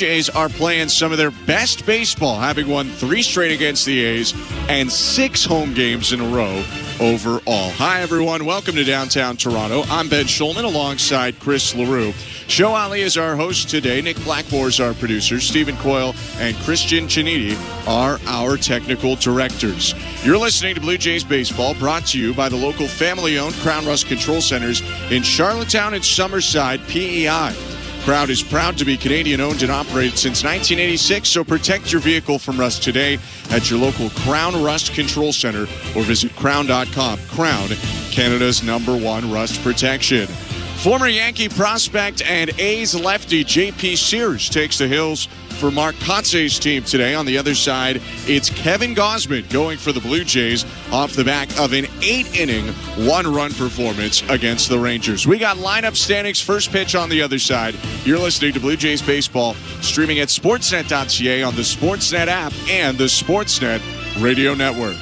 Jays are playing some of their best baseball, having won 3 straight against the A's and 6 home games in a row overall. Hi, everyone. Welcome to downtown Toronto. I'm Ben Schulman alongside Chris LaRue. Show Ali is our host today. Nick Blackmore is our producer. Stephen Coyle and Christian Chiniti are our technical directors. You're listening to Blue Jays Baseball, brought to you by the local family-owned Crown Rust Control Centers in Charlottetown and Summerside, PEI. Crown is proud to be Canadian-owned and operated since 1986, so protect your vehicle from rust today at your local Crown Rust Control Center or visit crown.com. Crown, Canada's #1 rust protection. Former Yankee prospect and A's lefty J.P. Sears takes the hills for Mark Kotze's team today. On the other side, it's Kevin Gausman going for the Blue Jays off the back of an 8-inning, 1-run performance against the Rangers. We got lineup standings, first pitch on the other side. You're listening to Blue Jays Baseball, streaming at sportsnet.ca on the Sportsnet app and the Sportsnet Radio Network.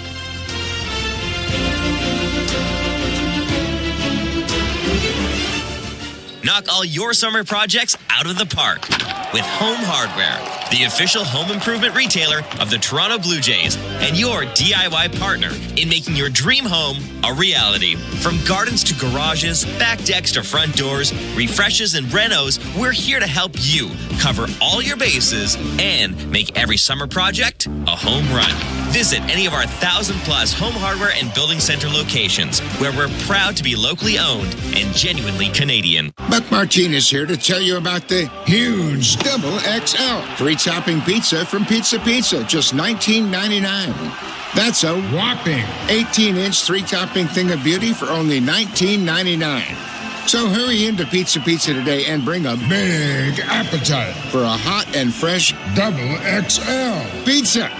Knock all your summer projects out of the park with Home Hardware, the official home improvement retailer of the Toronto Blue Jays and your DIY partner in making your dream home a reality. From gardens to garages, back decks to front doors, refreshes and renos, we're here to help you cover all your bases and make every summer project a home run. Visit any of our 1,000+ home hardware and building center locations where we're proud to be locally owned and genuinely Canadian. Buck Martinez here to tell you about the huge Double XL free topping pizza from Pizza Pizza, just $19.99. That's a whopping 18-inch 3-topping thing of beauty for only $19.99. So hurry into Pizza Pizza today and bring a big appetite for a hot and fresh Double XL pizza.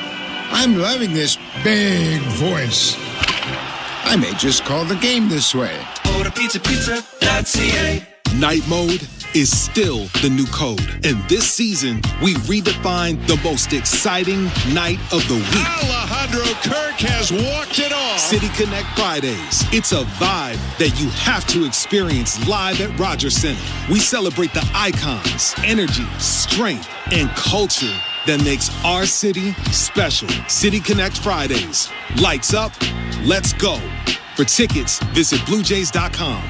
I'm loving this big voice. I may just call the game this way. Order pizzapizza.ca. Night mode is still the new code. And this season, we redefine the most exciting night of the week. Alejandro Kirk has walked it off. City Connect Fridays. It's a vibe that you have to experience live at Rogers Center. We celebrate the icons, energy, strength, and culture that makes our city special. City Connect Fridays. Lights up. Let's go. For tickets, visit bluejays.com.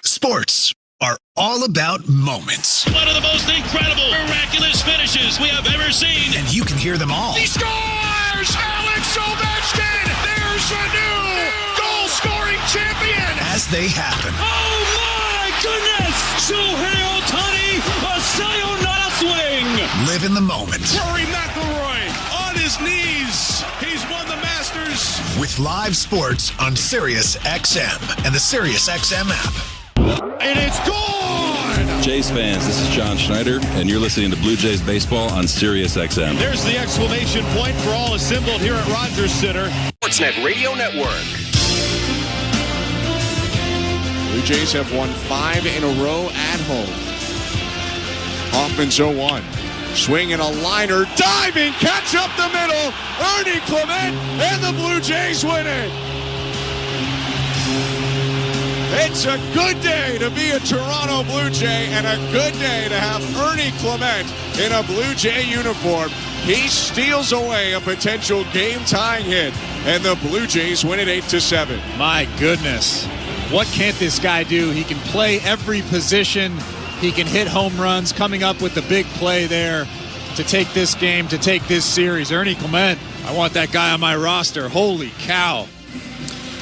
Sports are all about moments. One of the most incredible, miraculous finishes we have ever seen. And you can hear them all. He scores! Alex Ovechkin! There's a new goal-scoring champion! As they happen. Oh my goodness! Shohei Ohtani, a sayonara swing! Live in the moment. Rory McIlroy on his knees. He's won the Masters. With live sports on Sirius XM and the Sirius XM app. And it's gone! Jays fans, this is John Schneider, and you're listening to Blue Jays Baseball on Sirius XM. There's the exclamation point for all assembled here at Rogers Center. Sportsnet Radio Network. Blue Jays have won 5 in a row at home. Hoffman's 0-1. Swing and a liner, diving, catch up the middle. Ernie Clement, and the Blue Jays win it. It's a good day to be a Toronto Blue Jay and a good day to have Ernie Clement in a Blue Jay uniform. He steals away a potential game-tying hit, and the Blue Jays win it 8-7. My goodness. What can't this guy do? He can play every position. He can hit home runs, coming up with the big play there to take this game, to take this series. Ernie Clement, I want that guy on my roster. Holy cow.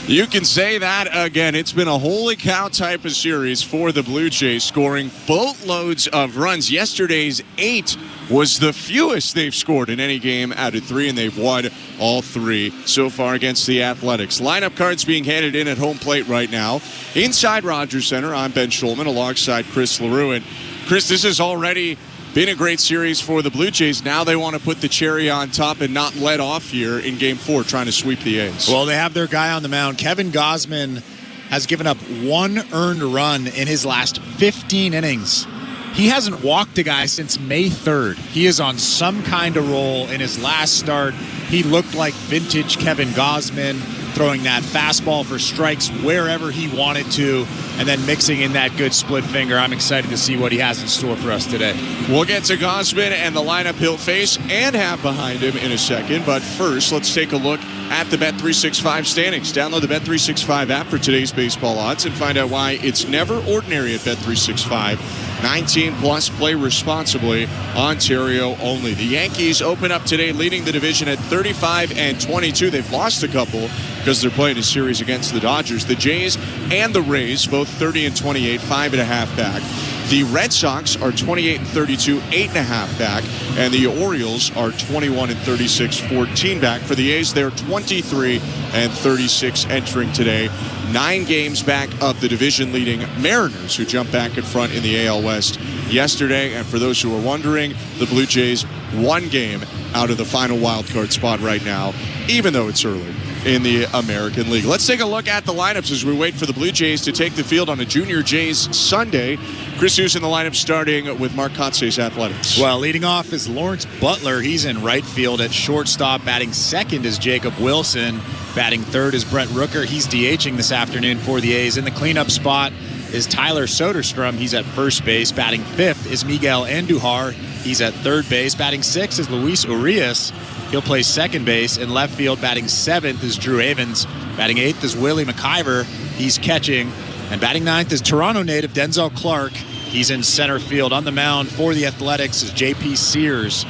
You can say that again. It's been a holy cow type of series for the Blue Jays, scoring boatloads of runs. Yesterday's 8 was the fewest they've scored in any game out of 3, and they've won all 3 so far against the Athletics. Lineup cards being handed in at home plate right now. Inside Rogers Center, I'm Ben Schulman alongside Chris LaRue. And Chris, this has already been a great series for the Blue Jays. Now they want to put the cherry on top and not let off here in Game 4, trying to sweep the A's. Well, they have their guy on the mound. Kevin Gausman has given up 1 earned run in his last 15 innings. He hasn't walked a guy since May 3rd. He is on some kind of roll. In his last start, he looked like vintage Kevin Gausman. throwing that fastball for strikes wherever he wanted to, and then mixing in that good split finger. I'm excited to see what he has in store for us today. We'll get to Gausman and the lineup he'll face and have behind him in a second. But first, let's take a look at the Bet365 standings. Download the Bet365 app for today's baseball odds and find out why it's never ordinary at Bet365. 19 plus, play responsibly, Ontario only. The Yankees open up today leading the division at 35-22. They've lost a couple because they're playing a series against the Dodgers. The Jays and the Rays both 30-28, 5.5 back. The Red Sox are 28-32, 8.5 back, and the Orioles are 21-36, 14 back. For the A's, they're 23-36 entering today. 9 games back of the division-leading Mariners, who jumped back in front in the AL West yesterday. And for those who are wondering, the Blue Jays 1 game out of the final wildcard spot right now, even though it's early in the American League. Let's take a look at the lineups as we wait for the Blue Jays to take the field on a Junior Jays Sunday. Chris, who's in the lineup starting with Mark Kotze's Athletics? Well, leading off is Lawrence Butler. He's in right field at shortstop. Batting second is Jacob Wilson. Batting third is Brent Rooker. He's DHing this afternoon for the A's. In the cleanup spot is Tyler Soderstrom. He's at first base. Batting fifth is Miguel Andujar. He's at third base. Batting sixth is Luis Urias. He'll play second base. In left field, batting seventh is Drew Avens. Batting eighth is Willie McIver. He's catching. And batting ninth is Toronto native Denzel Clark. He's in center field. On the mound for the Athletics is J.P. Sears.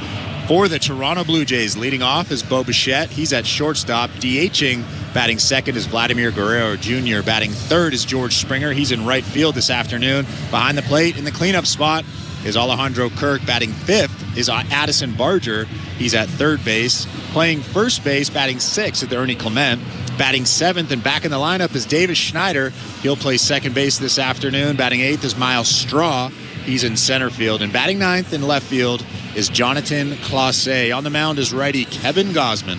For the Toronto Blue Jays, leading off is Bo Bichette. He's at shortstop. DHing, batting second is Vladimir Guerrero Jr. Batting third is George Springer. He's in right field this afternoon. Behind the plate in the cleanup spot is Alejandro Kirk. Batting fifth is Addison Barger. He's at third base. Playing first base, batting sixth is Ernie Clement. Batting seventh and back in the lineup is Davis Schneider. He'll play second base this afternoon. Batting eighth is Miles Straw. He's in center field. And batting ninth in left field is Jonathan Clase. On the mound is righty Kevin Gausman.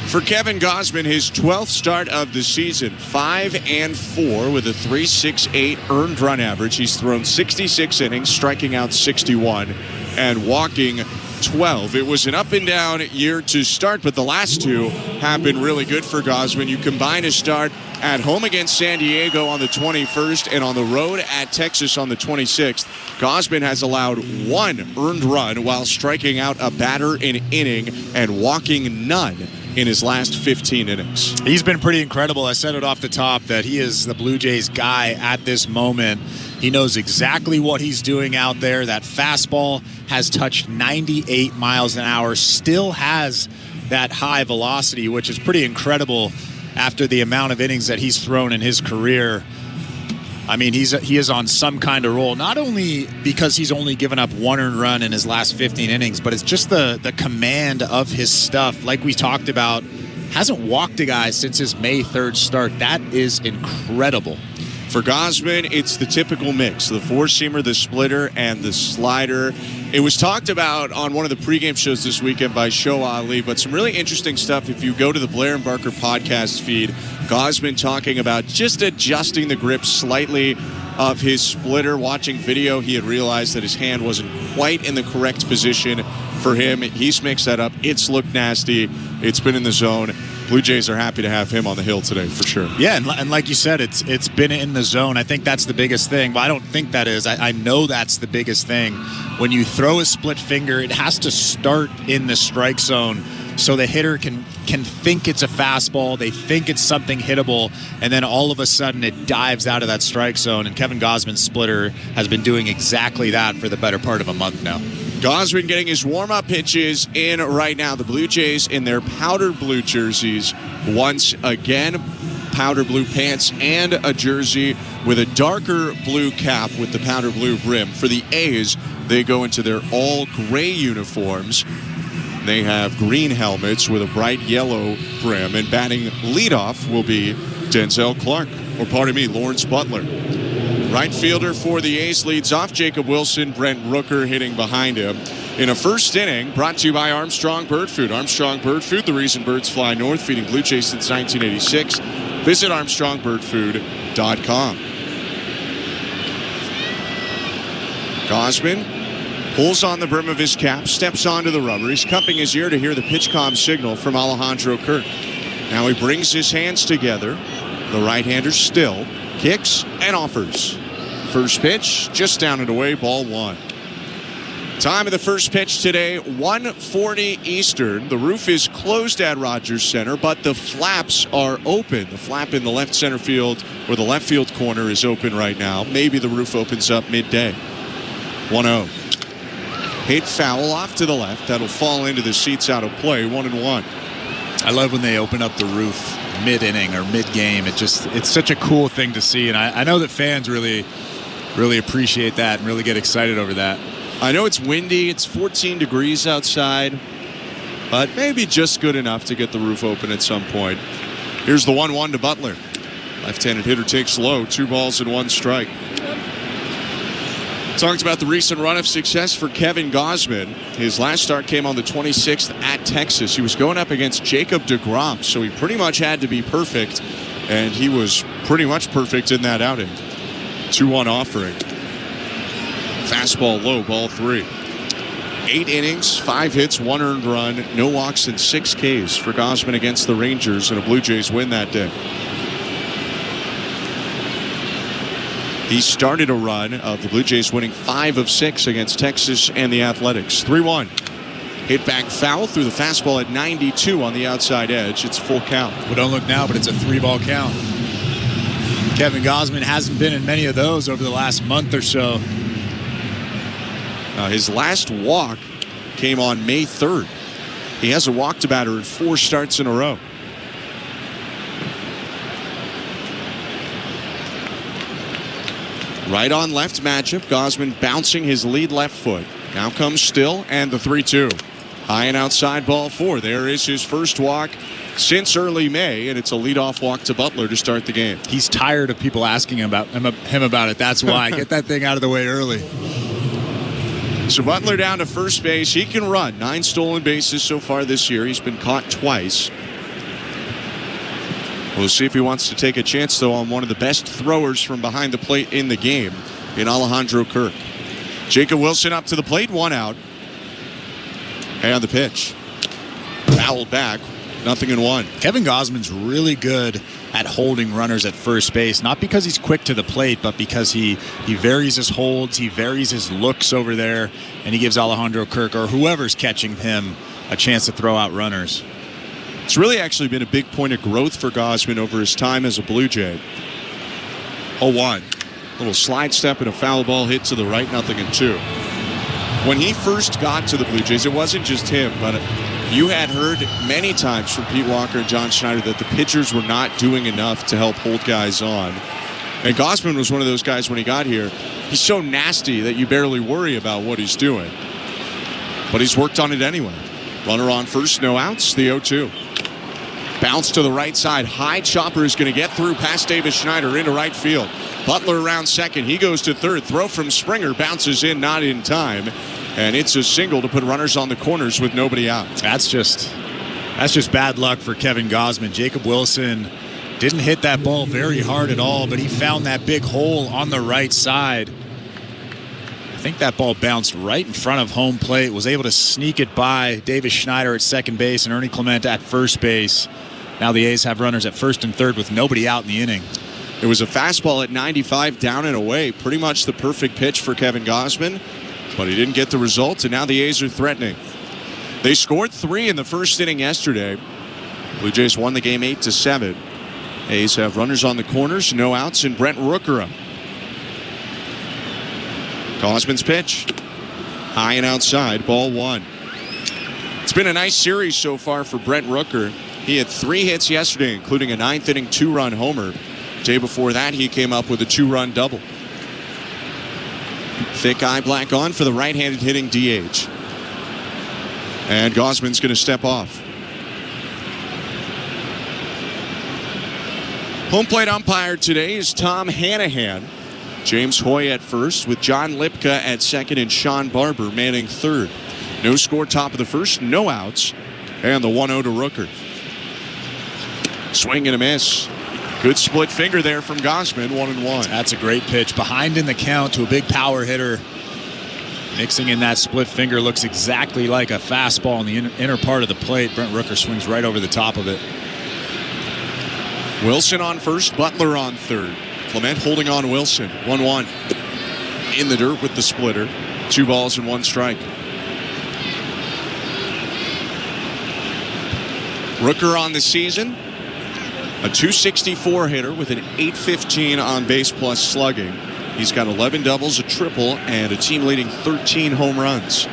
For Kevin Gausman, his 12th start of the season, 5-4 with a 3.68 earned run average. He's thrown 66 innings, striking out 61 and walking 12. It was an up and down year to start, but the last two have been really good for Gausman. You combine his start at home against San Diego on the 21st and on the road at Texas on the 26th. Gausman has allowed 1 earned run while striking out a batter an inning and walking none in his last 15 innings. He's been pretty incredible. I said it off the top that he is the Blue Jays guy at this moment. He knows exactly what he's doing out there. That fastball has touched 98 miles an hour, still has that high velocity, which is pretty incredible after the amount of innings that he's thrown in his career. I mean, he is on some kind of roll, not only because he's only given up 1 earned run in his last 15 innings, but it's just the command of his stuff. Like we talked about, hasn't walked a guy since his May 3rd start. That is incredible. For Gausman, it's the typical mix, the four-seamer, the splitter, and the slider. It was talked about on one of the pregame shows this weekend by Show Ali, but some really interesting stuff if you go to the Blair and Barker podcast feed. Gausman talking about just adjusting the grip slightly of his splitter. Watching video, he had realized that his hand wasn't quite in the correct position for him. He's mixed that up. It's looked nasty. It's been in the zone. Blue Jays are happy to have him on the hill today, for sure. Yeah, and like you said, it's been in the zone. I think that's the biggest thing. Well, I don't think that is. I know that's the biggest thing. When you throw a split finger, it has to start in the strike zone so the hitter can think it's a fastball, they think it's something hittable, and then all of a sudden it dives out of that strike zone. And Kevin Gausman's splitter has been doing exactly that for the better part of a month now. Gausman getting his warm-up pitches in right now. The Blue Jays in their powder blue jerseys once again. Powder blue pants and a jersey with a darker blue cap with the powder blue brim. For the A's, they go into their all-gray uniforms. They have green helmets with a bright yellow brim. And batting leadoff will be Denzel Clark, or pardon me, Lawrence Butler. Right fielder for the A's leads off Jacob Wilson, Brent Rooker hitting behind him. In a first inning, brought to you by Armstrong Bird Food. Armstrong Bird Food, the reason birds fly north, feeding Blue Jays since 1986. Visit ArmstrongBirdFood.com. Gausman pulls on the brim of his cap, steps onto the rubber. He's cupping his ear to hear the pitch comm signal from Alejandro Kirk. Now he brings his hands together. The right-hander still kicks and offers. First pitch, just down and away, ball 1. Time of the first pitch today, 1:40 Eastern. The roof is closed at Rogers Center, but the flaps are open. The flap in the left center field or the left field corner is open right now. Maybe the roof opens up midday. 1-0. Hit foul off to the left. That'll fall into the seats out of play. 1-1. I love when they open up the roof mid-inning or mid-game. It's such a cool thing to see, and I know that fans really appreciate that and really get excited over that. I know it's windy. It's 14 degrees outside, but maybe just good enough to get the roof open at some point. Here's the 1-1 to Butler. Left-handed hitter takes low. 2 balls and 1 strike. Talked about the recent run of success for Kevin Gausman. His last start came on the 26th at Texas. He was going up against Jacob deGrom, so he pretty much had to be perfect, and he was pretty much perfect in that outing. 2-1 offering. Fastball low, ball 3. 8 innings, 5 hits, 1 earned run, no walks, and 6 Ks for Gausman against the Rangers in a Blue Jays win that day. He started a run of the Blue Jays winning 5 of 6 against Texas and the Athletics. 3-1. Hit back foul through the fastball at 92 on the outside edge. It's full count. Well, don't look now, but it's a 3-ball count. Kevin Gausman hasn't been in many of those over the last month or so. His last walk came on May 3rd. He hasn't walked a batter in 4 starts in a row. Right on left matchup. Gausman bouncing his lead left foot. Now comes Still and the 3-2. High and outside, ball 4. There is his first walk since early May, and it's a leadoff walk to Butler to start the game. He's tired of people asking him about it. That's why. Get that thing out of the way early. So Butler down to first base. He can run. 9 stolen bases so far this year. He's been caught twice. We'll see if he wants to take a chance, though, on one of the best throwers from behind the plate in the game, in Alejandro Kirk. Jacob Wilson up to the plate, 1 out. And the pitch. Fouled back. 0-1. Kevin Gausman's really good at holding runners at first base, not because he's quick to the plate, but because he varies his holds, he varies his looks over there, and he gives Alejandro Kirk or whoever's catching him a chance to throw out runners. It's really actually been a big point of growth for Gausman over his time as a Blue Jay. 0-1. Little slide step and a foul ball hit to the right, 0-2. When he first got to the Blue Jays, it wasn't just him, but you had heard many times from Pete Walker and John Schneider that the pitchers were not doing enough to help hold guys on. And Gausman was one of those guys when he got here. He's so nasty that you barely worry about what he's doing. But he's worked on it anyway. Runner on first, no outs, the 0-2. Bounce to the right side. High chopper is going to get through past Davis Schneider into right field. Butler around second. He goes to third. Throw from Springer. Bounces in, not in time. And it's a single to put runners on the corners with nobody out. That's just bad luck for Kevin Gausman. Jacob Wilson didn't hit that ball very hard at all, but he found that big hole on the right side. I think that ball bounced right in front of home plate, was able to sneak it by Davis Schneider at second base and Ernie Clement at first base. Now the A's have runners at first and third with nobody out in the inning. It was a fastball at 95 down and away. Pretty much the perfect pitch for Kevin Gausman, but he didn't get the result, and now the A's are threatening. They scored 3 in the first inning yesterday. Blue Jays won the game 8-7. A's have runners on the corners, no outs, and Brent Rooker up. Gausman's pitch. High and outside, ball 1. It's been a nice series so far for Brent Rooker. He had 3 hits yesterday, including a 9th inning 2-run homer. Day before that, he came up with a 2-run double. Thick eye black on for the right-handed hitting DH. And Gausman's going to step off. Home plate umpire today is Tom Hanahan. James Hoy at first with John Lipka at second and Sean Barber manning third. No score, top of the first, no outs. And the 1-0 to Rooker. Swing and a miss. Good split finger there from Gausman, 1-1. That's a great pitch. Behind in the count to a big power hitter. Mixing in that split finger, looks exactly like a fastball in the inner part of the plate. Brent Rooker swings right over the top of it. Wilson on first, Butler on third. Clement holding on Wilson. 1-1. In the dirt with the splitter. 2 balls and 1 strike. Rooker on the season. A .264 hitter with an .815 on base plus slugging. He's got 11 doubles, a triple, and a team-leading 13 home runs.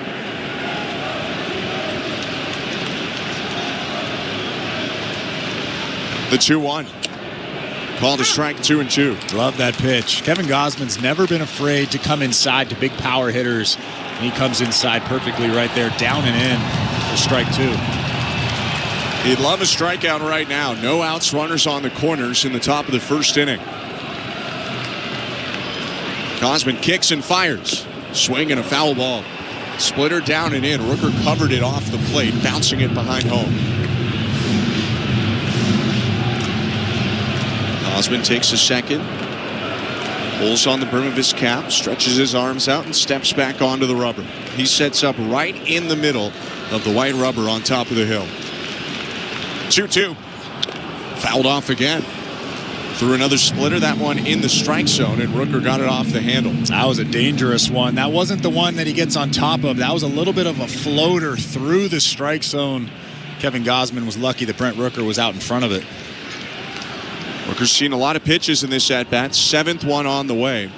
The 2-1. Called a strike, 2-2. Love that pitch. Kevin Gausman's never been afraid to come inside to big power hitters. And he comes inside perfectly right there, down and in for strike 2. He'd love a strikeout right now. No outs, runners on the corners in the top of the first inning. Gausman kicks and fires. Swing and a foul ball. Splitter down and in. Rooker covered it off the plate, bouncing it behind home. Gausman takes a second. Pulls on the brim of his cap, stretches his arms out, and steps back onto the rubber. He sets up right in the middle of the white rubber on top of the hill. 2-2. Fouled off again. Threw another splitter, that one in the strike zone, and Rooker got it off the handle. That was a dangerous one. That wasn't the one that he gets on top of. That was a little bit of a floater through the strike zone. Kevin Gausman was lucky that Brent Rooker was out in front of it. Rooker's seen a lot of pitches in this at-bat. 7th one on the way.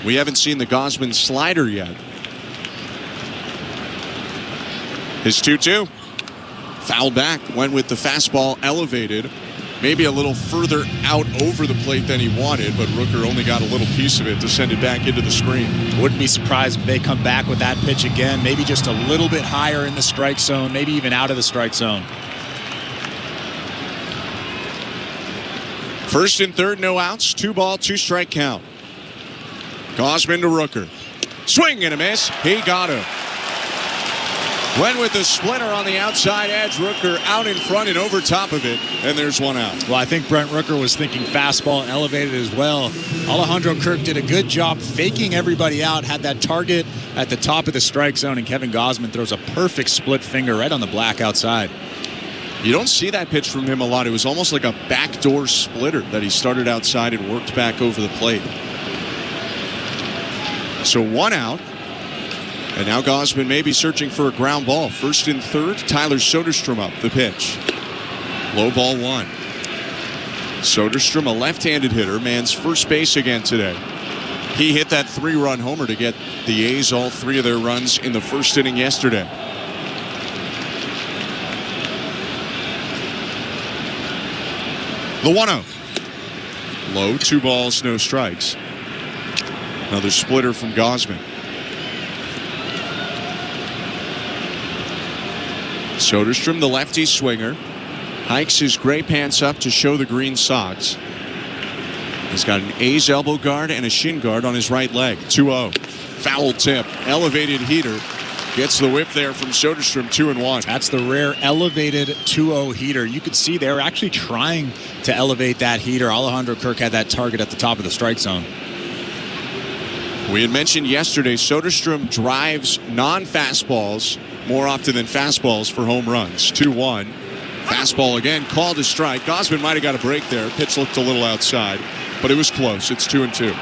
We haven't seen the Gausman slider yet. His 2-2. Fouled back. Went with the fastball elevated. Maybe a little further out over the plate than he wanted, but Rooker only got a little piece of it to send it back into the screen. Wouldn't be surprised if they come back with that pitch again. Maybe just a little bit higher in the strike zone. Maybe even out of the strike zone. First and third, no outs. 2 ball, 2 strike count. Gausman to Rooker. Swing and a miss. He got him. Went with the splitter on the outside edge. Rooker out in front and over top of it. And there's 1 out. Well, I think Brent Rooker was thinking fastball and elevated as well. Alejandro Kirk did a good job faking everybody out. Had that target at the top of the strike zone. And Kevin Gausman throws a perfect split finger right on the black outside. You don't see that pitch from him a lot. It was almost like a backdoor splitter that he started outside and worked back over the plate. So 1 out. And now Gausman may be searching for a ground ball. First and third, Tyler Soderstrom up the pitch. Low ball 1. Soderstrom, a left-handed hitter, man's first base again today. He hit that 3-run homer to get the A's all 3 of their runs in the first inning yesterday. The 1-0. Low, 2 balls, no strikes. Another splitter from Gausman. Soderstrom, the lefty swinger, hikes his gray pants up to show the green socks. He's got an A's elbow guard and a shin guard on his right leg. 2-0. Foul tip. Elevated heater. Gets the whip there from Soderstrom. 2-1. That's the rare elevated 2-0 heater. You could see they were actually trying to elevate that heater. Alejandro Kirk had that target at the top of the strike zone. We had mentioned yesterday Soderstrom drives non-fastballs more often than fastballs for home runs. 2-1. Fastball again, called a strike. Gausman might have got a break there. Pitch looked a little outside, but it was close. It's 2-2.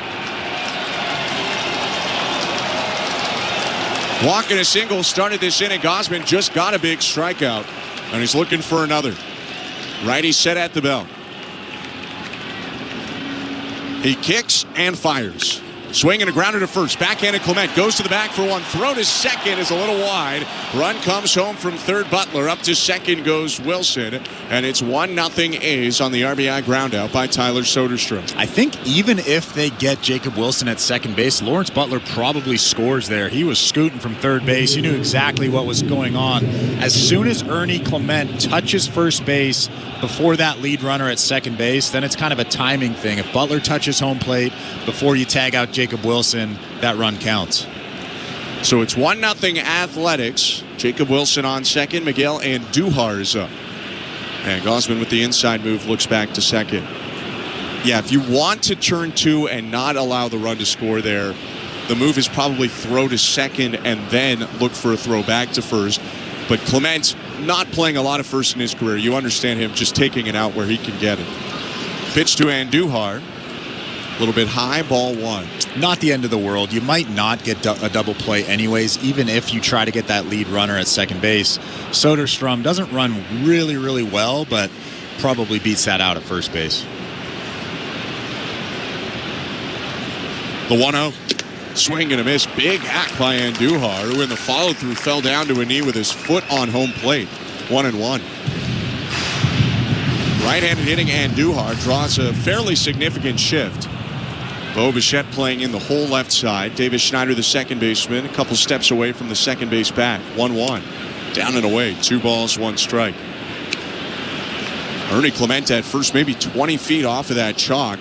Walk and a single started this inning. Gausman just got a big strikeout, and he's looking for another. Righty set at the belt. He kicks and fires. Swing and a grounder to first. Backhanded Clement goes to the back for 1. Throw to second is a little wide. Run comes home from third. Butler up to second goes Wilson. And it's 1-0 A's on the RBI ground out by Tyler Soderstrom. I think even if they get Jacob Wilson at second base, Lawrence Butler probably scores there. He was scooting from third base. He knew exactly what was going on. As soon as Ernie Clement touches first base before that lead runner at second base, then it's kind of a timing thing. If Butler touches home plate before you tag out Jacob Wilson, that run counts. So it's 1-0 Athletics. Jacob Wilson on second. Miguel Andujar is up. And Gausman with the inside move looks back to second. Yeah, if you want to turn 2 and not allow the run to score there, the move is probably throw to second and then look for a throw back to first. But Clement's not playing a lot of first in his career. You understand him just taking it out where he can get it. Pitch to Andujar. A little bit high, ball one. Not the end of the world. You might not get a double play anyways, even if you try to get that lead runner at second base. Soderstrom doesn't run really, really well, but probably beats that out at first base. The 1-0. Swing and a miss. Big hack by Andujar, who in the follow-through fell down to a knee with his foot on home plate. 1-1. Right-handed hitting Andujar draws a fairly significant shift. Bo Bichette playing in the whole left side. Davis Schneider, the second baseman, a couple steps away from the second base back. 1-1. Down and away. 2 balls, 1 strike. Ernie Clemente at first, maybe 20 feet off of that chalk.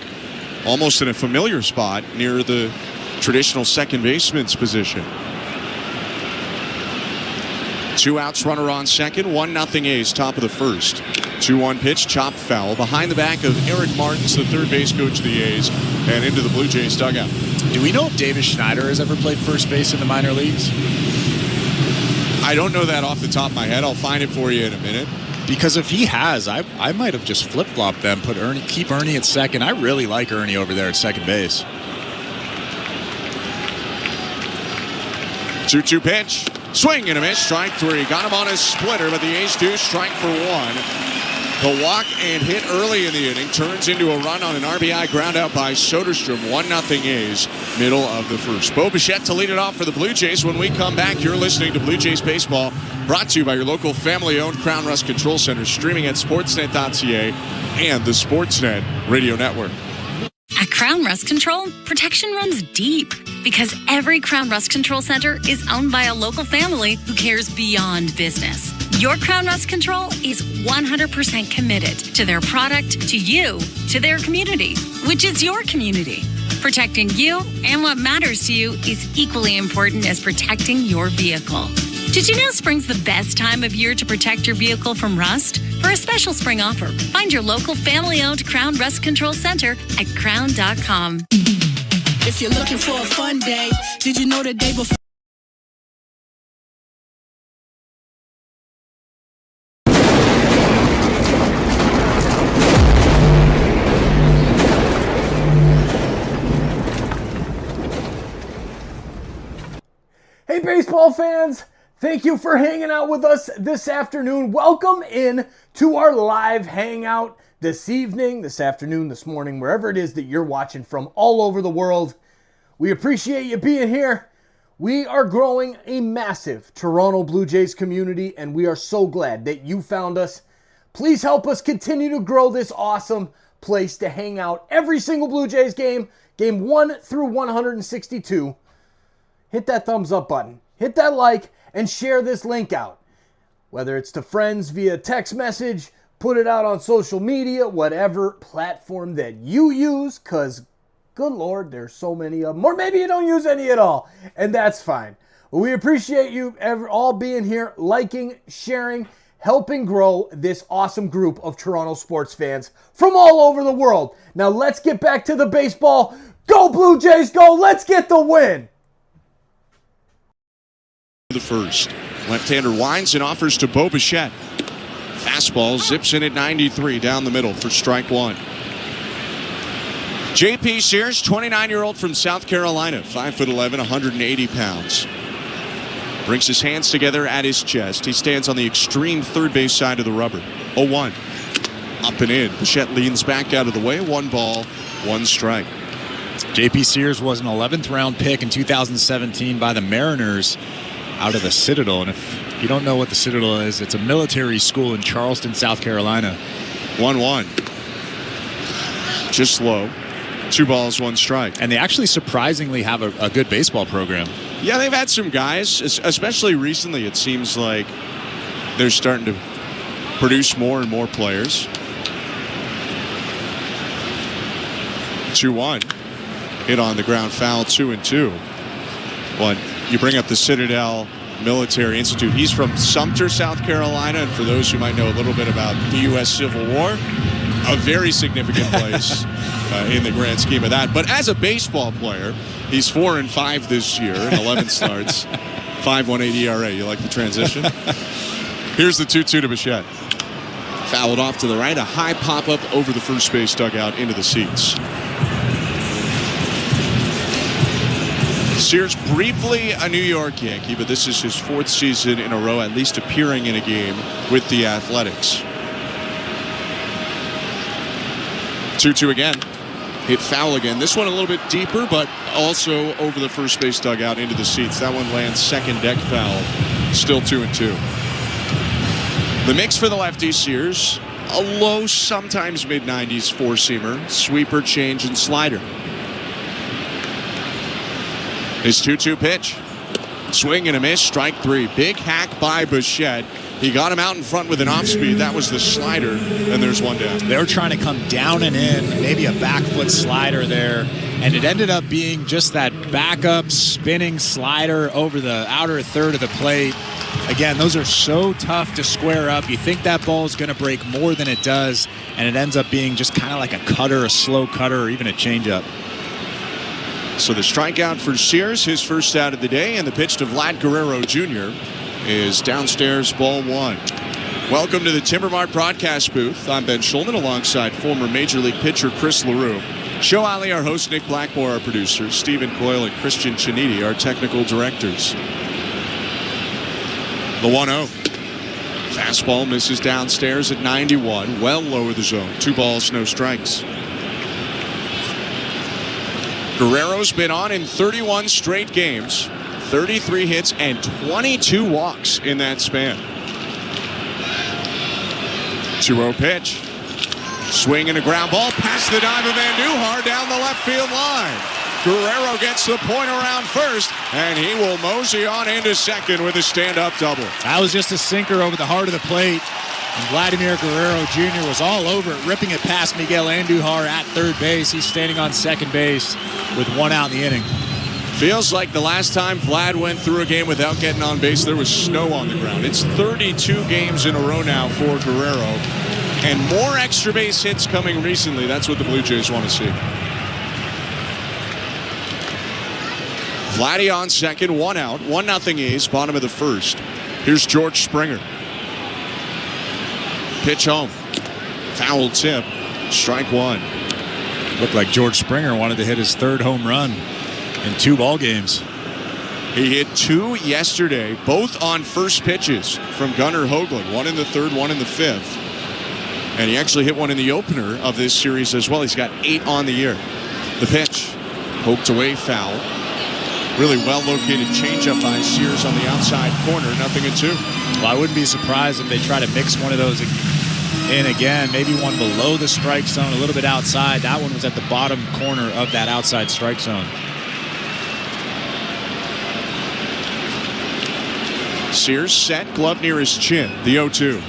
Almost in a familiar spot near the traditional second baseman's position. 2 outs, runner on second. 1-0 A's, top of the first. 2-1 pitch, chop foul. Behind the back of Eric Martins, the third base coach of the A's, and into the Blue Jays dugout. Do we know if Davis Schneider has ever played first base in the minor leagues? I don't know that off the top of my head. I'll find it for you in a minute. Because if he has, I might have just flip-flopped them, keep Ernie at second. I really like Ernie over there at second base. 2-2 pitch. Swing and a miss. Strike 3. Got him on his splitter, but the A's do strike for 1. The walk and hit early in the inning turns into a run on an RBI ground out by Soderstrom. 1-0 A's, middle of the first. Bo Bichette to lead it off for the Blue Jays. When we come back, you're listening to Blue Jays Baseball, brought to you by your local family-owned Crown Rust Control Center, streaming at sportsnet.ca and the Sportsnet Radio Network. At Crown Rust Control, protection runs deep because every Crown Rust Control Center is owned by a local family who cares beyond business. Your Crown Rust Control is 100% committed to their product, to you, to their community, which is your community. Protecting you and what matters to you is equally important as protecting your vehicle. Did you know spring's the best time of year to protect your vehicle from rust? For a special spring offer, find your local family-owned Crown Rust Control Center at crown.com. If you're looking for a fun day, did you know the day before? Hey, baseball fans! Thank you for hanging out with us this afternoon. Welcome in to our live hangout this evening, this afternoon, this morning, wherever it is that you're watching from all over the world. We appreciate you being here. We are growing a massive Toronto Blue Jays community, and we are so glad that you found us. Please help us continue to grow this awesome place to hang out every single Blue Jays game 1 through 162. Hit that thumbs up button, hit that like, and share this link out. Whether it's to friends via text message, put it out on social media, whatever platform that you use, because good Lord, there's so many of them. Or maybe you don't use any at all, and that's fine. We appreciate you all being here, liking, sharing, helping grow this awesome group of Toronto sports fans from all over the world. Now let's get back to the baseball. Go Blue Jays, go! Let's get the win! The first. Left-hander winds and offers to Bo Bichette. Fastball zips in at 93 down the middle for strike 1. J.P. Sears, 29-year-old from South Carolina, 5'11", 180 pounds. Brings his hands together at his chest. He stands on the extreme third base side of the rubber. 0-1. Up and in. Bichette leans back out of the way. 1 ball, 1 strike. J.P. Sears was an 11th round pick in 2017 by the Mariners out of the Citadel. And if you don't know what the Citadel is, it's a military school in Charleston, South Carolina. 1-1. Just slow. 2 balls, 1 strike. And they actually surprisingly have a good baseball program. Yeah, they've had some guys, especially recently. It seems like they're starting to produce more and more players. 2-1. Hit on the ground foul, 2-2. But you bring up the Citadel Military Institute. He's from Sumter, South Carolina, and for those who might know a little bit about the U.S. Civil War, a very significant place in the grand scheme of that. But as a baseball player, he's 4-5 this year in 11 starts, 5.18 ERA. You like the transition? Here's the 2-2 to Bichette. Fouled off to the right, a high pop-up over the first base dugout into the seats. Sears, briefly a New York Yankee, but this is his 4th season in a row at least appearing in a game with the Athletics. 2-2 again. Hit foul again. This one a little bit deeper, but also over the first base dugout into the seats. That one lands second deck foul. Still 2-2. The mix for the lefty, Sears, a low, sometimes mid-90s four-seamer, sweeper, change, and slider. His 2-2 pitch. Swing and a miss, strike 3. Big hack by Bichette. He got him out in front with an off-speed. That was the slider, and there's one down. They were trying to come down and in, maybe a back foot slider there, and it ended up being just that backup spinning slider over the outer third of the plate. Again, those are so tough to square up. You think that ball is going to break more than it does, and it ends up being just kind of like a cutter, a slow cutter, or even a changeup. So the strikeout for Sears, his first out of the day, and the pitch to Vlad Guerrero Jr. is downstairs, ball 1. Welcome to the Timbermart broadcast booth. I'm Ben Schulman alongside former Major League pitcher Chris LaRue. Show Ali, our host, Nick Blackmore, our producer, Stephen Coyle and Christian Chiniti, our technical directors. The 1-0. Fastball misses downstairs at 91, well low of the zone. 2 balls, no strikes. Guerrero's been on in 31 straight games, 33 hits and 22 walks in that span. 2-0 pitch. Swing and a ground ball past the dive of Andujar down the left field line. Guerrero gets the point around first, and he will mosey on into second with a stand-up double. That was just a sinker over the heart of the plate. And Vladimir Guerrero Jr. was all over it, ripping it past Miguel Andujar at third base. He's standing on second base with 1 out in the inning. Feels like the last time Vlad went through a game without getting on base, there was snow on the ground. It's 32 games in a row now for Guerrero. And more extra base hits coming recently. That's what the Blue Jays want to see. Vladdy on second, 1 out, 1-0 A's, bottom of the first. Here's George Springer. Pitch home. Foul tip. Strike 1. Looked like George Springer wanted to hit his 3rd home run in 2 ball games. He hit 2 yesterday, both on first pitches from Gunnar Hoagland. 1 in the 3rd, 1 in the 5th. And he actually hit 1 in the opener of this series as well. He's got 8 on the year. The pitch. Poked away, foul. Really well-located changeup by Sears on the outside corner. 0-2. Well, I wouldn't be surprised if they try to mix one of those in again. Maybe one below the strike zone, a little bit outside. That one was at the bottom corner of that outside strike zone. Sears set, glove near his chin. The 0-2.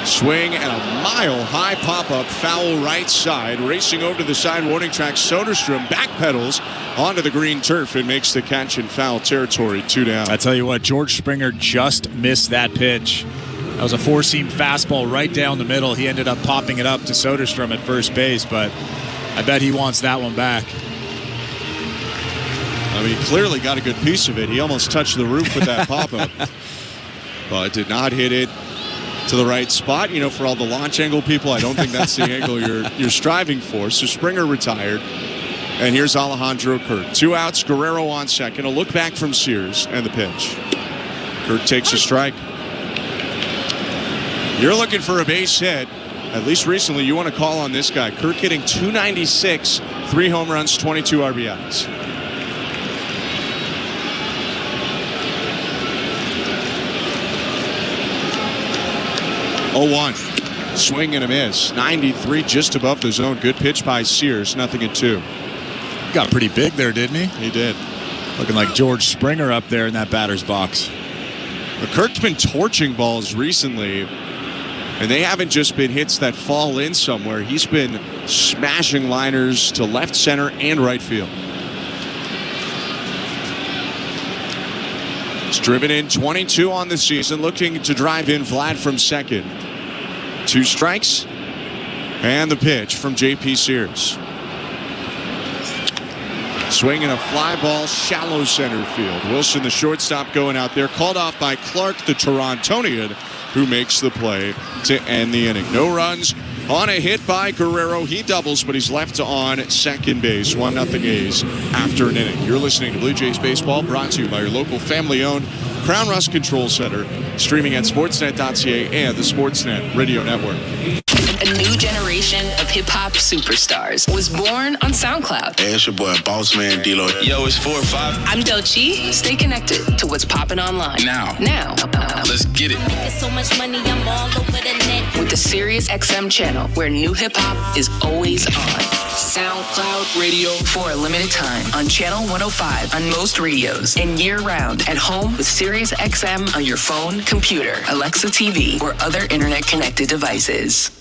Swing and a mile-high pop-up, foul right side. Racing over to the side warning track, Soderstrom backpedals onto the green turf and makes the catch in foul territory. 2 down. I tell you what, George Springer just missed that pitch. That was a 4-seam fastball right down the middle. He ended up popping it up to Soderstrom at first base, but I bet he wants that one back. I mean, he clearly got a good piece of it. He almost touched the roof with that pop-up, but did not hit it to the right spot. You know, for all the launch angle people, I don't think that's the angle you're striving for. So Springer retired. And here's Alejandro Kirk. 2 outs, Guerrero on second. A look back from Sears and the pitch. Kirk takes a strike. You're looking for a base hit. At least recently, you want to call on this guy. Kirk hitting .296, 3 home runs, 22 RBIs. Oh, 1. Swing and a miss. 93 just above the zone. Good pitch by Sears. 0-2. Got pretty big there, didn't he? He did. Looking like George Springer up there in that batter's box. But Kirk's been torching balls recently, and they haven't just been hits that fall in somewhere. He's been smashing liners to left, center, and right field. He's driven in 22 on the season, looking to drive in Vlad from second. 2 strikes, and the pitch from J.P. Sears. Swing and a fly ball, shallow center field. Wilson, the shortstop, going out there. Called off by Clark, the Torontonian, who makes the play to end the inning. No runs on a hit by Guerrero. He doubles, but he's left on second base. 1-0 A's after an inning. You're listening to Blue Jays Baseball, brought to you by your local family-owned Crown Rust Control Center, streaming at sportsnet.ca and the Sportsnet Radio Network. A new generation of hip-hop superstars was born on SoundCloud. Hey, it's your boy, Boss Man D-Lo. Yo, it's 4 or 5. I'm Doechii. Stay connected to what's popping online. Now. Let's get it. There's so much money, I'm all over the net. With the Sirius XM channel, where new hip-hop is always on. SoundCloud Radio for a limited time on Channel 105 on most radios and year-round at home with Sirius XM on your phone, computer, Alexa TV, or other internet-connected devices.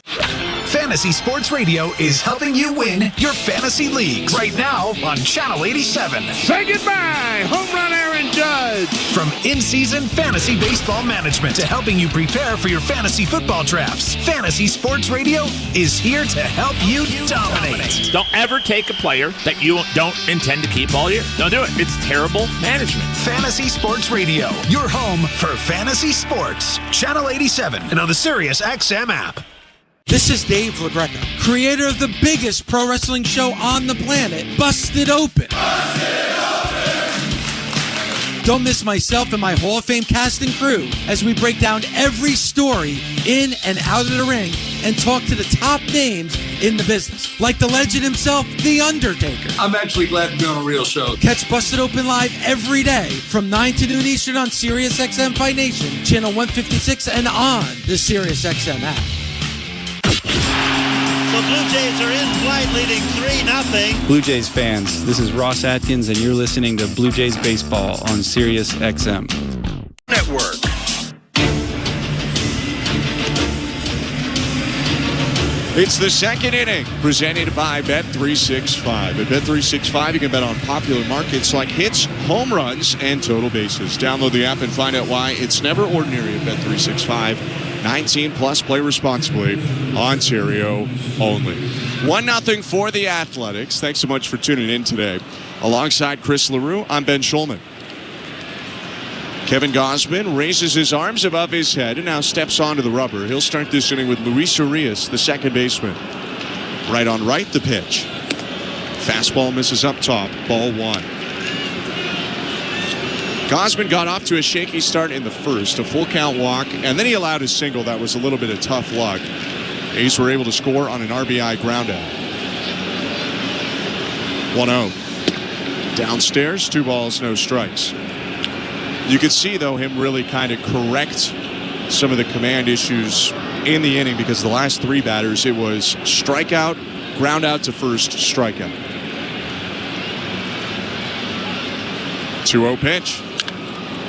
Fantasy Sports Radio is helping you win your fantasy leagues right now on Channel 87. Say goodbye, home run Aaron Judge. From in-season fantasy baseball management to helping you prepare for your fantasy football drafts, Fantasy Sports Radio is here to help you dominate. Don't ever take a player that you don't intend to keep all year. Don't do it. It's terrible management. Fantasy Sports Radio, your home for fantasy sports. Channel 87 and on the Sirius XM app. This is Dave LaGreca, creator of the biggest pro wrestling show on the planet, Busted Open. Don't miss myself and my Hall of Fame cast and crew as we break down every story in and out of the ring and talk to the top names in the business, like the legend himself, The Undertaker. I'm actually glad to be on a real show. Catch Busted Open live every day from 9 to noon Eastern on Sirius XM Fight Nation, channel 156, and on the Sirius XM app. The Blue Jays are in flight, leading 3-0. Blue Jays fans, this is Ross Atkins, and you're listening to Blue Jays Baseball on Sirius XM Network. It's the second inning, presented by Bet365. At Bet365, you can bet on popular markets like hits, home runs, and total bases. Download the app and find out why it's never ordinary at Bet365. 19 plus, play responsibly. Ontario only. 1-0 for the Athletics. Thanks so much for tuning in today. Alongside Chris LaRue, I'm Ben Schulman. Kevin Gausman raises his arms above his head and now steps onto the rubber. He'll start this inning with Luis Urias, the second baseman. Right on right, the pitch. Fastball misses up top, ball one. Gausman got off to a shaky start in the first, a full count walk, and then he allowed his single. That was a little bit of tough luck. A's were able to score on an RBI groundout. 1-0. Downstairs, 2 balls, no strikes. You could see, though, him really kind of correct some of the command issues in the inning, because the last 3 batters, it was strikeout, ground out to first, strikeout. 2-0 pitch.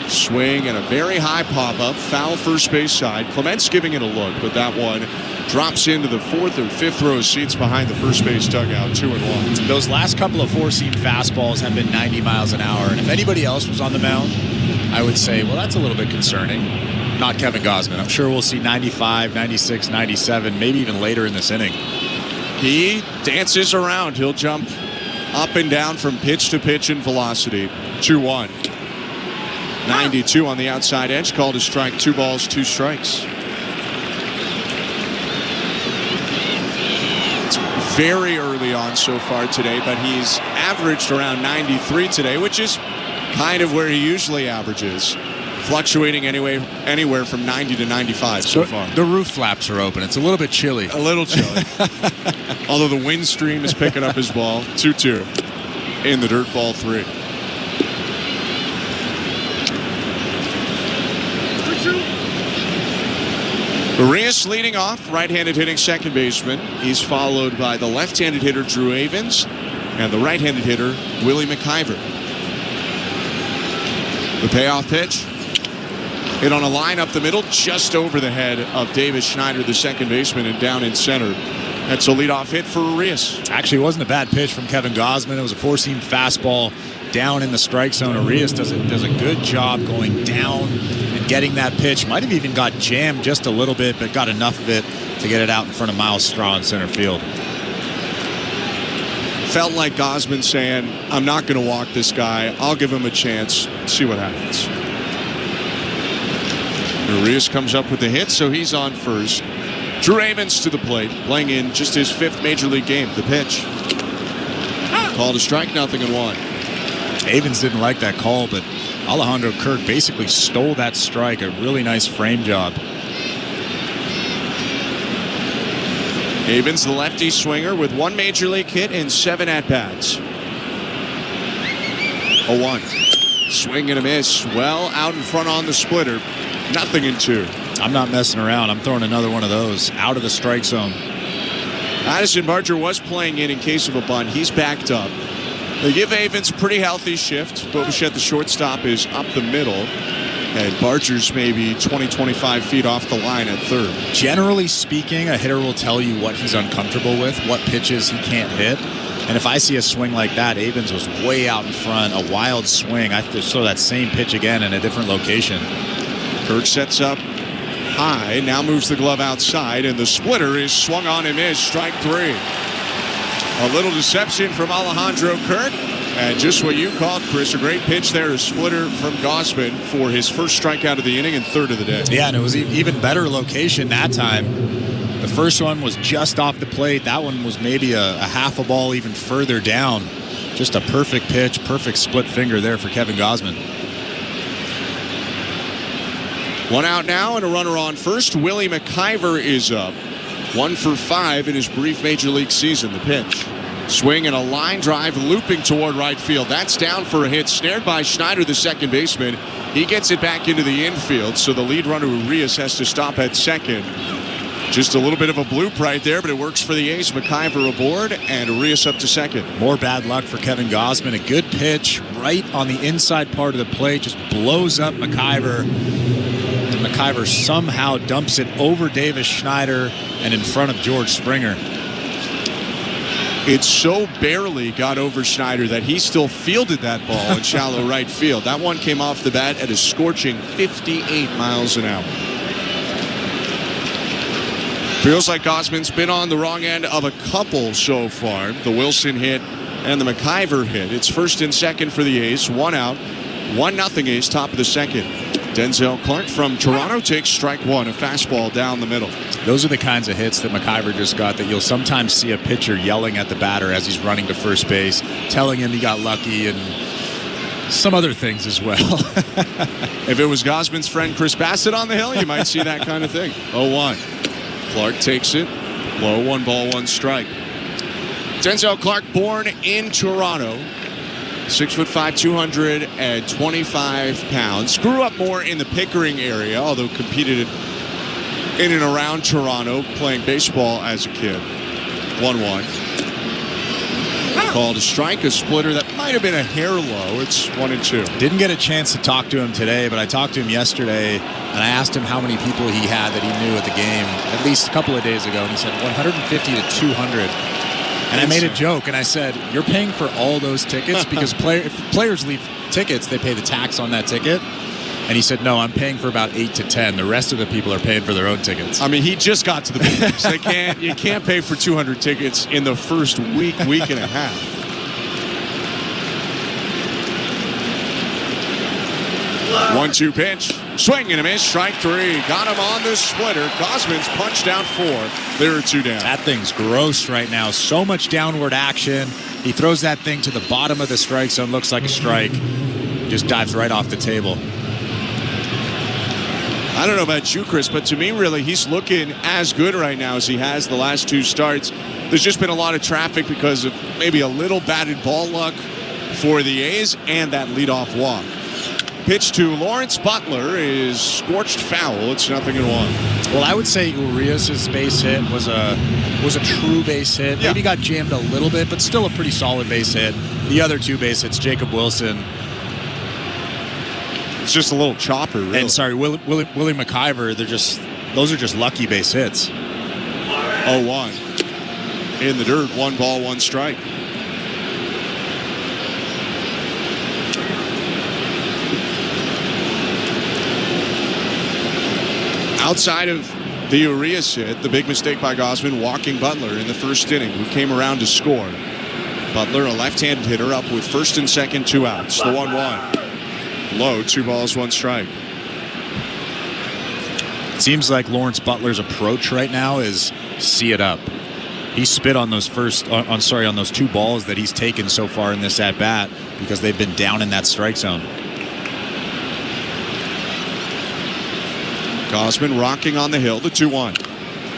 Swing and a very high pop-up, foul first base side. Clement's giving it a look, but that one drops into the 4th or 5th row seats behind the first base dugout, 2-1. Those last couple of four-seam fastballs have been 90 miles an hour, and if anybody else was on the mound, I would say, well, that's a little bit concerning. Not Kevin Gausman. I'm sure we'll see 95, 96, 97, maybe even later in this inning. He dances around. He'll jump up and down from pitch to pitch in velocity. 2-1. 92 on the outside edge, called a strike. 2 balls, 2 strikes. It's very early on so far today, but he's averaged around 93 today, which is kind of where he usually averages, fluctuating anywhere from 90 to 95 so far. The roof flaps are open. It's a little bit chilly. A little chilly. Although the wind stream is picking up his ball. 2-2 in the dirt, ball 3. Urias leading off, right-handed hitting second baseman. He's followed by the left-handed hitter Drew Avens and the right-handed hitter Willie McIver. The payoff pitch, hit on a line up the middle, just over the head of Davis Schneider, the second baseman, and down in center. That's a leadoff hit for Urias. Actually, it wasn't a bad pitch from Kevin Gausman. It was a four-seam fastball down in the strike zone. Urias does a good job going down and getting that pitch. Might have even got jammed just a little bit, but got enough of it to get it out in front of Miles Straw in center field. Felt like Gausman saying, I'm not going to walk this guy. I'll give him a chance. See what happens. Urias comes up with the hit, so he's on first. Drew Avens to the plate, playing in just his 5th Major League game. The pitch. Called a strike, 0-1. Avens didn't like that call, but Alejandro Kirk basically stole that strike. A really nice frame job. Avens, the lefty swinger, with 1 Major League hit and 7 at-bats. 0-1. Swing and a miss. Well out in front on the splitter. 0-2. I'm not messing around. I'm throwing another one of those out of the strike zone. Addison Barger was playing in case of a bunt. He's backed up. They give Avens a pretty healthy shift. Bobichette, the shortstop, is up the middle. And Barger's maybe 20-25 feet off the line at third. Generally speaking, a hitter will tell you what he's uncomfortable with, what pitches he can't hit. And if I see a swing like that, Avens was way out in front, a wild swing. I just throw that same pitch again in a different location. Kirk sets up high, now moves the glove outside, and the splitter is swung on and missed. Strike 3. A little deception from Alejandro Kirk. And just what you called, Chris, a great pitch there, a splitter from Gausman for his first strikeout of the inning and 3rd of the day. Yeah, and it was even better location that time. The first one was just off the plate. That one was maybe a half a ball even further down. Just a perfect pitch, perfect split finger there for Kevin Gausman. 1 out now and a runner on first. Willie McIver is up. 1 for 5 in his brief Major League season. The pitch. Swing and a line drive looping toward right field. That's down for a hit. Snared by Schneider, the second baseman. He gets it back into the infield, so the lead runner, Urias, has to stop at second. Just a little bit of a bloop right there, but it works for the A's. McIver aboard, and Urias up to second. More bad luck for Kevin Gausman. A good pitch right on the inside part of the plate. Just blows up McIver. And McIver somehow dumps it over Davis Schneider and in front of George Springer. It so barely got over Schneider that he still fielded that ball in shallow right field. That one came off the bat at a scorching 58 miles an hour. Feels like Gausman's been on the wrong end of a couple so far. The Wilson hit and the McIver hit. It's 1st and 2nd for the A's. 1 out. 1-0 A's, top of the 2nd. Denzel Clark from Toronto takes strike 1, a fastball down the middle. Those are the kinds of hits that McIver just got that you'll sometimes see a pitcher yelling at the batter as he's running to first base, telling him he got lucky and some other things as well. If it was Gausman's friend Chris Bassett on the hill, you might see that kind of thing. 0-1. Clark takes it. Low, 1 ball, 1 strike. Denzel Clark, born in Toronto. 6'5", 225 pounds. Grew up more in the Pickering area, although competed in and around Toronto, playing baseball as a kid. 1-1. Called a strike, a splitter that might have been a hair low. It's 1-2. Didn't get a chance to talk to him today, but I talked to him yesterday, and I asked him how many people he had that he knew at the game, at least a couple of days ago, and he said 150 to 200. And I made a joke, and I said, you're paying for all those tickets? Because if players leave tickets, they pay the tax on that ticket. And he said, no, I'm paying for about 8 to 10. The rest of the people are paying for their own tickets. I mean, he just got to the bigs. You can't pay for 200 tickets in the first week and a half. Wow. 1-2 pitch. Swing and a miss. Strike 3. Got him on the splitter. Gausman's punched out 4. There are 2 down. That thing's gross right now. So much downward action. He throws that thing to the bottom of the strike zone. Looks like a strike. Just dives right off the table. I don't know about you, Chris, but to me, really, he's looking as good right now as he has the last 2 starts. There's just been a lot of traffic because of maybe a little batted ball luck for the A's and that leadoff walk. Pitch to Lawrence Butler is scorched foul. It's 0-1. Well, I would say Urias' base hit was a true base hit. Yeah. Maybe got jammed a little bit, but still a pretty solid base hit. The other 2 base hits, Jacob Wilson. It's just a little chopper, really. And sorry, Willie McIver. Those are just lucky base hits. 0-1. In the dirt, 1 ball, 1 strike. Outside of the Urias hit, the big mistake by Gausman, walking Butler in the first inning, who came around to score. Butler, a left-handed hitter, up with 1st and 2nd, 2 outs. The 1-1. Low, 2 balls, 1 strike. Seems like Lawrence Butler's approach right now is see it up. He spit on those on those 2 balls that he's taken so far in this at bat because they've been down in that strike zone. Gausman rocking on the hill, the 2-1.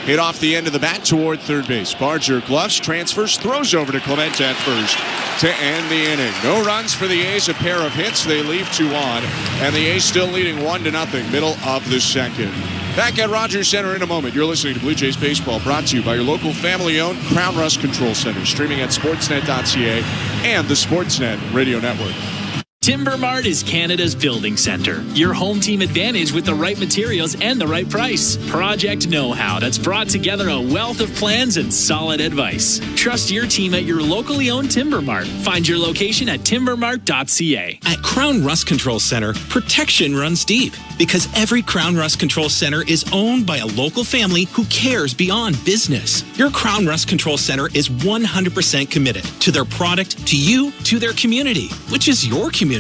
Hit off the end of the bat toward third base. Barger gloves, transfers, throws over to Clement at first to end the inning. No runs for the A's, a pair of hits. They leave 2 on, and the A's still leading 1-0, middle of the second. Back at Rogers Center in a moment. You're listening to Blue Jays Baseball, brought to you by your local family-owned Crown Rust Control Center, streaming at sportsnet.ca and the Sportsnet Radio Network. Timber Mart is Canada's building center. Your home team advantage with the right materials and the right price. Project know-how that's brought together a wealth of plans and solid advice. Trust your team at your locally owned Timber Mart. Find your location at timbermart.ca. At Crown Rust Control Center, protection runs deep because every Crown Rust Control Center is owned by a local family who cares beyond business. Your Crown Rust Control Center is 100% committed to their product, to you, to their community, which is your community.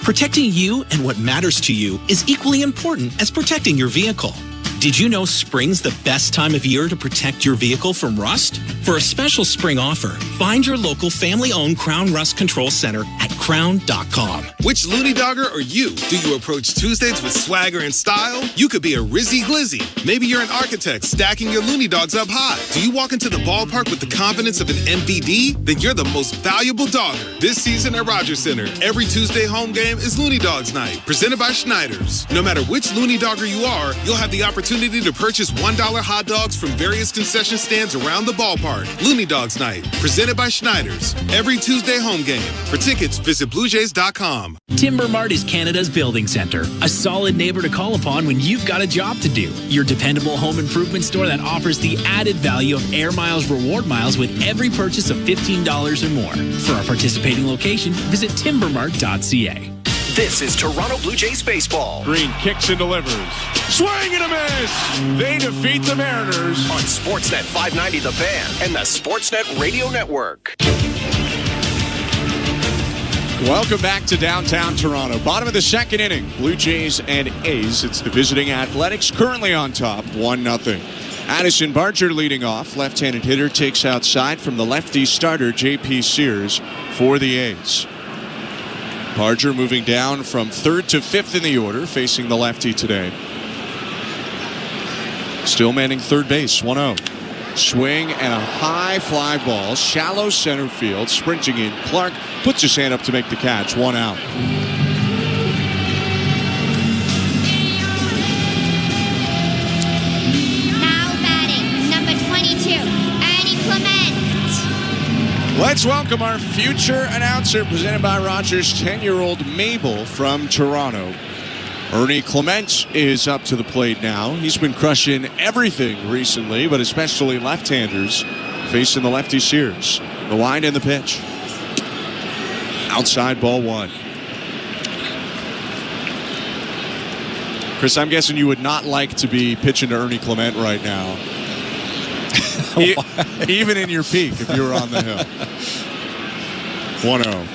Protecting you and what matters to you is equally important as protecting your vehicle. Did you know spring's the best time of year to protect your vehicle from rust? For a special spring offer, find your local family-owned Crown Rust Control Center at crown.com. Which loony dogger are you? Do you approach Tuesdays with swagger and style? You could be a Rizzy Glizzy. Maybe you're an architect stacking your loony dogs up high. Do you walk into the ballpark with the confidence of an MVD? Then you're the most valuable dogger. This season at Rogers Center, every Tuesday home game is Looney Dogs Night, presented by Schneider's. No matter which loony dogger you are, you'll have the opportunity to purchase $1 hot dogs from various concession stands around the ballpark. Looney Dogs Night, presented by Schneider's. Every Tuesday home game. For tickets, visit BlueJays.com. Timber Mart is Canada's building center. A solid neighbor to call upon when you've got a job to do. Your dependable home improvement store that offers the added value of Air Miles reward miles with every purchase of $15 or more. For a participating location, visit timbermart.ca. This is Toronto Blue Jays baseball. Green kicks and delivers. Swing and a miss. They defeat the Mariners on Sportsnet 590 The Fan and the Sportsnet Radio Network. Welcome back to downtown Toronto. Bottom of the second inning. Blue Jays and A's. It's the visiting Athletics currently on top, 1-0. Addison Barger leading off. Left-handed hitter takes outside from the lefty starter, J.P. Sears, for the A's. Barger moving down from 3rd to 5th in the order, facing the lefty today. Still manning third base, 1-0. Swing and a high fly ball, shallow center field, sprinting in. Clark puts his hand up to make the catch, 1 out. Now batting, number 22, Ernie Clement. Let's welcome our future announcer, presented by Rogers' 10-year-old Mabel from Toronto. Ernie Clement is up to the plate now. He's been crushing everything recently, but especially left-handers, facing the lefty Sears. The wind and the pitch. Outside, ball 1. Chris, I'm guessing you would not like to be pitching to Ernie Clement right now. Even in your peak, if you were on the hill. 1-0.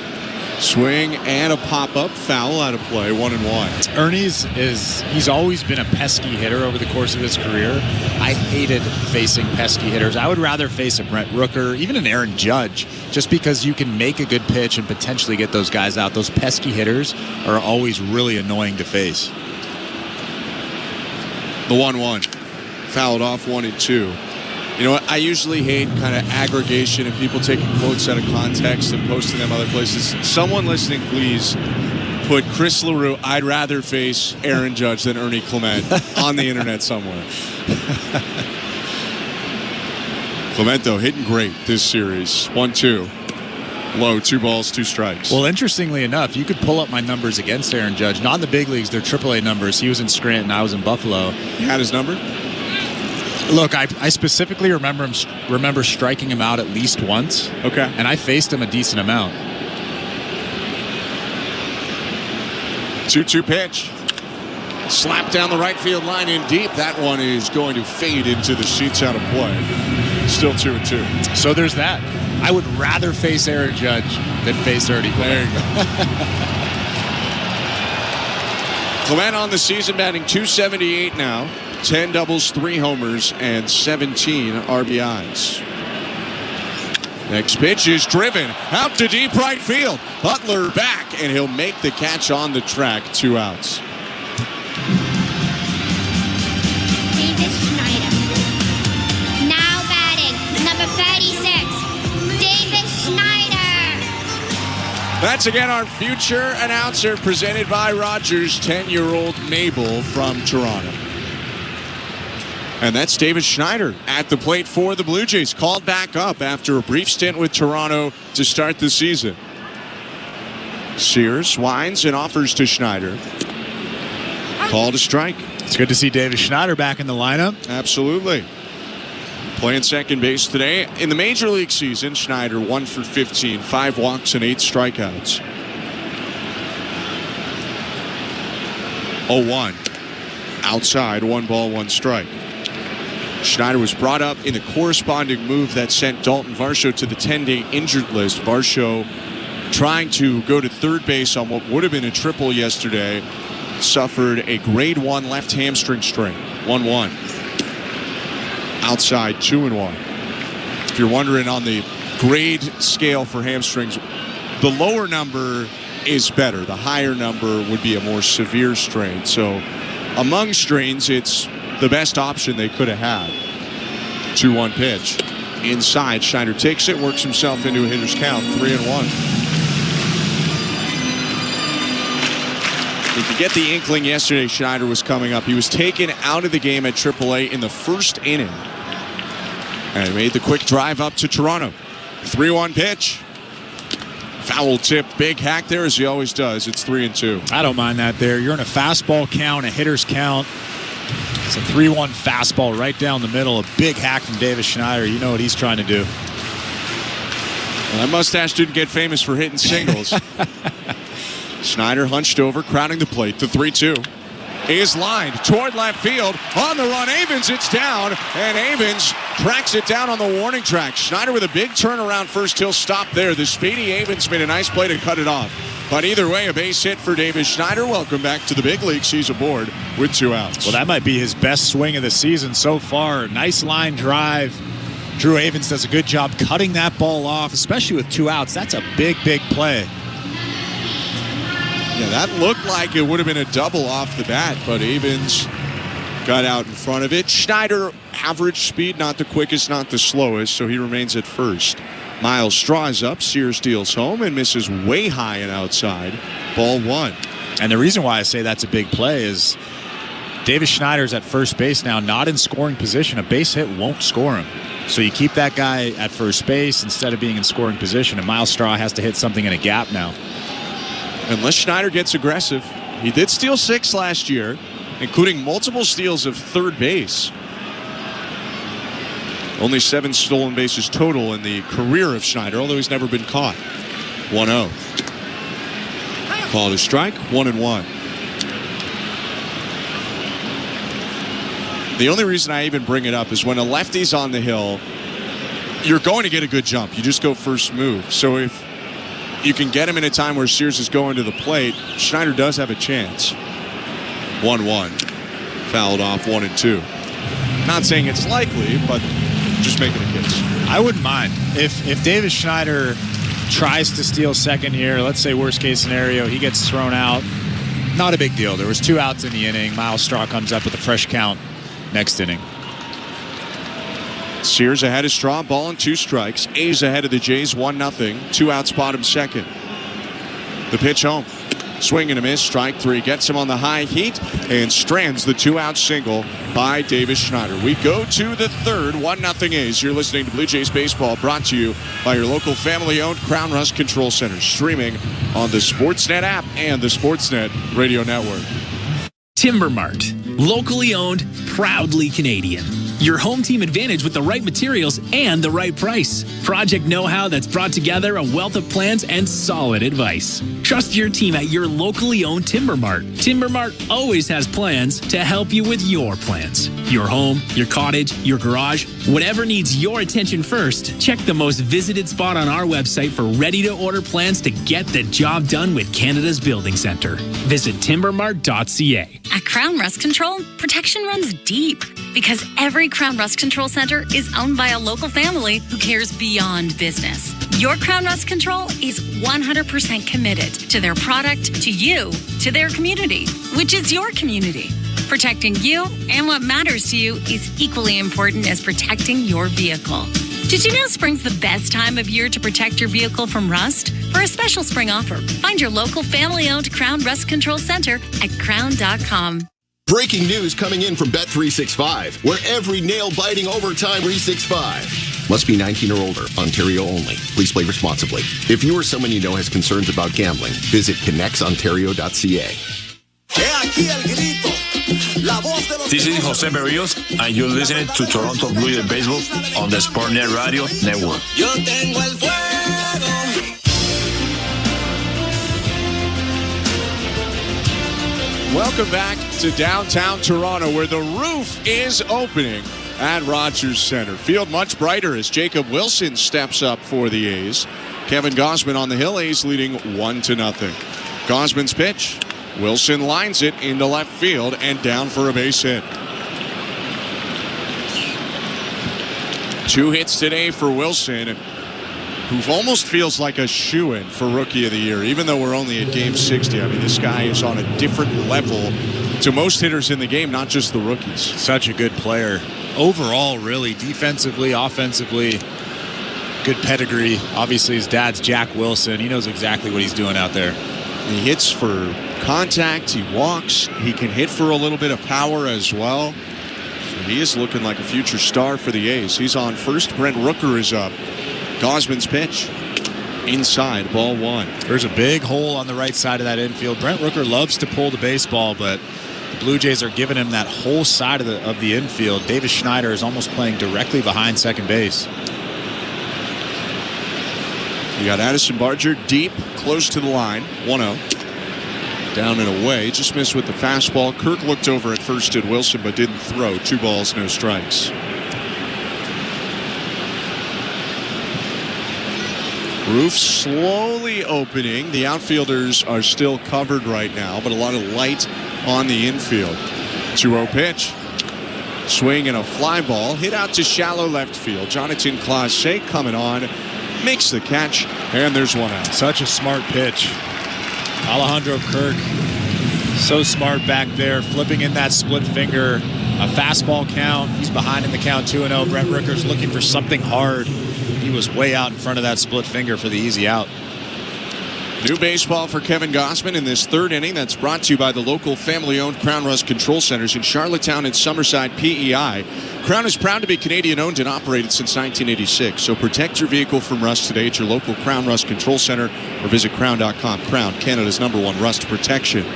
Swing and a pop-up, foul out of play, 1-1. He's always been a pesky hitter over the course of his career. I hated facing pesky hitters. I would rather face a Brent Rooker, even an Aaron Judge, just because you can make a good pitch and potentially get those guys out. Those pesky hitters are always really annoying to face. The 1-1. Fouled off 1-2. You know what? I usually hate kind of aggregation and people taking quotes out of context and posting them other places. Someone listening, please put Chris LaRue, I'd rather face Aaron Judge than Ernie Clement on the internet somewhere. Clement, though, hitting great this series. 1-2. Low, 2 balls, 2 strikes. Well, interestingly enough, you could pull up my numbers against Aaron Judge. Not in the big leagues, they're AAA numbers. He was in Scranton, I was in Buffalo. You had his number? Look, I specifically remember striking him out at least once. Okay. And I faced him a decent amount. 2-2 pitch. Slap down the right field line in deep. That one is going to fade into the sheets out of play. Still 2-2. So there's that. I would rather face Aaron Judge than face Ernie Clement. There you go. Clement on the season batting .278 now. 10 doubles, 3 homers, and 17 RBIs. Next pitch is driven out to deep right field. Butler back, and he'll make the catch on the track. 2 outs. Davis Schneider. Now batting, number 36, Davis Schneider. That's again our future announcer, presented by Rogers, 10-year-old Mabel from Toronto. And that's Davis Schneider at the plate for the Blue Jays, called back up after a brief stint with Toronto to start the season. Sears winds and offers to Schneider. Called a strike. It's good to see Davis Schneider back in the lineup. Absolutely. Playing second base today. In the Major League season, Schneider 1 for 15, 5 walks and 8 strikeouts. 0-1. Outside, 1 ball, 1 strike. Schneider was brought up in the corresponding move that sent Dalton Varsho to the 10-day injured list. Varsho trying to go to third base on what would have been a triple yesterday. Suffered a grade 1 left hamstring strain. 1-1. Outside, 2-1. If you're wondering on the grade scale for hamstrings, the lower number is better. The higher number would be a more severe strain. So among strains, it's the best option they could have had. 2-1 pitch. Inside, Schneider takes it, works himself into a hitter's count. 3-1. If you get the inkling yesterday, Schneider was coming up. He was taken out of the game at AAA in the first inning. And he made the quick drive up to Toronto. 3-1 pitch. Foul tip, big hack there, as he always does. It's 3-2. I don't mind that there. You're in a fastball count, a hitter's count. It's a 3-1 fastball right down the middle. A big hack from Davis Schneider. You know what he's trying to do. Well, that mustache didn't get famous for hitting singles. Schneider hunched over, crowding the plate. The 3-2 is lined toward left field. On the run, Avens, it's down, and Avens tracks it down on the warning track. Schneider with a big turnaround first. He'll stop there. The speedy Avens made a nice play to cut it off. But either way, a base hit for Davis Schneider. Welcome back to the big leagues. He's aboard with 2 outs. Well, that might be his best swing of the season so far. Nice line drive. Drew Avens does a good job cutting that ball off, especially with 2 outs. That's a big, big play. Yeah, that looked like it would have been a double off the bat, but Avens got out in front of it. Schneider, average speed, not the quickest, not the slowest, so he remains at first. Miles Straw is up. Sears deals home and misses way high and outside. Ball 1. And the reason why I say that's a big play is Davis Schneider's at first base now, not in scoring position. A base hit won't score him. So you keep that guy at first base instead of being in scoring position, and Miles Straw has to hit something in a gap now. Unless Schneider gets aggressive. He did steal 6 last year, including multiple steals of third base. Only 7 stolen bases total in the career of Schneider, although he's never been caught. 1-0. Called a strike, 1-1. The only reason I even bring it up is when a lefty's on the hill, you're going to get a good jump. You just go first move. So if you can get him in a time where Sears is going to the plate, Schneider does have a chance. 1-1. Fouled off, 1-2. Not saying it's likely, but just making a case. I wouldn't mind. If Davis Schneider tries to steal second here, let's say worst case scenario, he gets thrown out. Not a big deal. There was 2 outs in the inning. Miles Straw comes up with a fresh count next inning. Sears ahead of Straw, ball and 2 strikes. A's ahead of the Jays, 1-0. 2 outs, bottom second. The pitch home. Swing and a miss, strike 3. Gets him on the high heat and strands the 2-out single by Davis Schneider. We go to the third, 1-0 A's. You're listening to Blue Jays Baseball, brought to you by your local family-owned Crown Rust Control Center. Streaming on the Sportsnet app and the Sportsnet Radio Network. Timber Mart. Locally owned, proudly Canadian. Your home team advantage with the right materials and the right price. Project know-how that's brought together a wealth of plans and solid advice. Trust your team at your locally owned Timber Mart. Timber Mart always has plans to help you with your plans. Your home, your cottage, your garage, whatever needs your attention first, check the most visited spot on our website for ready-to-order plans to get the job done with Canada's Building Centre. Visit timbermart.ca. At Crown Rust Control, protection runs deep because every Crown Rust Control Center is owned by a local family who cares beyond business. Your Crown Rust Control is 100% committed to their product, to you, to their community, which is your community. Protecting you and what matters to you is equally important as protecting your vehicle. Did you know spring's the best time of year to protect your vehicle from rust? For a special spring offer, find your local family-owned Crown Rust Control Center at crown.com. Breaking news coming in from Bet365, where every nail-biting overtime 365. Must be 19 or older, Ontario only. Please play responsibly. If you or someone you know has concerns about gambling, visit connectsontario.ca. This is Jose Berrios, and you're listening to Toronto Blue Jays Baseball on the Sportsnet Radio Network. Yo tengo el fuego. Welcome back to downtown Toronto, where the roof is opening at Rogers Centre. Field much brighter as Jacob Wilson steps up for the A's. Kevin Gausman on the hill, A's leading 1-0. Gausman's pitch. Wilson lines it into left field and down for a base hit. 2 hits today for Wilson, who almost feels like a shoo-in for Rookie of the Year, even though we're only at Game 60. I mean, this guy is on a different level to most hitters in the game, not just the rookies. Such a good player. Overall, really, defensively, offensively, good pedigree. Obviously, his dad's Jack Wilson. He knows exactly what he's doing out there. He hits for contact, he walks, he can hit for a little bit of power as well. So he is looking like a future star for the A's. He's on first. Brent Rooker is up. Gausman's pitch inside, ball 1. There's a big hole on the right side of that infield. Brent Rooker loves to pull the baseball, but the Blue Jays are giving him that whole side of the infield. Davis Schneider is almost playing directly behind second base. You got Addison Barger deep, close to the line, 1-0. Down and away, just missed with the fastball. Kirk looked over at first at Wilson, but didn't throw. 2 balls, no strikes. Roof slowly opening. The outfielders are still covered right now, but a lot of light on the infield. 2-0 pitch. Swing and a fly ball. Hit out to shallow left field. Jonathan Clase coming on. Makes the catch, and there's 1 out. Such a smart pitch. Alejandro Kirk, so smart back there, flipping in that split finger. A fastball count. He's behind in the count, 2-0. Brent Rooker's looking for something hard. He was way out in front of that split finger for the easy out. New baseball for Kevin Gausman in this 3rd inning. That's brought to you by the local family-owned Crown Rust Control Centers in Charlottetown and Summerside, PEI. Crown is proud to be Canadian-owned and operated since 1986. So protect your vehicle from rust today at your local Crown Rust Control Center or visit crown.com. Crown, Canada's #1 rust protection.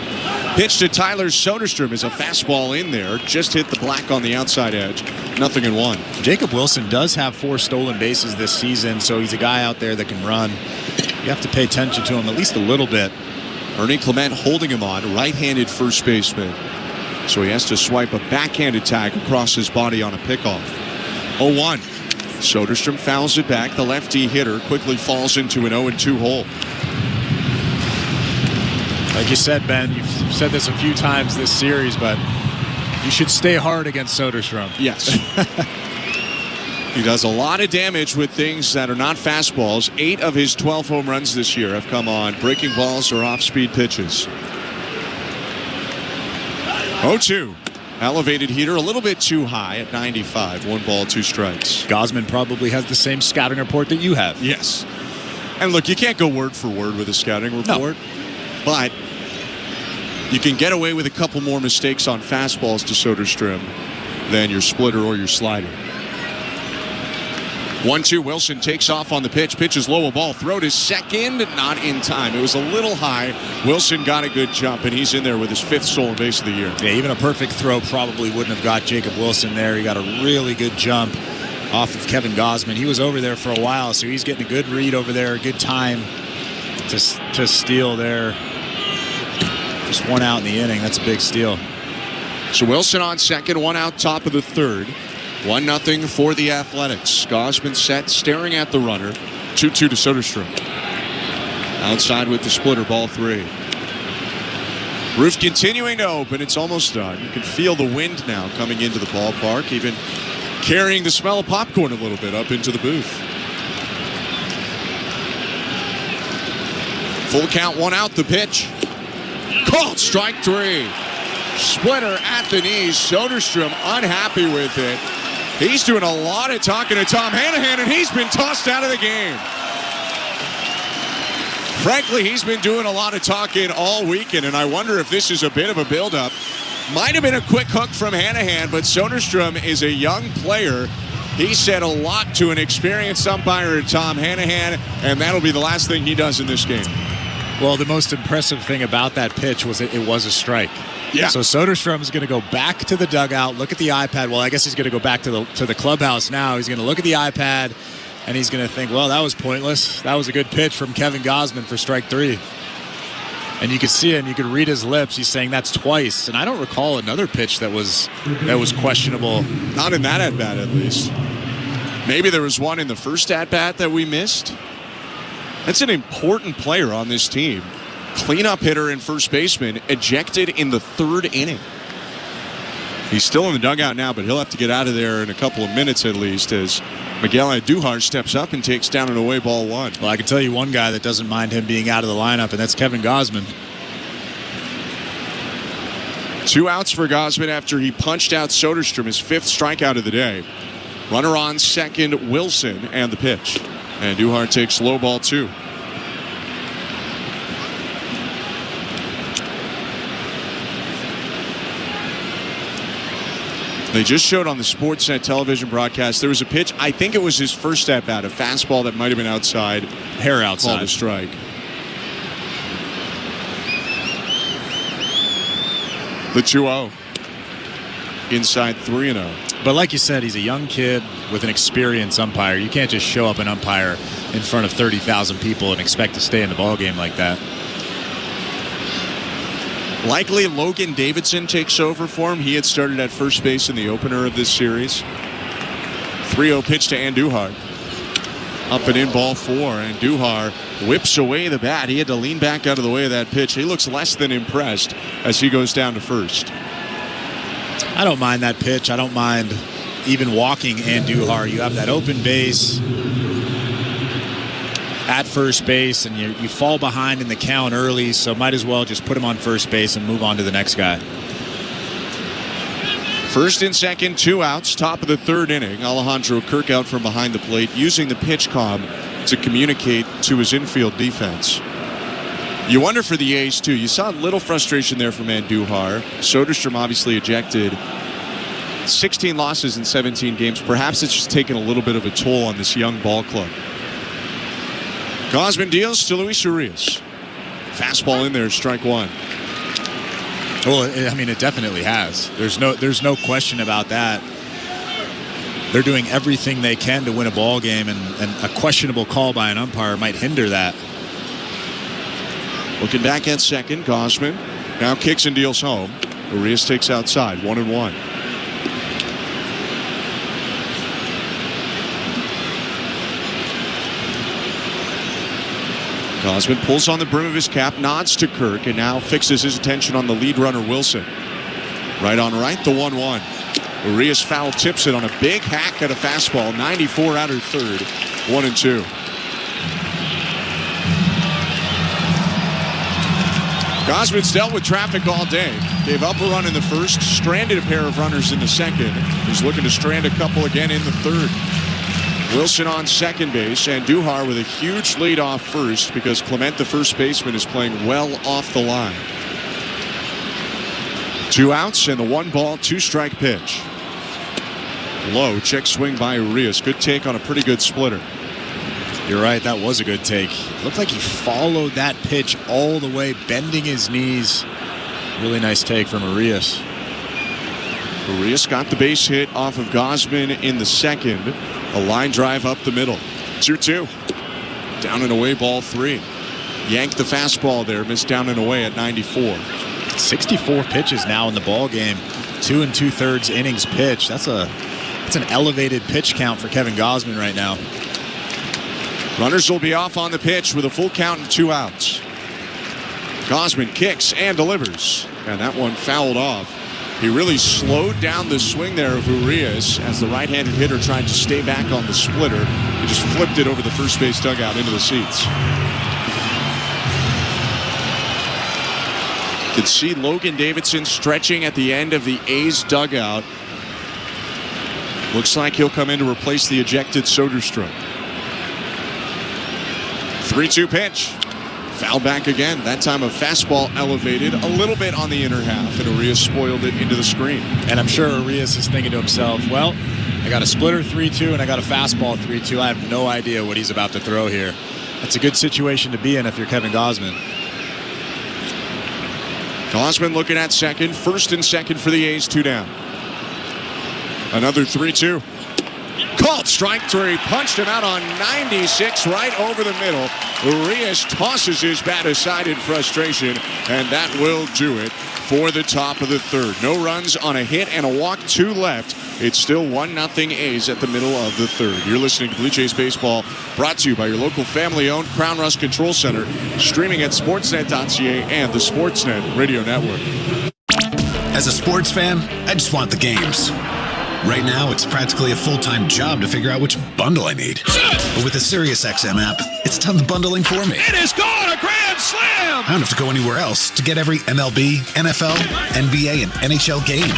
Pitch to Tyler Soderstrom is a fastball in there. Just hit the black on the outside edge. 0-1. Jacob Wilson does have 4 stolen bases this season, so he's a guy out there that can run. You have to pay attention to him at least a little bit. Ernie Clement holding him on, right-handed first baseman. So he has to swipe a backhanded tag across his body on a pickoff. 0-1. Soderstrom fouls it back. The lefty hitter quickly falls into an 0-2 hole. Like you said, Ben, you've said this a few times this series, but you should stay hard against Soderstrom. Yes. He does a lot of damage with things that are not fastballs. 8 of his 12 home runs this year have come on breaking balls or off-speed pitches. 0-2. Elevated heater a little bit too high at 95. 1 ball, 2 strikes. Gausman probably has the same scouting report that you have. Yes. And look, you can't go word for word with a scouting report. No. But you can get away with a couple more mistakes on fastballs to Soderstrom than your splitter or your slider. 1-2, Wilson takes off on the pitch. Pitches low, a ball throw to second, not in time. It was a little high. Wilson got a good jump, and he's in there with his 5th stolen base of the year. Yeah, even a perfect throw probably wouldn't have got Jacob Wilson there. He got a really good jump off of Kevin Gausman. He was over there for a while, so he's getting a good read over there, a good time to steal there. Just 1 out in the inning. That's a big steal. So Wilson on second, 1 out, top of the 3rd. 1-0 for the Athletics. Gausman set, staring at the runner. 2-2 to Soderstrom. Outside with the splitter, ball 3. Roof continuing to open. It's almost done. You can feel the wind now coming into the ballpark, even carrying the smell of popcorn a little bit up into the booth. Full count, 1 out, the pitch. Called strike 3. Splitter at the knees. Soderstrom unhappy with it. He's doing a lot of talking to Tom Hanahan, and he's been tossed out of the game. Frankly, he's been doing a lot of talking all weekend, and I wonder if this is a bit of a buildup. Might have been a quick hook from Hanahan, but Soderstrom is a young player. He said a lot to an experienced umpire, Tom Hanahan, and that'll be the last thing he does in this game. Well, the most impressive thing about that pitch was it was a strike. Yeah. So Soderstrom's going to go back to the dugout, look at the iPad. Well, I guess he's going to go back to the clubhouse now. He's going to look at the iPad, and he's going to think, well, that was pointless. That was a good pitch from Kevin Gausman for strike 3. And you could see it, and you could read his lips. He's saying that's twice. And I don't recall another pitch that was questionable. Not in that at-bat, at least. Maybe there was one in the first at-bat that we missed. That's an important player on this team. Cleanup hitter and first baseman ejected in the 3rd inning. He's still in the dugout now, but he'll have to get out of there in a couple of minutes at least as Miguel Andujar steps up and takes down an away ball 1. Well, I can tell you one guy that doesn't mind him being out of the lineup, and that's Kevin Gausman. 2 outs for Gausman after he punched out Soderstrom, his 5th strikeout of the day. Runner on second, Wilson, and the pitch. Andujar takes low ball 2. They just showed on the Sportsnet television broadcast there was a pitch, I think it was his first at-bat, a fastball that might have been outside. Hair outside. Called a strike. The 2-0. Inside 3-0. But like you said, he's a young kid with an experienced umpire. You can't just show up an umpire in front of 30,000 people and expect to stay in the ballgame like that. Likely Logan Davidson takes over for him. He had started at first base in the opener of this series. 3-0 pitch to Andujar. Up and in, ball 4. Andujar whips away the bat. He had to lean back out of the way of that pitch. He looks less than impressed as he goes down to first. I don't mind that pitch. I don't mind even walking Andujar. You have that open base at first base, and you fall behind in the count early, so might as well just put him on first base and move on to the next guy. First and second, 2 outs, top of the 3rd inning. Alejandro Kirk out from behind the plate, using the pitch comm to communicate to his infield defense. You wonder for the A's, too. You saw a little frustration there from Andujar. Soderstrom obviously ejected. 16 losses in 17 games. Perhaps it's just taken a little bit of a toll on this young ball club. Gausman deals to Luis Urias. Fastball in there, strike 1. Well, I mean, it definitely has. There's no question about that. They're doing everything they can to win a ball game, and a questionable call by an umpire might hinder that. Looking back at second, Gausman now kicks and deals home. Urias takes outside, 1-1. Gausman pulls on the brim of his cap, nods to Kirk, and now fixes his attention on the lead runner, Wilson. Right on right, the 1-1. Urias foul tips it on a big hack at a fastball, 94 out of 3rd, 1-2. Gausman's dealt with traffic all day. Gave up a run in the first, stranded a pair of runners in the second. He's looking to strand a couple again in the 3rd. Wilson on second base, and Andujar with a huge lead off first because Clement, the first baseman, is playing well off the line. 2 outs and the 1-ball, 2-strike pitch. Low. Check swing by Urias. Good take on a pretty good splitter. You're right. That was a good take. Looked like he followed that pitch all the way, bending his knees. Really nice take from Urias. Urias got the base hit off of Gausman in the second. A line drive up the middle. 2-2. Down and away, ball 3. Yanked the fastball there. Missed down and away at 94. 64 pitches now in the ball game. 2 2/3 innings pitched. That's an elevated pitch count for Kevin Gausman right now. Runners will be off on the pitch with a full count and 2 outs. Gausman kicks and delivers. And that one fouled off. He really slowed down the swing there of Urias as the right-handed hitter tried to stay back on the splitter. He just flipped it over the first base dugout into the seats. You can see Logan Davidson stretching at the end of the A's dugout. Looks like he'll come in to replace the ejected Soderstrom. 3-2 pitch. Foul back again. That time a fastball elevated a little bit on the inner half, and Urias spoiled it into the screen. And I'm sure Urias is thinking to himself, well, I got a splitter 3-2 and I got a fastball 3-2. I have no idea what he's about to throw here. That's a good situation to be in if you're Kevin Gausman. Gausman looking at second. First and second for the A's, 2 down. Another 3-2. Called strike 3. Punched him out on 96 right over the middle. Urias tosses his bat aside in frustration, and that will do it for the top of the third. No runs on a hit and a walk, 2 left. It's still 1-0 A's at the middle of the third. You're listening to Blue Jays Baseball, brought to you by your local family-owned Crown Rust Control Center, streaming at sportsnet.ca and the Sportsnet Radio Network. As a sports fan, I just want the games. Right now, it's practically a full-time job to figure out which bundle I need. But with the SiriusXM app, it's done the bundling for me. It is gone, a grand slam! I don't have to go anywhere else to get every MLB, NFL, NBA, and NHL game.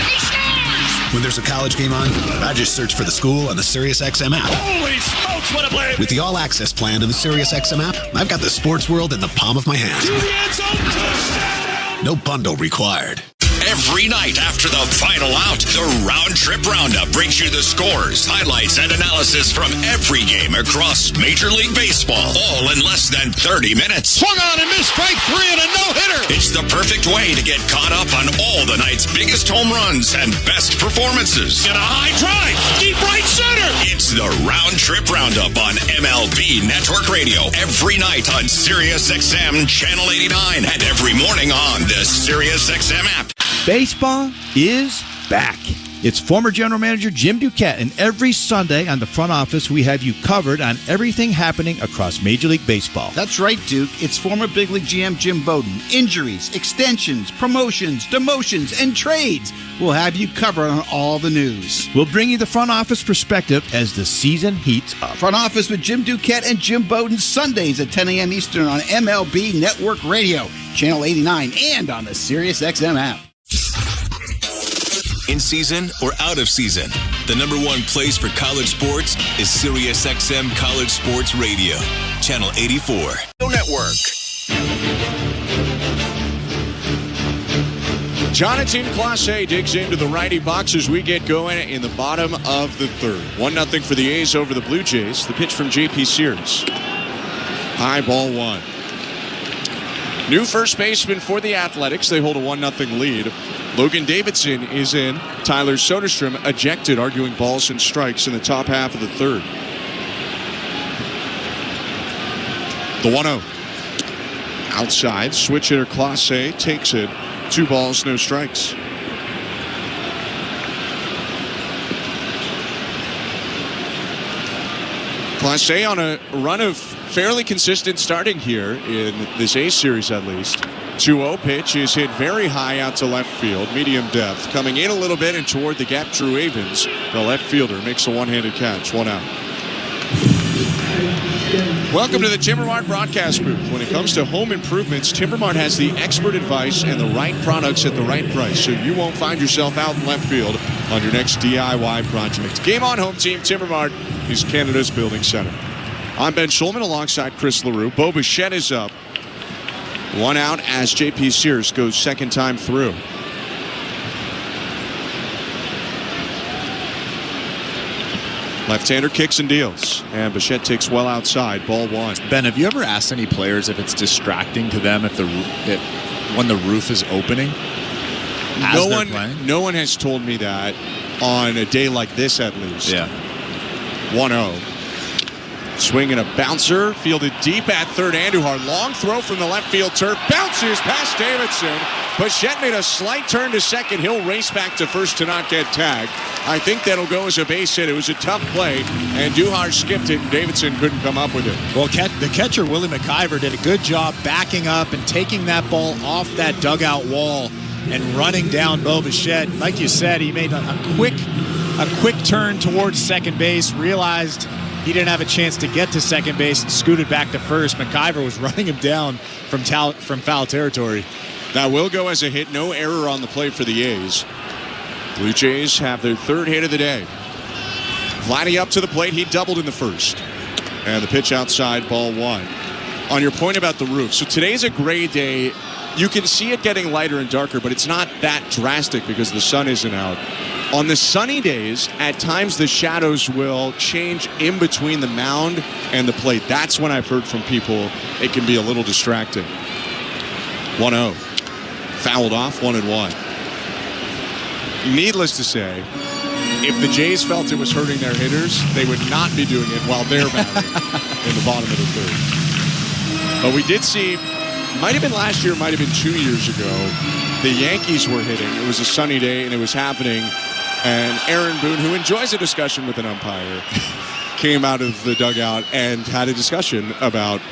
When there's a college game on, I just search for the school on the SiriusXM app. Holy smokes, what a play! With the all-access plan in the SiriusXM app, I've got the sports world in the palm of my hand. To the end zone, touchdown! No bundle required. Every night after the final out, the Round Trip Roundup brings you the scores, highlights, and analysis from every game across Major League Baseball, all in less than 30 minutes. Swung on and missed, strike 3 and a no-hitter. It's the perfect way to get caught up on all the night's biggest home runs and best performances. And a high drive, deep right center. It's the Round Trip Roundup on MLB Network Radio, every night on SiriusXM Channel 89 and every morning on the SiriusXM app. Baseball is back. It's former General Manager Jim Duquette, and every Sunday on the front office, we have you covered on everything happening across Major League Baseball. That's right, Duke. It's former Big League GM Jim Bowden. Injuries, extensions, promotions, demotions, and trades. We'll have you covered on all the news. We'll bring you the front office perspective as the season heats up. Front office with Jim Duquette and Jim Bowden, Sundays at 10 a.m. Eastern on MLB Network Radio, Channel 89, and on the SiriusXM app. In season or out of season, the number one place for college sports is SiriusXM College Sports Radio, Channel 84. Network. Jonathan Clase digs into the righty box as we get going in the bottom of the third. 1-0 for the A's over the Blue Jays. The pitch from J.P. Sears. High ball 1. New first baseman for the Athletics. They hold a 1-0 lead. Logan Davidson is in. Tyler Soderstrom ejected, arguing balls and strikes in the top half of the third. The 1-0. Outside, switch hitter Clase takes it. 2 balls, no strikes. Clase on a run of fairly consistent starting here in this A's series at least. 2-0 pitch is hit very high out to left field, medium depth. Coming in a little bit and toward the gap, Drew Avens, the left fielder, makes a one-handed catch, 1 out. Welcome to the Timbermart broadcast booth. When it comes to home improvements, Timbermart has the expert advice and the right products at the right price, so you won't find yourself out in left field on your next DIY project. Game on, home team. Timbermart is Canada's building center. I'm Ben Schulman alongside Chris LaRue. Bo Bichette is up. 1 out as J.P. Sears goes second time through. Left-hander kicks and deals. And Bichette takes well outside. Ball 1. Ben, have you ever asked any players if it's distracting to them when the roof is opening? No one has told me that on a day like this, at least. Yeah. 1-0. Swing and a bouncer. Fielded deep at third. Andujar. Long throw from the left field turf. Bounces past Davidson. Bichette made a slight turn to second. He'll race back to first to not get tagged. I think that'll go as a base hit. It was a tough play, and Duhar skipped it, and Davidson couldn't come up with it. Well, the catcher, Willie McIver, did a good job backing up and taking that ball off that dugout wall and running down Bo Bichette. Like you said, he made a quick turn towards second base, realized he didn't have a chance to get to second base, and scooted back to first. McIver was running him down from foul territory. That will go as a hit. No error on the play for the A's. Blue Jays have their third hit of the day. Vladdy up to the plate. He doubled in the first. And the pitch outside, ball 1. On your point about the roof, so today's a gray day. You can see it getting lighter and darker, but it's not that drastic because the sun isn't out. On the sunny days, at times the shadows will change in between the mound and the plate. That's when I've heard from people it can be a little distracting. 1-0. Fouled off, 1-1. Needless to say, if the Jays felt it was hurting their hitters, they would not be doing it while they're batting in the bottom of the third. But we did see, might have been last year, might have been 2 years ago, the Yankees were hitting. It was a sunny day, and it was happening. And Aaron Boone, who enjoys a discussion with an umpire, came out of the dugout and had a discussion about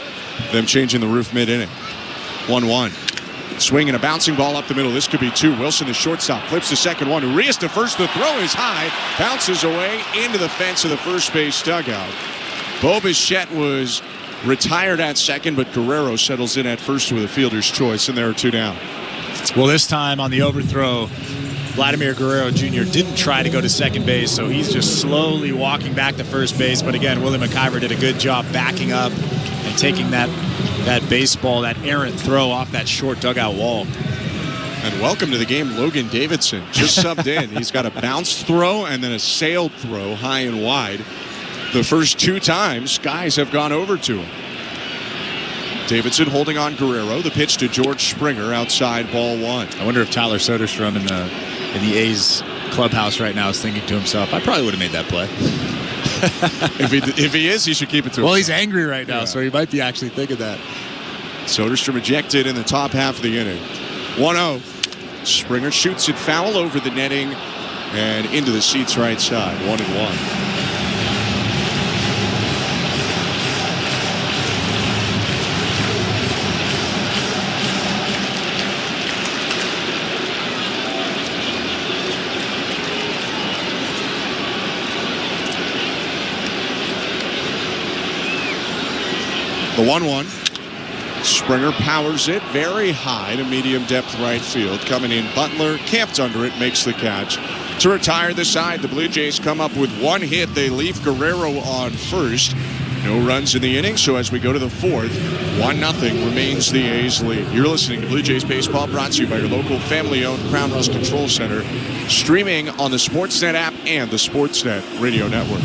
them changing the roof mid-inning. 1-1. Swing and a bouncing ball up the middle. This could be 2. Wilson, the shortstop, flips to second. 1. Urias to first. The throw is high. Bounces away into the fence of the first base dugout. Bo Bichette was retired at second, but Guerrero settles in at first with a fielder's choice, and there are 2 down. Well, this time on the overthrow, Vladimir Guerrero Jr. didn't try to go to second base, so he's just slowly walking back to first base. But again, Willie McIver did a good job backing up and taking that baseball, that errant throw off that short dugout wall. And welcome to the game, Logan Davidson, just subbed in. He's got a bounced throw and then a sailed throw high and wide. The first 2 times, guys have gone over to him. Davidson holding on Guerrero. The pitch to George Springer outside, ball 1. I wonder if Tyler Soderstrom in the A's clubhouse right now is thinking to himself, I probably would have made that play. If he is, he should keep it to himself. Well, he's angry right now, so he might be actually thinking that. Soderstrom ejected in the top half of the inning. 1-0. Springer shoots it foul over the netting and into the seats right side. 1-1. The 1-1. Springer powers it very high to medium depth right field. Coming in, Butler camped under it, makes the catch to retire the side. The Blue Jays come up with 1 hit. They leave Guerrero on first. No runs in the inning, so as we go to the 4th, 1-0 remains the A's lead. You're listening to Blue Jays Baseball, brought to you by your local family-owned Crown Rust Control Center, streaming on the Sportsnet app and the Sportsnet Radio Network.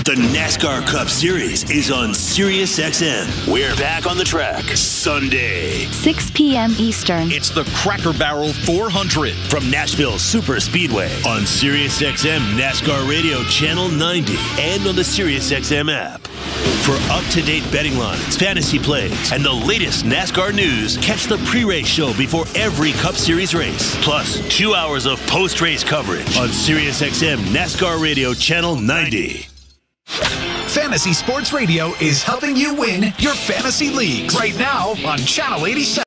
The NASCAR Cup Series is on SiriusXM. We're back on the track Sunday, 6 p.m. Eastern. It's the Cracker Barrel 400 from Nashville Super Speedway on SiriusXM NASCAR Radio Channel 90 and on the SiriusXM app. For up-to-date betting lines, fantasy plays, and the latest NASCAR news, catch the pre-race show before every Cup Series race. Plus, 2 hours of post-race coverage on SiriusXM NASCAR Radio Channel 90. Fantasy Sports Radio is helping you win your fantasy leagues right now on Channel 87.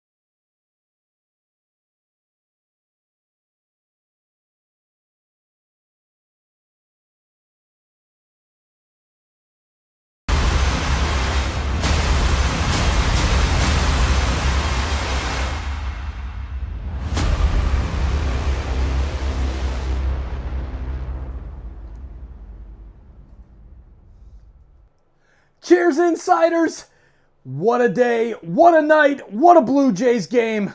Cheers, insiders! What a day, what a night, what a Blue Jays game.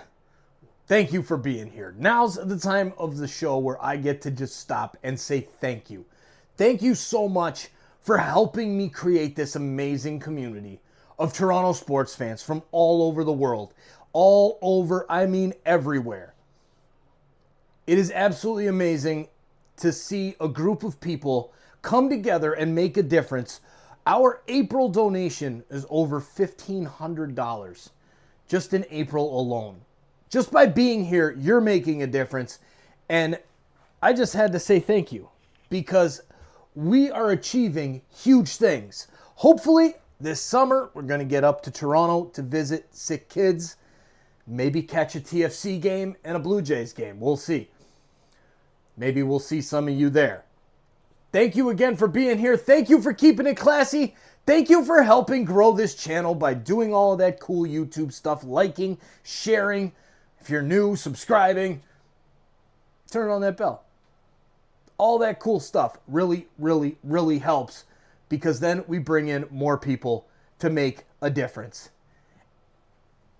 Thank you for being here. Now's the time of the show where I get to just stop and say thank you. Thank you so much for helping me create this amazing community of Toronto sports fans from all over the world. All over, I mean everywhere. It is absolutely amazing to see a group of people come together and make a difference. Our April donation is over $1,500 just in April alone. Just by being here, you're making a difference. And I just had to say thank you because we are achieving huge things. Hopefully, this summer, we're going to get up to Toronto to visit SickKids. Maybe catch a TFC game and a Blue Jays game. We'll see. Maybe we'll see some of you there. Thank you again for being here. Thank you for keeping it classy. Thank you for helping grow this channel by doing all of that cool YouTube stuff, liking, sharing. If you're new, subscribing, turn on that bell. All that cool stuff really, really, really helps because then we bring in more people to make a difference.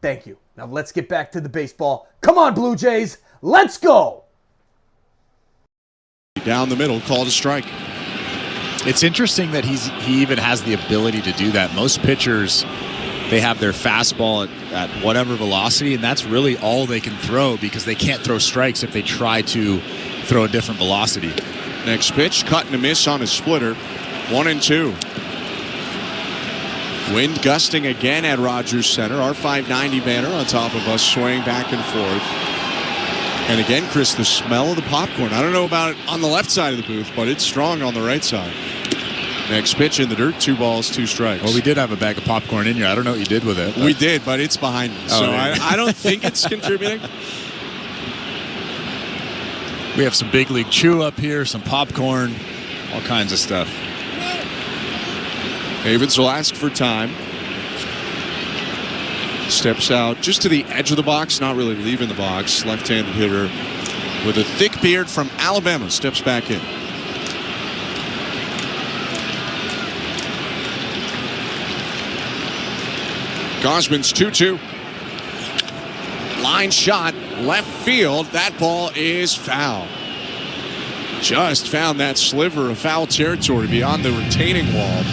Thank you. Now let's get back to the baseball. Come on, Blue Jays. Let's go. Down the middle, called a strike. It's interesting that he even has the ability to do that. Most pitchers, they have their fastball at whatever velocity, and that's really all they can throw because they can't throw strikes if they try to throw a different velocity. Next pitch, cut and a miss on a splitter. 1-2. Wind gusting again at Rogers Center. Our 590 banner on top of us swaying back and forth. And again, Chris, the smell of the popcorn. I don't know about it on the left side of the booth, but it's strong on the right side. Next pitch in the dirt, 2 balls, 2 strikes. Well, we did have a bag of popcorn in here. I don't know what you did with it. We did, but it's behind me. So yeah. I don't think it's contributing. We have some Big League Chew up here, some popcorn, all kinds of stuff. Havens will ask for time. Steps out just to the edge of the box, not really leaving the box. Left-handed hitter with a thick beard from Alabama steps back in. Gosman's 2-2. Line shot, left field. That ball is foul. Just found that sliver of foul territory beyond the retaining wall.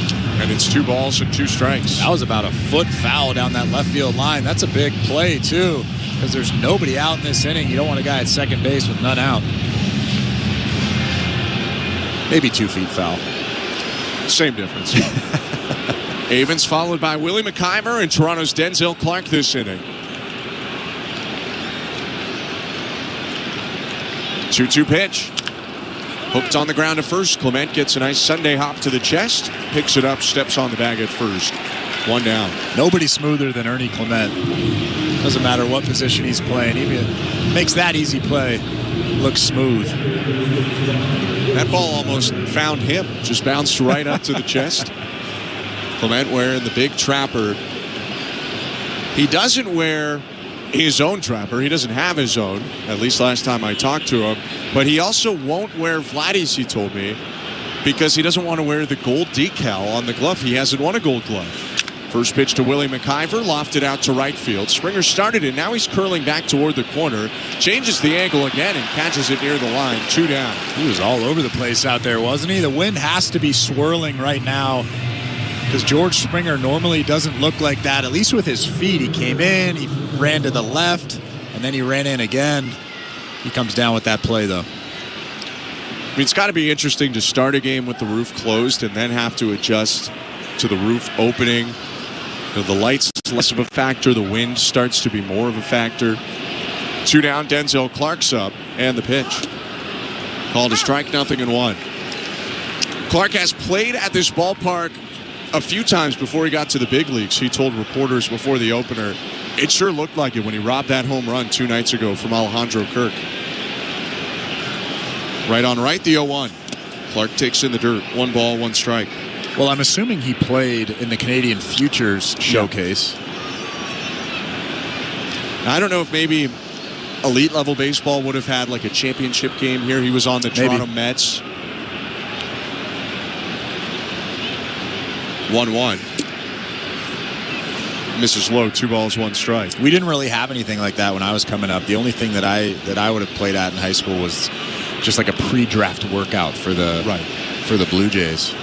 And it's 2 balls and 2 strikes. That was about a foot foul down that left field line. That's a big play, too, because there's nobody out in this inning. You don't want a guy at second base with none out. Maybe 2 feet foul. Same difference. Havens followed by Willie McIver and Toronto's Denzel Clark this inning. 2-2 pitch. Hooked on the ground to first. Clement gets a nice Sunday hop to the chest. Picks it up, steps on the bag at first. 1 down. Nobody smoother than Ernie Clement. Doesn't matter what position he's playing. He makes that easy play look smooth. That ball almost found him. Just bounced right up to the chest. Clement wearing the big trapper. He doesn't wear his own trapper. He doesn't have his own, at least last time I talked to him. But he also won't wear Vladdy's, he told me, because he doesn't want to wear the gold decal on the glove. He hasn't won a gold glove. First pitch to Willie McIver, lofted out to right field. Springer started it. Now he's curling back toward the corner. Changes the angle again and catches it near the line. 2 down. He was all over the place out there, wasn't he? The wind has to be swirling right now because George Springer normally doesn't look like that, at least with his feet. He came in, he ran to the left, and then he ran in again. He comes down with that play, though. I mean, it's got to be interesting to start a game with the roof closed and then have to adjust to the roof opening. You know, the light's less of a factor. The wind starts to be more of a factor. 2 down, Denzel Clark's up, and the pitch. Called a strike, 0-1. Clark has played at this ballpark a few times before he got to the big leagues. He told reporters before the opener, it sure looked like it when he robbed that home run 2 nights ago from Alejandro Kirk. Right on right, the 0-1. Clark takes in the dirt. 1 ball, 1 strike. Well, I'm assuming he played in the Canadian Futures Showcase. I don't know if maybe elite level baseball would have had like a championship game here. He was on the Toronto Mets. 1-1. Misses low, 2 balls, 1 strike. We didn't really have anything like that when I was coming up. The only thing that I would have played at in high school was just like a pre-draft workout for the Blue Jays.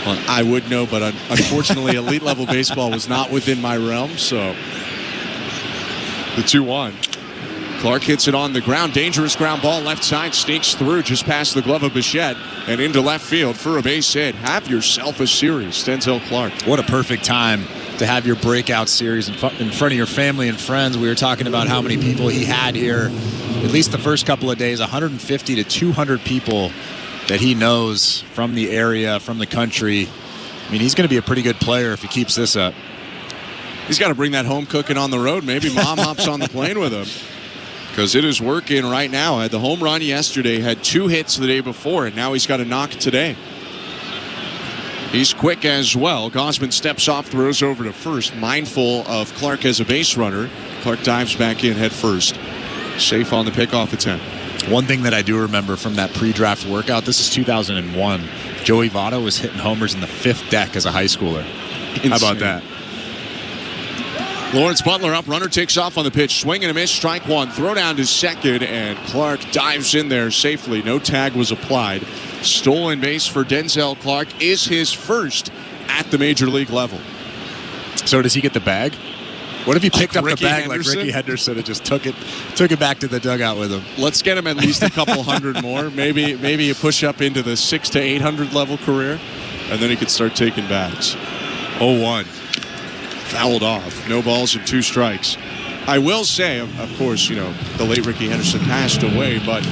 Well, I would know, but unfortunately, elite level baseball was not within my realm. So the 2-1. Clark hits it on the ground. Dangerous ground ball. Left side sneaks through just past the glove of Bichette and into left field for a base hit. Have yourself a series, Denzel Clark. What a perfect time to have your breakout series in front of your family and friends. We were talking about how many people he had here, at least the first couple of days, 150 to 200 people that he knows from the area, from the country. I mean, he's going to be a pretty good player if he keeps this up. He's got to bring that home cooking on the road. Maybe mom hops on the plane with him, because it is working right now. Had the home run yesterday, had 2 hits the day before, and now he's got a knock today. He's quick as well. Gosman steps off, throws over to first, mindful of Clark as a base runner. Clark dives back in head first. Safe on the pickoff attempt. One thing that I do remember from that pre-draft workout, this is 2001. Joey Votto was hitting homers in the 5th deck as a high schooler. Insane. How about that? Lawrence Butler up, runner takes off on the pitch, swing and a miss, strike one, throw down to second, and Clark dives in there safely. No tag was applied. Stolen base for Denzel Clark is his first at the major league level. So does he get the bag? What if he picked up Ricky the bag Henderson? like Ricky Henderson and just took it back to the dugout with him? Let's get him at least a couple hundred more. Maybe you push up into the 600 to 800 level career, and then he could start taking bags. 0-1. Fouled off. No balls and 2 strikes. I will say, of course, the late Ricky Henderson passed away, but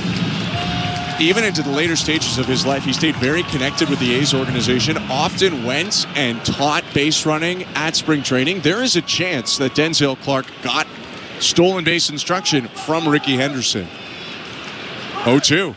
even into the later stages of his life, he stayed very connected with the A's organization, often went and taught base running at spring training. There is a chance that Denzel Clark got stolen base instruction from Ricky Henderson. 0-2.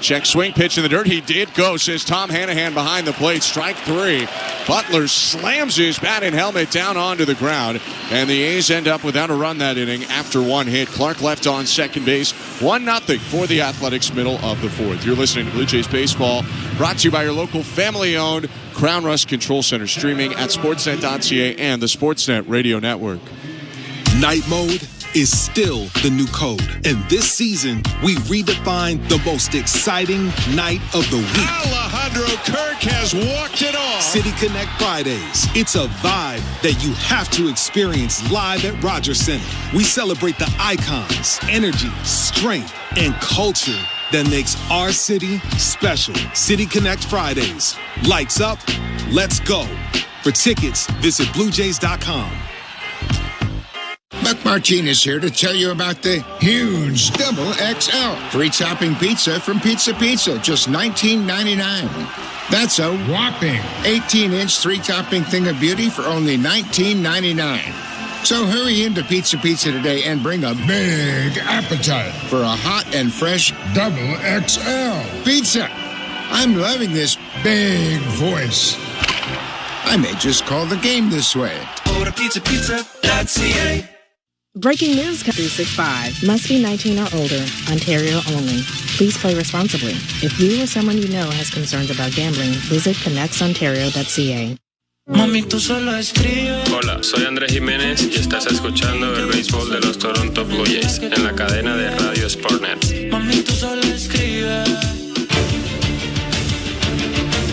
Check swing, pitch in the dirt. He did go, says Tom Hanahan behind the plate. Strike 3. Butler slams his bat and helmet down onto the ground, and the A's end up without a run that inning after 1 hit. Clark left on second base. 1-0 for the Athletics, middle of the 4th. You're listening to Blue Jays Baseball, brought to you by your local family-owned Crown Rust Control Center, streaming at sportsnet.ca and the Sportsnet Radio Network. Night mode is still the new code. And this season, we redefine the most exciting night of the week. Alejandro Kirk has walked it off. City Connect Fridays. It's a vibe that you have to experience live at Rogers Center. We celebrate the icons, energy, strength, and culture that makes our city special. City Connect Fridays. Lights up. Let's go. For tickets, visit BlueJays.com. Buck Martinez here to tell you about the huge Double XL free topping pizza from Pizza Pizza, just $19.99. That's a whopping 18-inch 3-topping thing of beauty for only $19.99. So hurry into Pizza Pizza today and bring a big appetite for a hot and fresh Double XL pizza. I'm loving this big voice. I may just call the game this way. Order pizzapizza.ca. Breaking news, 365. Must be 19 or older. Ontario only. Please play responsibly. If you or someone you know has concerns about gambling, visit connectsontario.ca. Hola, soy Andrés Jiménez y estás escuchando el béisbol de los Toronto Blue Jays en la cadena de Radio Sportnet.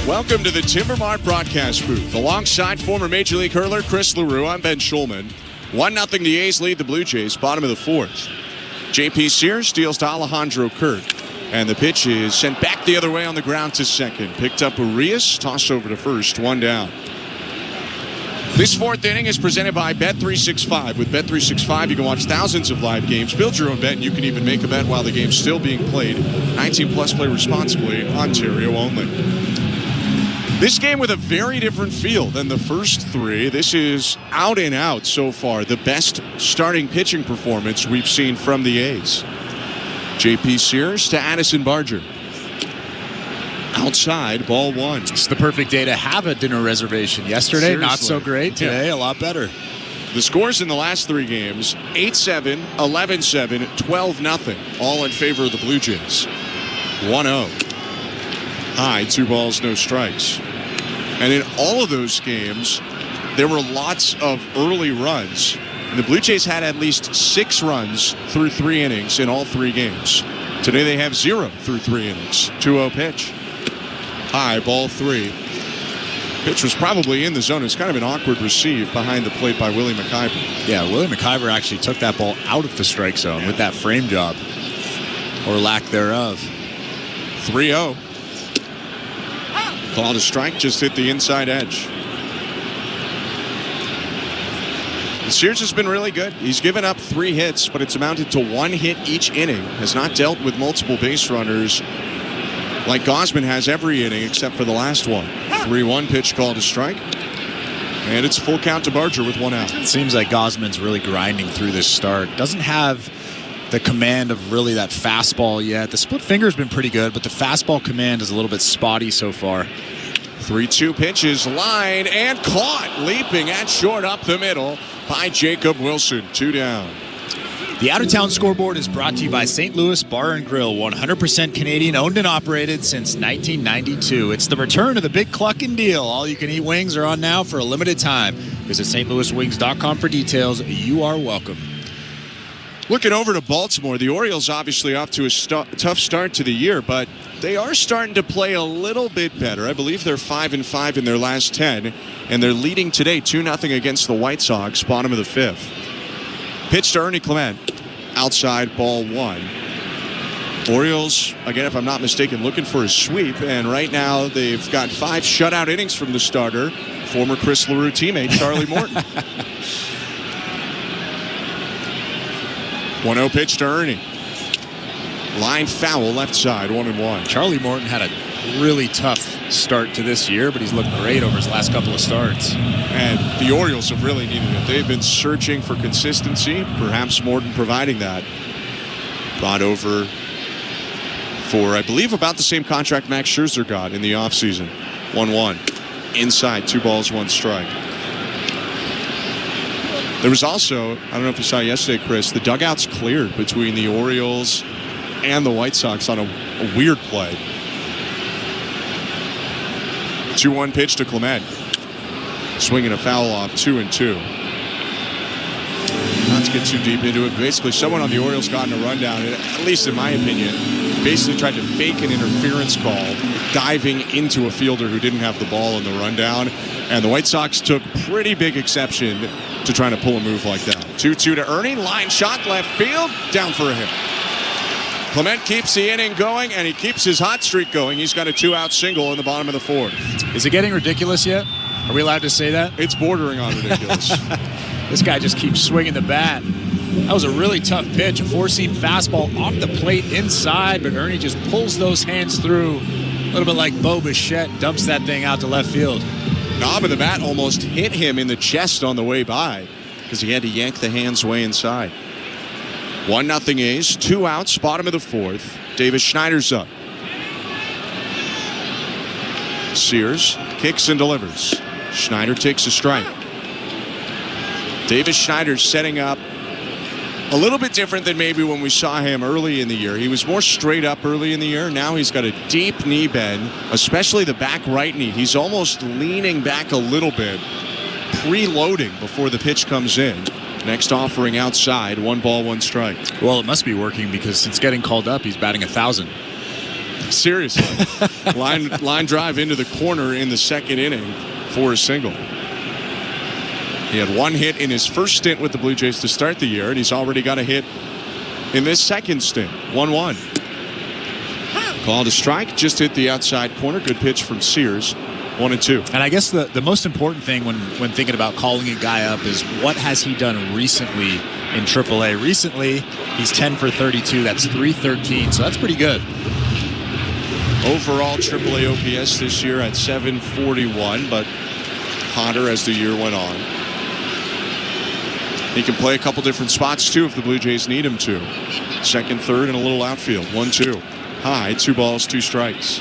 Welcome to the Timbermart broadcast booth. Alongside former Major League hurler Chris LaRue, I'm Ben Schulman. 1-0 the A's lead the Blue Jays, bottom of the 4th. J.P. Sears steals to Alejandro Kirk, and the pitch is sent back the other way on the ground to second. Picked up Urias, tossed over to first, 1 down. This 4th inning is presented by Bet365. With Bet365, you can watch thousands of live games, build your own bet, and you can even make a bet while the game's still being played. 19 plus, play responsibly, Ontario only. This game with a very different feel than the first 3. This is out and out so far. The best starting pitching performance we've seen from the A's. J.P. Sears to Addison Barger. Outside, ball 1. It's the perfect day to have a dinner reservation. Yesterday, Seriously. not so great. Today, a lot better. The scores in the last 3 games, 8-7, 11-7, 12-0, all in favor of the Blue Jays. 1-0. High, 2 balls, no strikes. And in all of those games, there were lots of early runs. And the Blue Jays had at least 6 runs through 3 innings in all 3 games. Today they have 0 through 3 innings. 2-0 pitch. High, ball 3. Pitch was probably in the zone. It's kind of an awkward receive behind the plate by Willie McIver. Yeah, Willie McIver actually took that ball out of the strike zone with that frame job, or lack thereof. 3-0. Called a strike, just hit the inside edge. Sears has been really good. He's given up 3 hits, but it's amounted to 1 hit each inning. Has not dealt with multiple base runners like Gausman has every inning except for the last one. 3-1 pitch called a strike. And it's full count to Barger with 1 out. It seems like Gausman's really grinding through this start. Doesn't have the command of really that fastball yet. The split finger's been pretty good, but the fastball command is a little bit spotty so far. 3-2 pitches, line, and caught, leaping at short up the middle by Jacob Wilson. 2 down. The Out-of-Town Scoreboard is brought to you by St. Louis Bar and Grill, 100% Canadian, owned and operated since 1992. It's the return of the Big Cluckin' Deal. All-you-can-eat wings are on now for a limited time. Visit stlouiswings.com for details. You are welcome. Looking over to Baltimore, the Orioles obviously off to a tough start to the year, but they are starting to play a little bit better. I believe they're 5-5 in their last 10, and they're leading today 2-0 against the White Sox, bottom of the 5th. Pitch to Ernie Clement, outside, ball 1. Orioles, again, if I'm not mistaken, looking for a sweep, and right now they've got 5 shutout innings from the starter, former Chris LaRue teammate Charlie Morton. 1-0 pitch to Ernie. Line foul, left side, 1-1. Charlie Morton had a really tough start to this year, but he's looked great over his last couple of starts. And the Orioles have really needed it. They've been searching for consistency, perhaps Morton providing that. Brought over for, I believe, about the same contract Max Scherzer got in the offseason. 1-1. Inside, 2 balls, 1 strike. There was also, I don't know if you saw yesterday, Chris, the dugouts cleared between the Orioles and the White Sox on a weird play. 2-1 pitch to Clement. Swinging a foul off, 2-2. Not to get too deep into it, basically someone on the Orioles got in a rundown, and at least in my opinion, basically tried to fake an interference call, diving into a fielder who didn't have the ball in the rundown, and the White Sox took pretty big exception to trying to pull a move like that. 2-2 to Ernie, line shot, left field, down for a hit. Clement keeps the inning going, and he keeps his hot streak going. He's got a 2-out single in the bottom of the 4th. Is it getting ridiculous yet? Are we allowed to say that? It's bordering on ridiculous. This guy just keeps swinging the bat. That was a really tough pitch, a 4-seam fastball off the plate inside, but Ernie just pulls those hands through, a little bit like Bo Bichette, dumps that thing out to left field. Knob of the bat almost hit him in the chest on the way by because he had to yank the hands way inside. 1-0 A's, 2 outs, bottom of the 4th. Davis Schneider's up. Sears kicks and delivers. Schneider takes a strike. Davis Schneider's setting up a little bit different than maybe when we saw him early in the year. He was more straight up early in the year. Now he's got a deep knee bend, especially the back right knee. He's almost leaning back a little bit, preloading before the pitch comes in. Next offering outside, 1 ball, 1 strike. Well, it must be working because since getting called up, he's batting 1,000. Seriously. line drive into the corner in the 2nd inning for a single. He had 1 hit in his first stint with the Blue Jays to start the year, and he's already got a hit in this 2nd stint. 1-1. Called a strike, just hit the outside corner. Good pitch from Sears. 1-2. And I guess the most important thing when thinking about calling a guy up is what has he done recently in AAA. Recently, he's 10 for 32. That's .313, so that's pretty good. Overall AAA OPS this year at 741, but hotter as the year went on. He can play a couple different spots, too, if the Blue Jays need him to. 2nd, 3rd, and a little outfield. 1-2. High, 2 balls, 2 strikes.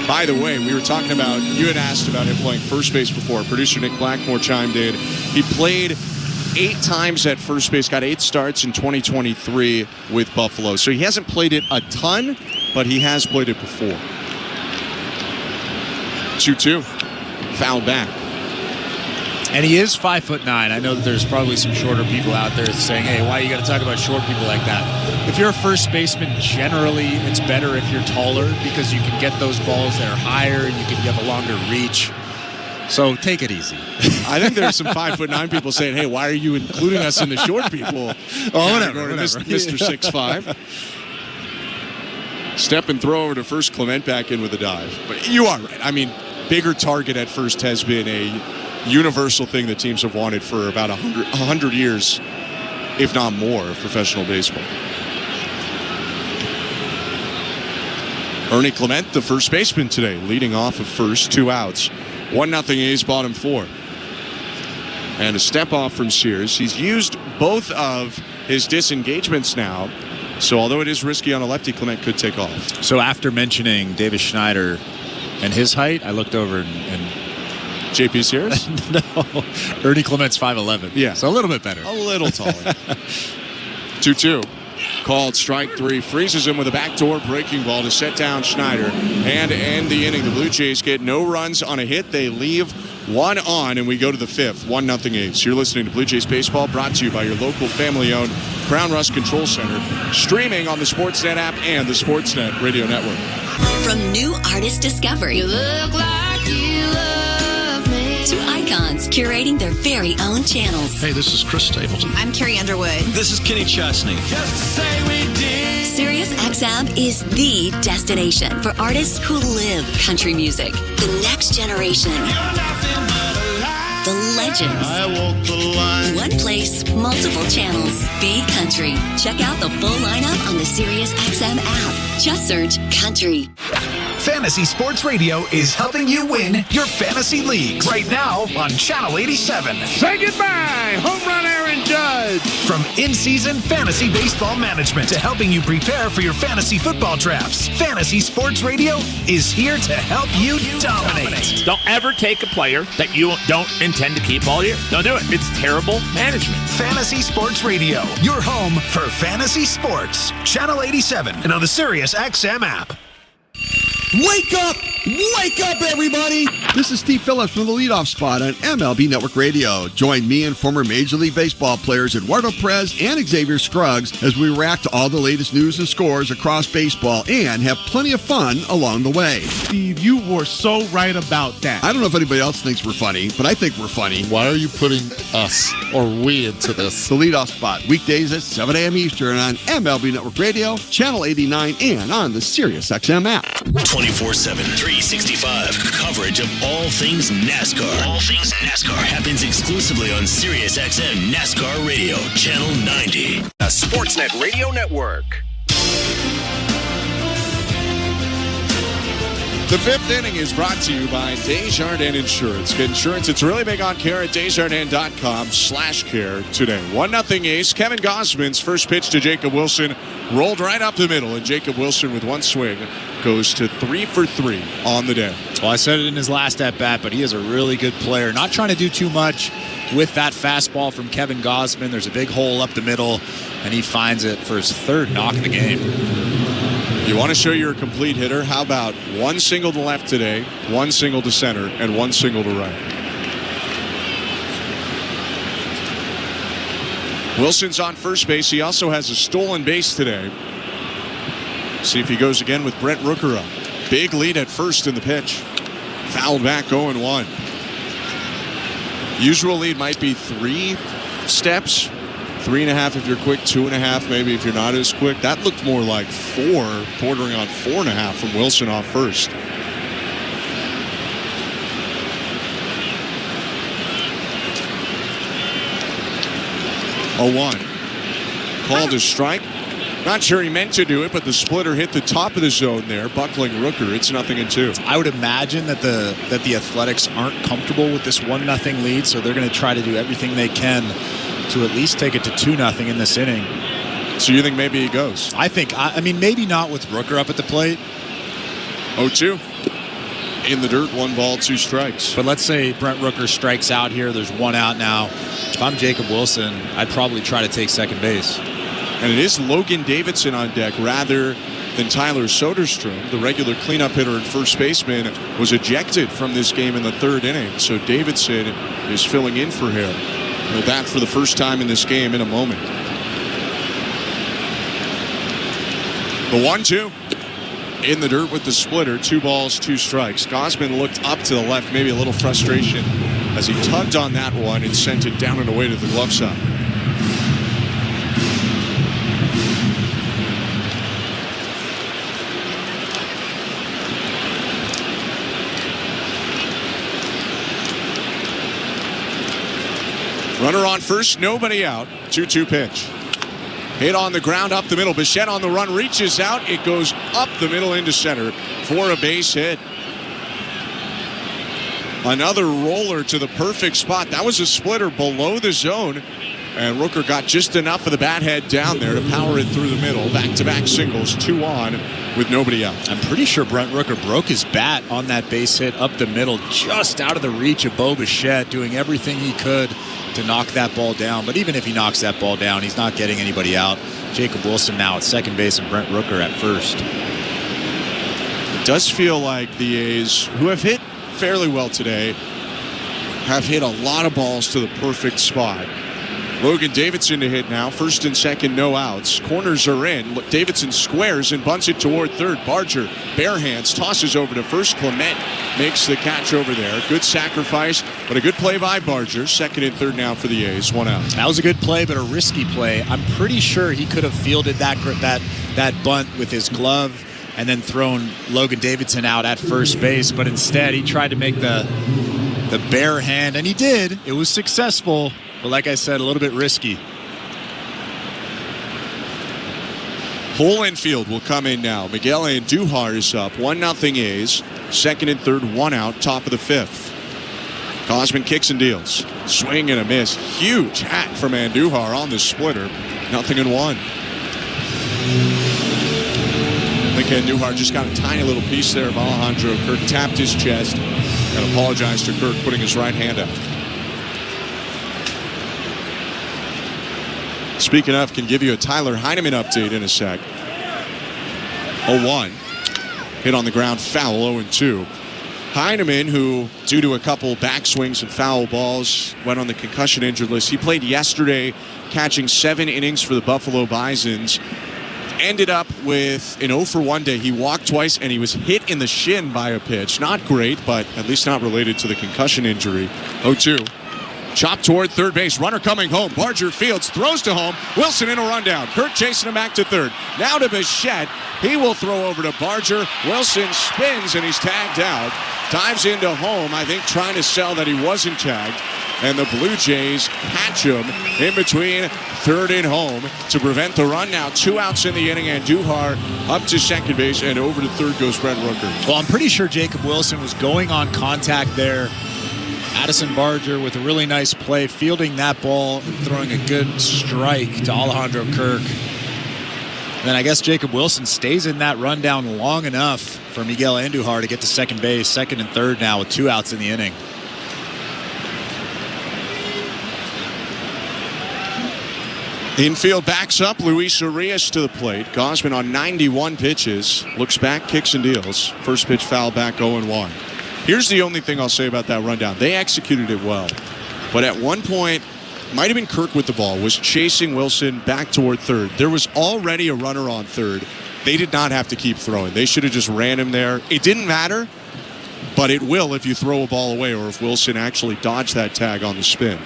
By the way, we were talking about, you had asked about him playing first base before. Producer Nick Blackmore chimed in. He played 8 times at first base, got 8 starts in 2023 with Buffalo. So he hasn't played it a ton, but he has played it before. 2-2. Foul back. And he is 5'9". I know that there's probably some shorter people out there saying, hey, why you got to talk about short people like that? If you're a first baseman, generally it's better if you're taller because you can get those balls that are higher and you have a longer reach. So take it easy. I think there's some 5'9" people saying, "Hey, why are you including us in the short people?" Whatever. Mr. 6'5". Step and throw over to first. Clement back in with a dive. But you are right. I mean, bigger target at first has been a universal thing that teams have wanted for about 100 years, if not more, of professional baseball. Ernie Clement, the first baseman today, leading off of first, 2 outs. 1-0 A's, bottom 4. And a step off from Sears. He's used both of his disengagements now. So although it is risky on a lefty, Clement could take off. So after mentioning Davis Schneider and his height, I looked over and JP Sears? No. Ernie Clement's 5'11". Yeah. So a little bit better. A little taller. 2-2. Called strike 3. Freezes him with a backdoor breaking ball to set down Schneider and end the inning. The Blue Jays get no runs on a hit. They leave 1 on, and we go to the 5th. 1-0 A's. You're listening to Blue Jays Baseball, brought to you by your local family-owned Crown Rust Control Center. Streaming on the Sportsnet app and the Sportsnet Radio Network. From new artist discovery. You look like you love me. To icons curating their very own channels. Hey, this is Chris Stapleton. I'm Carrie Underwood. This is Kenny Chesney. Just to say we did. Sirius XM is the destination for artists who live country music. The next generation. The legends. I walk the line. One place, multiple channels. Be country. Check out the full lineup on the Sirius XM app. Just search country. Fantasy Sports Radio is helping you win your fantasy leagues right now on Channel 87. Say goodbye, home run Aaron Judge. From in-season fantasy baseball management to helping you prepare for your fantasy football drafts, Fantasy Sports Radio is here to help you dominate. Don't ever take a player that you don't intend to keep all year. Don't do it. It's terrible management. Fantasy Sports Radio, your home for fantasy sports. Channel 87 and on the Sirius XM app. Wake up! Wake up, everybody! This is Steve Phillips from the leadoff spot on MLB Network Radio. Join me and former Major League Baseball players Eduardo Perez and Xavier Scruggs as we react to all the latest news and scores across baseball and have plenty of fun along the way. Steve, you were so right about that. I don't know if anybody else thinks we're funny, but I think we're funny. Why are you putting us or we into this? The leadoff spot, weekdays at 7 a.m. Eastern on MLB Network Radio, Channel 89, and on the Sirius XM app. 24/7, 365 coverage of all things NASCAR. All things NASCAR happens exclusively on Sirius XM NASCAR Radio, Channel 90. A Sportsnet Radio Network. The 5th inning is brought to you by Desjardins Insurance. Get insurance, it's really big on care at Desjardins.com/care today. 1-0 Ace. Kevin Gausman's first pitch to Jacob Wilson rolled right up the middle, and Jacob Wilson with one swing goes to 3 for 3 on the day. Well, I said it in his last at-bat, but he is a really good player. Not trying to do too much with that fastball from Kevin Gausman. There's a big hole up the middle, and he finds it for his 3rd knock of the game. You want to show you're a complete hitter? How about 1 single to left today, 1 single to center, and 1 single to right? Wilson's on first base. He also has a stolen base today. See if he goes again with Brent Rooker up. Big lead at first in the pitch. Fouled back 0-1. Usual lead might be 3 steps. 3.5 if you're quick, 2.5 maybe if you're not as quick. That looked more like 4, bordering on 4.5 from Wilson off first. Oh, 1. Called a strike. Not sure he meant to do it, but the splitter hit the top of the zone there, buckling Rooker. It's 0-2. I would imagine that the Athletics aren't comfortable with this 1-0 lead, so they're going to try to do everything they can to at least take it to 2-0 in this inning. So you think maybe he goes? I mean, maybe not with Rooker up at the plate. 0-2. In the dirt, 1 ball, 2 strikes. But let's say Brent Rooker strikes out here. There's 1 out now. If I'm Jacob Wilson, I'd probably try to take second base. And it is Logan Davidson on deck rather than Tyler Soderstrom. The regular cleanup hitter and first baseman was ejected from this game in the 3rd inning. So Davidson is filling in for him. He'll bat for the first time in this game in a moment. The 1-2. in the dirt with the splitter. 2 balls, 2 strikes. Gausman looked up to the left, maybe a little frustration as he tugged on that one and sent it down and away to the glove side. Runner on first, nobody out. 2-2 pitch. Hit on the ground up the middle. Bichette on the run, reaches out. It goes up the middle into center for a base hit. Another roller to the perfect spot. That was a splitter below the zone. And Rooker got just enough of the bat head down there to power it through the middle. Back-to-back singles, 2 on with nobody out. I'm pretty sure Brent Rooker broke his bat on that base hit up the middle, just out of the reach of Bo Bichette, doing everything he could to knock that ball down. But even if he knocks that ball down, he's not getting anybody out. Jacob Wilson now at second base and Brent Rooker at first. It does feel like the A's, who have hit fairly well today, have hit a lot of balls to the perfect spot. Logan Davidson to hit now. First and second, no outs. Corners are in. Davidson squares and bunts it toward third. Barger, bare hands, tosses over to first. Clement makes the catch over there. Good sacrifice, but a good play by Barger. Second and third now for the A's. 1 out. That was a good play, but a risky play. I'm pretty sure he could have fielded that bunt with his glove and then thrown Logan Davidson out at first base, but instead he tried to make the bare hand, and he did. It was successful. But like I said, a little bit risky. Hole infield will come in now. Miguel Andujar is up. 1-0 A's. Second and third, 1 out. Top of the 5th. Gausman kicks and deals. Swing and a miss. Huge hat from Andujar on the splitter. 0-1. I think Andujar just got a tiny little piece there of Alejandro Kirk. Tapped his chest and apologized to Kirk, putting his right hand out. Speaking of, can give you a Tyler Heineman update in a sec. 0-1. Hit on the ground, foul, 0-2. Heineman, who, due to a couple backswings and foul balls, went on the concussion injured list. He played yesterday, catching 7 innings for the Buffalo Bisons. Ended up with an 0-for-1 day. He walked twice, and he was hit in the shin by a pitch. Not great, but at least not related to the concussion injury. 0-2. Chop toward third base. Runner coming home. Barger fields, throws to home. Wilson in a rundown. Kirk chasing him back to third. Now to Bichette. He will throw over to Barger. Wilson spins, and he's tagged out. Dives into home, I think trying to sell that he wasn't tagged. And the Blue Jays catch him in between third and home to prevent the run. Now 2 outs in the inning, and Andujar up to second base, and over to third goes Brent Rooker. Well, I'm pretty sure Jacob Wilson was going on contact there. Addison Barger with a really nice play, fielding that ball and throwing a good strike to Alejandro Kirk. And then I guess Jacob Wilson stays in that rundown long enough for Miguel Andujar to get to second base. Second and third now with 2 outs in the inning. Infield backs up. Luis Urias to the plate. Gausman on 91 pitches. Looks back, kicks and deals. First pitch foul back, 0-1. Here's the only thing I'll say about that rundown. They executed it well. But at one point, might have been Kirk with the ball, was chasing Wilson back toward third. There was already a runner on third. They did not have to keep throwing. They should have just ran him there. It didn't matter, but it will if you throw a ball away or if Wilson actually dodged that tag on the spin.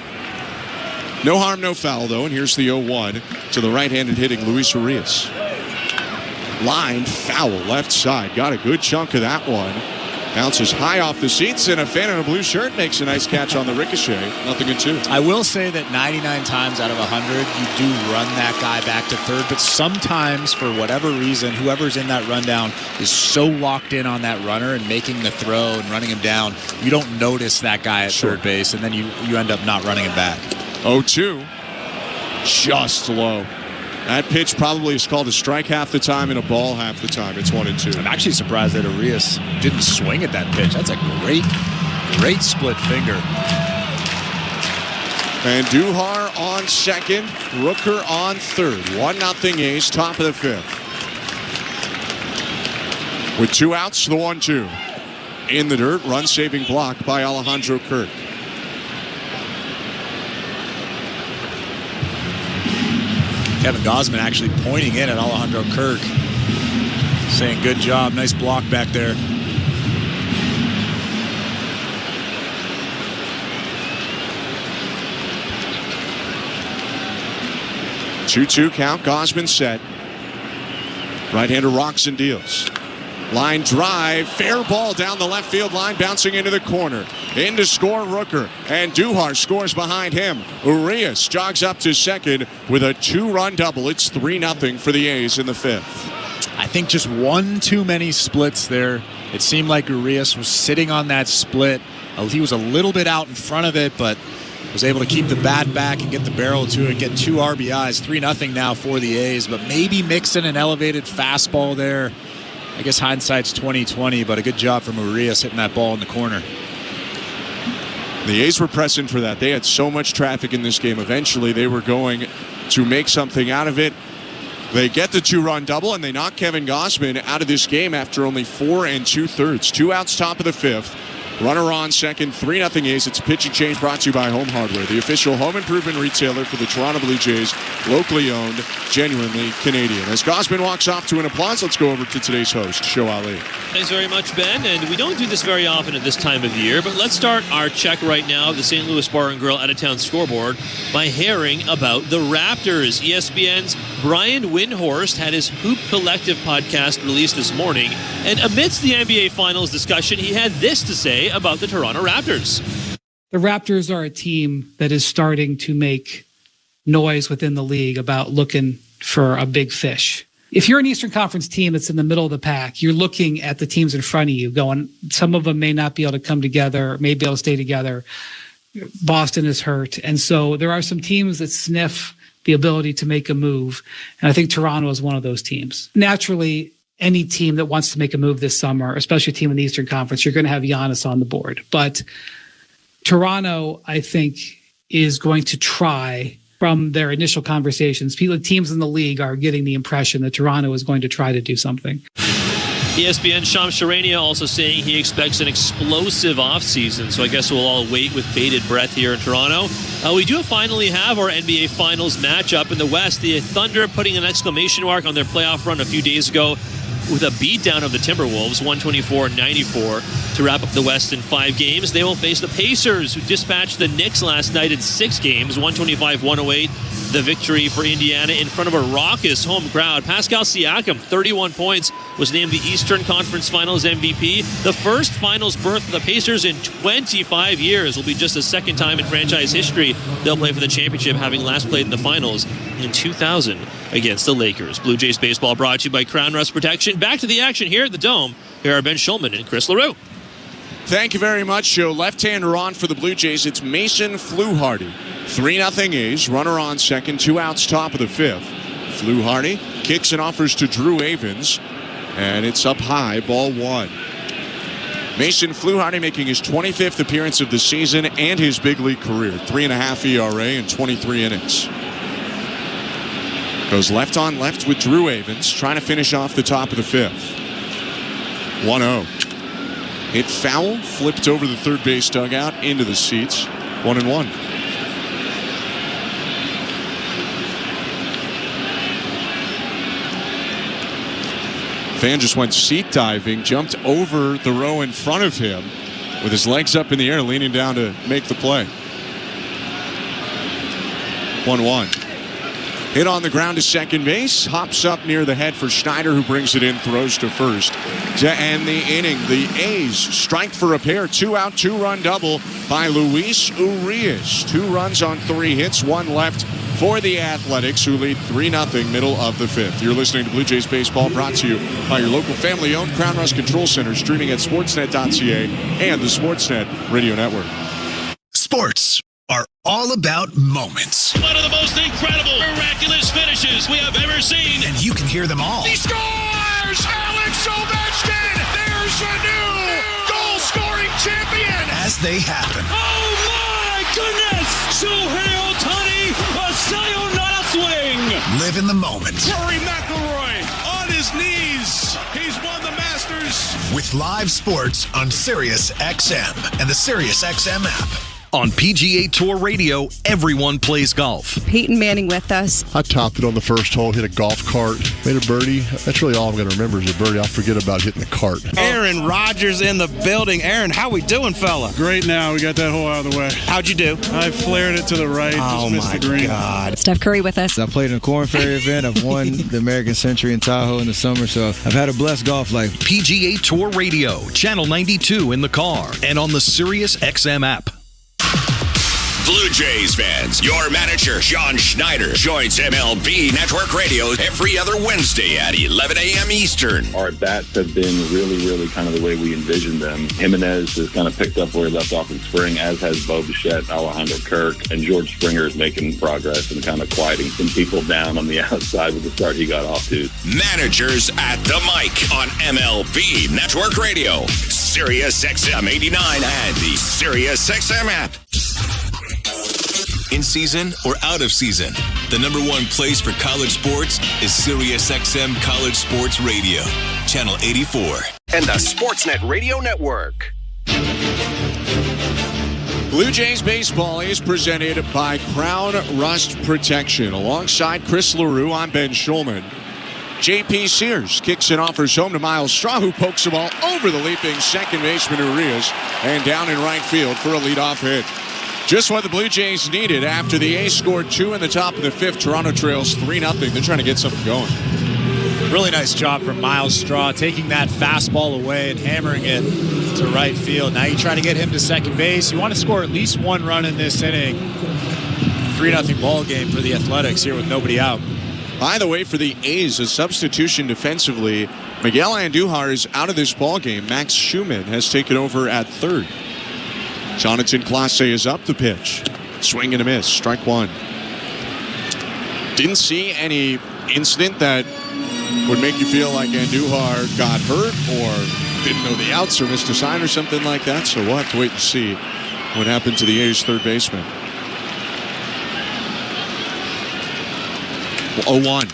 No harm, no foul, though, and here's the 0-1 to the right-handed hitting Luis Urias. Line foul left side. Got a good chunk of that one. Bounces high off the seats, and a fan in a blue shirt makes a nice catch on the ricochet. 0-2. I will say that 99 times out of 100, you do run that guy back to third, but sometimes, for whatever reason, whoever's in that rundown is so locked in on that runner and making the throw and running him down, you don't notice that guy at third base, and then you end up not running him back. 0-2. Just low. That pitch probably is called a strike half the time and a ball half the time. It's 1-2. I'm actually surprised that Urias didn't swing at that pitch. That's a great split finger. Andujar on second, Rooker on third. 1-0 A's, top of the 5th. With 2 outs, the 1-2. In the dirt, run-saving block by Alejandro Kirk. Kevin Gausman actually pointing in at Alejandro Kirk. Saying good job. Nice block back there. Two count. Gausman set. Right-hander rocks and deals. Line drive. Fair ball down the left field line, bouncing into the corner. In to score Rooker. And Duhar scores behind him. Urias jogs up to second with a 2-run double. It's 3-0 for the A's in the fifth. I think just one too many splits there. It seemed like Urias was sitting on that split. He was a little bit out in front of it, but was able to keep the bat back and get the barrel to it, get 2 RBIs. 3-0 now for the A's, but maybe mixing an elevated fastball there. I guess hindsight's 20/20, but a good job from Urias hitting that ball in the corner. The A's were pressing for that. They had so much traffic in this game. Eventually, they were going to make something out of it. They get the 2-run double, and they knock Kevin Gausman out of this game after only 4 2/3. 2 outs, top of the fifth. Runner on second, 3-0 A's. It's a pitching change brought to you by Home Hardware, the official home improvement retailer for the Toronto Blue Jays, locally owned, genuinely Canadian. As Gausman walks off to an applause, let's go over to today's host, Show Ali. Thanks very much, Ben. And we don't do this very often at this time of year, but let's start our check right now of the St. Louis Bar and Grill out-of-town scoreboard by hearing about the Raptors. ESPN's Brian Windhorst had his Hoop Collective podcast released this morning, and amidst the NBA Finals discussion, he had this to say about the Toronto Raptors. The Raptors are a team that is starting to make noise within the league about looking for a big fish. If you're an Eastern Conference team that's in the middle of the pack, you're looking at the teams in front of you going, some of them may not be able to come together, may be able to stay together. Boston is hurt. And so there are some teams that sniff the ability to make a move. And I think Toronto is one of those teams. Naturally, any team that wants to make a move this summer, especially a team in the Eastern Conference, you're going to have Giannis on the board. But Toronto, I think, is going to try, from their initial conversations, teams in the league are getting the impression that Toronto is going to try to do something. ESPN's Shams Charania also saying he expects an explosive offseason, so I guess we'll all wait with bated breath here in Toronto. We do finally have our NBA Finals matchup in the West. The Thunder putting an exclamation mark on their playoff run a few days ago with a beatdown of the Timberwolves, 124-94, to wrap up the West in 5 games. They will face the Pacers, who dispatched the Knicks last night in 6 games, 125-108. The victory for Indiana in front of a raucous home crowd. Pascal Siakam, 31 points, was named the Eastern Conference Finals MVP. The first Finals berth of the Pacers in 25 years. Will be just the second time in franchise history they'll play for the championship, having last played in the Finals in 2000 against the Lakers. Blue Jays baseball brought to you by Crown Rust Protection. Back to the action here at the Dome. Here are Ben Schulman and Chris LaRue. Thank you very much, Joe. Left-hander on for the Blue Jays. It's Mason Fluharty. 3-0 A's. Runner on second. 2 outs, top of the fifth. Fluharty kicks and offers to Drew Avens. And it's up high, ball 1. Mason Fluharty making his 25th appearance of the season and his big league career. 3.5 ERA in 23 innings. Goes left on left with Drew Avens, trying to finish off the top of the fifth. 1-0. Hit foul, flipped over the third base dugout into the seats. 1-1. Fan just went seat diving, jumped over the row in front of him with his legs up in the air, leaning down to make the play. 1-1. Hit on the ground to second base. Hops up near the head for Schneider, who brings it in, throws to first. To end the inning, the A's strike for a pair. 2 out, 2-run double by Luis Urias. 2 runs on 3 hits, 1 left for the Athletics, who lead 3-0 middle of the fifth. You're listening to Blue Jays Baseball, brought to you by your local family-owned Crown Rust Control Center, streaming at sportsnet.ca and the Sportsnet Radio Network. Sports are all about moments. One of the most incredible, miraculous finishes we have ever seen. And you can hear them all. He scores! Alex Ovechkin! There's a new goal-scoring champion! As they happen. Oh my goodness! Shohei Ohtani, a sayonara swing! Live in the moment. Rory McIlroy on his knees. He's won the Masters. With live sports on Sirius XM and the Sirius XM app. On PGA Tour Radio, everyone plays golf. Peyton Manning with us. I topped it on the first hole, hit a golf cart, made a birdie. That's really all I'm going to remember is a birdie. I'll forget about hitting the cart. Aaron Rodgers in the building. Aaron, how we doing, fella? Great now. We got that hole out of the way. How'd you do? I flared it to the right. Oh, just missed the green. God. Steph Curry with us. I played in a Corn Ferry event. I've won the American Century in Tahoe in the summer, so I've had a blessed golf life. PGA Tour Radio, Channel 92 in the car, and on the Sirius XM app. Blue Jays fans, your manager, John Schneider, joins MLB Network Radio every other Wednesday at 11 a.m. Eastern. Our bats have been really kind of the way we envisioned them. Jimenez has kind of picked up where he left off in spring, as has Bo Bichette, Alejandro Kirk, and George Springer is making progress and kind of quieting some people down on the outside with the start he got off to. Managers at the mic on MLB Network Radio, Sirius XM 89 and the Sirius XM app. In season or out of season, the number one place for college sports is SiriusXM College Sports Radio, Channel 84. And the Sportsnet Radio Network. Blue Jays Baseball is presented by Crown Rust Protection. Alongside Chris LaRue, I'm Ben Schulman. J.P. Sears kicks and offers home to Miles Straw, who pokes the ball over the leaping second baseman Urias and down in right field for a leadoff hit. Just what the Blue Jays needed after the A's scored 2 in the top of the 5th. Toronto trails 3-0. They're trying to get something going. Really nice job from Miles Straw, taking that fastball away and hammering it to right field. Now you try to get him to second base. You want to score at least 1 run in this inning. 3-0 ball game for the Athletics here with nobody out. By the way, for the A's, a substitution defensively. Miguel Andujar is out of this ball game. Max Schumann has taken over at third. Jonathan Clase is up the pitch. Swing and a miss. Strike one. Didn't see any incident that would make you feel like Andujar got hurt or didn't know the outs or missed a sign or something like that. So we'll have to wait and see what happened to the A's third baseman. 0-1.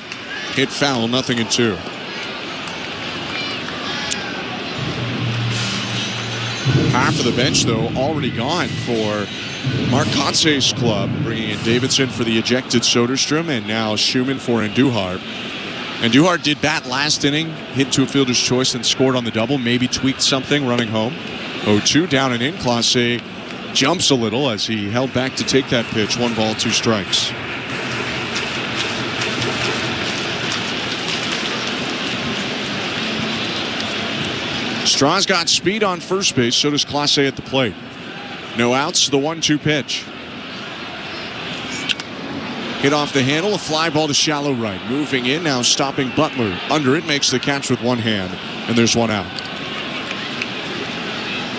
Hit foul, 0-2. Half of the bench, though, already gone for Mark Kotze's club, bringing in Davidson for the ejected Soderstrom and now Schumann for Andujar. Andujar did bat last inning, hit to a fielder's choice and scored on the double, maybe tweaked something running home. 0-2 down and in. Clase jumps a little as he held back to take that pitch. 1 ball, 2 strikes. Straw's got speed on first base, so does Clase at the plate. No outs, the 1-2 pitch. Hit off the handle, a fly ball to shallow right. Moving in, now stopping Butler. Under it, makes the catch with one hand, and there's 1 out.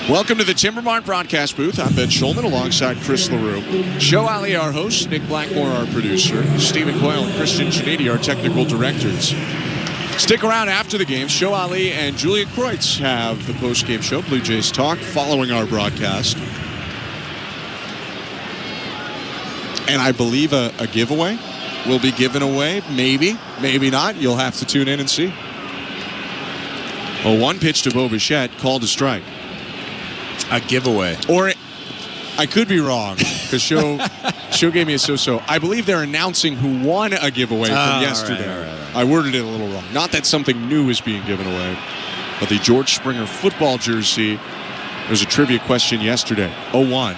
Welcome to the Timber Mart broadcast booth. I'm Ben Schulman alongside Chris LaRue. Joe Ali, our host, Nick Blackmore, our producer, Stephen Coyle and Christian Giannini, our technical directors. Stick around after the game. Show Ali and Julia Kreutz have the post-game show, Blue Jays Talk, following our broadcast. And I believe a giveaway will be given away. Maybe, maybe not. You'll have to tune in and see. A 1 pitch to Bo Bichette, called a strike. A giveaway. Or I could be wrong, because Show gave me a so-so. I believe they're announcing who won a giveaway from yesterday. All right. I worded it a little wrong. Not that something new is being given away, but the George Springer football jersey. There's a trivia question yesterday. 0-1.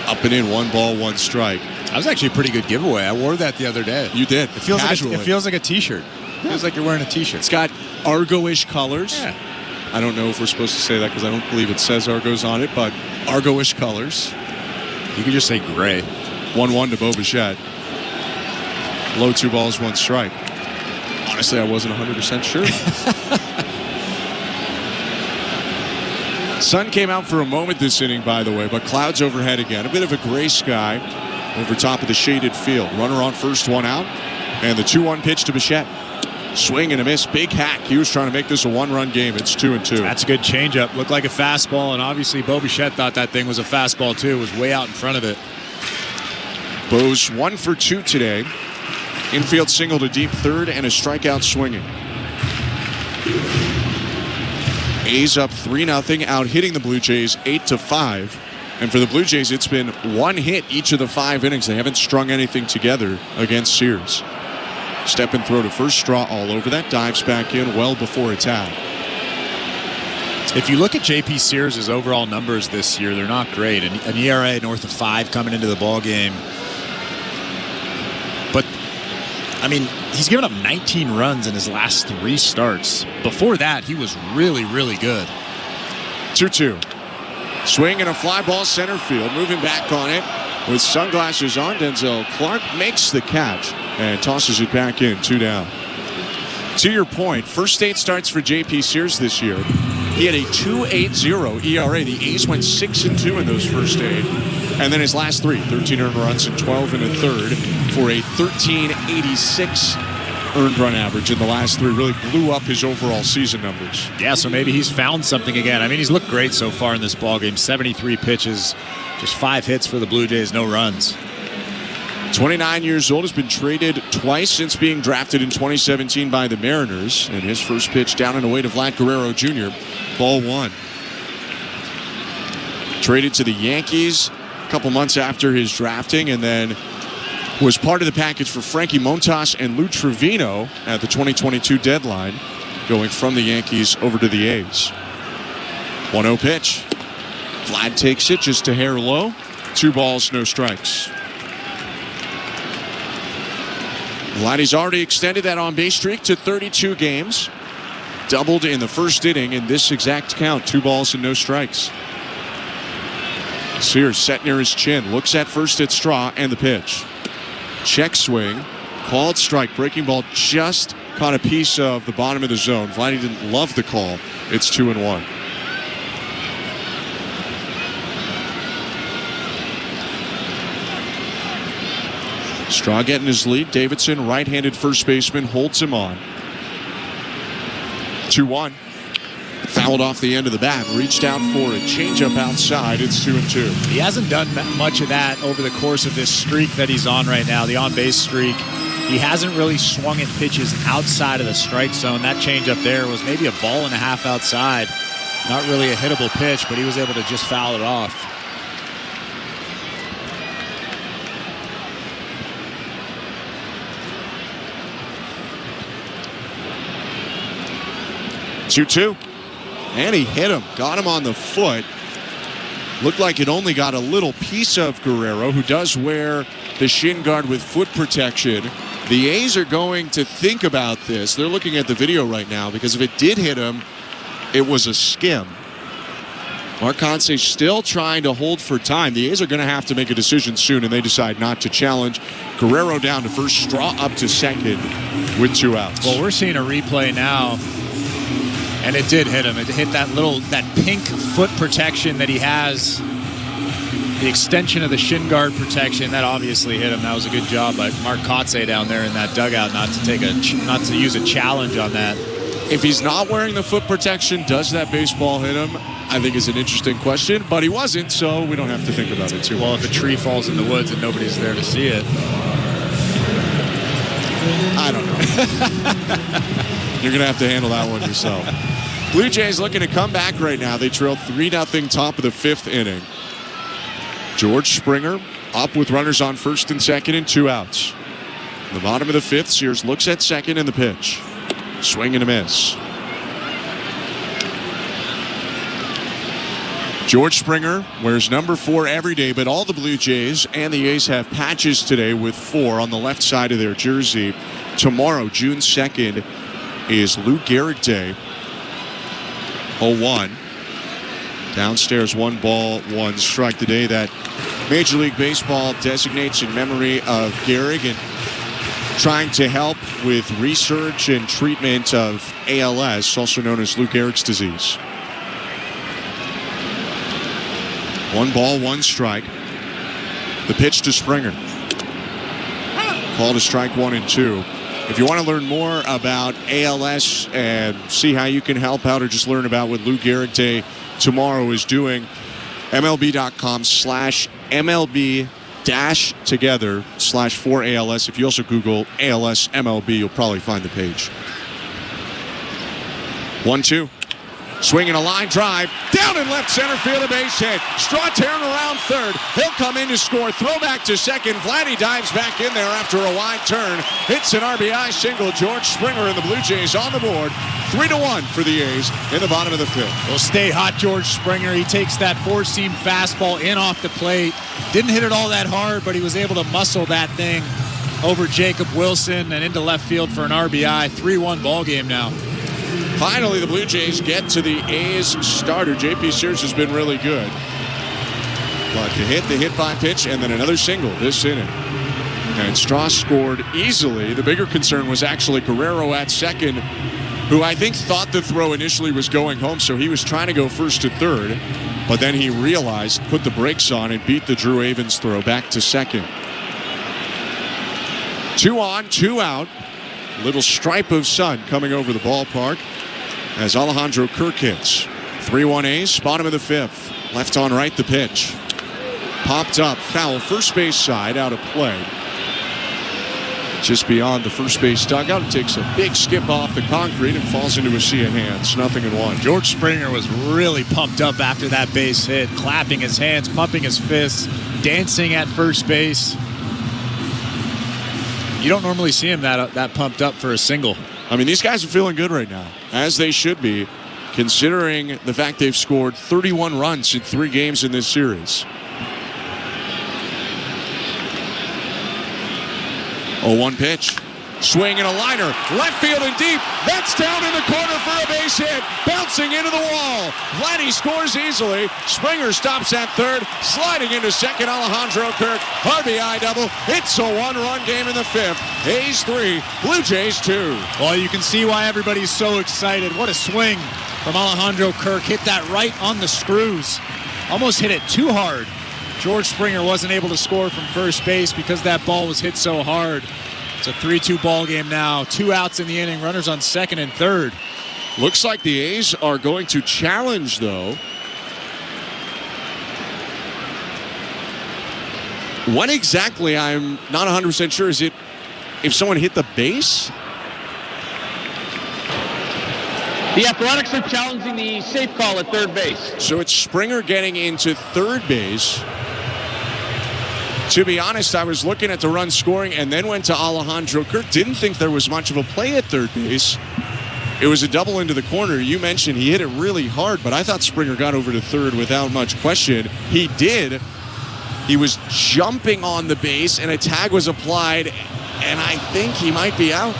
Up and in, 1 ball, 1 strike. That was actually a pretty good giveaway. I wore that the other day. You did. It feels like a t-shirt. It feels like you're wearing a t-shirt. It's got Argo-ish colors. Yeah. I don't know if we're supposed to say that because I don't believe it says Argos on it, but Argo-ish colors. You could just say gray. 1-1 to Bo Bichette. Low 2 balls, 1 strike. Honestly, I wasn't 100% sure. Sun came out for a moment this inning, by the way, but clouds overhead again. A bit of a gray sky over top of the shaded field. Runner on first, 1 out. And the 2-1 pitch to Bichette. Swing and a miss. Big hack. He was trying to make this a 1-run game. It's 2-2. That's a good changeup. Looked like a fastball, and obviously Bo Bichette thought that thing was a fastball, too. It was way out in front of it. Bo's 1 for 2 today. Infield single to deep third and a strikeout swinging. A's up 3-0, out hitting the Blue Jays 8-5. And for the Blue Jays, it's been one hit each of the 5 innings. They haven't strung anything together against Sears. Step and throw to first, Straw all over that. Dives back in well before it's out. If you look at J.P. Sears' overall numbers this year, they're not great. An ERA north of 5 coming into the ball game. But, I mean, he's given up 19 runs in his last 3 starts. Before that, he was really, really good. 2-2. Swing and a fly ball center field. Moving back on it with sunglasses on. Denzel Clark makes the catch and tosses it back in. 2 down. To your point, first 8 starts for J.P. Sears this year. He had a 2.80 ERA. The A's went 6-2 in those first 8. And then his last 3, 13 earned runs and 12 1/3 for a 13.86 earned run average in the last 3. Really blew up his overall season numbers. Yeah, so maybe he's found something again. I mean, he's looked great so far in this ballgame. 73 pitches, just 5 hits for the Blue Jays, no runs. 29 years old, has been traded twice since being drafted in 2017 by the Mariners. And his first pitch down and away to Vlad Guerrero Jr. Ball 1. Traded to the Yankees a couple months after his drafting, and then was part of the package for Frankie Montas and Lou Trevino at the 2022 deadline, going from the Yankees over to the A's. 1-0 pitch. Vlad takes it just a hair low. 2 balls, no strikes. Vladdy's already extended that on-base streak to 32 games. Doubled in the first inning in this exact count. 2 balls and no strikes. Sears set near his chin. Looks at first at Straw and the pitch. Check swing. Called strike. Breaking ball just caught a piece of the bottom of the zone. Vladdy didn't love the call. It's 2-1. Straw getting his lead. Davidson, right-handed first baseman, holds him on. 2-1. Fouled off the end of the bat. Reached out for a changeup outside. It's 2-2. He hasn't done much of that over the course of this streak that he's on right now, the on-base streak. He hasn't really swung at pitches outside of the strike zone. That changeup there was maybe a ball and a half outside. Not really a hittable pitch, but he was able to just foul it off. Two. And he hit him. Got him on the foot. Looked like it only got a little piece of Guerrero, who does wear the shin guard with foot protection. The A's are going to think about this. They're looking at the video right now, because if it did hit him, it was a skim. Mark Conce still trying to hold for time. The A's are going to have to make a decision soon, and they decide not to challenge. Guerrero down to first, Straw up to second with 2 outs. Well, we're seeing a replay now. And it did hit him. It hit that pink foot protection that he has. The extension of the shin guard protection, that obviously hit him. That was a good job by Mark Kotze down there in that dugout not to use a challenge on that. If he's not wearing the foot protection, does that baseball hit him? I think is an interesting question, but he wasn't, so we don't have to think about it too much. Well, if a tree falls in the woods and nobody's there to see it. I don't know. You're going to have to handle that one yourself. Blue Jays looking to come back right now. They trail 3-0 top of the 5th inning. George Springer up with runners on first and second and 2 outs. In the bottom of the 5th, Sears looks at second and the pitch. Swing and a miss. George Springer wears number 4 every day, but all the Blue Jays and the A's have patches today with 4 on the left side of their jersey. Tomorrow, June 2nd, is Lou Gehrig Day. 0-1. Downstairs, 1 ball, 1 strike. The day that Major League Baseball designates in memory of Gehrig and trying to help with research and treatment of ALS, also known as Lou Gehrig's disease. 1 ball, 1 strike. The pitch to Springer. Called a strike 1 and 2. If you want to learn more about ALS and see how you can help out or just learn about what Lou Gehrig Day tomorrow is doing, MLB.com/MLB-together/4ALS. If you also Google ALS MLB, you'll probably find the page. 1-2. Swinging a line drive, down in left center field, a base hit. Straw tearing around third. He'll come in to score. Throw back to second. Vladdy dives back in there after a wide turn. Hits an RBI single. George Springer and the Blue Jays on the board. 3-1 for the A's in the bottom of the fifth. Well, stay hot, George Springer. He takes that four-seam fastball in off the plate. Didn't hit it all that hard, but he was able to muscle that thing over Jacob Wilson and into left field for an RBI. 3-1 ball game now. Finally, the Blue Jays get to the A's starter. J.P. Sears has been really good. But the hit by pitch, and then another single this inning. And Strauss scored easily. The bigger concern was actually Guerrero at second, who I think thought the throw initially was going home, so he was trying to go first to third. But then he realized, put the brakes on, and beat the Drew Avens throw back to second. 2 on, 2 out. Little stripe of sun coming over the ballpark as Alejandro Kirk hits. 3-1 A's, bottom of the fifth. Left on right, the pitch. Popped up, foul, first base side, out of play. Just beyond the first base dugout, it takes a big skip off the concrete and falls into a sea of hands. 0-1. George Springer was really pumped up after that base hit, clapping his hands, pumping his fists, dancing at first base. You don't normally see him that pumped up for a single. I mean, these guys are feeling good right now, as they should be, considering the fact they've scored 31 runs in 3 games in this series. 0-1 pitch. Swing and a liner. Left field and deep. That's down in the corner for a base hit. Bouncing into the wall. Vladdy scores easily. Springer stops at third. Sliding into second, Alejandro Kirk. RBI double. It's a 1-run game in the fifth. A's 3, Blue Jays 2. Well, you can see why everybody's so excited. What a swing from Alejandro Kirk. Hit that right on the screws. Almost hit it too hard. George Springer wasn't able to score from first base because that ball was hit so hard. It's a 3-2 ball game now. 2 outs in the inning. Runners on second and third. Looks like the A's are going to challenge, though. What exactly, I'm not 100% sure. Is it if someone hit the base? The Athletics are challenging the safe call at third base. So it's Springer getting into third base. To be honest, I was looking at the run scoring and then went to Alejandro Kirk. Didn't think there was much of a play at third base. It was a double into the corner. You mentioned he hit it really hard, but I thought Springer got over to third without much question. He did. He was jumping on the base and a tag was applied, and I think he might be out.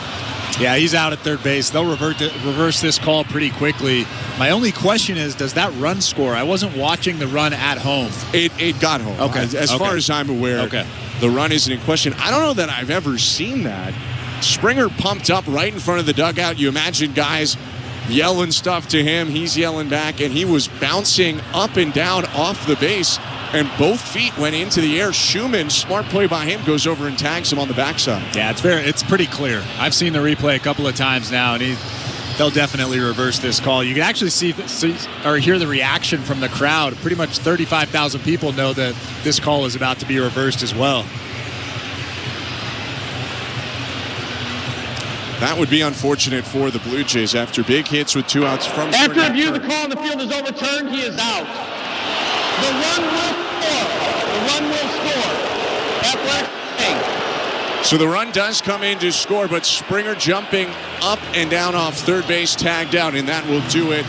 Yeah, he's out at third base. They'll reverse this call pretty quickly. My only question is, does that run score? I wasn't watching the run at home. It got home. Okay. As far as I'm aware, the run isn't in question. I don't know that I've ever seen that. Springer pumped up right in front of the dugout. You imagine guys yelling stuff to him. He's yelling back, and he was bouncing up and down off the base, and both feet went into the air. Schumann, smart play by him, goes over and tags him on the backside. Yeah, it's pretty clear. I've seen the replay a couple of times now, and they'll definitely reverse this call. You can actually see or hear the reaction from the crowd. Pretty much 35,000 people know that this call is about to be reversed as well. That would be unfortunate for the Blue Jays after big hits with 2 outs from After Springer. review, the call on the field is overturned. He is out. The run will score. The run will score. Athletic. So the run does come in to score, but Springer jumping up and down off third base, tagged out, and that will do it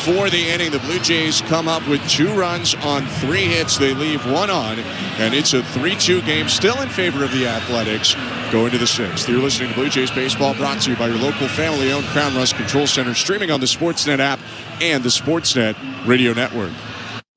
for the inning. The Blue Jays come up with 2 runs on 3 hits. They leave 1 on, and it's a 3-2 game, still in favor of the Athletics, going to the 6th. You're listening to Blue Jays Baseball, brought to you by your local family-owned Crown Rust Control Center, streaming on the Sportsnet app and the Sportsnet Radio Network.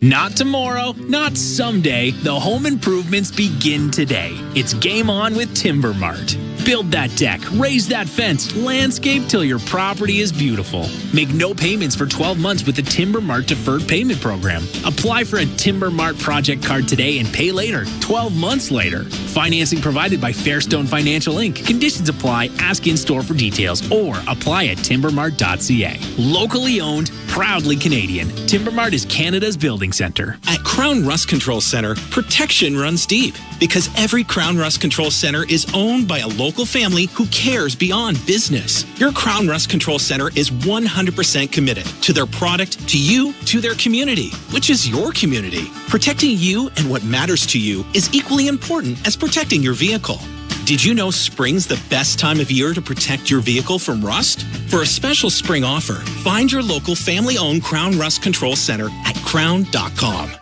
Not tomorrow, not someday. The home improvements begin today. It's game on with Timber Mart. Build that deck, raise that fence, landscape till your property is beautiful. Make no payments for 12 months with the Timber Mart Deferred Payment Program. Apply for a Timber Mart project card today and pay later, 12 months later. Financing provided by Fairstone Financial Inc. Conditions apply. Ask in-store for details or apply at timbermart.ca. Locally owned, proudly Canadian. Timbermart is Canada's building center. At Crown Rust Control Center, protection runs deep because every Crown Rust Control Center is owned by a local family who cares beyond business. Your Crown Rust Control Center is 100% committed to their product, to you, to their community, which is your community. Protecting you and what matters to you is equally important as protecting your vehicle. Did you know spring's the best time of year to protect your vehicle from rust? For a special spring offer, find your local family-owned Crown Rust Control Center at crown.com.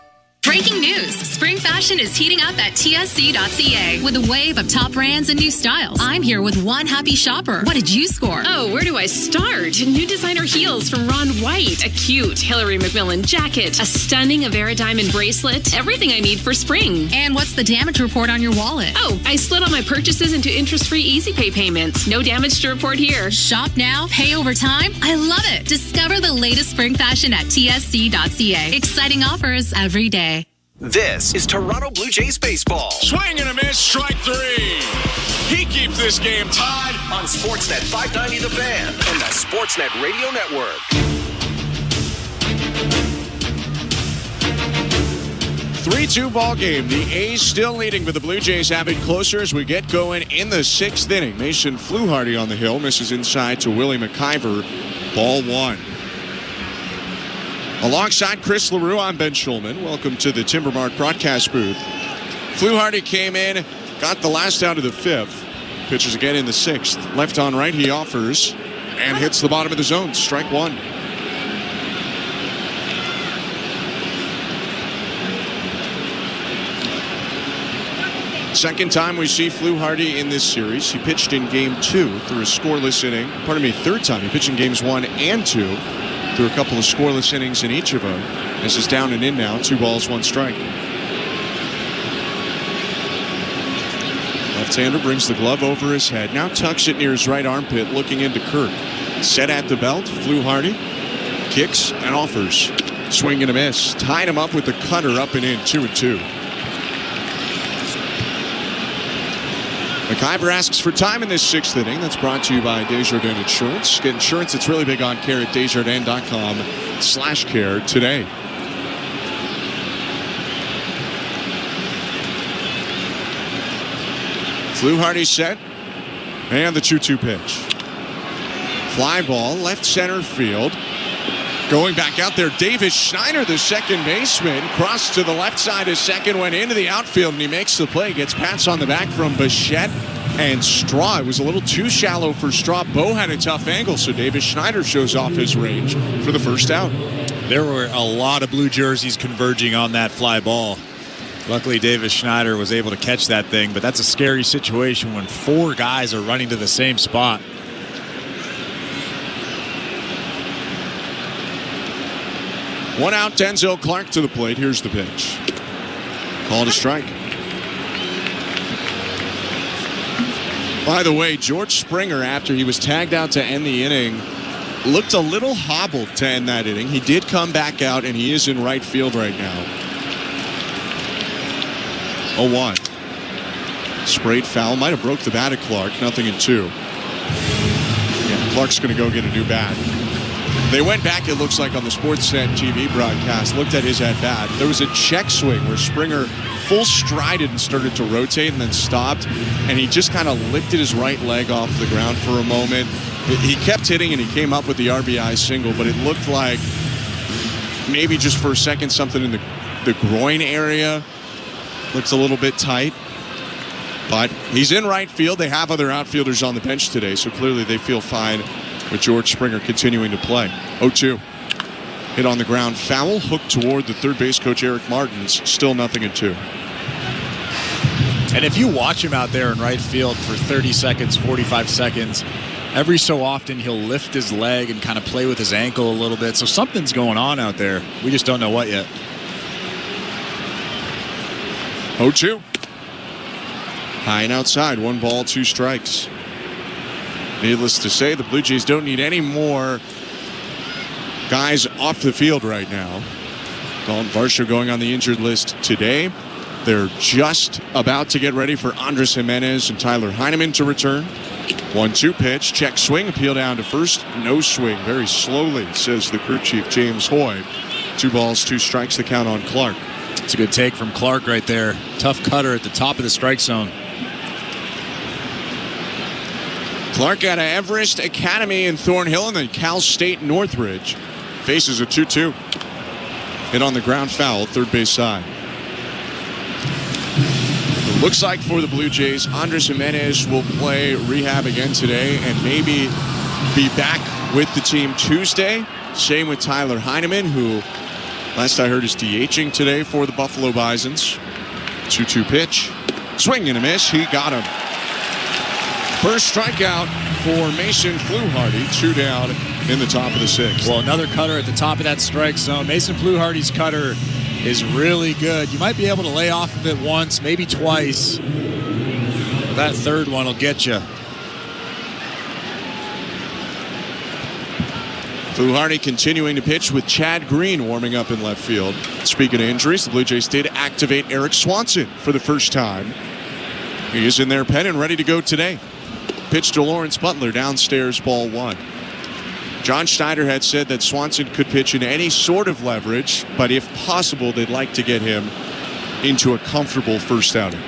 Breaking news. Spring fashion is heating up at tsc.ca with a wave of top brands and new styles. I'm here with one happy shopper. What did you score? Oh, where do I start? New designer heels from Ron White, a cute Hillary McMillan jacket, a stunning Avera diamond bracelet, everything I need for spring. And what's the damage report on your wallet? Oh, I split all my purchases into interest-free Easy Pay payments. No damage to report here. Shop now, pay over time. I love it. Discover the latest spring fashion at tsc.ca. Exciting offers every day. This is Toronto Blue Jays baseball. Swing and a miss, strike three. He keeps this game tied on Sportsnet 590 The Fan and the Sportsnet Radio Network. 3-2 ball game. The A's still leading, but the Blue Jays have it closer as we get going in the sixth inning. Mason Fluharty on the hill misses inside to Willie McIver. Ball one. Alongside Chris LaRue, I'm Ben Schulman. Welcome to the Timbermart broadcast booth. Fluharty came in, got the last out of the fifth. Pitches again in the sixth. Left on right, he offers and hits the bottom of the zone. Strike one. Second time we see Fluharty in this series. He pitched in game 2 through a scoreless inning. Third time. He pitched in games 1 and 2. Through a couple of scoreless innings in each of them. This is down and in now. 2 balls, 1 strike. Left-hander brings the glove over his head. Now tucks it near his right armpit, looking into Kirk. Set at the belt. Fluharty kicks and offers. Swing and a miss. Tied him up with the cutter up and in. 2-2. McIver asks for time in this sixth inning. That's brought to you by Desjardins Insurance. Get insurance that's really big on care at Desjardins.com/care today. Fluharty set. And the 2-2 pitch. Fly ball, left center field. Going back out there, Davis Schneider, the second baseman, crossed to the left side of second, went into the outfield, and he makes the play. Gets pats on the back from Bichette and Straw. It was a little too shallow for Straw. Bo had a tough angle, so Davis Schneider shows off his range for the first out. There were a lot of blue jerseys converging on that fly ball. Luckily, Davis Schneider was able to catch that thing, but that's a scary situation when 4 guys are running to the same spot. One out, Denzel Clark to the plate. Here's the pitch. Called a strike. By the way, George Springer, after he was tagged out to end the inning, looked a little hobbled to end that inning. He did come back out, and he is in right field right now. 0-1. Sprayed foul. Might have broke the bat at Clark. 0-2. Yeah, Clark's going to go get a new bat. They went back, it looks like, on the Sportsnet TV broadcast, looked at his at-bat. There was a check swing where Springer full strided and started to rotate and then stopped, and he just kind of lifted his right leg off the ground for a moment. He kept hitting, and he came up with the RBI single, but it looked like maybe just for a second something in the groin area. Looks a little bit tight. But he's in right field. They have other outfielders on the bench today, so clearly they feel fine with George Springer continuing to play. 0-2. Hit on the ground, foul, hooked toward the third base coach Eric Martins. Still 0-2. And if you watch him out there in right field for 30 seconds, 45 seconds, every so often he'll lift his leg and kind of play with his ankle a little bit. So something's going on out there. We just don't know what yet. 0-2. High and outside. 1 ball, 2 strikes. Needless to say, the Blue Jays don't need any more guys off the field right now. Dalton Varsho going on the injured list today. They're just about to get ready for Andres Jimenez and Tyler Heineman to return. 1-2 pitch, check swing, appeal down to first, no swing, very slowly, says the crew chief, James Hoy. 2 balls, 2 strikes, the count on Clark. It's a good take from Clark right there. Tough cutter at the top of the strike zone. Clark out of Everest Academy in Thornhill and then Cal State Northridge. Faces a 2-2. Hit on the ground foul, third base side. It looks like for the Blue Jays, Andres Jimenez will play rehab again today and maybe be back with the team Tuesday. Same with Tyler Heineman, who last I heard is DHing today for the Buffalo Bisons. 2-2 pitch. Swing and a miss. He got him. First strikeout for Mason Fluharty. 2 down in the top of the 6th. Well, another cutter at the top of that strike zone. Mason Fluharty's cutter is really good. You might be able to lay off of it once, maybe twice. That third one will get you. Fluharty continuing to pitch with Chad Green warming up in left field. Speaking of injuries, the Blue Jays did activate Eric Swanson for the first time. He is in their pen and ready to go today. Pitch to Lawrence Butler, downstairs, ball 1. John Schneider had said that Swanson could pitch in any sort of leverage, but if possible, they'd like to get him into a comfortable first outing.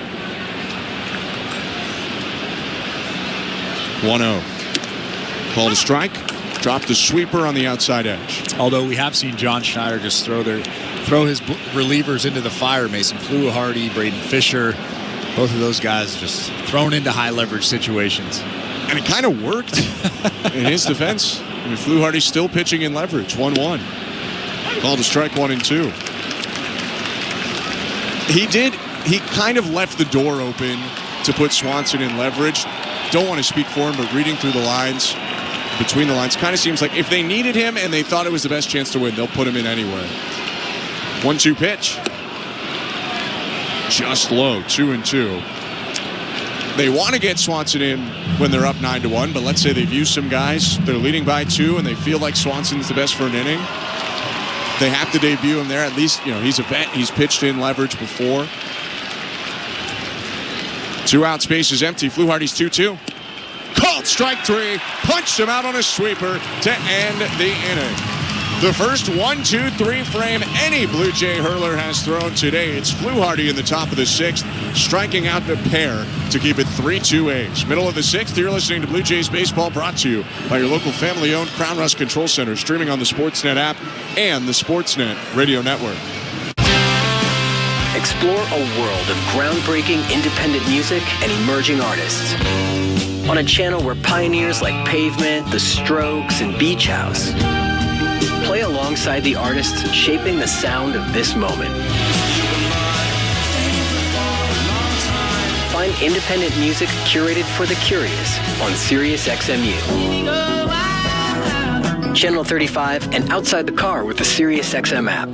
1-0. Call to strike. Drop the sweeper on the outside edge. Although we have seen John Schneider just throw his relievers into the fire. Mason Fluharty, Braden Fisher, both of those guys just thrown into high leverage situations. And it kind of worked in his defense. I mean, Fluharty's still pitching in leverage. 1-1. Call to strike 1-2. He kind of left the door open to put Swanson in leverage. Don't want to speak for him, but reading through the lines, between the lines, kind of seems like if they needed him and they thought it was the best chance to win, they'll put him in anyway. 1-2 pitch. Just low, 2-2. They want to get Swanson in when they're up 9-1, but let's say they've used some guys. They're leading by 2, and they feel like Swanson's the best for an inning. They have to debut him there. At least, he's a vet. He's pitched in leverage before. 2 out, space is empty. Fluharty's 2-2. Called strike 3. Punched him out on a sweeper to end the inning. The first 1-2-3 frame any Blue Jay hurler has thrown today. It's Fluharty in the top of the 6th, striking out the pair to keep it 3-2 A's. Middle of the 6th, you're listening to Blue Jays Baseball, brought to you by your local family-owned Crown Rust Control Center, streaming on the Sportsnet app and the Sportsnet Radio Network. Explore a world of groundbreaking independent music and emerging artists. On a channel where pioneers like Pavement, The Strokes, and Beach House play alongside the artists shaping the sound of this moment. Find independent music curated for the curious on SiriusXMU. Channel 35 and outside the car with the SiriusXM app.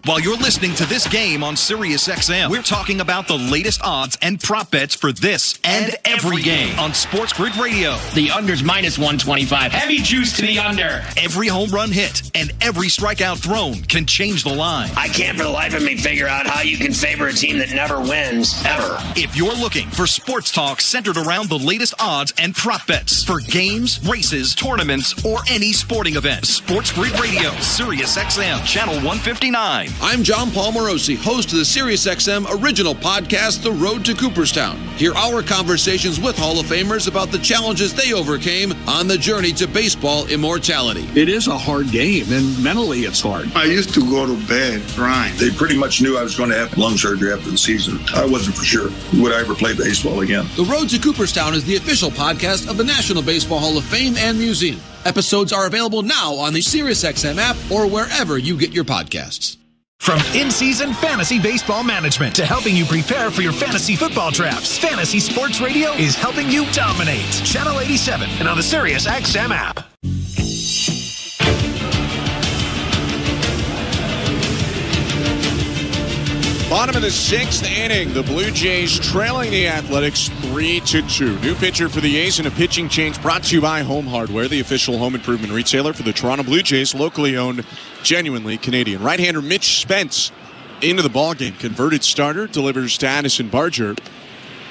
While you're listening to this game on SiriusXM, we're talking about the latest odds and prop bets for this and every game on Sports Grid Radio. The under's minus 125. Heavy juice to the under. Every home run hit and every strikeout thrown can change the line. I can't for the life of me figure out how you can favor a team that never wins, ever. If you're looking for sports talk centered around the latest odds and prop bets for games, races, tournaments, or any sporting event, Sports Grid Radio, SiriusXM, Channel 159. I'm John Paul Morosi, host of the SiriusXM original podcast, The Road to Cooperstown. Hear our conversations with Hall of Famers about the challenges they overcame on the journey to baseball immortality. It is a hard game, and mentally it's hard. I used to go to bed crying. They pretty much knew I was going to have lung surgery after the season. I wasn't for sure. Would I ever play baseball again? The Road to Cooperstown is the official podcast of the National Baseball Hall of Fame and Museum. Episodes are available now on the SiriusXM app or wherever you get your podcasts. From in-season fantasy baseball management to helping you prepare for your fantasy football drafts, Fantasy Sports Radio is helping you dominate. Channel 87 and on the SiriusXM app. Bottom of the 6th inning, the Blue Jays trailing the Athletics 3-2. New pitcher for the A's and a pitching change brought to you by Home Hardware, the official home improvement retailer for the Toronto Blue Jays, locally owned, genuinely Canadian. Right-hander Mitch Spence into the ballgame. Converted starter, delivers to Addison Barger.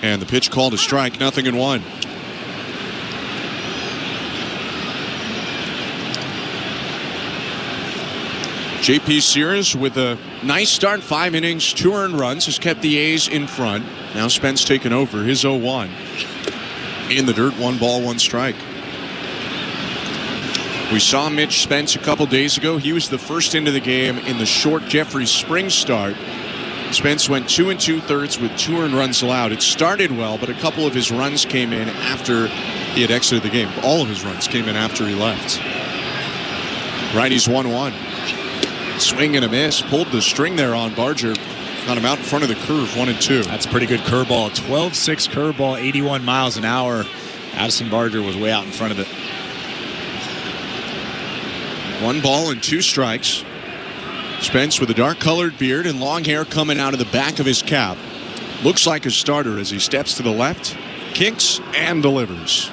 And the pitch called a strike, 0-1. J.P. Sears with a nice start, 5 innings, 2 earned runs, has kept the A's in front. Now Spence taking over, his 0-1. In the dirt, 1 ball, 1 strike. We saw Mitch Spence a couple days ago. He was the first into the game in the short Jeffrey Springs start. Spence went 2 2/3 with 2 earned runs allowed. It started well, but a couple of his runs came in after he had exited the game. All of his runs came in after he left. Righty's 1-1. Swing and a miss. Pulled the string there on Barger. Got him out in front of the curve, 1-2. That's a pretty good curveball. 12-6 curveball, 81 miles an hour. Addison Barger was way out in front of it. 1 ball and 2 strikes. Spence with a dark-colored beard and long hair coming out of the back of his cap. Looks like a starter as he steps to the left, kicks, and delivers.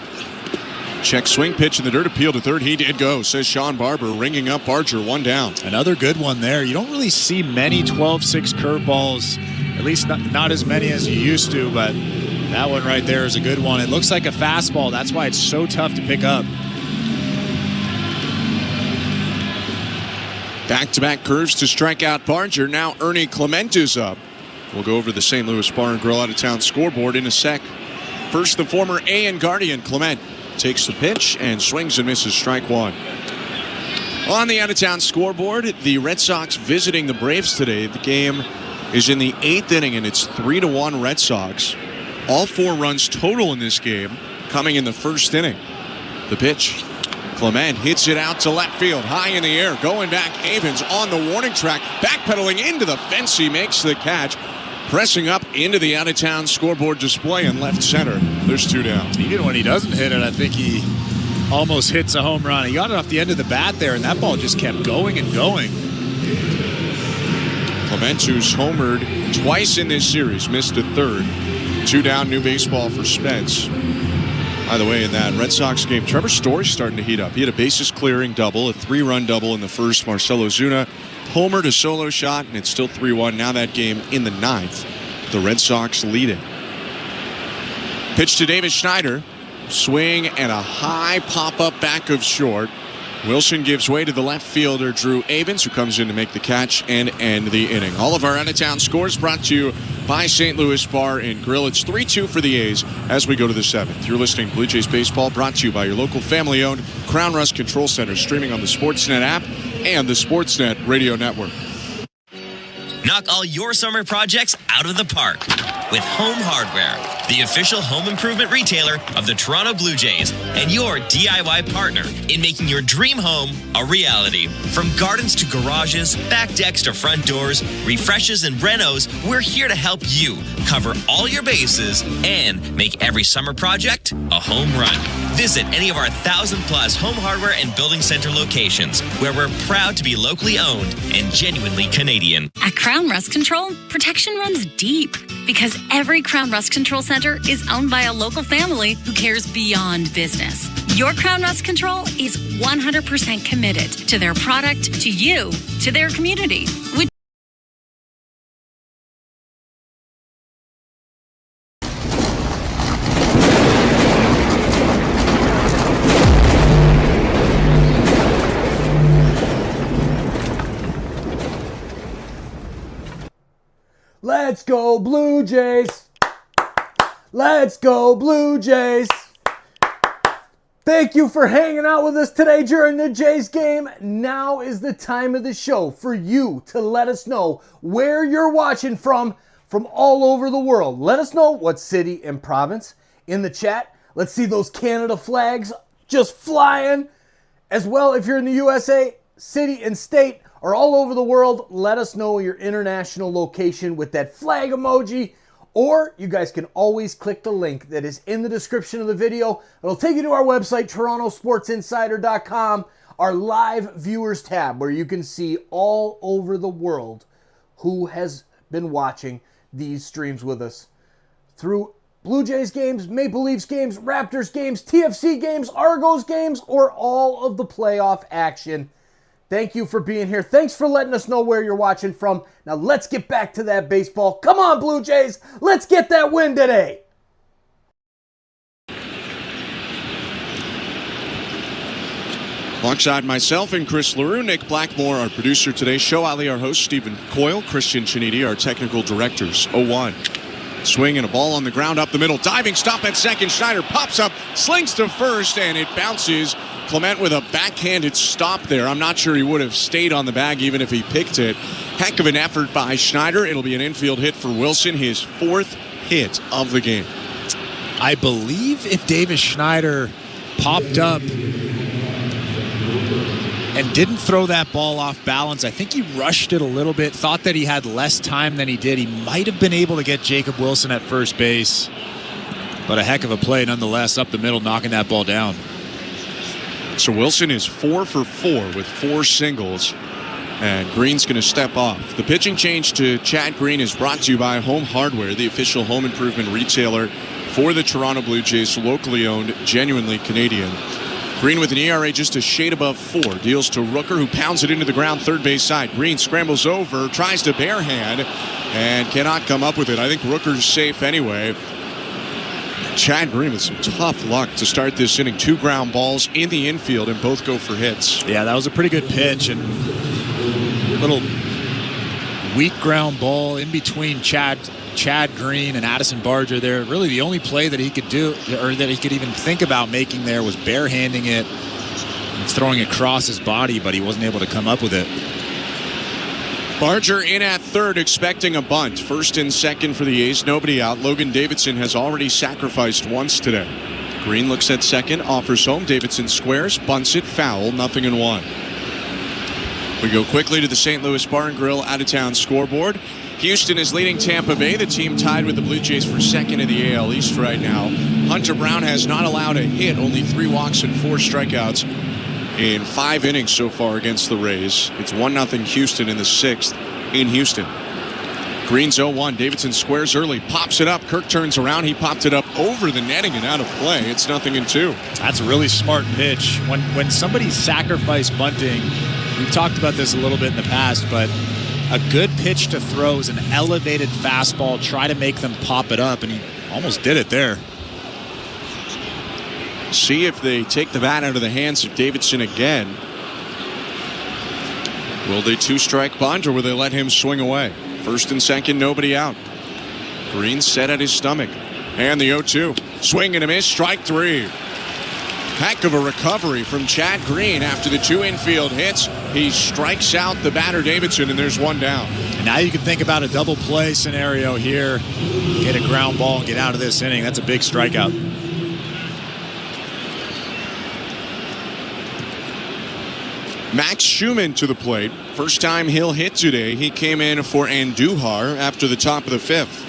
Check swing pitch in the dirt, appeal to third. He did go, says Sean Barber, ringing up Barger, 1 down. Another good one there. You don't really see many 12-6 curveballs, at least not as many as you used to, but that one right there is a good one. It looks like a fastball. That's why it's so tough to pick up. Back-to-back curves to strike out Barger. Now Ernie Clement is up. We'll go over the St. Louis Bar and Grill out-of-town scoreboard in a sec. First, the former A and Guardian, Clement, takes the pitch and swings and misses, strike 1. On the out-of-town scoreboard, the Red Sox visiting the Braves today. The game is in the 8th inning, and it's 3-1 Red Sox. All 4 runs total in this game coming in the first inning. The pitch. Clement hits it out to left field, high in the air, going back. Avens on the warning track, backpedaling into the fence. He makes the catch, pressing up into the out-of-town scoreboard display in left center. There's 2 down. Even when he doesn't hit it, I think he almost hits a home run. He got it off the end of the bat there, and that ball just kept going and going. Clement, who's homered twice in this series, missed a third. 2 down, new baseball for Spence. By the way, in that Red Sox game, Trevor Story's starting to heat up. He had a bases-clearing double, a 3-run double in the first. Marcell Ozuna homered a solo shot, and it's still 3-1. Now that game in the 9th. The Red Sox lead it. Pitch to Davis Schneider. Swing and a high pop-up back of short. Wilson gives way to the left fielder, Drew Avens, who comes in to make the catch and end the inning. All of our out-of-town scores brought to you by St. Louis Bar and Grill. It's 3-2 for the A's as we go to the 7th. You're listening to Blue Jays Baseball, brought to you by your local family-owned Crown Rust Control Center, streaming on the Sportsnet app and the Sportsnet Radio Network. Knock all your summer projects out of the park with Home Hardware, the official home improvement retailer of the Toronto Blue Jays and your DIY partner in making your dream home a reality. From gardens to garages, back decks to front doors, refreshes and renos, we're here to help you cover all your bases and make every summer project a home run. Visit any of our 1,000+ home hardware and building center locations where we're proud to be locally owned and genuinely Canadian. At Crown Rust Control, protection runs deep because every Crown Rust Control Center is owned by a local family who cares beyond business. Your Crown Rust Control is 100% committed to their product, to you, to their community. Let's go Blue Jays! Let's go Blue Jays! Thank you for hanging out with us today during the Jays game. Now is the time of the show for you to let us know where you're watching from all over the world. Let us know what city and province in the chat. Let's see those Canada flags just flying. As well, if you're in the USA, city and state, or all over the world, let us know your international location with that flag emoji. Or you guys can always click the link that is in the description of the video. It'll take you to our website, TorontoSportsInsider.com, our live viewers tab, where you can see all over the world who has been watching these streams with us through Blue Jays games, Maple Leafs games, Raptors games, TFC games, Argos games, or all of the playoff action. Thank you for being here. Thanks for letting us know where you're watching from. Now let's get back to that baseball. Come on, Blue Jays. Let's get that win today. Alongside myself and Chris LaRue, Nick Blackmore, our producer today, Show Ali, our host, Stephen Coyle, Christian Chiniti, our technical directors. 0-1. Swing and a ball on the ground up the middle. Diving stop at second. Schneider pops up, slings to first, and it bounces. Clement with a backhanded stop there. I'm not sure he would have stayed on the bag even if he picked it. Heck of an effort by Schneider. It'll be an infield hit for Wilson, his 4th hit of the game. I believe if Davis Schneider popped up and didn't throw that ball off balance, I think he rushed it a little bit, thought that he had less time than he did. He might have been able to get Jacob Wilson at first base. But a heck of a play nonetheless, up the middle, knocking that ball down. So Wilson is 4 for 4 with 4 singles, and Green's going to step off. The pitching change to Chad Green is brought to you by Home Hardware, the official home improvement retailer for the Toronto Blue Jays, locally owned, genuinely Canadian. Green with an ERA just a shade above 4. Deals to Rooker, who pounds it into the ground, third base side. Green scrambles over, tries to barehand, and cannot come up with it. I think Rooker's safe anyway. Chad Green with some tough luck to start this inning. 2 ground balls in the infield and both go for hits. Yeah, that was a pretty good pitch and little weak ground ball in between Chad Green and Addison Barger there. Really the only play that he could do, or that he could even think about making there, was barehanding it and throwing it across his body, but he wasn't able to come up with it. Barger in at third, expecting a bunt. First and second for the A's, nobody out. Logan Davidson has already sacrificed once today. Green looks at second, offers home. Davidson squares, bunts it, foul, 0-1. We go quickly to the St. Louis Bar and Grill out-of-town scoreboard. Houston is leading Tampa Bay, the team tied with the Blue Jays for second in the AL East right now. Hunter Brown has not allowed a hit, only 3 walks and 4 strikeouts in 5 innings so far against the Rays. It's 1-0 Houston in the 6th in Houston. Green's 0-1. Davidson squares early, pops it up. Kirk turns around. He popped it up over the netting and out of play. It's 0-2. That's a really smart pitch. When somebody's sacrifice bunting, we've talked about this a little bit in the past, but a good pitch to throw is an elevated fastball. Try to make them pop it up, and he almost did it there. See if they take the bat out of the hands of Davidson again. Will they 2-strike bunt, or will they let him swing away? First and second, nobody out. Green set at his stomach. And the 0-2. Swing and a miss, strike 3. Heck of a recovery from Chad Green after the 2 infield hits. He strikes out the batter Davidson, and there's 1 down. And now you can think about a double play scenario here. Get a ground ball and get out of this inning. That's a big strikeout. Max Schumann to the plate. First time he'll hit today. He came in for Andujar after the top of the 5th.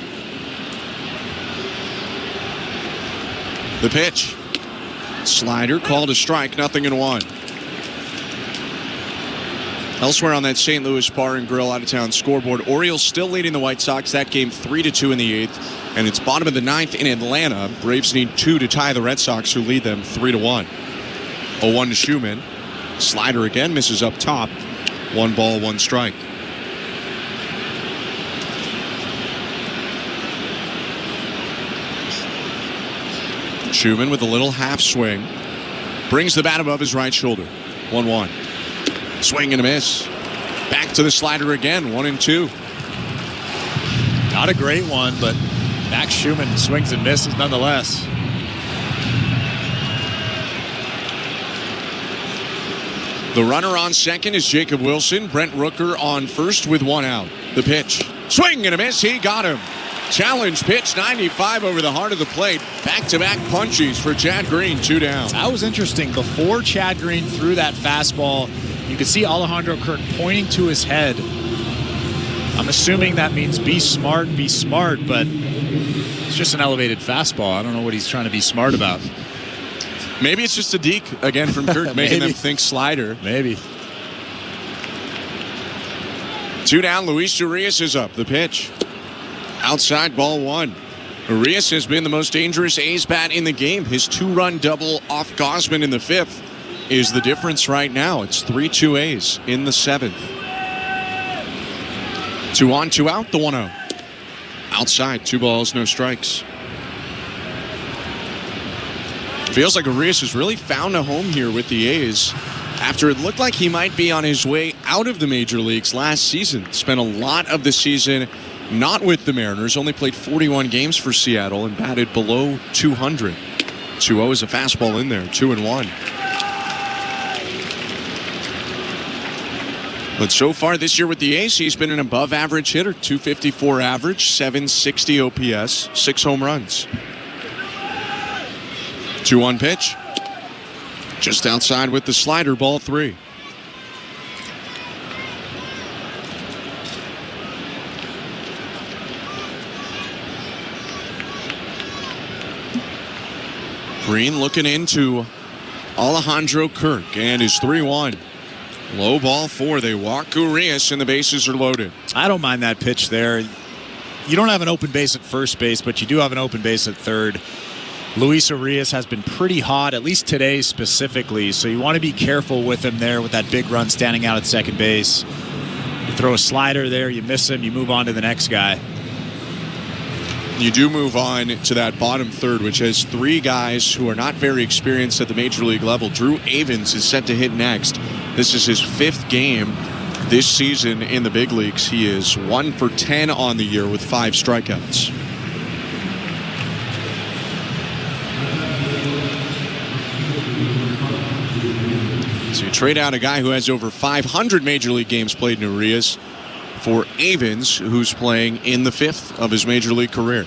The pitch. Slider called a strike, 0-1. Elsewhere on that St. Louis Bar and Grill out-of-town scoreboard, Orioles still leading the White Sox. That game 3-2 in the 8th. And it's bottom of the 9th in Atlanta. Braves need 2 to tie the Red Sox, who lead them 3-1. 0-1 to Schumann. Slider again misses up top. 1 ball, 1 strike. Schumann with a little half swing. Brings the bat above his right shoulder. 1-1. Swing and a miss. Back to the slider again. 1-2. Not a great one, but Max Schumann swings and misses nonetheless. The runner on second is Jacob Wilson. Brent Rooker on first with 1 out. The pitch. Swing and a miss. He got him. Challenge pitch, 95 over the heart of the plate. Back-to-back punchies for Chad Green, 2 down. That was interesting. Before Chad Green threw that fastball, you could see Alejandro Kirk pointing to his head. I'm assuming that means be smart, but it's just an elevated fastball. I don't know what he's trying to be smart about. Maybe it's just a deke again from Kirk, making them think slider. Maybe. 2 down, Luis Urias is up. The pitch. Outside, ball 1. Urias has been the most dangerous A's bat in the game. His 2-run double off Gausman in the 5th. is the difference right now. It's 3-2 A's in the 7th. 2 on, 2 out, the 1-0. Outside, 2 balls, no strikes. Feels like Urias has really found a home here with the A's after it looked like he might be on his way out of the major leagues last season. Spent a lot of the season not with the Mariners, only played 41 games for Seattle and batted below 200. 2-0 is a fastball in there, 2-1. But so far this year with the A's, he's been an above-average hitter. .254 average, .760 OPS, 6 home runs. 2-1 pitch. Just outside with the slider, ball 3. Green looking into Alejandro Kirk and his 3-1. Low ball 4. They walk Urias and the bases are loaded. I don't mind that pitch there. You don't have an open base at first base, but you do have an open base at third. Luis Urias has been pretty hot, at least today specifically, so you want to be careful with him there with that big run standing out at second base. You throw a slider there, you miss him, you move on to the next guy. You do move on to that bottom third, which has 3 guys who are not very experienced at the major league level. Drew Avens is set to hit next. This is his 5th game this season in the big leagues. He is 1 for 10 on the year with 5 strikeouts. So you trade out a guy who has over 500 major league games played in Urias for Avens, who's playing in the 5th of his major league career.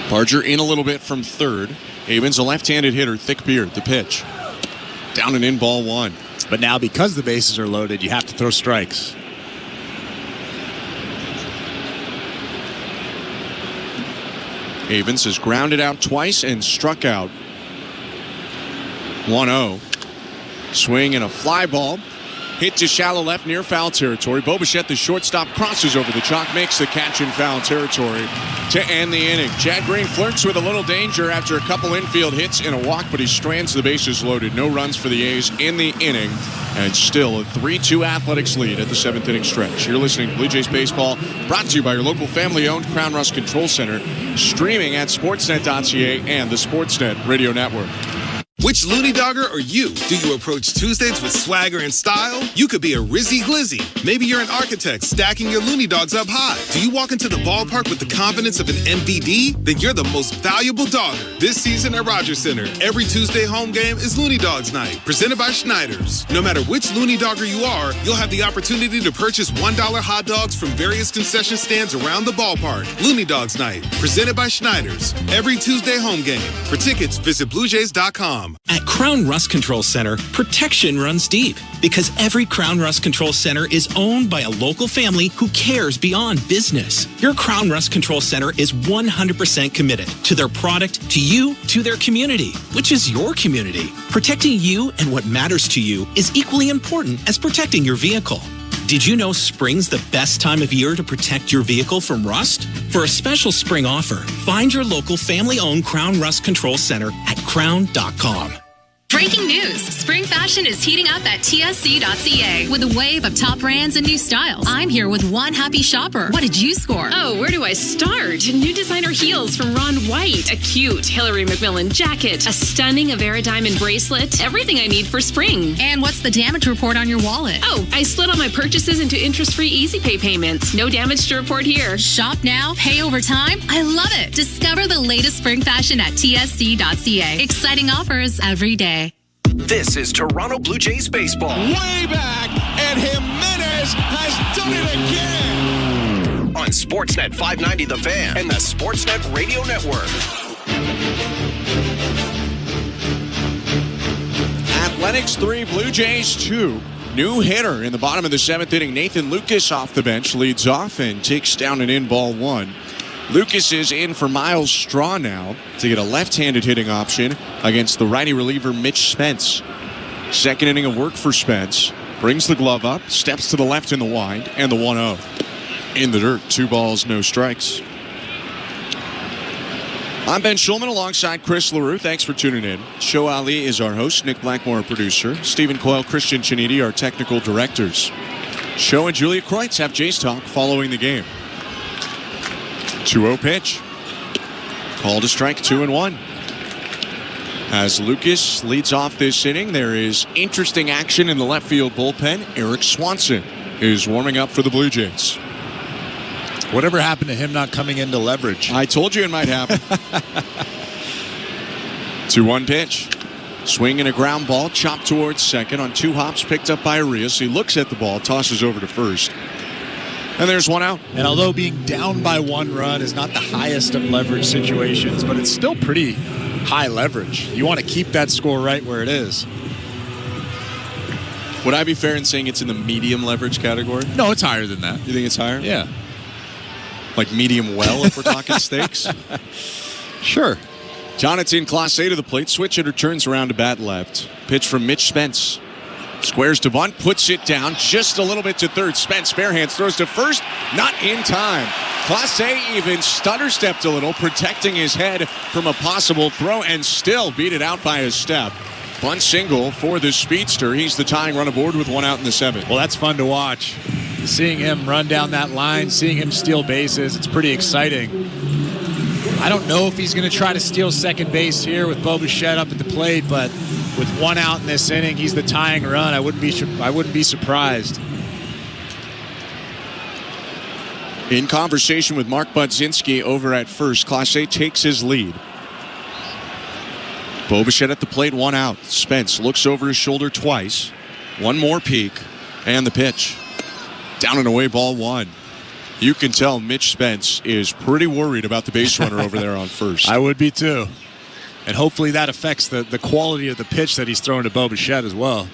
Barger in a little bit from third. Avens, a left-handed hitter, thick beard, the pitch. Down and in, ball 1. But now because the bases are loaded, you have to throw strikes. Avens has grounded out twice and struck out. 1-0. Swing and a fly ball. Hit to shallow left near foul territory. Bo Bichette, the shortstop, crosses over the chalk, makes the catch in foul territory to end the inning. Chad Green flirts with a little danger after a couple infield hits and a walk, but he strands the bases loaded. No runs for the A's in the inning, and still a 3-2 Athletics lead at the 7th inning stretch. You're listening to Blue Jays Baseball, brought to you by your local family-owned Crown Rust Control Center, streaming at sportsnet.ca and the Sportsnet Radio Network. Which loony dogger are you? Do you approach Tuesdays with swagger and style? You could be a Rizzy Glizzy. Maybe you're an architect stacking your loony dogs up high. Do you walk into the ballpark with the confidence of an MVD? Then you're the most valuable dogger. This season at Rogers Center, every Tuesday home game is Looney Dogs Night, presented by Schneider's. No matter which loony dogger you are, you'll have the opportunity to purchase $1 hot dogs from various concession stands around the ballpark. Looney Dogs Night, presented by Schneider's. Every Tuesday home game. For tickets, visit BlueJays.com. At Crown Rust Control Center, protection runs deep because every Crown Rust Control Center is owned by a local family who cares beyond business. Your Crown Rust Control Center is 100% committed to their product, to you, to their community, which is your community. Protecting you and what matters to you is equally important as protecting your vehicle. Did you know spring's the best time of year to protect your vehicle from rust? For a special spring offer, find your local family-owned Crown Rust Control Center at crown.com. Breaking news. Spring fashion is heating up at TSC.ca with a wave of top brands and new styles. I'm here with one happy shopper. What did you score? Oh, where do I start? New designer heels from Ron White, a cute Hillary McMillan jacket, a stunning Avera diamond bracelet, everything I need for spring. And what's the damage report on your wallet? Oh, I split all my purchases into interest-free easy pay payments. No damage to report here. Shop now, pay over time. I love it. Discover the latest spring fashion at TSC.ca. Exciting offers every day. This is Toronto Blue Jays baseball. Way back, and Jimenez has done it again. On Sportsnet 590 The Fan and the Sportsnet Radio Network. Athletics 3, Blue Jays 2. New hitter in the bottom of the 7th inning. Nathan Lucas off the bench leads off and takes down an in ball 1. Lucas is in for Miles Straw now to get a left-handed hitting option against the righty reliever Mitch Spence. Second inning of work for Spence. Brings the glove up, steps to the left in the wind, and the 1-0. In the dirt, 2 balls, no strikes. I'm Ben Schulman alongside Chris LaRue. Thanks for tuning in. Show Ali is our host, Nick Blackmore, our producer, Stephen Coyle, Christian Chiniti, our technical directors. Show and Julia Kreutz have Jays Talk following the game. 2-0 pitch. Called a strike, 2-1. As Lucas leads off this inning, there is interesting action in the left field bullpen. Eric Swanson is warming up for the Blue Jays. Whatever happened to him not coming into leverage? I told you it might happen. 2-1 pitch. Swing and a ground ball, chopped towards second on 2 hops, picked up by Arias. He looks at the ball, tosses over to first. And there's 1 out. And although being down by 1 run is not the highest of leverage situations, but it's still pretty high leverage. You want to keep that score right where it is. Would I be fair in saying it's in the medium leverage category? No, it's higher than that. You think it's higher? Yeah. Like medium well if we're talking steaks? Sure. Jonathan Clase to the plate. Switch hitter turns around to bat left. Pitch from Mitch Spence. Squares to bunt, puts it down just a little bit to third. Spence bare hands, throws to first, not in time. Clase even stutter stepped a little, protecting his head from a possible throw, and still beat it out by a step. Bunt single for the speedster. He's the tying run aboard with 1 out in the 7th. Well, that's fun to watch. Seeing him run down that line, seeing him steal bases, it's pretty exciting. I don't know if he's going to try to steal second base here with Bo Bichette up at the plate, but with 1 out in this inning, he's the tying run. I wouldn't be surprised. In conversation with Mark Budzinski over at first, Clase takes his lead. Bo Bichette at the plate, 1 out. Spence looks over his shoulder twice. 1 more peek, and the pitch. Down and away, ball 1. You can tell Mitch Spence is pretty worried about the base runner over there on first. I would be too. And hopefully that affects the quality of the pitch that he's throwing to Bo Bichette as well.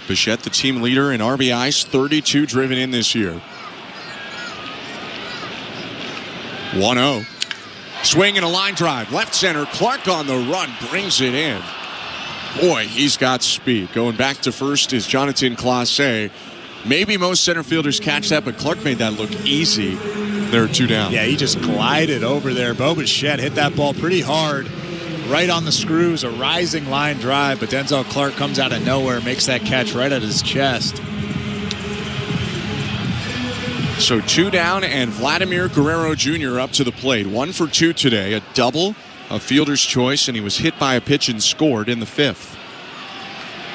Bichette, the team leader in RBIs, 32 driven in this year. 1-0. Swing and a line drive. Left center. Clark on the run. Brings it in. Boy, he's got speed. Going back to first is Jonathan Clase. Maybe most center fielders catch that, but Clark made that look easy. There are 2 down. Yeah, he just glided over there. Bo Bichette hit that ball pretty hard. Right on the screws, a rising line drive, but Denzel Clark comes out of nowhere, makes that catch right at his chest. So 2 down, and Vladimir Guerrero Jr. up to the plate. 1 for 2 today, a double, a fielder's choice, and he was hit by a pitch and scored in the 5th.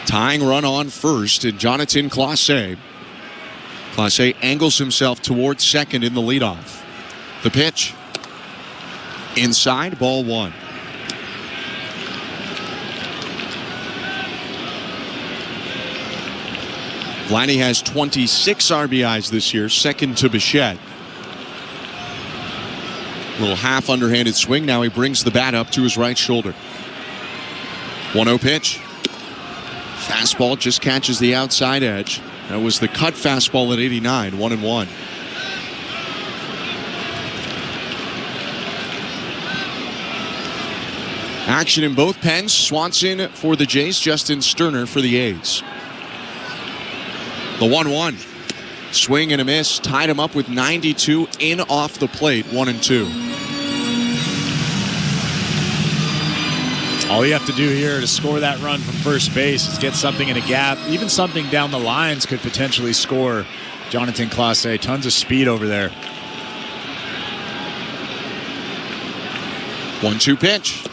Tying run on first, and Jonathan Clase. Clase angles himself towards second in the leadoff. The pitch. Inside, ball 1. Vladdy has 26 RBIs this year, second to Bichette. Little half underhanded swing. Now he brings the bat up to his right shoulder. 1-0 pitch. Fastball just catches the outside edge. That was the cut fastball at 89, 1-1. Action in both pens. Swanson for the Jays, Justin Sterner for the A's. The 1-1. Swing and a miss. Tied him up with 92 in off the plate, 1-2. All you have to do here to score that run from first base is get something in a gap. Even something down the lines could potentially score Jonathan Clase. Tons of speed over there. 1-2 pitch.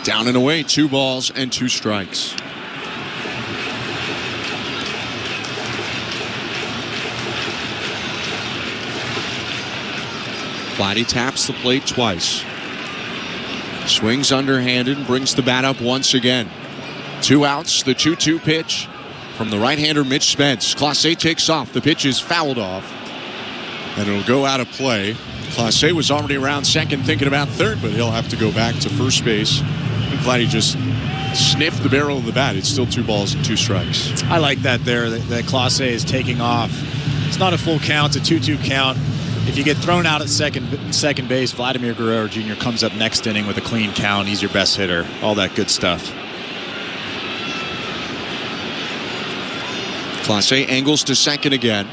Down and away, 2 balls and 2 strikes. Vladdy taps the plate twice. Swings underhanded and brings the bat up once again. 2 outs, the 2-2 pitch from the right-hander Mitch Spence. Clase takes off. The pitch is fouled off, and it'll go out of play. Clase was already around second thinking about third, but he'll have to go back to first base. I'm glad he just sniffed the barrel of the bat. It's still 2 balls and 2 strikes. I like that there, that Clase is taking off. It's not a full count, it's a 2-2 count. If you get thrown out at second base, Vladimir Guerrero Jr. comes up next inning with a clean count. He's your best hitter. All that good stuff. Clase angles to second again.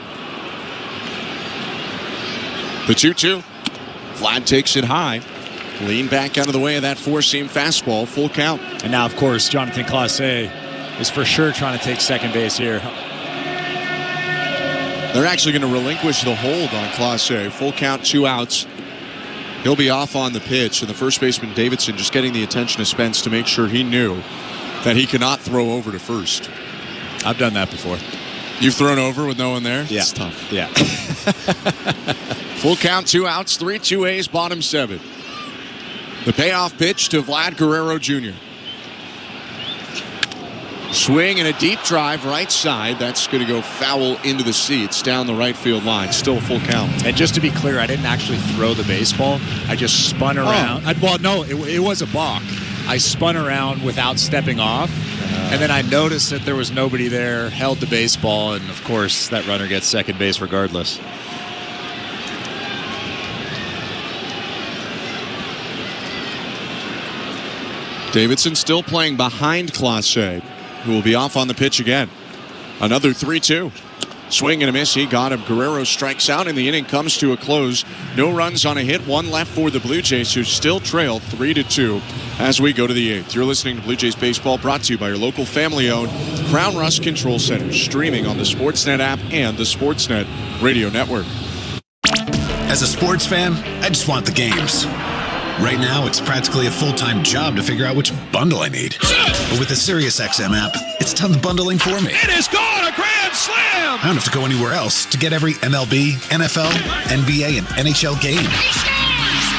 The 2-2. Vlad takes it high. lean back out of the way of that four-seam fastball, full count. And now, of course, Jonathan Clase is for sure trying to take second base here. They're actually going to relinquish the hold on Clase. Full count, 2 outs. He'll be off on the pitch, and the first baseman, Davidson, just getting the attention of Spence to make sure he knew that he could not throw over to first. I've done that before. You've thrown over with no one there? Yeah. It's tough. Yeah. Full count, 2 outs, 3-2 A's, bottom 7. The payoff pitch to Vlad Guerrero Jr. Swing and a deep drive right side. That's going to go foul into the seats down the right field line. Still a full count. And just to be clear, I didn't actually throw the baseball. I just spun around. It was a balk. I spun around without stepping off. And then I noticed that there was nobody there, held the baseball, and of course that runner gets second base regardless. Davidson still playing behind Clase, who will be off on the pitch again. Another 3-2. Swing and a miss. He got him. Guerrero strikes out, and the inning comes to a close. No runs on a hit. 1 left for the Blue Jays, who still trail 3-2 as we go to the 8th. You're listening to Blue Jays Baseball, brought to you by your local family-owned Crown Rust Control Center, streaming on the Sportsnet app and the Sportsnet Radio Network. As a sports fan, I just want the games. Right now, it's practically a full-time job to figure out which bundle I need. But with the SiriusXM app, it's done the bundling for me. It is gone, a grand slam! I don't have to go anywhere else to get every MLB, NFL, NBA, and NHL game.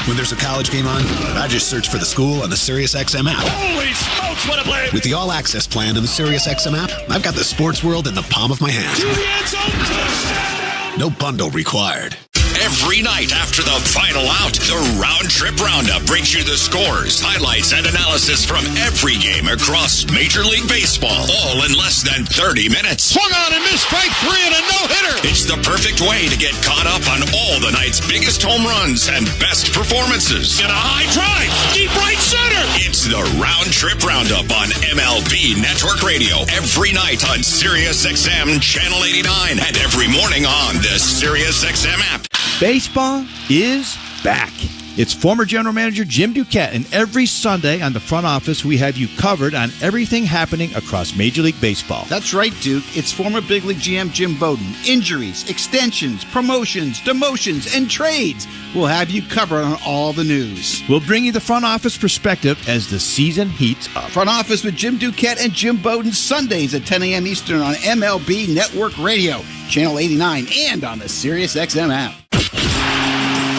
When there's a college game on, I just search for the school on the SiriusXM app. Holy smokes, what a play! With the all-access plan in the SiriusXM app, I've got the sports world in the palm of my hand. To the end zone, touchdown! No bundle required. Every night after the final out, the Round Trip Roundup brings you the scores, highlights, and analysis from every game across Major League Baseball, all in less than 30 minutes. Swung on and missed, strike 3 and a no-hitter. It's the perfect way to get caught up on all the night's biggest home runs and best performances. And a high drive, deep right center. It's the Round Trip Roundup on MLB Network Radio every night on SiriusXM Channel 89 and every morning on the SiriusXM app. Baseball is back. It's former General Manager Jim Duquette, and every Sunday on the front office, we have you covered on everything happening across Major League Baseball. That's right, Duke. It's former Big League GM Jim Bowden. Injuries, extensions, promotions, demotions, and trades. We'll have you covered on all the news. We'll bring you the front office perspective as the season heats up. Front office with Jim Duquette and Jim Bowden, Sundays at 10 a.m. Eastern on MLB Network Radio, Channel 89, and on the SiriusXM app.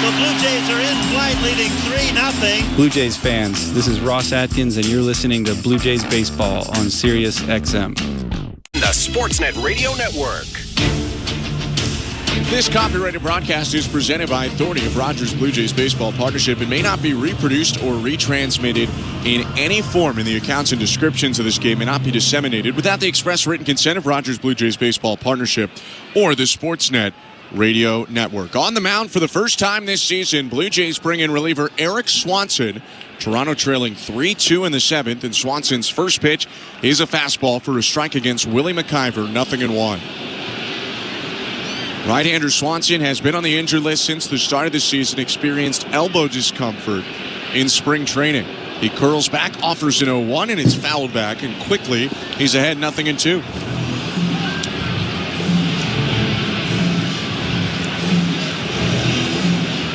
The Blue Jays are in flight, leading 3-0. Blue Jays fans, this is Ross Atkins, and you're listening to Blue Jays Baseball on Sirius XM. The Sportsnet Radio Network. This copyrighted broadcast is presented by authority of Rogers Blue Jays Baseball Partnership and may not be reproduced or retransmitted in any form, and the accounts and descriptions of this game may not be disseminated without the express written consent of Rogers Blue Jays Baseball Partnership or the Sportsnet Radio Network. On the mound for the first time this season, Blue Jays bring in reliever Eric Swanson. Toronto trailing 3-2 in the 7th, and Swanson's first pitch is a fastball for a strike against Willie McIver, 0-1. Right-hander Swanson has been on the injured list since the start of the season, experienced elbow discomfort in spring training. He curls back, offers an 0-1, and it's fouled back, and quickly he's ahead 0-2.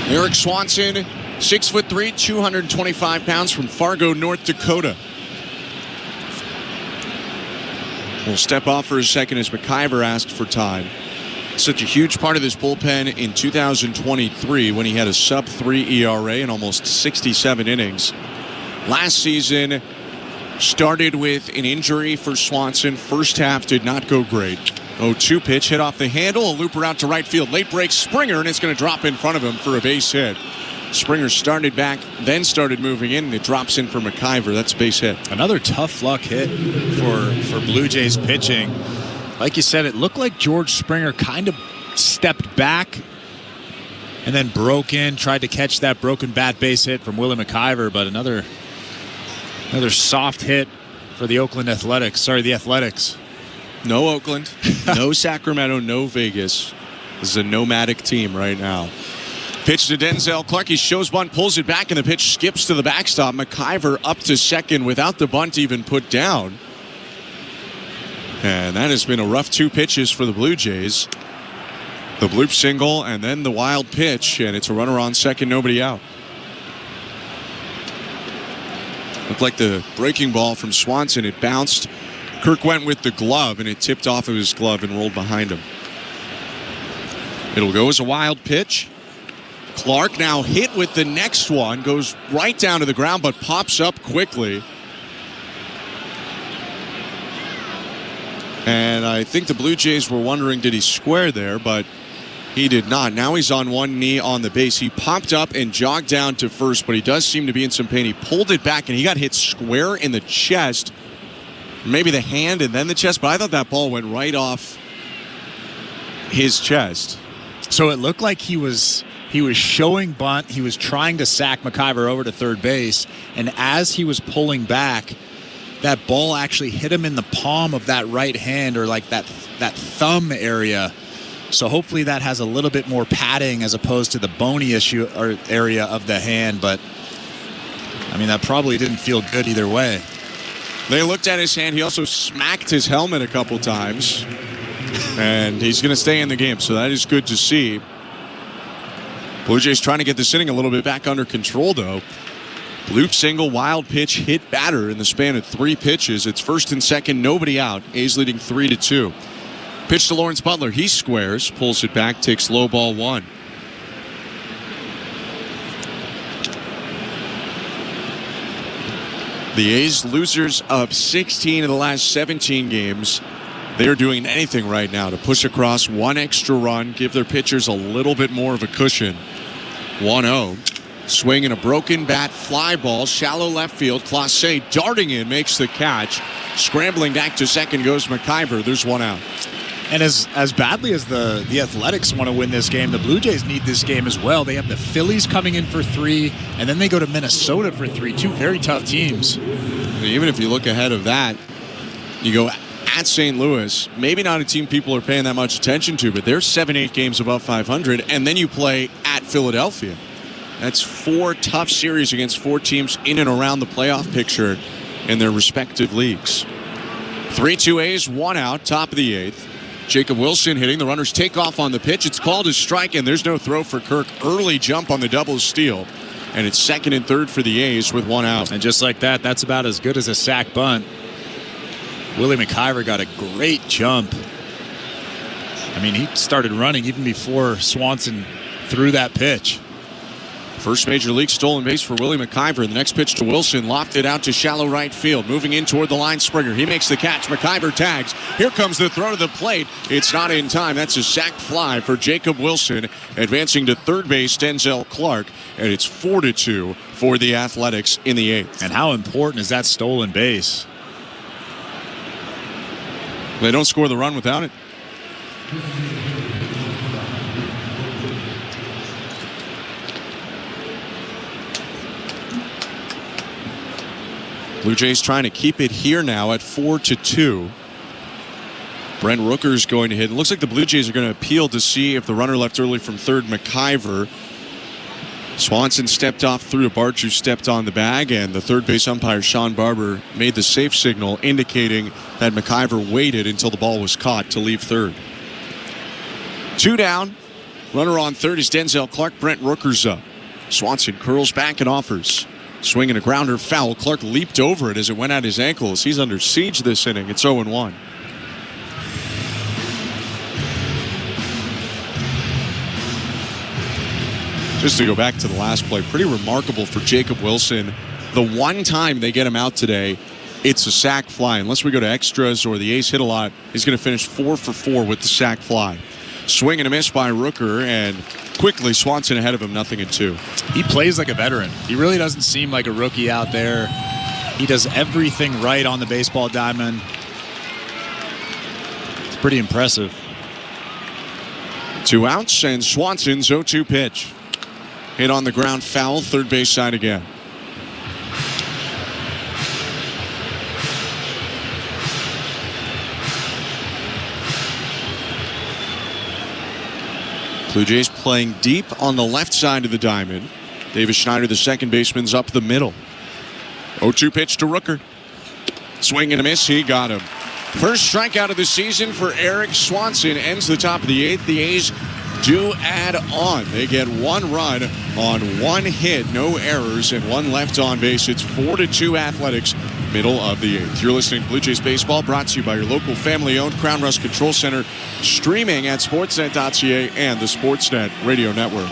Eric Swanson, 6'3", 225 pounds, from Fargo, North Dakota. Will step off for a second as McIver asked for time. Such a huge part of this bullpen in 2023 when he had a sub-3 ERA and almost 67 innings. Last season started with an injury for Swanson. First half did not go great. 0-2 pitch hit off the handle, a looper out to right field. Late break Springer, and it's going to drop in front of him for a base hit. Springer started back, then started moving in, and it drops in for McIver. That's a base hit. Another tough luck hit for Blue Jays pitching. Like you said, it looked like George Springer kind of stepped back and then broke in, tried to catch that broken bat base hit from Willie McIver, but another soft hit for the Oakland Athletics. Sorry, the Athletics. No Oakland, no Sacramento, no Vegas. This is a nomadic team right now. Pitch to Denzel Clark. He shows bunt, pulls it back, and the pitch skips to the backstop. McIver up to second without the bunt even put down. And that has been a rough 2 pitches for the Blue Jays. The bloop single and then the wild pitch, and it's a runner on second, nobody out. Looked like the breaking ball from Swanson. It bounced. Kirk went with the glove, and it tipped off of his glove and rolled behind him. It'll go as a wild pitch. Clark now hit with the next one. Goes right down to the ground, but pops up quickly. And I think the Blue Jays were wondering, did he square there? But he did not. Now he's on one knee on the base. He popped up and jogged down to first, but he does seem to be in some pain. He pulled it back, and he got hit square in the chest. Maybe the hand and then the chest, but I thought that ball went right off his chest. So it looked like he was showing bunt. He was trying to sack McIver over to third base, and as he was pulling back, that ball actually hit him in the palm of that right hand, or like that thumb area. So hopefully that has a little bit more padding as opposed to the bony issue or area of the hand. But I mean, that probably didn't feel good either way. They looked at his hand. He also smacked his helmet a couple times, and he's going to stay in the game. So that is good to see. Blue Jays trying to get this inning a little bit back under control, though. Loop single, wild pitch, hit batter in the span of 3 pitches. It's first and second, nobody out. A's leading 3-2. Pitch to Lawrence Butler. He squares, pulls it back, takes low ball 1. The A's losers of 16 of the last 17 games. They're doing anything right now to push across 1 extra run, give their pitchers a little bit more of a cushion. 1-0. Swing and a broken bat, fly ball, shallow left field. Clase darting in, makes the catch. Scrambling back to second goes McIver. There's 1 out. And as badly as the Athletics want to win this game, the Blue Jays need this game as well. They have the Phillies coming in for 3, and then they go to Minnesota for 3. 2 very tough teams. Even if you look ahead of that, you go at St. Louis, maybe not a team people are paying that much attention to, but they're 7-8 games above 500, and then you play at Philadelphia. That's 4 tough series against 4 teams in and around the playoff picture in their respective leagues. 3-2 A's, 1 out, top of the 8th. Jacob Wilson hitting. The runners take off on the pitch. It's called a strike, and there's no throw for Kirk. Early jump on the double steal. And it's second and third for the A's with 1 out. And just like that, that's about as good as a sack bunt. Willie McIver got a great jump. I mean, he started running even before Swanson threw that pitch. First major league stolen base for Willie McIver. The next pitch to Wilson, lofted out to shallow right field. Moving in toward the line, Springer. He makes the catch. McIver tags. Here comes the throw to the plate. It's not in time. That's a sac fly for Jacob Wilson. Advancing to third base, Denzel Clark. And it's 4-2 for the Athletics in the 8th. And how important is that stolen base? They don't score the run without it. Blue Jays trying to keep it here now at 4-2. Brent Rooker's going to hit. It looks like the Blue Jays are going to appeal to see if the runner left early from third, McIver. Swanson stepped off through to Barch, who stepped on the bag, and the third base umpire, Sean Barber, made the safe signal indicating that McIver waited until the ball was caught to leave third. 2 down. Runner on third is Denzel Clark. Brent Rooker's up. Swanson curls back and offers. Swinging a grounder foul. Clark leaped over it as it went at his ankles. He's under siege this inning. It's 0-1. Just to go back to the last play, pretty remarkable for Jacob Wilson. The one time they get him out today, it's a sac fly. Unless we go to extras or the A's hit a lot, he's going to finish 4 for 4 with the sac fly. Swing and a miss by Rooker, and quickly Swanson ahead of him, 0-2. He plays like a veteran. He really doesn't seem like a rookie out there. He does everything right on the baseball diamond. It's pretty impressive. 2 outs, and Swanson's 0-2 pitch. Hit on the ground, foul, third base side again. Blue Jays playing deep on the left side of the diamond. Davis Schneider, the second baseman's up the middle. 0-2 pitch to Rooker. Swing and a miss. He got him. First strikeout of the season for Eric Swanson. Ends the top of the 8th. The A's do add on. They get 1 run on 1 hit, no errors, and 1 left on base. It's 4-2 Athletics, middle of the 8th. You're listening to Blue Jays Baseball, brought to you by your local family-owned Crown Rust Control Center, streaming at sportsnet.ca and the Sportsnet Radio Network.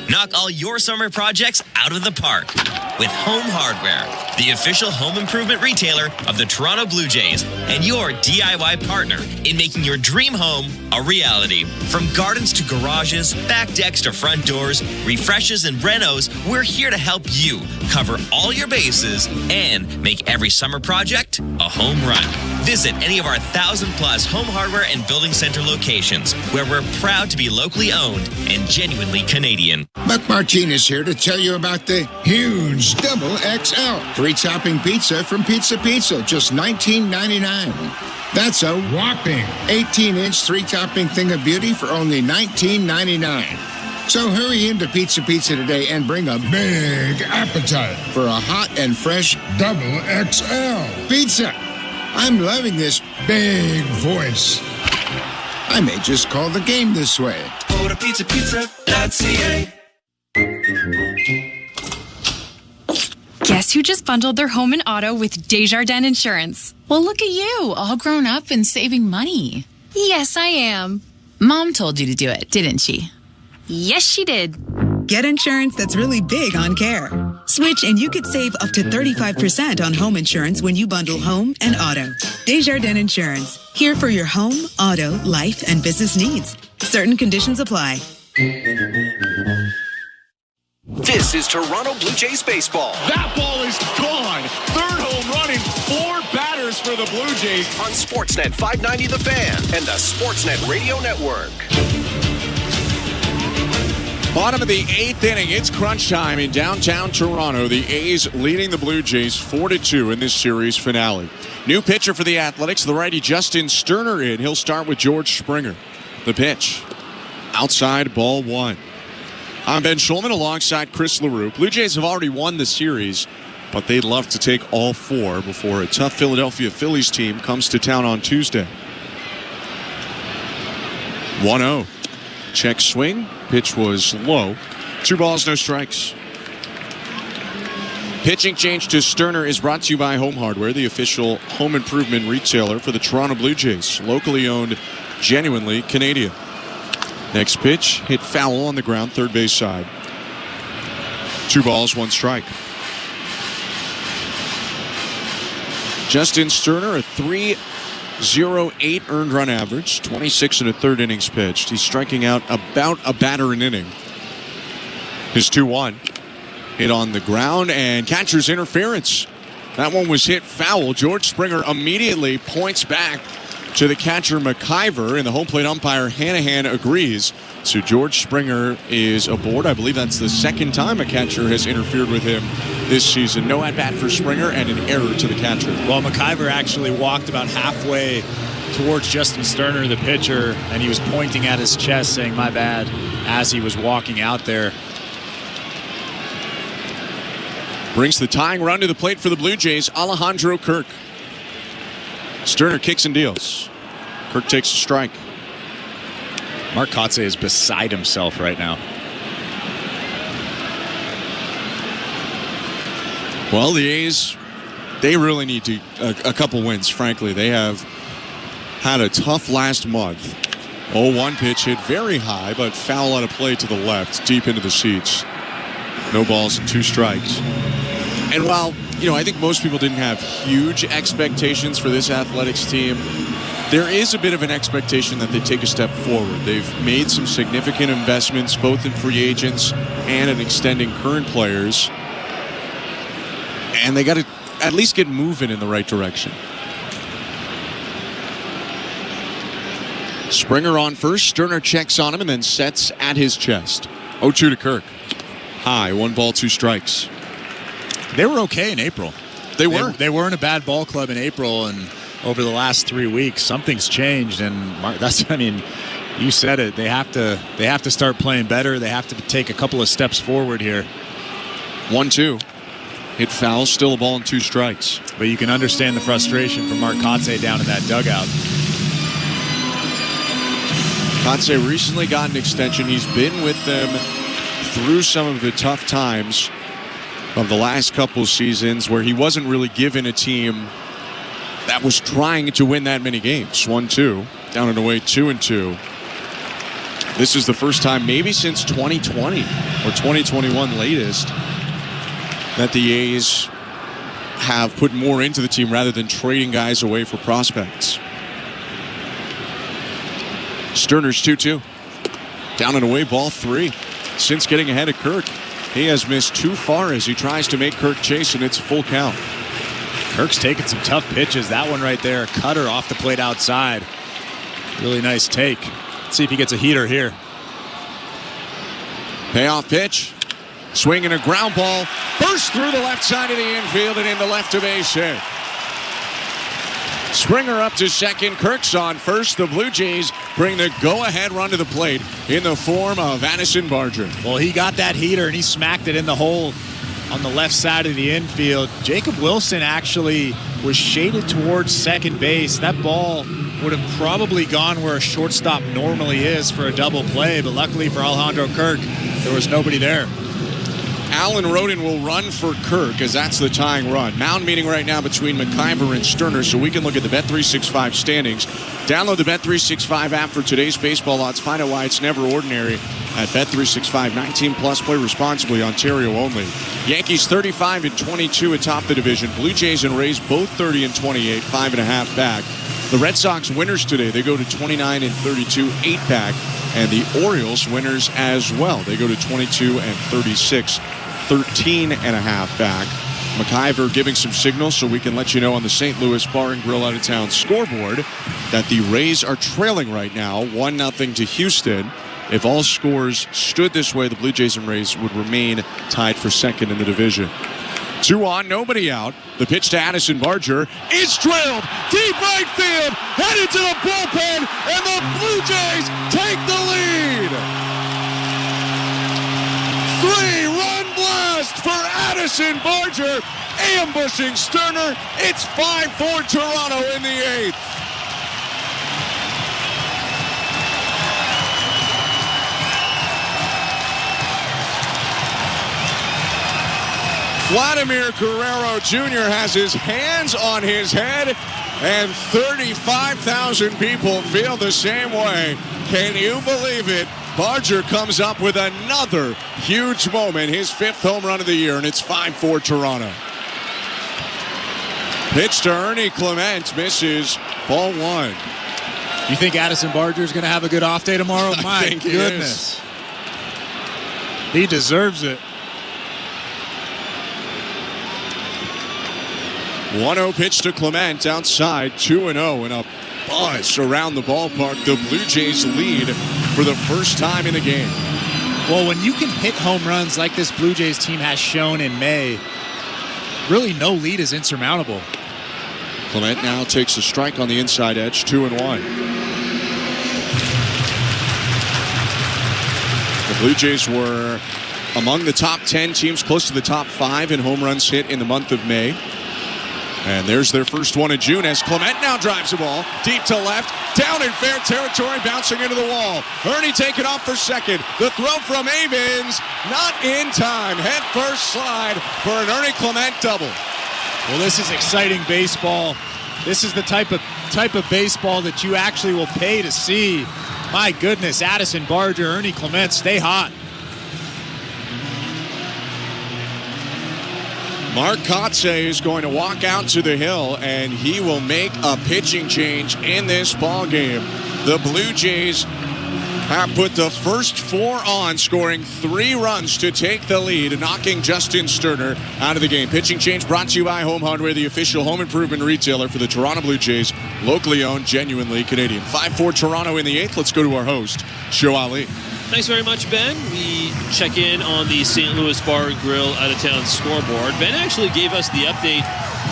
Knock all your summer projects out of the park with Home Hardware, the official home improvement retailer of the Toronto Blue Jays and your DIY partner in making your dream home a reality. From gardens to garages, back decks to front doors, refreshes and renos, we're here to help you cover all your bases and make every summer project a home run. Visit any of our 1,000+ home hardware and building center locations where we're proud to be locally owned and genuinely Canadian. Buck Martinez here to tell you about the huge Double XL 3-topping pizza from Pizza Pizza, just $19.99. That's a whopping 18-inch 3-topping thing of beauty for only $19.99. So hurry into Pizza Pizza today and bring a big appetite for a hot and fresh Double XL pizza. I'm loving this big voice. I may just call the game this way. Go to pizzapizza.ca. Guess who just bundled their home and auto with Desjardins Insurance? Well, look at you, all grown up and saving money. Yes, I am. Mom told you to do it, didn't she? Yes, she did. Get insurance that's really big on care. Switch and you could save up to 35% on home insurance when you bundle home and auto. Desjardins Insurance. Here for your home, auto, life, and business needs. Certain conditions apply. This is Toronto Blue Jays baseball. That ball is gone. Third home run in 4 batters for the Blue Jays. On Sportsnet 590 The Fan and the Sportsnet Radio Network. Bottom of the 8th inning. It's crunch time in downtown Toronto. The A's leading the Blue Jays 4-2 in this series finale. New pitcher for the Athletics, the righty Justin Sterner in. He'll start with George Springer. The pitch. Outside, ball 1. I'm Ben Schulman alongside Chris LaRue. Blue Jays have already won the series, but they'd love to take all 4 before a tough Philadelphia Phillies team comes to town on Tuesday. 1-0. Check swing. Pitch was low. 2 balls, no strikes. Pitching change to Sterner is brought to you by Home Hardware, the official home improvement retailer for the Toronto Blue Jays. Locally owned, genuinely Canadian. Next pitch, hit foul on the ground, third base side. 2 balls, 1 strike. Justin Sterner, a 3.08 earned run average, 26 1/3 innings pitched. He's striking out about a batter an inning. His 2-1 hit on the ground and catcher's interference. That one was hit foul. George Springer immediately points back to the catcher McIver, and the home plate umpire Hanahan agrees. So George Springer is aboard. I believe that's the second time a catcher has interfered with him this season. No at-bat for Springer and an error to the catcher. Well, McIver actually walked about halfway towards Justin Sterner, the pitcher, and he was pointing at his chest saying, "My bad," as he was walking out there. Brings the tying run to the plate for the Blue Jays, Alejandro Kirk. Sterner kicks and deals. Kirk takes a strike. Mark Kotze is beside himself right now. Well, the A's, they really need a couple wins, frankly. They have had a tough last month. 0-1 pitch hit very high, but foul out of play to the left, deep into the seats. No balls and 2 strikes. And while, I think most people didn't have huge expectations for this Athletics team, there is a bit of an expectation that they take a step forward. They've made some significant investments, both in free agents and in extending current players. And they got to at least get moving in the right direction. Springer on first. Sterner checks on him and then sets at his chest. 0-2 to Kirk. High, 1 ball, 2 strikes. They were okay in April. They were. They weren't a bad ball club in April, and over the last 3 weeks, something's changed. And You said it. They have to start playing better. They have to take a couple of steps forward here. 1-2. Hit foul, still a ball and 2 strikes. But you can understand the frustration from Mark Kotze down in that dugout. Kotze recently got an extension. He's been with them through some of the tough times of the last couple seasons where he wasn't really given a team that was trying to win that many games. 1-2, down and away, 2-2. This is the first time maybe since 2020 or 2021 latest that the A's have put more into the team rather than trading guys away for prospects. Sterner's 2-2. Down and away, ball 3. Since getting ahead of Kirk, he has missed too far as he tries to make Kirk chase, and it's a full count. Kirk's taking some tough pitches. That one right there, a cutter off the plate outside. Really nice take. Let's see if he gets a heater here. Payoff pitch. Swing and a ground ball. Burst through the left side of the infield and into left of base hit. Springer up to second. Kirk's on first. The Blue Jays bring the go-ahead run to the plate in the form of Addison Barger. Well, he got that heater and he smacked it in the hole on the left side of the infield. Jacob Wilson actually was shaded towards second base. That ball would have probably gone where a shortstop normally is for a double play, but luckily for Alejandro Kirk, there was nobody there. Alan Roden will run for Kirk as that's the tying run. Mound meeting right now between McIver and Sterner, so we can look at the Bet365 standings. Download the Bet365 app for today's baseball odds. Find out why it's never ordinary at Bet365. 19 plus, play responsibly, Ontario only. Yankees 35-22 atop the division. Blue Jays and Rays both 30-28, 5.5 back. The Red Sox winners today. They go to 29-32, 8 back. And the Orioles winners as well. They go to 22-36, 13.5 back. McIver giving some signals so we can let you know on the St. Louis Bar and Grill out of town scoreboard that the Rays are trailing right now 1-0 to Houston. If all scores stood this way, the Blue Jays and Rays would remain tied for second in the division. 2 on, nobody out. The pitch to Addison Barger is drilled deep right field, headed to the bullpen, and the Blue Jays take the lead. 3-run blast for Addison Barger, ambushing Sterner. It's 5-4 Toronto in the 8th. Vladimir Guerrero Jr. has his hands on his head, and 35,000 people feel the same way. Can you believe it? Barger comes up with another huge moment, his 5th home run of the year, and it's 5-4 Toronto. Pitch to Ernie Clement, misses, ball 1. You think Addison Barger is going to have a good off day tomorrow? My goodness. He deserves it. 1-0 pitch to Clement outside, 2-0, and a buzz around the ballpark. The Blue Jays lead for the first time in the game. Well, when you can hit home runs like this Blue Jays team has shown in May, really no lead is insurmountable. Clement now takes a strike on the inside edge, 2-1. The Blue Jays were among the top 10 teams, close to the top 5 in home runs hit in the month of May. And there's their first one in June as Clement now drives the ball deep to left, down in fair territory, bouncing into the wall. Ernie taking off for second. The throw from Avins, not in time. Head first slide for an Ernie Clement double. Well, this is exciting baseball. This is the type of baseball that you actually will pay to see. My goodness, Addison Barger, Ernie Clement, stay hot. Mark Kotze is going to walk out to the hill, and he will make a pitching change in this ball game. The Blue Jays have put the first 4 on, scoring 3 runs to take the lead, knocking Justin Sterner out of the game. Pitching change brought to you by Home Hardware, the official home improvement retailer for the Toronto Blue Jays, locally owned, genuinely Canadian. 5-4 Toronto in the 8th. Let's go to our host, Show Ali. Thanks very much, Ben. We check in on the St. Louis Bar and Grill out-of-town scoreboard. Ben actually gave us the update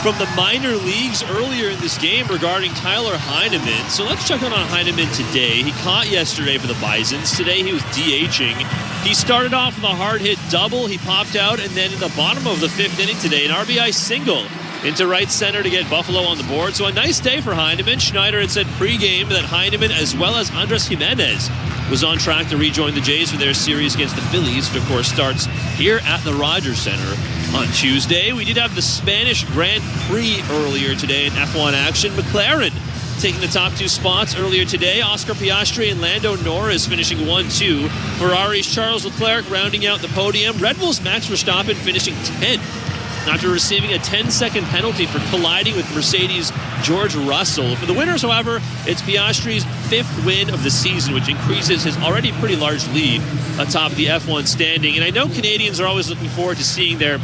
from the minor leagues earlier in this game regarding Tyler Heineman. So let's check on Heineman today. He caught yesterday for the Bisons. Today he was DHing. He started off with a hard-hit double. He popped out, and then in the bottom of the 5th inning today, an RBI single into right center to get Buffalo on the board. So a nice day for Heineman. Schneider had said pregame that Heineman, as well as Andres Jimenez, was on track to rejoin the Jays for their series against the Phillies, which of course starts here at the Rogers Center on Tuesday. We did have the Spanish Grand Prix earlier today in F1 action. McLaren taking the top 2 spots earlier today. Oscar Piastri and Lando Norris finishing 1-2. Ferrari's Charles Leclerc rounding out the podium. Red Bull's Max Verstappen finishing 10th after receiving a 10-second penalty for colliding with Mercedes' George Russell. For the winners, however, it's Piastri's 5th win of the season, which increases his already pretty large lead atop the F1 standing. And I know Canadians are always looking forward to seeing their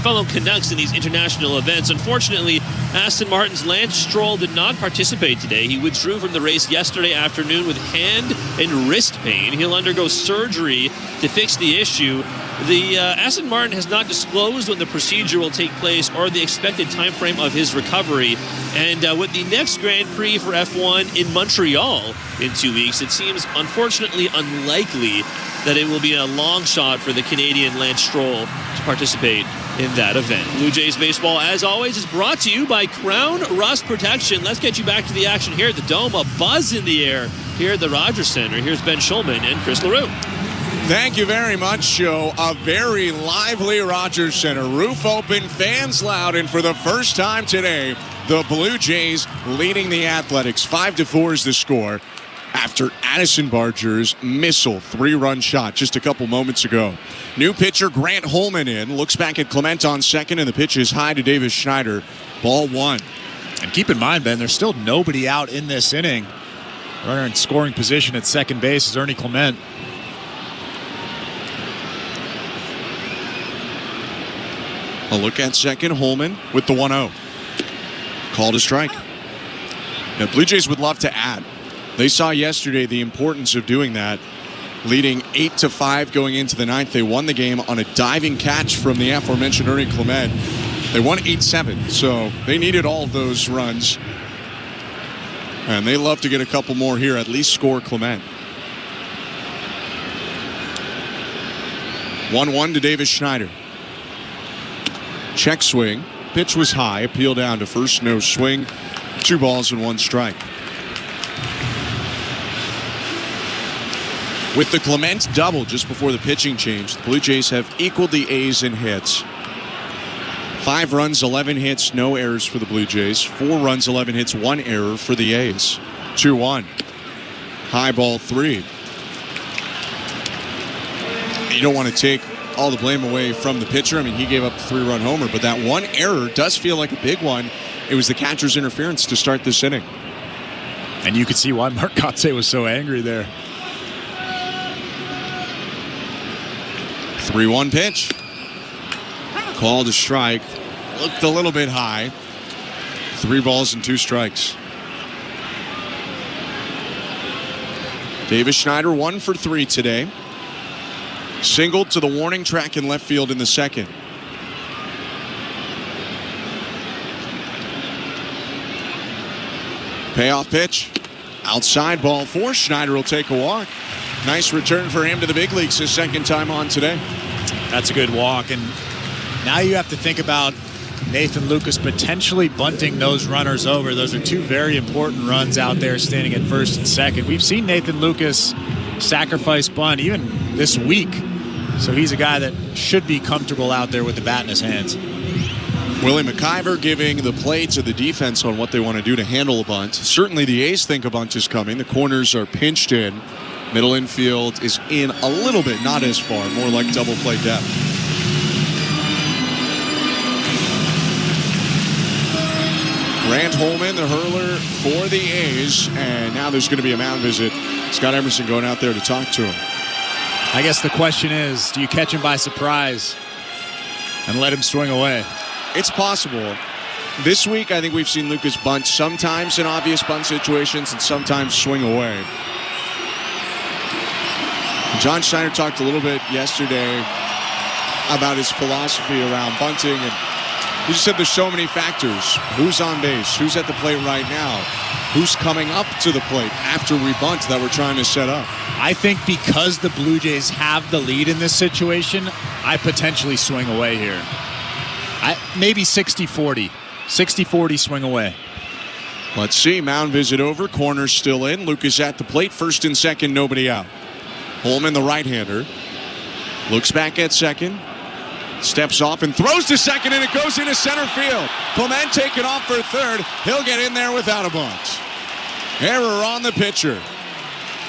fellow Canucks in these international events. Unfortunately, Aston Martin's Lance Stroll did not participate today. He withdrew from the race yesterday afternoon with hand and wrist pain. He'll undergo surgery to fix the issue. The Aston Martin has not disclosed when the procedure will take place or the expected time frame of his recovery. And with the next Grand Prix for F1 in Montreal in 2 weeks, it seems unfortunately unlikely that it will be a long shot for the Canadian Lance Stroll to participate in that event. Blue Jays baseball, as always, is brought to you by Crown Rust Protection. Let's get you back to the action here at the Dome. A buzz in the air here at the Rogers Center. Here's Ben Schulman and Chris LaRue. Thank you very much, Joe. A very lively Rogers Center. Roof open, fans loud, and for the first time today, the Blue Jays leading the Athletics. 5-4 is the score after Addison Barger's missile 3-run shot just a couple moments ago. New pitcher Grant Holman in. Looks back at Clement on second, and the pitch is high to Davis Schneider. Ball 1. And keep in mind, Ben, there's still nobody out in this inning. Runner in scoring position at second base is Ernie Clement. A look at second, Holman with the 1-0. Called a strike. Now, Blue Jays would love to add. They saw yesterday the importance of doing that. Leading 8-5 going into the 9th. They won the game on a diving catch from the aforementioned Ernie Clement. They won 8-7, so they needed all of those runs. And they love to get a couple more here, at least score Clement. 1-1 to Davis Schneider. Check swing. Pitch was high. Appeal down to first. No swing. 2 balls and 1 strike. With the Clement double just before the pitching change, the Blue Jays have equaled the A's in hits. 5 runs, 11 hits, no errors for the Blue Jays. 4 runs, 11 hits, 1 error for the A's. 2-1. High ball 3. You don't want to take all the blame away from the pitcher. I mean, he gave up a 3-run homer, but that 1 error does feel like a big one. It was the catcher's interference to start this inning. And you could see why Mark Kotsay was so angry there. 3-1 pitch. Called a strike. Looked a little bit high. 3 balls and 2 strikes. Davis Schneider 1 for 3 today. Singled to the warning track in left field in the second. Payoff pitch. Outside, ball 4. Schneider will take a walk. Nice return for him to the big leagues his second time on today. That's a good walk. And now you have to think about Nathan Lucas potentially bunting those runners over. Those are 2 very important runs out there standing at first and second. We've seen Nathan Lucas sacrifice bunt even this week. So he's a guy that should be comfortable out there with the bat in his hands. Willie McIver giving the play to the defense on what they want to do to handle a bunt. Certainly the A's think a bunt is coming. The corners are pinched in. Middle infield is in a little bit, not as far, more like double play depth. Grant Holman, the hurler for the A's, and now there's going to be a mound visit. Scott Emerson going out there to talk to him. I guess the question is, do you catch him by surprise and let him swing away? It's possible. This week, I think we've seen Lucas bunt sometimes in obvious bunt situations and sometimes swing away. John Schneider talked a little bit yesterday about his philosophy around bunting, and You just said there's so many factors. Who's on base? Who's at the plate right now? Who's coming up to the plate after we bunt that we're trying to set up? I think because the Blue Jays have the lead in this situation, I potentially swing away here. Maybe 60-40. 60-40 swing away. Let's see. Mound visit over. Corner's still in. Lucas at the plate. First and second, nobody out. Holman, the right-hander, looks back at second. Steps off and throws to second, and it goes into center field. Clement taking off for third. He'll get in there without a bunt. Error on the pitcher.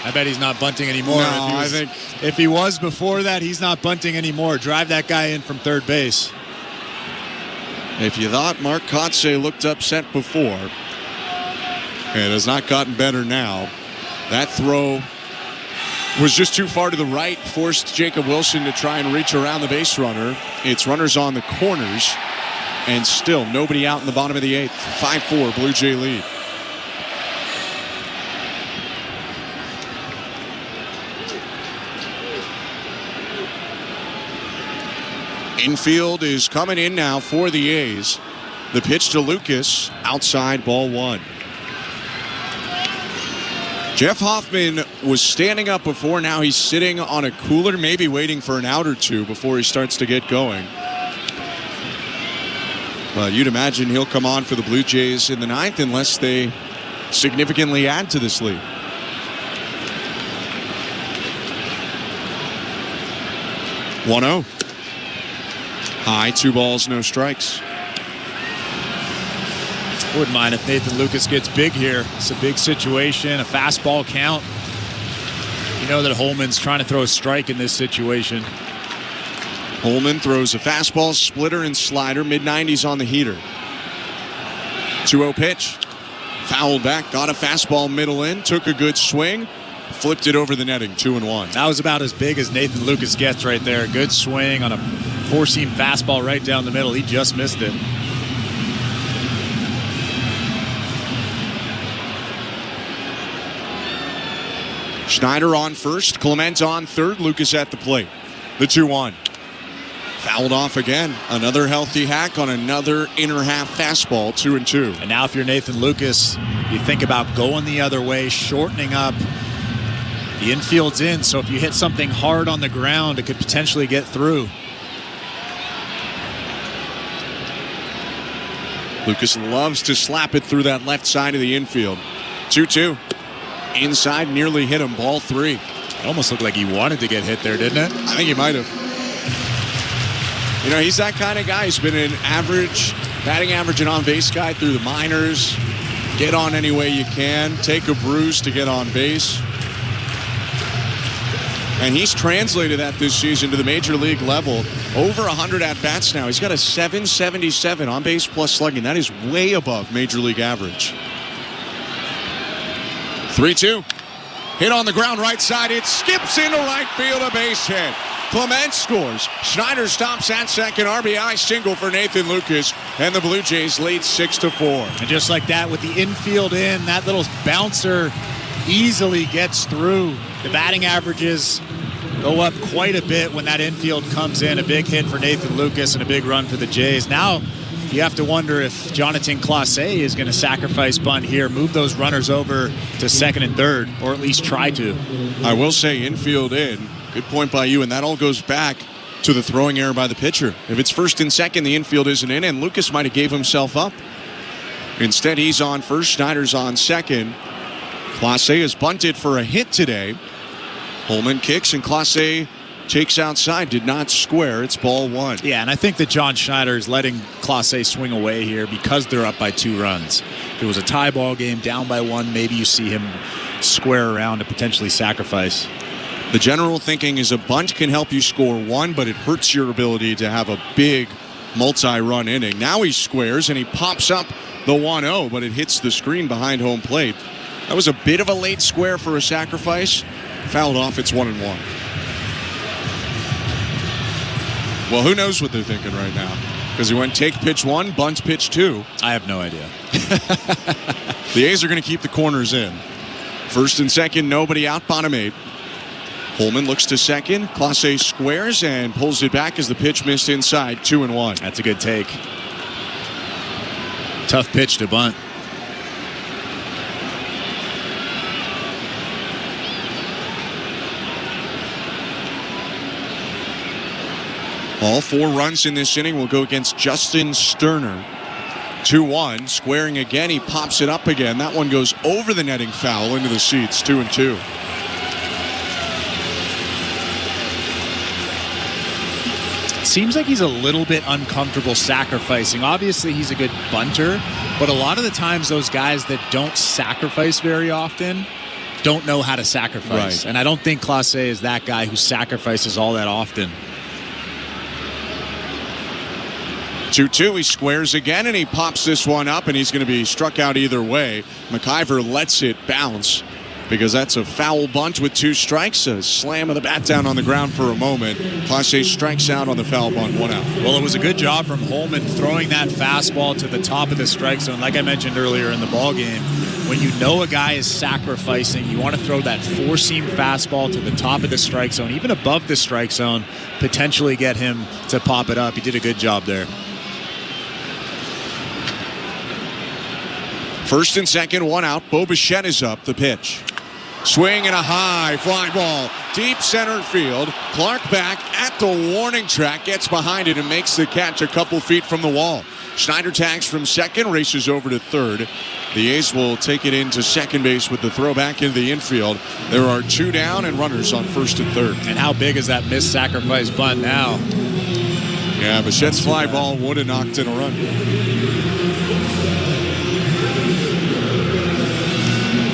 I bet he's not bunting anymore. No, I think if he was before that, he's not bunting anymore. Drive that guy in from third base. If you thought Mark Kotze looked upset before, it has not gotten better now. That throw was just too far to the right, forced Jacob Wilson to try and reach around the base runner. It's runners on the corners, and still nobody out in the bottom of the eighth. 5-4 Blue Jay lead. Infield is coming in now for the A's. The pitch to Lucas, outside, ball one. Jeff Hoffman was standing up before. Now he's sitting on a cooler, maybe waiting for an out or two before he starts to get going. But you'd imagine he'll come on for the Blue Jays in the ninth unless they significantly add to this lead. One-0. High, 2 balls, no strikes. Wouldn't mind if Nathan Lucas gets big here. It's a big situation, a fastball count. You know that Holman's trying to throw a strike in this situation. Holman throws a fastball, splitter, and slider. Mid-90s on the heater. 2-0 pitch. Fouled back, got a fastball middle in, took a good swing, flipped it over the netting, 2-1. That was about as big as Nathan Lucas gets right there. Good swing on a four-seam fastball right down the middle. He just missed it. Schneider on first, Clement on third, Lucas at the plate. The 2-1. Fouled off again. Another healthy hack on another inner half fastball, 2-2. And now if you're Nathan Lucas, you think about going the other way, shortening up. The infield's in, so if you hit something hard on the ground, it could potentially get through. Lucas loves to slap it through that left side of the infield. 2-2. Inside, nearly hit him, ball 3. It almost looked like he wanted to get hit there, didn't it? I think he might have. You know, he's that kind of guy. He's been an average, batting average and on-base guy through the minors. Get on any way you can. Take a bruise to get on base. And he's translated that this season to the major league level. Over 100 at-bats now. He's got a .777 on-base plus slugging. That is way above major league average. 3-2. Hit on the ground right side. It skips into right field, a base hit. Clement scores. Schneider stops at second. RBI single for Nathan Lucas. And the Blue Jays lead 6-4. And just like that, with the infield in, that little bouncer easily gets through. The batting averages go up quite a bit when that infield comes in. A big hit for Nathan Lucas and a big run for the Jays. Now you have to wonder if Jonathan Clase is going to sacrifice bunt here, move those runners over to second and third, or at least try to. I will say infield in. Good point by you, and that all goes back to the throwing error by the pitcher. If it's first and second, the infield isn't in, and Lucas might have gave himself up. Instead, he's on first, Schneider's on second. Clase is bunted for a hit today. Holman kicks, and Clase takes outside, did not square. It's ball 1. Yeah, and I think that John Schneider is letting Clase swing away here because they're up by 2 runs. If it was a tie ball game, down by 1, maybe you see him square around to potentially sacrifice. The general thinking is a bunt can help you score 1, but it hurts your ability to have a big multi-run inning. Now he squares, and he pops up the 1-0, but it hits the screen behind home plate. That was a bit of a late square for a sacrifice. Fouled off, it's 1-1. Well, who knows what they're thinking right now? Because he went take pitch 1, bunt pitch 2. I have no idea. The A's are going to keep the corners in. First and second, nobody out, bottom 8. Holman looks to second. Clase squares and pulls it back as the pitch missed inside, 2-1. That's a good take. Tough pitch to bunt. All 4 runs in this inning will go against Justin Sterner. 2-1, squaring again. He pops it up again. That one goes over the netting foul into the seats. 2-2. Seems like he's a little bit uncomfortable sacrificing. Obviously, he's a good bunter, but a lot of the times those guys that don't sacrifice very often don't know how to sacrifice. Right. And I don't think Clase is that guy who sacrifices all that often. 2-2, he squares again, and he pops this one up, and he's going to be struck out either way. McIver lets it bounce because that's a foul bunt with 2 strikes. A slam of the bat down on the ground for a moment. Clase strikes out on the foul bunt, 1 out. Well, it was a good job from Holman throwing that fastball to the top of the strike zone. Like I mentioned earlier in the ballgame, when you know a guy is sacrificing, you want to throw that 4-seam fastball to the top of the strike zone, even above the strike zone, potentially get him to pop it up. He did a good job there. First and second, 1 out. Bo Bichette is up. The pitch. Swing and a high fly ball. Deep center field. Clark back at the warning track. Gets behind it and makes the catch a couple feet from the wall. Schneider tags from second. Races over to third. The A's will take it into second base with the throw back into the infield. There are 2 down and runners on first and third. And how big is that missed sacrifice bunt now? Yeah, Bichette's fly ball would have knocked in a run.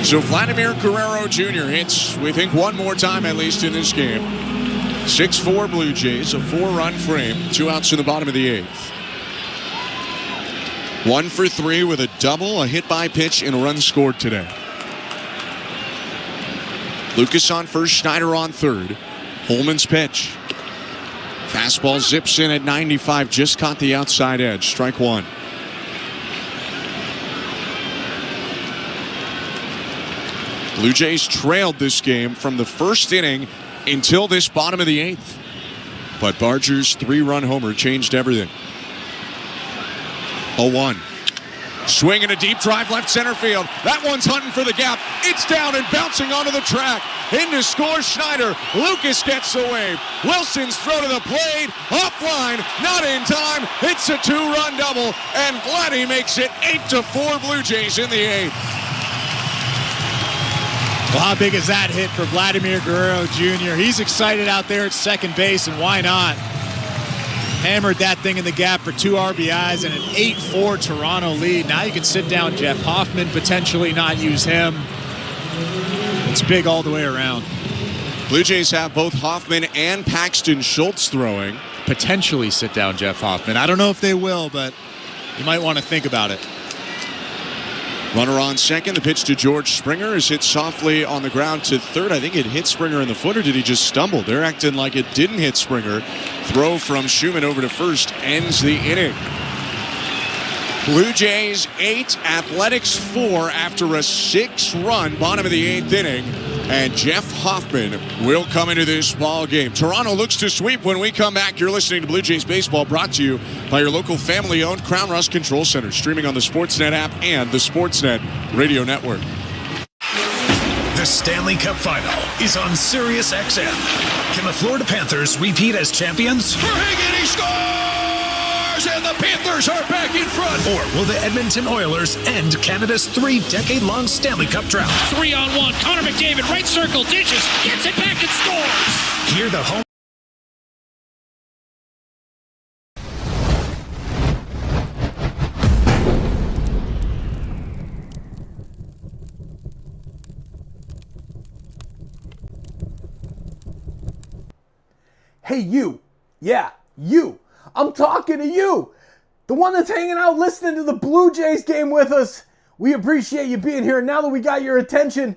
So Vladimir Guerrero Jr. hits, we think, 1 more time at least in this game. 6-4 Blue Jays, a 4-run frame, 2 outs in the bottom of the 8th. 1 for 3 with a double, a hit by pitch, and a run scored today. Lucas on first, Schneider on third. Holman's pitch. Fastball zips in at 95, just caught the outside edge. Strike 1. Blue Jays trailed this game from the first inning until this bottom of the 8th. But Barger's 3-run homer changed everything. 0-1. Swing and a deep drive left center field. That one's hunting for the gap. It's down and bouncing onto the track. In to score Schneider. Lucas gets away. Wilson's throw to the plate. Offline. Not in time. It's a 2-run double. And Vladdy makes it 8-4 Blue Jays in the 8th. Well, how big is that hit for Vladimir Guerrero Jr.? He's excited out there at second base, and why not? Hammered that thing in the gap for 2 RBIs and an 8-4 Toronto lead. Now you can sit down Jeff Hoffman, potentially not use him. It's big all the way around. Blue Jays have both Hoffman and Paxton Schultz throwing. Potentially sit down Jeff Hoffman. I don't know if they will, but you might want to think about it. Runner on second. The pitch to George Springer is hit softly on the ground to third. I think it hit Springer in the foot, or did he just stumble? They're acting like it didn't hit Springer. Throw from Schumann over to first ends the inning. Blue Jays 8, Athletics 4 after a 6-run bottom of the 8th inning. And Jeff Hoffman will come into this ball game. Toronto looks to sweep when we come back. You're listening to Blue Jays Baseball, brought to you by your local family-owned Crown Rust Control Center, streaming on the Sportsnet app and the Sportsnet Radio Network. The Stanley Cup Final is on Sirius XM. Can the Florida Panthers repeat as champions? Verhagen, he scores! And the Panthers are back in front. Or will the Edmonton Oilers end Canada's 3-decade-long Stanley Cup drought? 3-on-1. Connor McDavid, right circle, dishes, gets it back and scores. Hear the home. Hey, you. Yeah, you. I'm talking to you. The one that's hanging out listening to the Blue Jays game with us. We appreciate you being here. Now that we got your attention,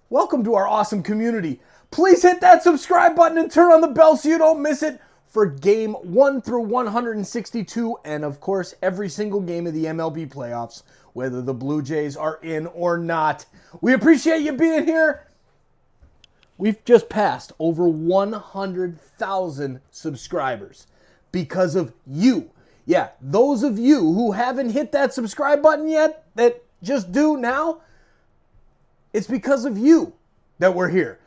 welcome to our awesome community. Please hit that subscribe button and turn on the bell so you don't miss it for game 1 through 162. And of course, every single game of the MLB playoffs, whether the Blue Jays are in or not. We appreciate you being here. We've just passed over 100,000 subscribers because of you. Yeah, those of you who haven't hit that subscribe button yet, that just do now, it's because of you that we're here.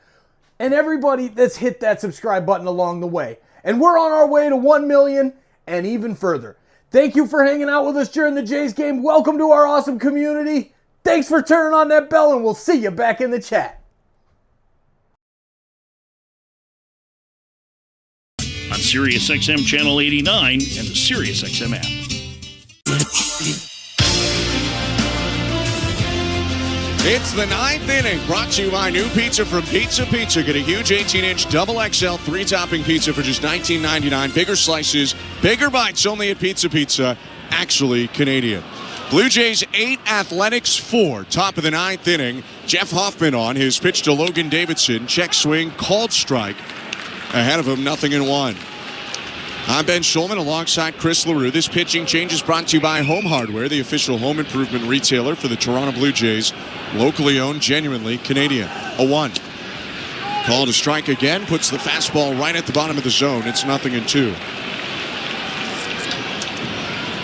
And everybody that's hit that subscribe button along the way. And we're on our way to 1 million and even further. Thank you for hanging out with us during the Jays game. Welcome to our awesome community. Thanks for turning on that bell, and we'll see you back in the chat. On SiriusXM Channel 89 and the SiriusXM app. It's the 9th inning, brought to you by New Pizza from Pizza Pizza. Get a huge 18-inch double XL 3-topping pizza for just $19.99. Bigger slices, bigger bites, only at Pizza Pizza. Actually Canadian. Blue Jays 8, Athletics 4. Top of the 9th inning. Jeff Hoffman on his pitch to Logan Davidson. Check swing, called strike. Ahead of him, 0-1. I'm Ben Schulman alongside Chris LaRue. This pitching change is brought to you by Home Hardware, the official home improvement retailer for the Toronto Blue Jays. Locally owned, genuinely Canadian. 0-1. Call to strike again, puts the fastball right at the bottom of the zone. It's 0-2.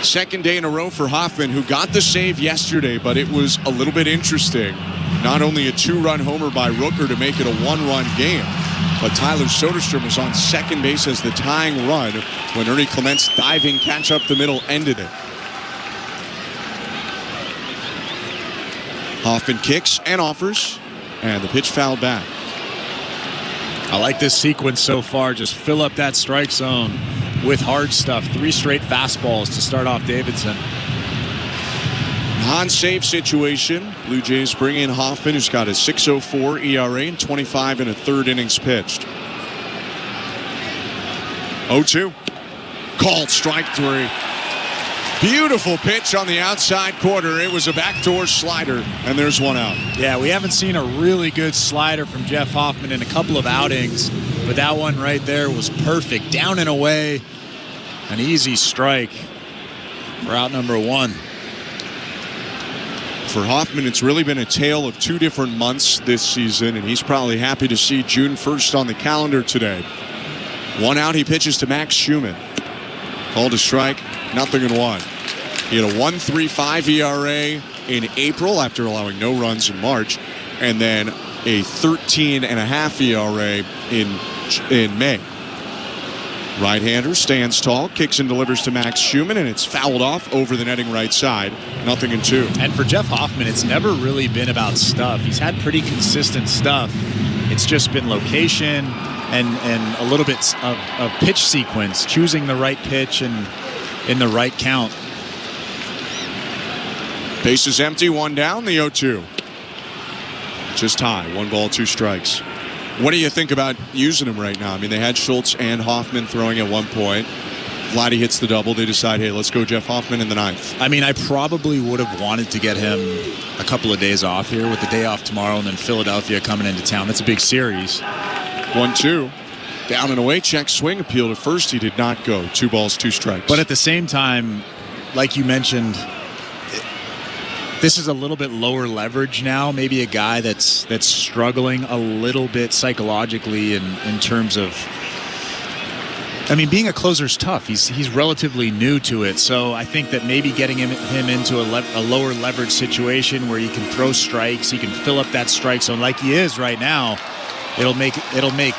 Second day in a row for Hoffman, who got the save yesterday, but it was a little bit interesting. Not only a 2-run homer by Rooker to make it a 1-run game, but Tyler Soderstrom was on second base as the tying run when Ernie Clement's diving catch up the middle ended it. Hoffman kicks and offers, and the pitch fouled back. I like this sequence so far. Just fill up that strike zone with hard stuff. 3 straight fastballs to start off Davidson. Non-save situation. Blue Jays bring in Hoffman, who's got a 6.04 ERA and 25 1/3 innings pitched. 0-2. Called strike 3. Beautiful pitch on the outside corner. It was a backdoor slider, and there's one out. Yeah, we haven't seen a really good slider from Jeff Hoffman in a couple of outings, but that one right there was perfect. Down and away. An easy strike for out number 1. For Hoffman, it's really been a tale of 2 different months this season, and he's probably happy to see June 1st on the calendar today. 1 out, he pitches to Max Schumann. Called a strike, 0-1. He had a 1.35 ERA in April after allowing no runs in March, and then a 13.5 ERA in May. Right-hander stands tall, kicks and delivers to Max Schumann, and it's fouled off over the netting right side. 0-2. And for Jeff Hoffman, it's never really been about stuff. He's had pretty consistent stuff. It's just been location and a little bit of pitch sequence, choosing the right pitch and in the right count. Base is empty, 1 down, the 0-2. Just high, 1 ball, 2 strikes. What do you think about using him right now? I mean, they had Schultz and Hoffman throwing at one point. Vladdy hits the double. They decide, hey, let's go Jeff Hoffman in the 9th. I mean, I probably would have wanted to get him a couple of days off here with the day off tomorrow and then Philadelphia coming into town. That's a big series. 1-2. Down and away, check swing, appeal to first. He did not go. 2 balls, 2 strikes. But at the same time, like you mentioned, this is a little bit lower leverage now. Maybe a guy that's struggling a little bit psychologically in terms of, I mean, being a closer's tough. He's relatively new to it. So I think that maybe getting him into a lower leverage situation where he can throw strikes, he can fill up that strike zone like he is right now. It'll make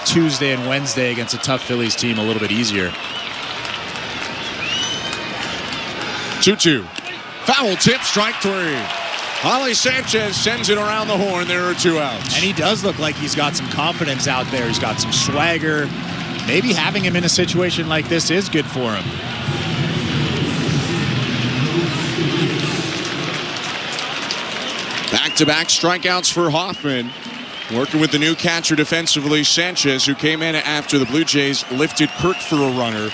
Tuesday and Wednesday against a tough Phillies team a little bit easier. 2-2. Foul tip, strike 3. Holly Sanchez sends it around the horn. There are 2 outs. And he does look like he's got some confidence out there. He's got some swagger. Maybe having him in a situation like this is good for him. Back-to-back strikeouts for Hoffman. Working with the new catcher defensively, Sanchez, who came in after the Blue Jays lifted Kirk for a runner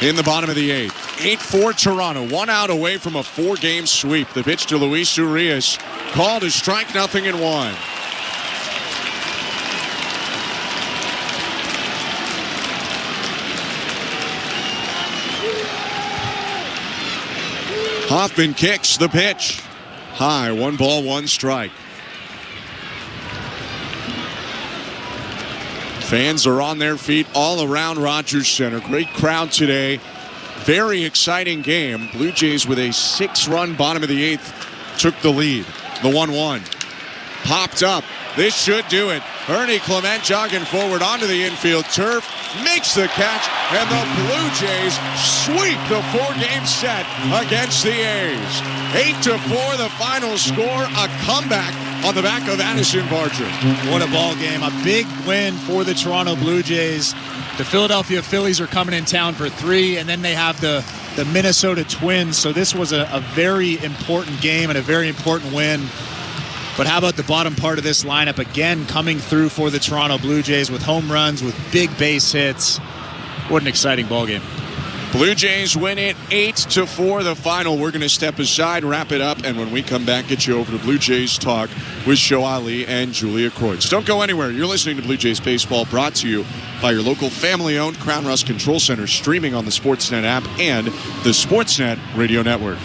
in the bottom of the 8th. 8-4 Toronto, 1 out away from a 4-game sweep. The pitch to Luis Urias, called a strike, 0-1. Hoffman kicks the pitch. High, 1 ball, 1 strike. Fans are on their feet all around Rogers Center. Great crowd today very exciting game. Blue Jays with a 6-run bottom of the 8th took the lead. The 1-1 popped up. This should do it. Ernie Clement jogging forward onto the infield turf, makes the catch, and the Blue Jays sweep the 4-game set against the A's. 8-4 the final score, a comeback on the back of Addison Barger. What a ball game. A big win for the Toronto Blue Jays. The Philadelphia Phillies are coming in town for 3, and then they have the Minnesota Twins. So this was a very important game and a very important win. But how about the bottom part of this lineup again coming through for the Toronto Blue Jays with home runs, with big base hits. What an exciting ball game. Blue Jays win it 8-4 the final. We're going to step aside, wrap it up, and when we come back, get you over to Blue Jays Talk with Show Ali and Julia Kreutz. Don't go anywhere. You're listening to Blue Jays Baseball, brought to you by your local family-owned Crown Rust Control Center, streaming on the Sportsnet app and the Sportsnet Radio Network.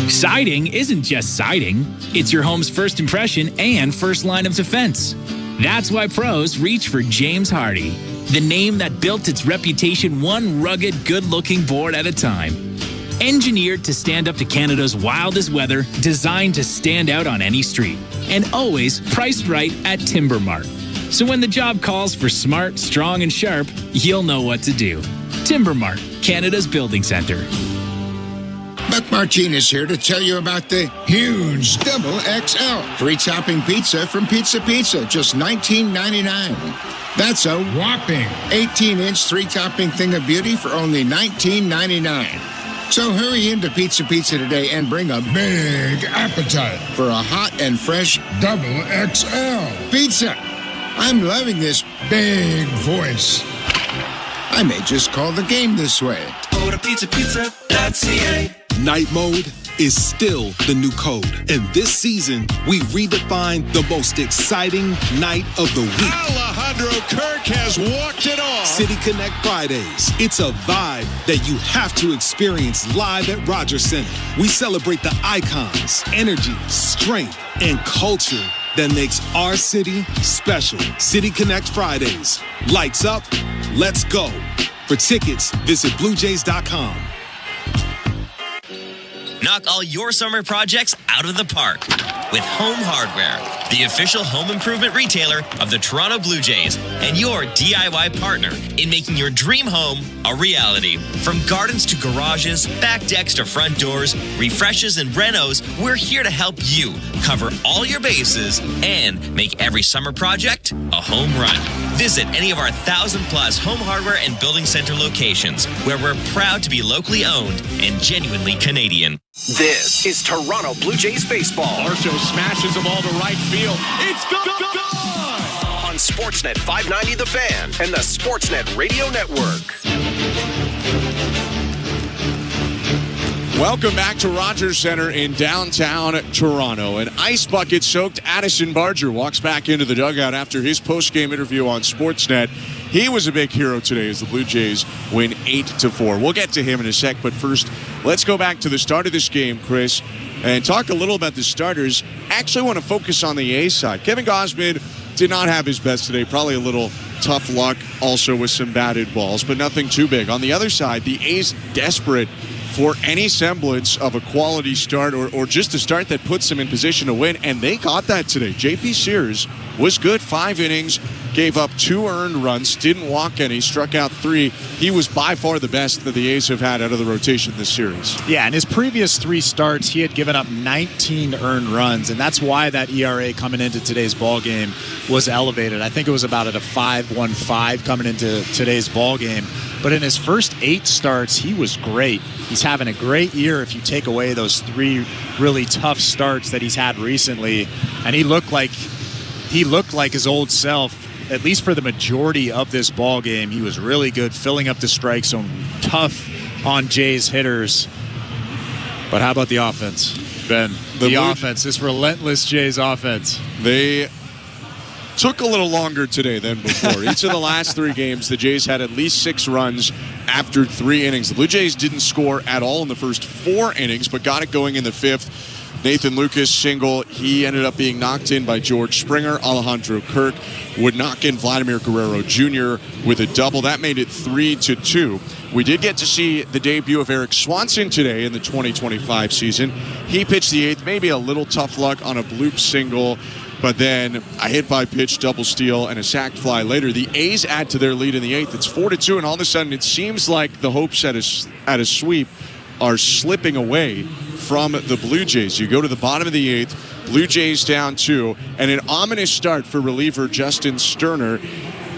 Siding isn't just siding. It's your home's first impression and first line of defense. That's why pros reach for James Hardy, the name that built its reputation one rugged, good-looking board at a time. Engineered to stand up to Canada's wildest weather, designed to stand out on any street, and always priced right at Timber Mart. So when the job calls for smart, strong, and sharp, you'll know what to do. Timber Mart, Canada's building center. Buck Martinez here to tell you about the huge Double XL 3-topping pizza from Pizza Pizza, just $19.99. That's a whopping 18-inch 3-topping thing of beauty for only $19.99. So hurry into Pizza Pizza today and bring a big appetite for a hot and fresh Double XL pizza. I'm loving this big voice. I may just call the game this way. Go to pizzapizza.ca. Night mode is still the new code. And this season, we redefine the most exciting night of the week. Alejandro Kirk has walked it off. City Connect Fridays. It's a vibe that you have to experience live at Rogers Center. We celebrate the icons, energy, strength, and culture that makes our city special. City Connect Fridays. Lights up. Let's go. For tickets, visit BlueJays.com. Knock all your summer projects out of the park with Home Hardware, the official home improvement retailer of the Toronto Blue Jays and your DIY partner in making your dream home a reality. From gardens to garages, back decks to front doors, refreshes and renos, we're here to help you cover all your bases and make every summer project a home run. Visit any of our 1,000+ home hardware and building center locations where we're proud to be locally owned and genuinely Canadian. This is Toronto Blue Jays baseball. Marshall smashes the ball to right field. It's gone! On Sportsnet 590 The Fan and the Sportsnet Radio Network. Welcome back to Rogers Center in downtown Toronto. An ice bucket-soaked Addison Barger walks back into the dugout after his post-game interview on Sportsnet. He was a big hero today as the Blue Jays win 8-4. We'll get to him in a sec, but first, let's go back to the start of this game, Chris, and talk a little about the starters. Actually want to focus on the A's side. Kevin Gausman did not have his best today. Probably a little tough luck also with some batted balls, but nothing too big. On the other side, the A's desperate for any semblance of a quality start or just a start that puts them in position to win, and they got that today. J.P. Sears was good, 5 innings, gave up 2 earned runs, didn't walk any, struck out 3. He was by far the best that the A's have had out of the rotation this series. Yeah, in his previous 3 starts, he had given up 19 earned runs, and that's why that ERA coming into today's ball game was elevated. I think it was about at a 5.15 coming into today's ball game. But in his first 8 starts, he was great. He's having a great year if you take away those 3 really tough starts that he's had recently. And he looked like his old self, at least for the majority of this ball game. He was really good, filling up the strike zone, tough on Jays hitters. But how about the offense, Ben? The offense, this relentless Jays offense. They took a little longer today than before. Each of the last 3 games, the Jays had at least 6 runs after 3 innings. The Blue Jays didn't score at all in the first 4 innings, but got it going in the 5th. Nathan Lucas single. He ended up being knocked in by George Springer. Alejandro Kirk would knock in Vladimir Guerrero Jr. with a double. That made it 3-2. We did get to see the debut of Eric Swanson today in the 2025 season. He pitched the 8th, maybe a little tough luck on a bloop single, but then a hit by pitch, double steal, and a sac fly later. The A's add to their lead in the 8th. It's 4-2, and all of a sudden it seems like the hopes at a sweep are slipping away from the Blue Jays. You go to the bottom of the 8th, Blue Jays down 2, and an ominous start for reliever Justin Sterner.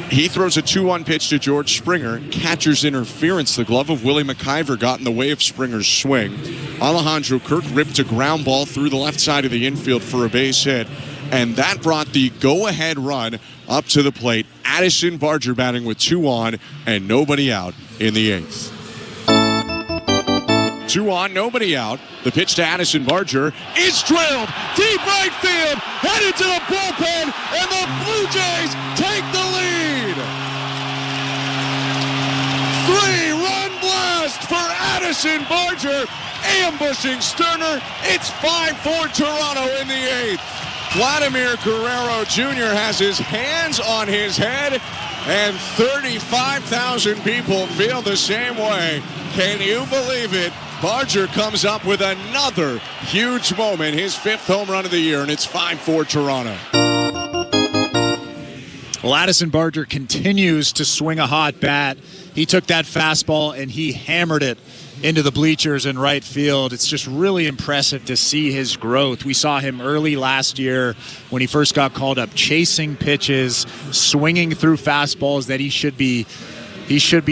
He throws a 2-1 pitch to George Springer. Catcher's interference. The glove of Willie McIver got in the way of Springer's swing. Alejandro Kirk ripped a ground ball through the left side of the infield for a base hit, and that brought the go-ahead run up to the plate. Addison Barger batting with 2 on and nobody out in the 8th. 2 on, nobody out. The pitch to Addison Barger is drilled deep right field, headed to the bullpen, and the Blue Jays take the lead. 3-run blast for Addison Barger, ambushing Sterner. It's 5-4 Toronto in the 8th. Vladimir Guerrero Jr. has his hands on his head, and 35,000 people feel the same way. Can you believe it? Barger comes up with another huge moment, his 5th home run of the year, and it's 5-4 Toronto. Well, Addison Barger continues to swing a hot bat. He took that fastball and he hammered it into the bleachers in right field. It's just really impressive to see his growth. We saw him early last year when he first got called up, chasing pitches, swinging through fastballs that he should be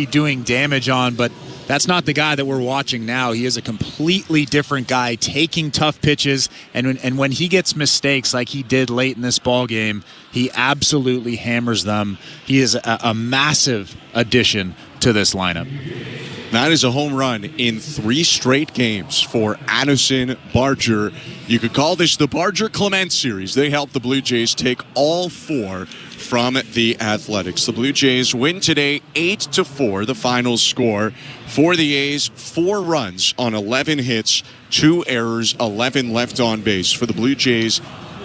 doing damage on, but that's not the guy that we're watching now. He is a completely different guy, taking tough pitches, and when he gets mistakes like he did late in this ball game, he absolutely hammers them. He is a massive addition to this lineup. That is a home run in 3 straight games for Addison Barger. You could call this the Barger-Clement series. They helped the Blue Jays take all 4 from the Athletics. The Blue Jays win today 8-4, the final score. For the A's, 4 runs on 11 hits, 2 errors, 11 left on base. For the Blue Jays,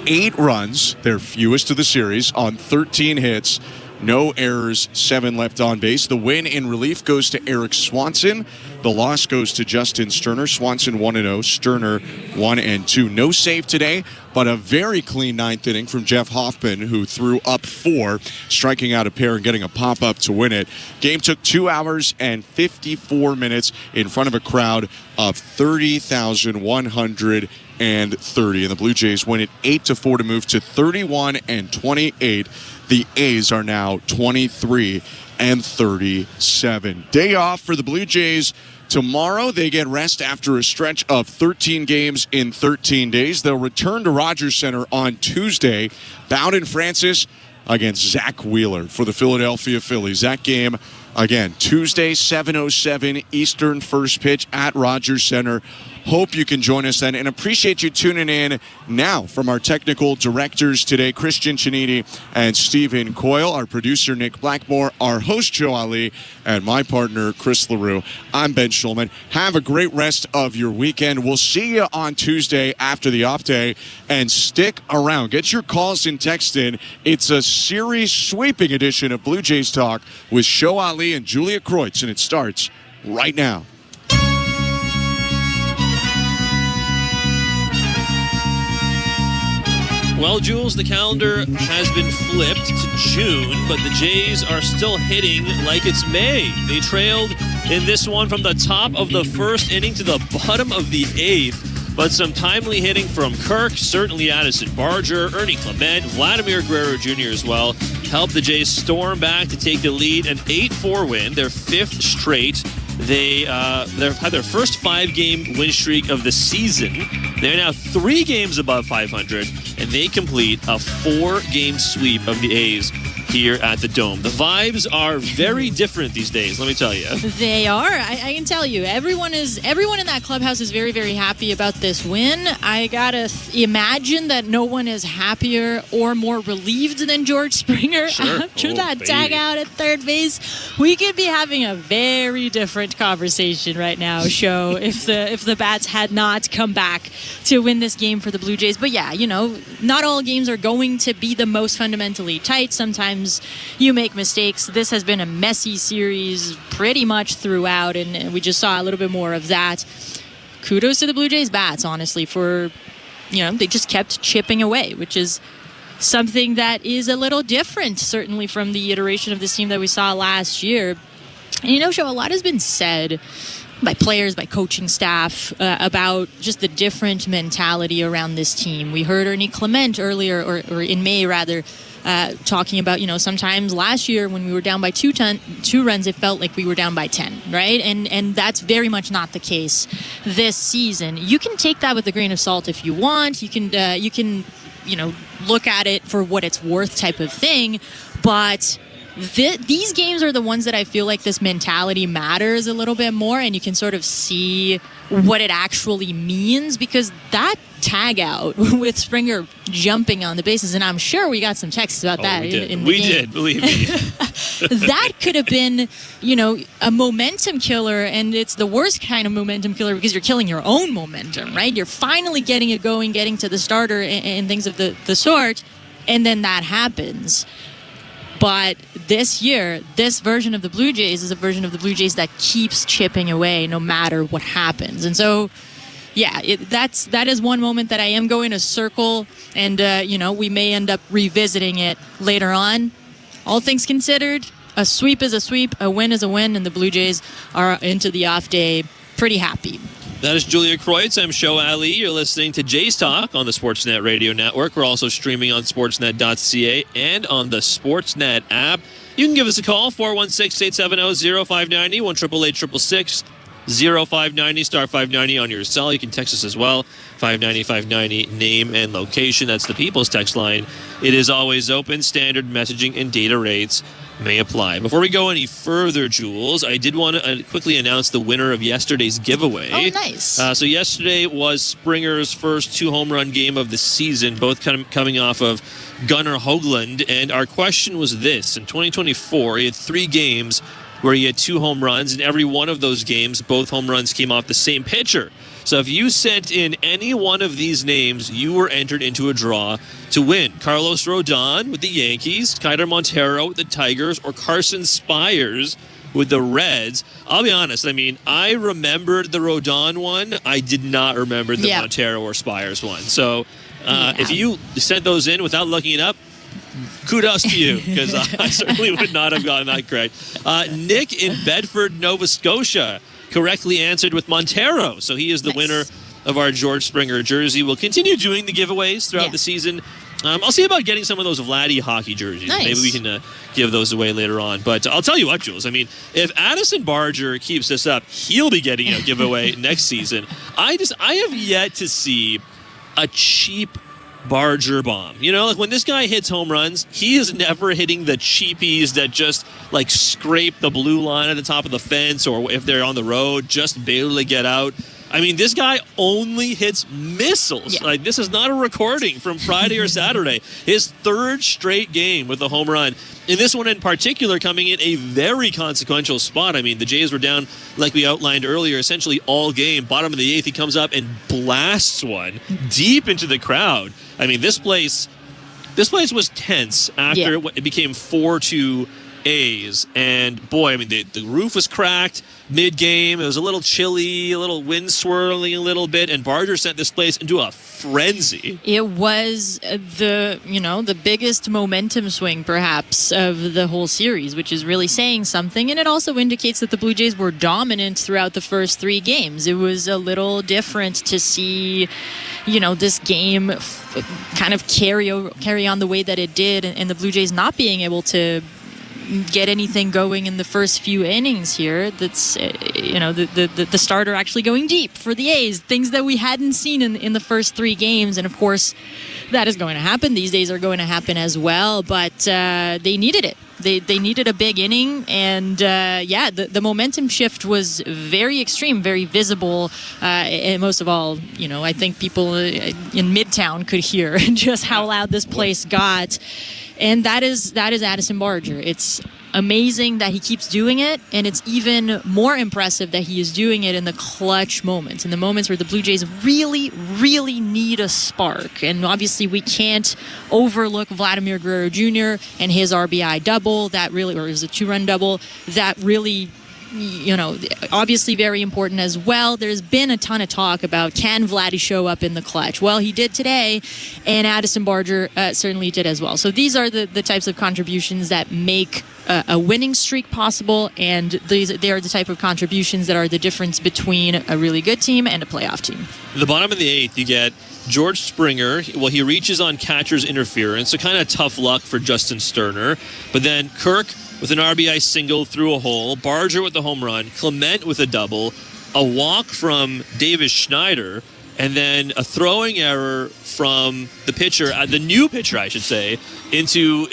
8 runs, their fewest of the series, on 13 hits. No errors, 7 left on base. The win in relief goes to Eric Swanson. The loss goes to Justin Sterner. Swanson 1-0, Sterner 1-2. No save today, but a very clean 9th inning from Jeff Hoffman, who threw up 4, striking out a pair and getting a pop-up to win it. Game took 2 hours and 54 minutes in front of a crowd of 30,130. And the Blue Jays win it 8-4 to move to 31-28. The A's are now 23-37. Day off for the Blue Jays. Tomorrow, they get rest after a stretch of 13 games in 13 days. They'll return to Rogers Center on Tuesday. Bowden Francis against Zach Wheeler for the Philadelphia Phillies. That game, again, Tuesday, 7:07 Eastern, first pitch at Rogers Center. Hope you can join us then, and appreciate you tuning in now. From our technical directors today, Christian Chiniti and Stephen Coyle, our producer Nick Blackmore, our host Joe Ali, and my partner Chris LaRue. I'm Ben Schulman. Have a great rest of your weekend. We'll see you on Tuesday after the off day, and stick around. Get your calls and text in. It's a series sweeping edition of Blue Jays Talk with Joe Ali and Julia Kreutz, and it starts right now. Well, Jules, the calendar has been flipped to June, but the Jays are still hitting like it's May. They trailed in this one from the top of the first inning to the bottom of the 8th, but some timely hitting from Kirk, certainly Addison Barger, Ernie Clement, Vladimir Guerrero Jr. as well, helped the Jays storm back to take the lead, an 8-4 win, their 5th straight. They had their first 5-game win streak of the season. They're now 3 games above 500, and they complete a 4-game sweep of the A's here at the Dome. The vibes are very different these days, let me tell you. They are. I can tell you. Everyone in that clubhouse is very, very happy about this win. I gotta imagine that no one is happier or more relieved than George Springer after that tag out at third base. We could be having a very different conversation right now, Show, if the bats had not come back to win this game for the Blue Jays. But yeah, not all games are going to be the most fundamentally tight. Sometimes you make mistakes. This has been a messy series pretty much throughout, and we just saw a little bit more of that. Kudos to the Blue Jays bats, honestly, for, they just kept chipping away, which is something that is a little different, certainly from the iteration of this team that we saw last year. And, Show, a lot has been said by players, by coaching staff, about just the different mentality around this team. We heard Ernie Clement earlier, or in May rather, talking about, sometimes last year when we were down by two runs, it felt like we were down by 10, right? And that's very much not the case this season. You can take that with a grain of salt if you want. You can look at it for what it's worth type of thing, but these games are the ones that I feel like this mentality matters a little bit more, and you can sort of see what it actually means, because that tag out with Springer jumping on the bases, and I'm sure we got some texts about that. We did. In the game. Did, believe me. That could have been, a momentum killer, and it's the worst kind of momentum killer because you're killing your own momentum, right? You're finally getting it going, getting to the starter and things of the sort, and then that happens. But this year, this version of the Blue Jays is a version of the Blue Jays that keeps chipping away no matter what happens. And so, yeah, that is one moment that I am going to circle, and, we may end up revisiting it later on. All things considered, a sweep is a sweep, a win is a win, and the Blue Jays are into the off day pretty happy. That is Julia Kreutz. I'm Show Ali. You're listening to Jays Talk on the Sportsnet Radio Network. We're also streaming on sportsnet.ca and on the Sportsnet app. You can give us a call, 416-870-0590, 1-888-666-0590, star 590 on your cell. You can text us as well, 590-590, name and location. That's the People's Text line. It is always open. Standard messaging and data rates may apply. Before we go any further, Jules, I did want to quickly announce the winner of yesterday's giveaway. Oh, nice. So yesterday was Springer's first 2-home run game of the season, both coming off of Gunnar Hoagland. And our question was this. In 2024, he had 3 games where he had 2 home runs. In every one of those games, both home runs came off the same pitcher. So if you sent in any one of these names, you were entered into a draw to win. Carlos Rodon with the Yankees, Keider Montero with the Tigers, or Carson Spires with the Reds. I'll be honest, I remembered the Rodon one. I did not remember the Montero or Spires one. So if you sent those in without looking it up, kudos to you, because I certainly would not have gotten that correct. Nick in Bedford, Nova Scotia correctly answered with Montero. So he is the winner of our George Springer jersey. We'll continue doing the giveaways throughout the season. I'll see about getting some of those Vladdy hockey jerseys. Nice. Maybe we can give those away later on. But I'll tell you what, Jules. If Addison Barger keeps this up, he'll be getting a giveaway next season. I have yet to see a cheap Barger bomb. When this guy hits home runs, he is never hitting the cheapies that just scrape the blue line at the top of the fence, or if they're on the road, just barely get out. This guy only hits missiles. Yeah. This is not a recording from Friday or Saturday. His 3rd straight game with a home run. In this one in particular, coming in a very consequential spot. The Jays were down, like we outlined earlier, essentially all game. Bottom of the 8th, he comes up and blasts one deep into the crowd. This place was tense after it became 4-2 A's. And boy, the roof was cracked mid-game. It was a little chilly, a little wind swirling a little bit, and Barger sent this place into a frenzy. It was the biggest momentum swing, perhaps, of the whole series, which is really saying something. And it also indicates that the Blue Jays were dominant throughout the first 3 games. It was a little different to see, this game kind of carry on the way that it did, and the Blue Jays not being able to get anything going in the first few innings here, that's the starter actually going deep for the A's, things that we hadn't seen in the first 3 games. And of course, that is going to happen. These days are going to happen as well, but they needed it. They needed a big inning, and the momentum shift was very extreme, very visible, and most of all, I think people in Midtown could hear just how loud this place got, and that is Addison Barger. It's amazing that he keeps doing it, and it's even more impressive that he is doing it in the clutch moments, in the moments where the Blue Jays really, really need a spark. And obviously we can't overlook Vladimir Guerrero Jr. and his RBI double, that really, or it was a 2-run double, that really, obviously very important as well. There's been a ton of talk about, can Vladdy show up in the clutch? Well, he did today, and Addison Barger certainly did as well. So these are the types of contributions that make a winning streak possible, and they are the type of contributions that are the difference between a really good team and a playoff team. At the bottom of the 8th, you get George Springer. Well, he reaches on catcher's interference, so kind of tough luck for Justin Sterner. But then Kirk with an RBI single through a hole, Barger with a home run, Clement with a double, a walk from Davis Schneider, and then a throwing error from the pitcher, the new pitcher, I should say, into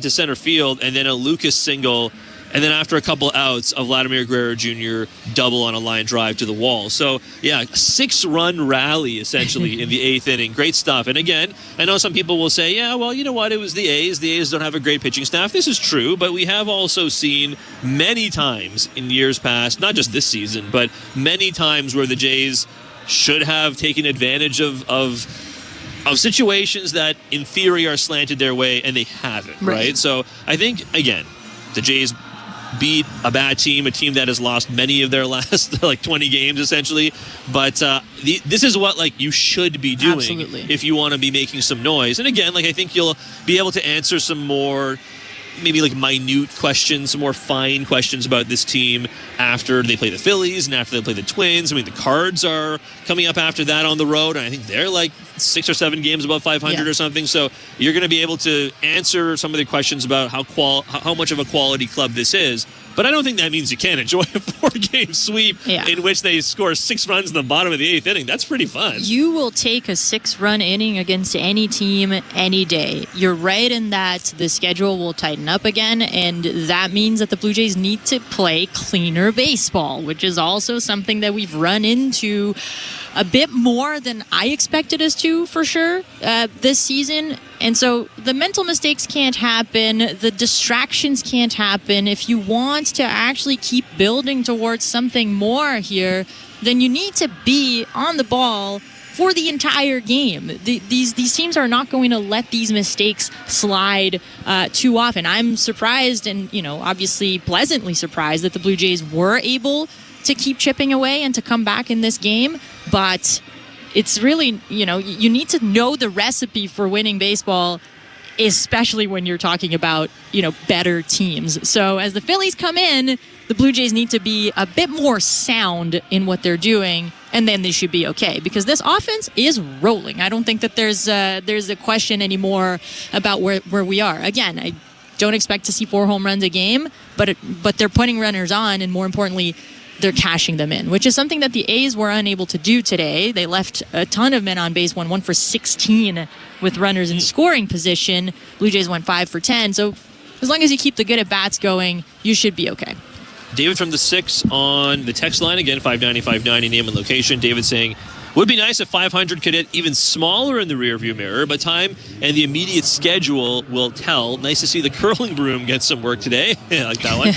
center field, and then a Lucas single, and then after a couple outs, a Vladimir Guerrero Jr. double on a line drive to the wall. So, yeah, a 6-run rally, essentially, in the 8th inning. Great stuff. And again, I know some people will say, yeah, well, you know what? It was the A's. The A's don't have a great pitching staff. This is true, but we have also seen many times in years past, not just this season, but many times where the Jays should have taken advantage of situations that, in theory, are slanted their way, and they haven't, right? So I think, again, the Jays beat a bad team, a team that has lost many of their last 20 games essentially, but this is what you should be doing if you want to be making some noise. And again, I think you'll be able to answer some more maybe minute questions, some more fine questions about this team after they play the Phillies and after they play the Twins. I mean, the Cards are coming up after that on the road, and I think they're 6 or 7 games above 500 or something. So you're going to be able to answer some of the questions about how much of a quality club this is. But I don't think that means you can't enjoy a 4-game sweep in which they score 6 runs in the bottom of the 8th inning. That's pretty fun. You will take a 6-run inning against any team any day. You're right in that the schedule will tighten up again, and that means that the Blue Jays need to play cleaner baseball, which is also something that we've run into a bit more than I expected us to, for sure, this season. And so the mental mistakes can't happen. The distractions can't happen. If you want to actually keep building towards something more here, then you need to be on the ball for the entire game. These teams are not going to let these mistakes slide too often. I'm surprised and, obviously pleasantly surprised that the Blue Jays were able to keep chipping away and to come back in this game. But it's really, you need to know the recipe for winning baseball, especially when you're talking about, better teams. So as the Phillies come in, the Blue Jays need to be a bit more sound in what they're doing, and then they should be okay, because this offense is rolling. I don't think that there's a question anymore about where we are. Again, I don't expect to see 4 home runs a game, but they're putting runners on, and more importantly, they're cashing them in, which is something that the A's were unable to do today. They left a ton of men on base, won 1 for 16 with runners in scoring position. Blue Jays went 5 for 10. So as long as you keep the good at-bats going, you should be okay. David from the 6 on the text line, again, 590-590, name and location. David saying, would be nice if 500 could hit even smaller in the rearview mirror, but time and the immediate schedule will tell. Nice to see the curling broom get some work today. I like that one.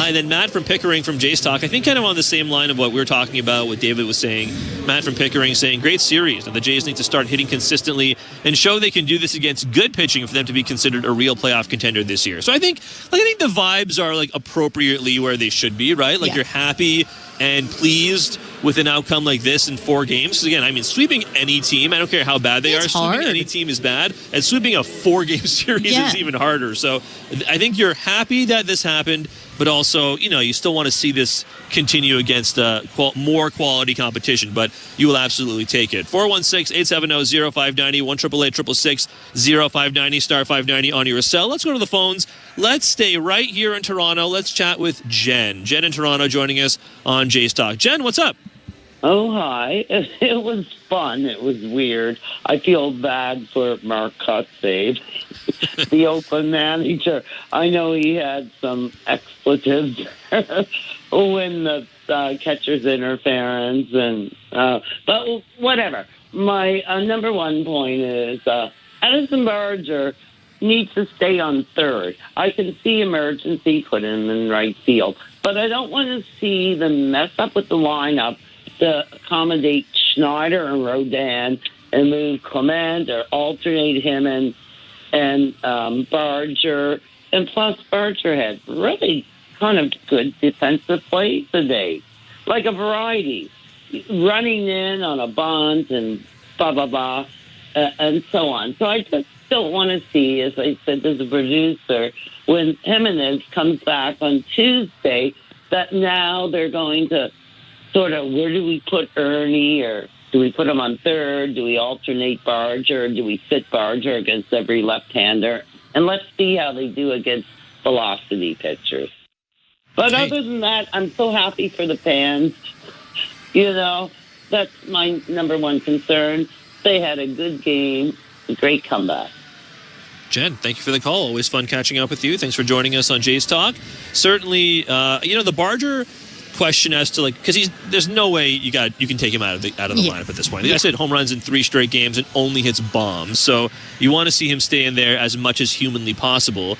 And then Matt from Pickering from Jays Talk, I think kind of on the same line of what we were talking about, what David was saying. Matt from Pickering saying, great series, and the Jays need to start hitting consistently and show they can do this against good pitching for them to be considered a real playoff contender this year. So I think the vibes are appropriately where they should be, right? You're happy and pleased with an outcome like this in 4 games. Because again, I mean, sweeping any team, I don't care how bad they are, sweeping any team is bad, and sweeping a 4-game series is even harder. So I think you're happy that this happened. but also, you still want to see this continue against more quality competition, but you will absolutely take it. 416-870-0590, 1-888-666-0590, star 590 on your cell. Let's go to the phones. Let's stay right here in Toronto. Let's chat with Jen. Jen in Toronto joining us on Jay's Talk. Jen, what's up? Oh, hi. It was fun. It was weird. I feel bad for Mark Cutsave, the Oakland manager. I know he had some expletives when the catcher's interference, but whatever. My number one point is Addison Barger needs to stay on third. I can see emergency, put him in right field, but I don't want to see them mess up with the lineup to accommodate Schneider and Rodin and move Clement or alternate him and Barger. And plus, Barger had really kind of good defensive plays today, like a variety, running in on a bunt and blah, blah, blah, and so on. So I just don't want to see, as I said as a producer, when Jimenez comes back on Tuesday, that now they're going to sort of, where do we put Ernie, or do we put him on third? Do we alternate Barger? Or do we sit Barger against every left-hander? And let's see how they do against velocity pitchers. But other than that, I'm so happy for the fans. That's my number one concern. They had a good game, a great comeback. Jen, thank you for the call. Always fun catching up with you. Thanks for joining us on Jay's Talk. Certainly, the Barger question as to because there's no way you can take him out of the lineup at this point. The guy said home runs in 3 straight games and only hits bombs, so you want to see him stay in there as much as humanly possible.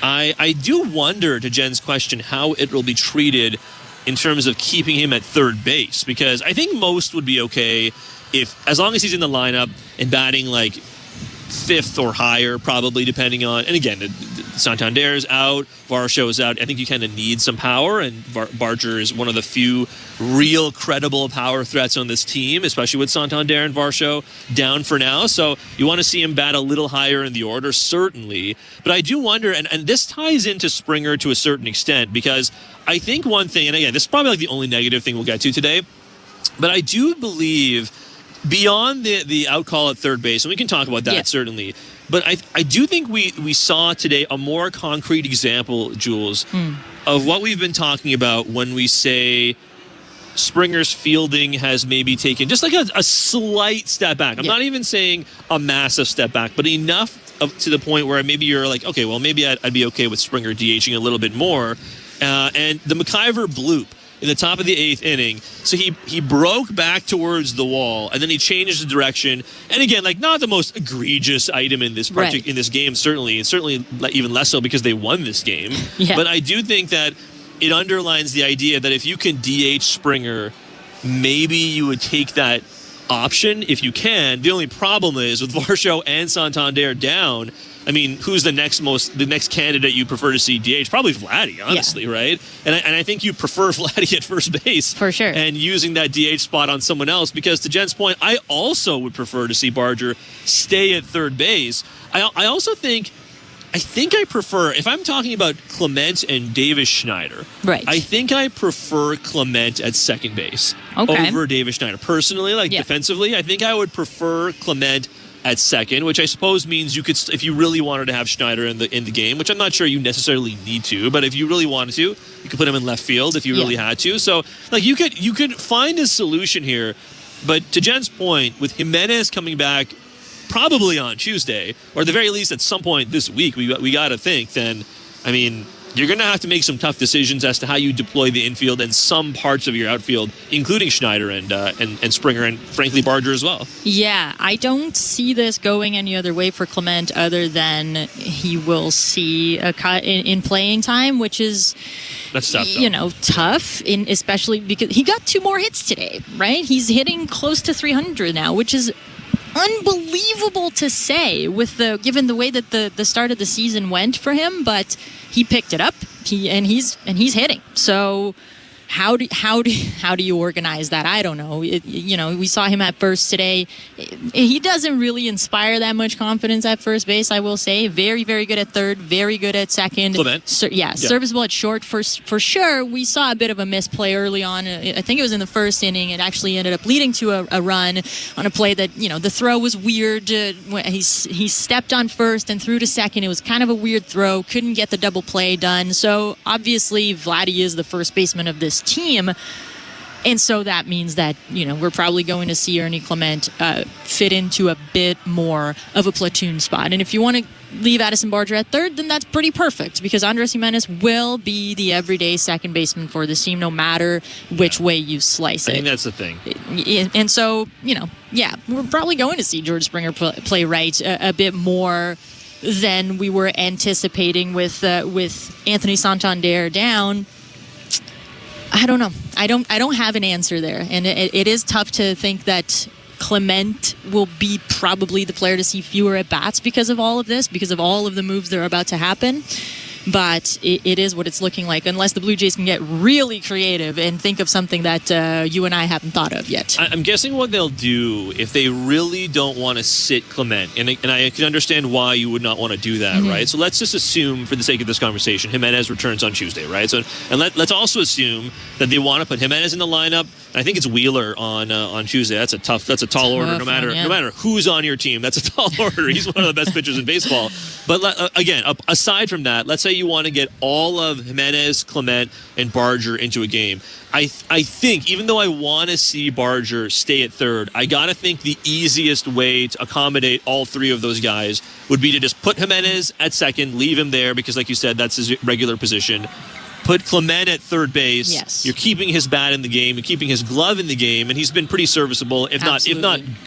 I do wonder, to Jen's question, how it will be treated in terms of keeping him at third base, because I think most would be okay as long as he's in the lineup and batting 5th or higher, probably, depending on, and again, Santander's out, Varsho's out. I think you kind of need some power, and Barger is one of the few real credible power threats on this team, especially with Santander and Varsho down for now. So you want to see him bat a little higher in the order, certainly. But I do wonder, and this ties into Springer to a certain extent, because I think one thing, and again, this is probably the only negative thing we'll get to today, but I do believe beyond the out call at third base, and we can talk about that certainly, but I do think we saw today a more concrete example, Jules, of what we've been talking about when we say Springer's fielding has maybe taken just a slight step back. I'm not even saying a massive step back, but enough to the point where maybe you're okay, well, maybe I'd be okay with Springer DHing a little bit more. And the McIver bloop in the top of the 8th inning. So he broke back towards the wall, and then he changed the direction. And again, not the most egregious item in this in this game, certainly, and certainly even less so because they won this game. But I do think that it underlines the idea that if you can DH Springer, maybe you would take that option if you can. The only problem is with Varsho and Santander down, I mean, who's the next candidate you prefer to see DH? Probably Vladdy, honestly, right? And I think you prefer Vladdy at first base. For sure. And using that DH spot on someone else, because to Jen's point, I also would prefer to see Barger stay at third base. I also think I prefer, if I'm talking about Clement and Davis Schneider, I think I prefer Clement at second base over Davis Schneider. Personally, defensively, I think I would prefer Clement at second, which I suppose means you could, if you really wanted to have Schneider in the game, which I'm not sure you necessarily need to, but if you really wanted to, you could put him in left field if you really had to. So you could find a solution here. But to Jen's point, with Jimenez coming back probably on Tuesday, or at the very least at some point this week, we got to think, then, I mean, you're going to have to make some tough decisions as to how you deploy the infield and some parts of your outfield, including Schneider and Springer and, frankly, Barger as well. Yeah, I don't see this going any other way for Clement other than he will see a cut in playing time, which is, that's tough, tough, especially because he got 2 more hits today, right? He's hitting close to 300 now, which is unbelievable to say given the way that the start of the season went for him, but he picked it up. He's hitting. So How do you organize that? I don't know. We saw him at first today. He doesn't really inspire that much confidence at first base, I will say. Very, very good at third, very good at second. Serviceable at short for sure. We saw a bit of a misplay early on. I think it was in the first inning. It actually ended up leading to a run on a play that, the throw was weird. He stepped on first and threw to second. It was kind of a weird throw. Couldn't get the double play done. So obviously Vladdy is the first baseman of this team, and so that means that we're probably going to see Ernie Clement fit into a bit more of a platoon spot. And if you want to leave Addison Barger at third, then that's pretty perfect, because Andres Jimenez will be the everyday second baseman for this team, no matter which way you slice it. I think that's the thing. And so we're probably going to see George Springer play right a bit more than we were anticipating with Anthony Santander down. I don't know. I don't have an answer there, and it is tough to think that Clement will be probably the player to see fewer at bats because of all of this, because of all of the moves that are about to happen. But it is what it's looking like, unless the Blue Jays can get really creative and think of something that you and I haven't thought of yet. I'm guessing what they'll do, if they really don't want to sit Clement, and I can understand why you would not want to do that, right? So let's just assume, for the sake of this conversation, Jimenez returns on Tuesday, right? So, and let's also assume that they want to put Jimenez in the lineup. I think it's Wheeler on Tuesday. That's a tall order. No matter who's on your team, that's a tall order. He's one of the best pitchers in baseball. But again, aside from that, let's say you want to get all of Jimenez, Clement, and Barger into a game. I think, even though I want to see Barger stay at third, I got to think the easiest way to accommodate all three of those guys would be to just put Jimenez at second, leave him there, because like you said, that's his regular position. Put Clement at third base. Yes. You're keeping his bat in the game. You're keeping his glove in the game, and he's been pretty serviceable, if not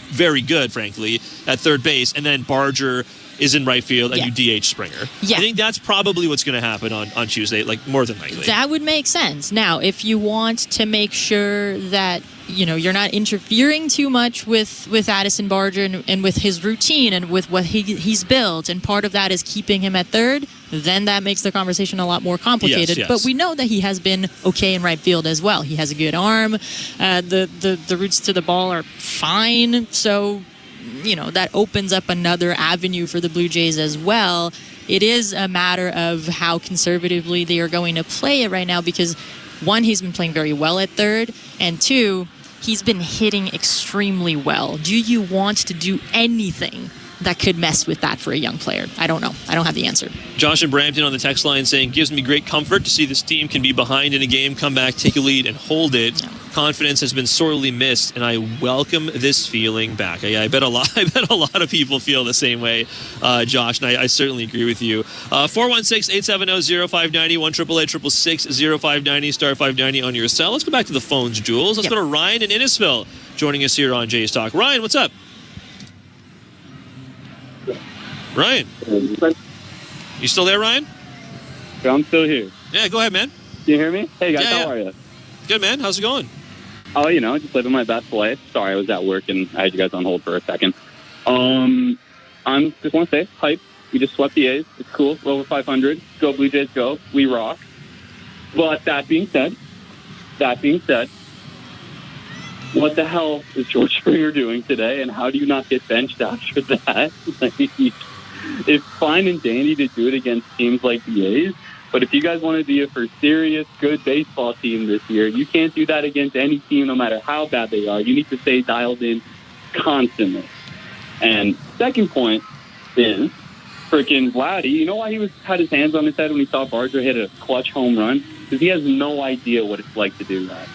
very good, frankly, at third base. And then Barger is in right field, and you DH Springer. Yeah. I think that's probably what's going to happen on Tuesday, more than likely. That would make sense. Now, if you want to make sure that you're not interfering too much with Addison Barger and with his routine and with what he's built, and part of that is keeping him at third, then that makes the conversation a lot more complicated. Yes. But we know that he has been okay in right field as well. He has a good arm. The roots to the ball are fine. So, that opens up another avenue for the Blue Jays as well. It is a matter of how conservatively they are going to play it right now, because one, he's been playing very well at third, and two, he's been hitting extremely well. Do you want to do anything that could mess with that for a young player? I don't know. I don't have the answer. Josh in Brampton on the text line saying, gives me great comfort to see this team can be behind in a game, come back, take a lead, and hold it. Yeah. Confidence has been sorely missed, and I welcome this feeling back. I bet a lot of people feel the same way, Josh, and I certainly agree with you. 416-870-0590, 1-888-666-0590, star 590 on your cell. Let's go back to the phones, Jules. Let's go to Ryan in Innisfil joining us here on Jays Talk. Ryan, what's up? Ryan, you still there, Ryan? I'm still here. Yeah, go ahead, man. Can you hear me? Hey, guys, how are you? Good, man. How's it going? Oh, just living my best life. Sorry, I was at work and I had you guys on hold for a second. I just want to say, hype. We just swept the A's. It's cool. We're over 500. Go Blue Jays, go. We rock. But that being said, what the hell is George Springer doing today, and how do you not get benched after that? It's fine and dandy to do it against teams like the A's, but if you guys want to be a serious, good baseball team this year, you can't do that against any team, no matter how bad they are. You need to stay dialed in constantly. And second point is freaking Vladdy. You know why he had his hands on his head when he saw Barger hit a clutch home run? Because he has no idea what it's like to do that.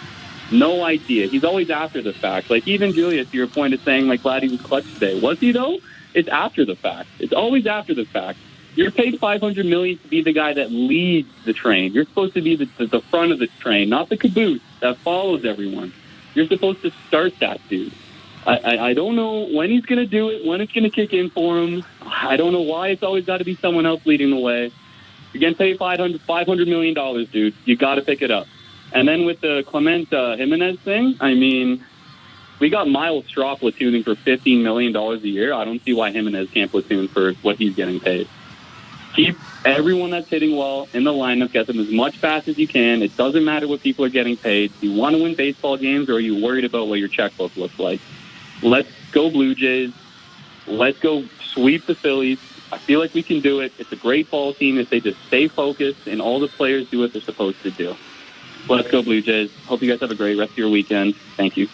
No idea. He's always after the fact. Even Julius, to your point, is saying, Vladdy was clutch today. Was he, though? It's after the fact. It's always after the fact. You're paid $500 million to be the guy that leads the train. You're supposed to be the front of the train, not the caboose that follows everyone. You're supposed to start that dude. I don't know when he's going to do it, when it's going to kick in for him. I don't know why it's always got to be someone else leading the way. You're getting paid $500 million, dude. You got to pick it up. And then with the Clement Jimenez thing, we got Miles Straw platooning for $15 million a year. I don't see why Jimenez can't platoon for what he's getting paid. keep everyone that's hitting well in the lineup, get them as much bats as you can. It doesn't matter what people are getting paid. Do you want to win baseball games, or are you worried about what your checkbook looks like? Let's go Blue Jays. Let's go sweep the Phillies. I feel like we can do it. It's a great ball team if they just stay focused and all the players do what they're supposed to do. Let's go Blue Jays. Hope you guys have a great rest of your weekend. Thank you.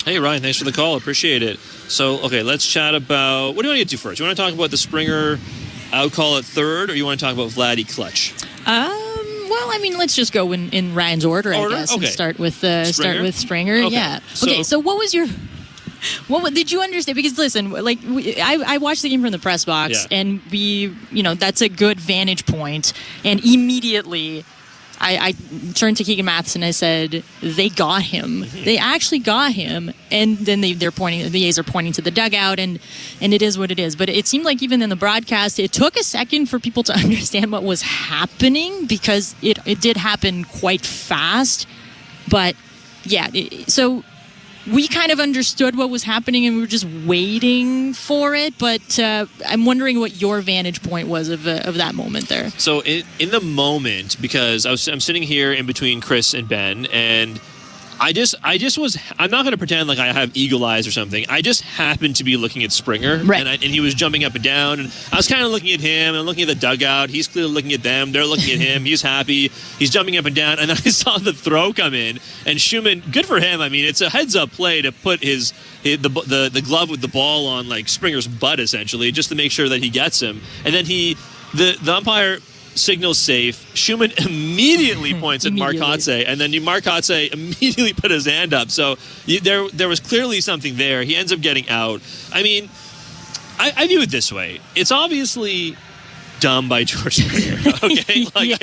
Hey, Ryan, thanks for the call. Appreciate it. So, okay, let's chat about... What do you want to get to first? You want to talk about the Springer out call at third, or you want to talk about Vladdy clutch? Well, I mean, let's just go in Ryan's order, I guess, and start with Springer. Okay. Yeah. Okay, so what was your... What did you understand? Because listen, like I watched the game from the press box, and that's a good vantage point. And immediately, I turned to Keegan Matheson and I said, "They got him. They actually got him." And then they're pointing. The A's are pointing to the dugout, and it is what it is. But it seemed like even in the broadcast, it took a second for people to understand what was happening, because it did happen quite fast. But yeah, so. We kind of understood what was happening, and we were just waiting for it. But I'm wondering what your vantage point was of that moment there. So in the moment, because I'm sitting here in between Chris and Ben, and I just was. I'm not going to pretend like I have eagle eyes or something. I just happened to be looking at Springer, right. and he was jumping up and down, and I was kind of looking at him and looking at the dugout. He's clearly looking at them. They're looking at him. He's happy. He's jumping up and down, and then I saw the throw come in, and Schumann, good for him. I mean, it's a heads-up play to put the glove with the ball on like Springer's butt, essentially, just to make sure that he gets him, and then the umpire signals safe. Schumann immediately points at Marcotte, and then Marcotte immediately put his hand up. So there was clearly something there. He ends up getting out. I mean, I view it this way. It's obviously dumb by George Springer, okay? Like,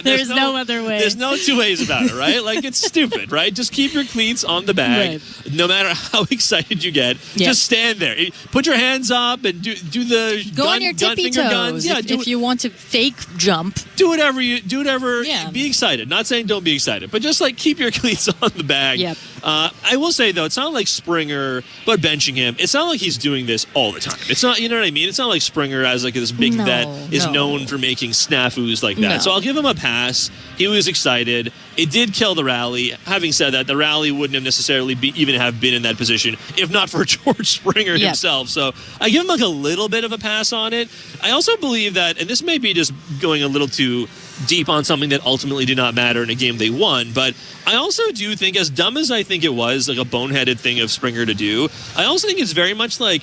there's no other way. There's no two ways about it, right? Like, it's stupid, right? Just keep your cleats on the bag. Right. No matter how excited you get, just stand there. Put your hands up and do the go on your tippy toes. Guns. Yeah, if you want to fake jump. Do whatever. Be excited. Not saying don't be excited, but just like keep your cleats on the bag. Yep. I will say though, it's not like Springer, but benching him, it's not like he's doing this all the time. It's not, you know what I mean? It's not like Springer as like this big vet is known for making snafus like that. So I'll give him a pass. He was excited. It did kill the rally. Having said that, the rally wouldn't have necessarily even have been in that position if not for George Springer himself. So I give him like a little bit of a pass on it. I also believe that, and this may be just going a little too deep on something that ultimately did not matter in a game they won, but I also do think, as dumb as I think it was, like a boneheaded thing of Springer to do, I also think it's very much like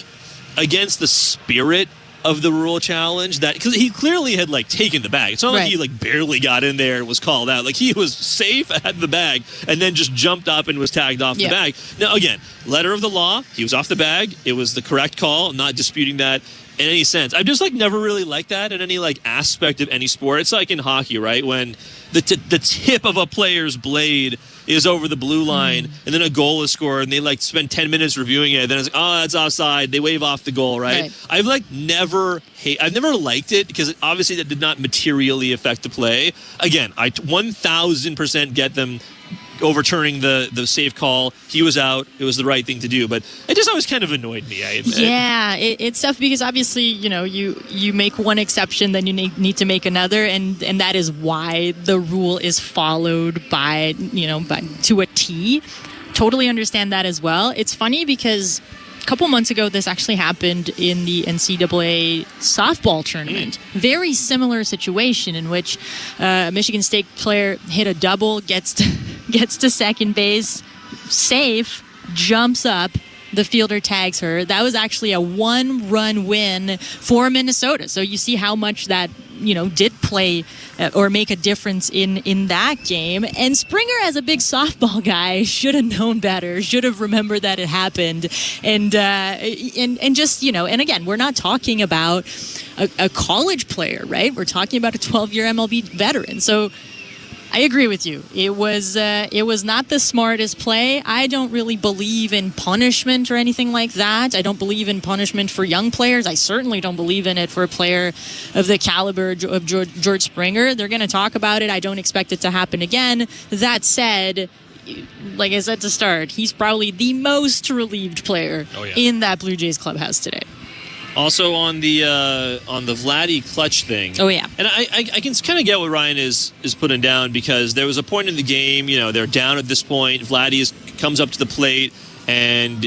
against the spirit of the rule challenge, that because he clearly had like taken the bag. It's not like he like barely got in there and was called out. Like he was safe at the bag and then just jumped up and was tagged off the bag. Now again, letter of the law, he was off the bag. It was the correct call. I'm not disputing that in any sense. I've just like never really liked that in any like aspect of any sport. It's like in hockey, right? When the tip of a player's blade is over the blue line and then a goal is scored and they like spend 10 minutes reviewing it. Then it's like, oh, that's offside. They wave off the goal, right? I've like I've never liked it because obviously that did not materially affect the play. Again, I 1000% get them overturning the safe call. He was out. It was the right thing to do, but it just always kind of annoyed me. Yeah, it's tough because obviously, you make one exception, then you need to make another, and that is why the rule is followed by to a T. Totally understand that as well. It's funny because a couple months ago, this actually happened in the NCAA softball tournament. Very similar situation in which a Michigan State player hit a double, gets to second base, safe, jumps up, the fielder tags her. That was actually a 1-run win for Minnesota. So you see how much that did play or make a difference in that game. And Springer, as a big softball guy, should have known better, should have remembered that it happened. And just, and again, we're not talking about a college player, right? We're talking about a 12-year MLB veteran. So I agree with you. It was not the smartest play. I don't really believe in punishment or anything like that. I don't believe in punishment for young players. I certainly don't believe in it for a player of the caliber of George Springer. They're going to talk about it. I don't expect it to happen again. That said, like I said to start, he's probably the most relieved player in that Blue Jays clubhouse today. Also on the Vladdy clutch thing. Oh, yeah. And I can kind of get what Ryan is putting down, because there was a point in the game, they're down at this point. Vladdy comes up to the plate and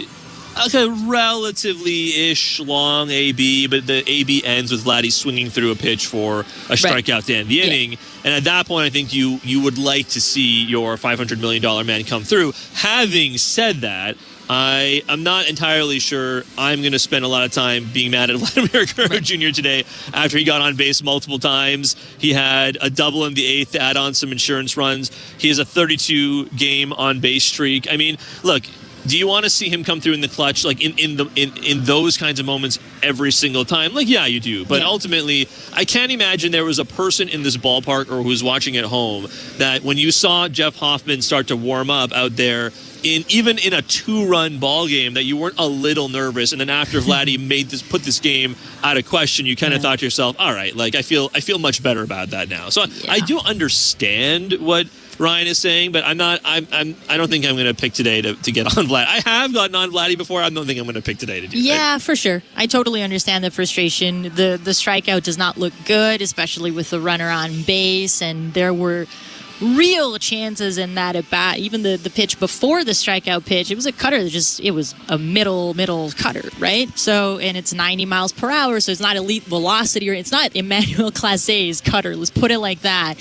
a relatively-ish long AB, but the AB ends with Vladdy swinging through a pitch for a strikeout to end the inning. And at that point, I think you would like to see your $500 million man come through. Having said that, I'm not entirely sure I'm going to spend a lot of time being mad at Vladimir Guerrero Jr. today after he got on base multiple times. He had a double in the eighth to add on some insurance runs. He has a 32-game on-base streak. I mean, look, do you want to see him come through in the clutch, like in those kinds of moments every single time? Like, yeah, you do. But ultimately, I can't imagine there was a person in this ballpark or who's watching at home that when you saw Jeff Hoffman start to warm up out there, even in a 2-run ball game, that you weren't a little nervous. And then after Vladdy put this game out of question, you kind of thought to yourself, all right, like I feel much better about that now. So I do understand what Ryan is saying, but I don't think I'm going to pick today to get on Vlad. I have gotten on Vladdy before. I don't think I'm going to pick today to do that. Yeah, for sure. I totally understand the frustration. The strikeout does not look good, especially with the runner on base, and there were real chances in that at bat. Even the pitch before the strikeout pitch, it was a cutter. It was a middle cutter, right? So, and it's 90 miles per hour, so it's not elite velocity, or it's not Emmanuel Clasé's cutter. Let's put it like that.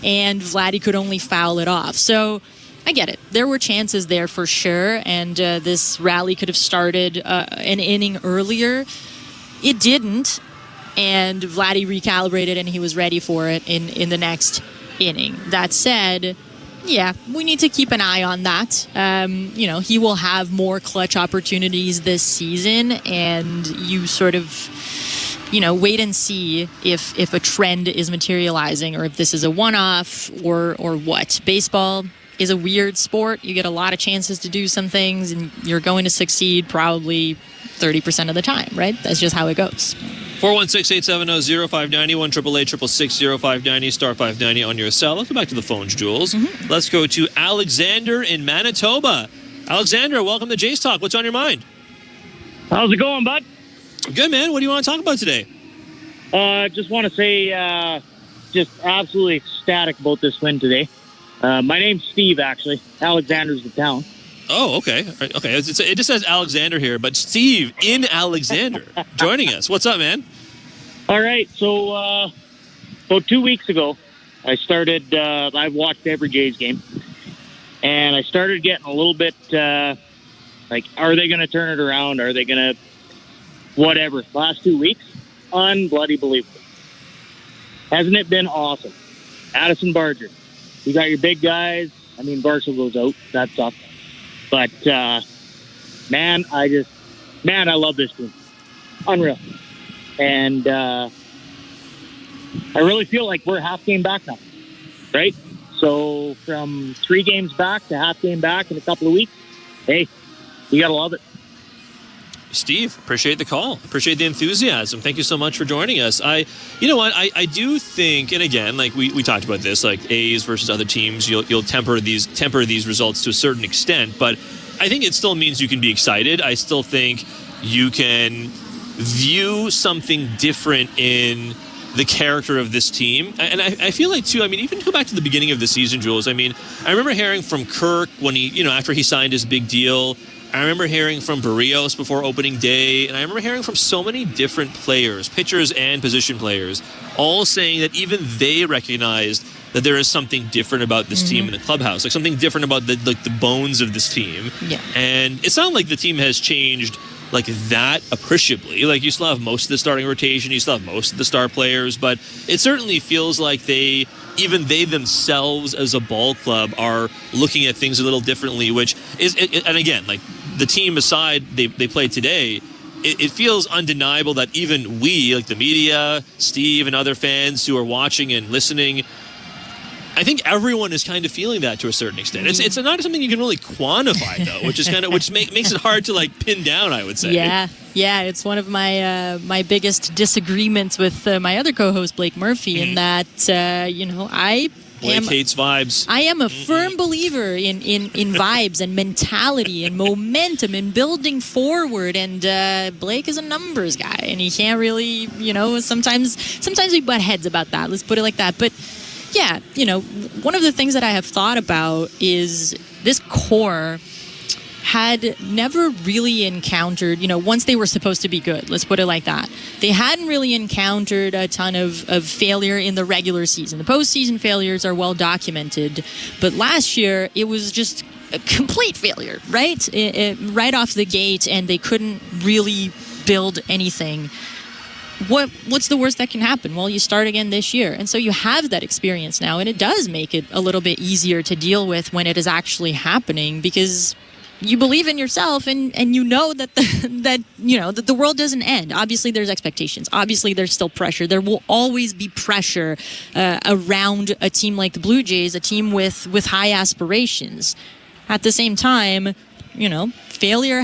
And Vladdy could only foul it off. So I get it. There were chances there for sure, and this rally could have started an inning earlier. It didn't, and Vladdy recalibrated, and he was ready for it in the next inning. That said, yeah, we need to keep an eye on that. He will have more clutch opportunities this season, and you sort of, wait and see if a trend is materializing, or if this is a one-off or what. Baseball is a weird sport. You get a lot of chances to do some things, and you're going to succeed probably 30% of the time, right? That's just how it goes. 416-870-0590, 1-888-666-0590, star 590 on your cell. Let's go back to the phones, Jules. Let's go to Alexander in Manitoba. Alexander, welcome to Jays Talk. What's on your mind? How's it going, bud? Good, man. What do you want to talk about today? Just want to say just absolutely ecstatic about this win today. My name's Steve, actually. Alexander's the town. Oh, okay. Okay. It just says Alexander here, but Steve in Alexander joining us. What's up, man? All right. So about 2 weeks ago, I started, I watched every Jays game, and I started getting a little bit like, are they going to turn it around? Are they going to whatever? Last 2 weeks, unbloody believable. Hasn't it been awesome? Addison Barger. You got your big guys. I mean, Barca goes out. That sucks. But, man, I love this team. Unreal. And I really feel like we're half game back now, right? So from 3 games back to half game back in a couple of weeks, hey, you got to love it. Steve, appreciate the call. Appreciate the enthusiasm. Thank you so much for joining us. You know what? I do think, and again, like we talked about this, like A's versus other teams, you'll temper these results to a certain extent, but I think it still means you can be excited. I still think you can view something different in the character of this team. And I feel like, too, I mean, even go back to the beginning of the season, Jules. I mean, I remember hearing from Kirk when he, after he signed his big deal. I remember hearing from Barrios before opening day, and I remember hearing from so many different players, pitchers and position players, all saying that even they recognized that there is something different about this team in the clubhouse, like something different about the bones of this team. Yeah. And it's not like the team has changed like that appreciably. Like, you still have most of the starting rotation, you still have most of the star players, but it certainly feels like even they themselves as a ball club are looking at things a little differently, which is, and again, like the team aside, they played today, it feels undeniable that even we, like the media, Steve and other fans who are watching and listening, I think everyone is kind of feeling that to a certain extent. It's not something you can really quantify, though, which makes it hard to like pin down, I would say. Yeah. It's one of my my biggest disagreements with my other co-host Blake Murphy in that I Blake hates vibes. I am a firm believer in vibes and mentality and momentum and building forward. And Blake is a numbers guy, and he can't really, sometimes we butt heads about that. Let's put it like that. But yeah, one of the things that I have thought about is this core had never really encountered, once they were supposed to be good, let's put it like that, they hadn't really encountered a ton of failure in the regular season. The postseason failures are well documented, but last year it was just a complete failure, right? Right off the gate, and they couldn't really build anything. What's the worst that can happen? Well, you start again this year. And so you have that experience now, and it does make it a little bit easier to deal with when it is actually happening, because you believe in yourself, and you know that that the world doesn't end. Obviously, there's expectations. Obviously, there's still pressure. There will always be pressure around a team like the Blue Jays, a team with high aspirations. At the same time, failure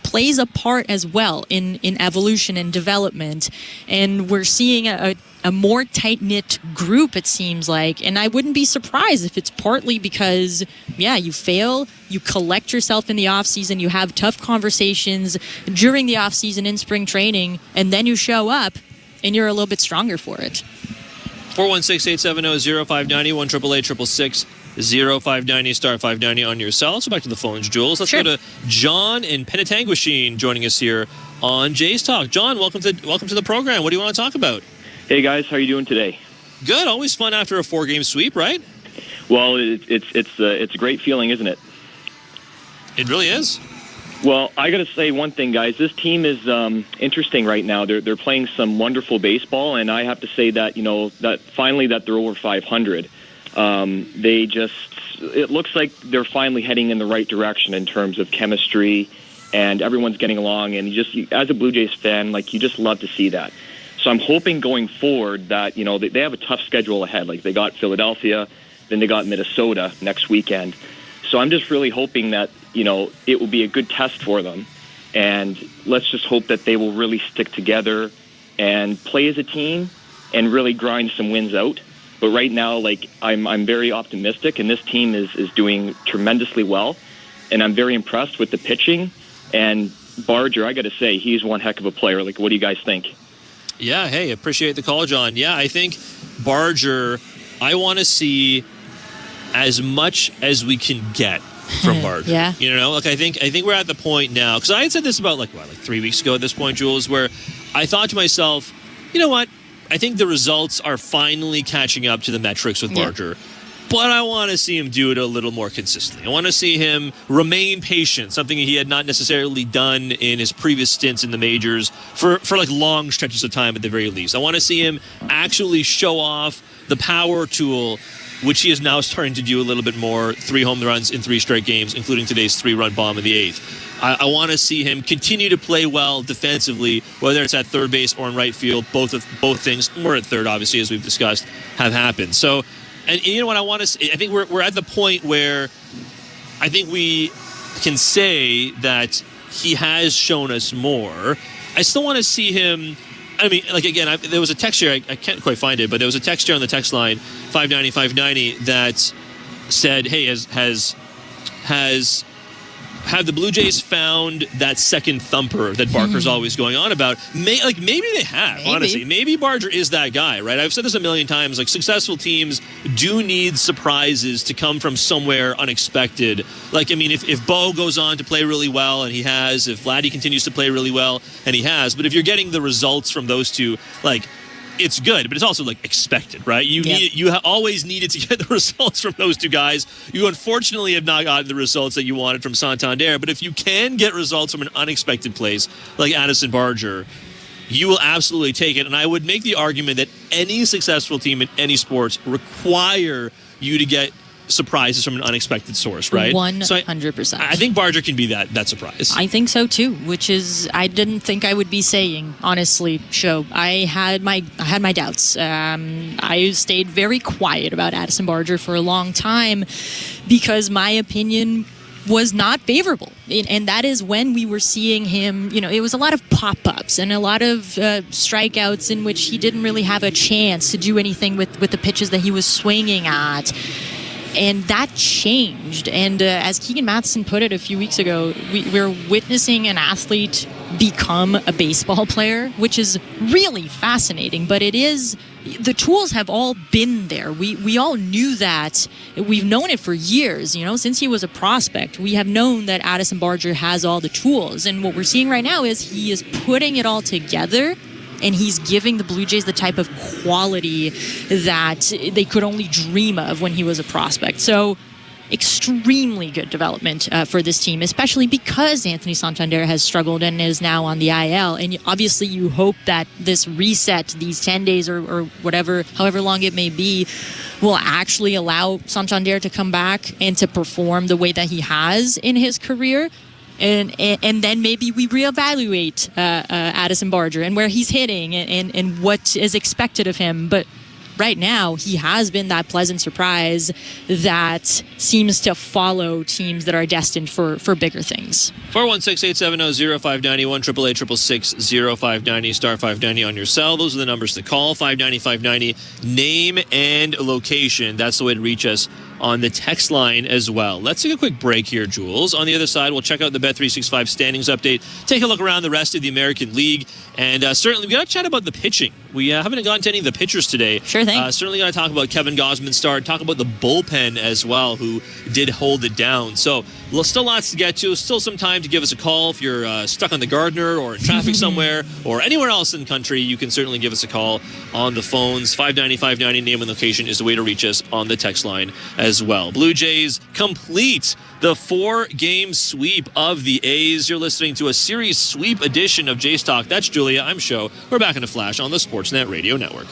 plays a part as well in evolution and development, and we're seeing a more tight-knit group, it seems like. And I wouldn't be surprised if it's partly because, you fail, you collect yourself in the off-season, you have tough conversations during the off-season in spring training, and then you show up and you're a little bit stronger for it. 416-870-0590, 1-888-666-0590, star 590 on your cell. So back to the phones, Jules. Let's go to John in Penetanguishene joining us here on Jays Talk. John, welcome to the program. What do you want to talk about? Hey guys, how are you doing today? Good. Always fun after a 4-game sweep, right? Well, it's a great feeling, isn't it? It really is. Well, I got to say one thing, guys. This team is interesting right now. They're playing some wonderful baseball, and I have to say that that finally that they're over 500. It looks like they're finally heading in the right direction in terms of chemistry, and everyone's getting along. And as a Blue Jays fan, you just love to see that. So I'm hoping going forward that, they have a tough schedule ahead. Like, they got Philadelphia, then they got Minnesota next weekend. So I'm just really hoping that, it will be a good test for them. And let's just hope that they will really stick together and play as a team and really grind some wins out. But right now, I'm very optimistic, and this team is doing tremendously well. And I'm very impressed with the pitching. And Barger, I got to say, he's one heck of a player. What do you guys think? Yeah, hey, appreciate the call, John. Yeah, I think Barger, I want to see as much as we can get from Barger. Yeah. I think we're at the point now, because I had said this about 3 weeks ago at this point, Jules, where I thought to myself, you know what? I think the results are finally catching up to the metrics with Barger. But I want to see him do it a little more consistently. I want to see him remain patient, something he had not necessarily done in his previous stints in the majors for long stretches of time at the very least. I want to see him actually show off the power tool, which he is now starting to do a little bit more. 3 home runs in 3 straight games, including today's 3-run bomb in the 8th. I want to see him continue to play well defensively, whether it's at third base or in right field. Both things, we're at third, obviously, as we've discussed, have happened. So, and you know what I want to say? I think we're at the point where I think we can say that he has shown us more. I still want to see him. I mean, again, there was a text here. I can't quite find it, but there was a text here on the text line 590 that said, "Hey, have the Blue Jays found that second thumper that Barker's always going on about?" Maybe they have, honestly. Maybe Barger is that guy, right? I've said this a million times. Successful teams do need surprises to come from somewhere unexpected. If Bo goes on to play really well, and he has, if Vladdy continues to play really well, and he has, but if you're getting the results from those two, it's good, but it's also expected, right? You always needed to get the results from those two guys. You unfortunately have not gotten the results that you wanted from Santander, but if you can get results from an unexpected place like Addison Barger, you will absolutely take it. And I would make the argument that any successful team in any sports require you to get surprises from an unexpected source, right? 100%. I think Barger can be that surprise. I think so too, which is I didn't think I would be saying, honestly, Show. I had my doubts. I stayed very quiet about Addison Barger for a long time because my opinion was not favorable. And that is when we were seeing him, it was a lot of pop-ups and a lot of strikeouts in which he didn't really have a chance to do anything with the pitches that he was swinging at. And that changed. And as Keegan Matheson put it a few weeks ago, we're witnessing an athlete become a baseball player, which is really fascinating. But the tools have all been there. We all knew that. We've known it for years, since he was a prospect. We have known that Addison Barger has all the tools. And what we're seeing right now is he is putting it all together, and he's giving the Blue Jays the type of quality that they could only dream of when he was a prospect. So extremely good development for this team, especially because Anthony Santander has struggled and is now on the IL. And obviously you hope that this reset, these 10 days or whatever, however long it may be, will actually allow Santander to come back and to perform the way that he has in his career. And then maybe we reevaluate Addison Barger and where he's hitting and what is expected of him. But right now, he has been that pleasant surprise that seems to follow teams that are destined for bigger things. 416-870-0591, 888-666-0590, star 590 on your cell. Those are the numbers to call. 590-590, name and location. That's the way to reach us on the text line as well. Let's take a quick break here, Jules. On the other side, we'll check out the Bet365 standings update, take a look around the rest of the American League, and certainly we got to chat about the pitching. We haven't gotten to any of the pitchers today. Sure thing. Certainly got to talk about Kevin Gausman's start, talk about the bullpen as well, who did hold it down. So still lots to get to. Still some time to give us a call. If you're stuck on the Gardner or in traffic somewhere or anywhere else in the country, you can certainly give us a call on the phones. 590-590, name and location is the way to reach us on the text line as well. Blue Jays complete the 4-game sweep of the A's. You're listening to a series sweep edition of Jays Talk. That's Julia. I'm Sho. We're back in a flash on the Sportsnet Radio Network.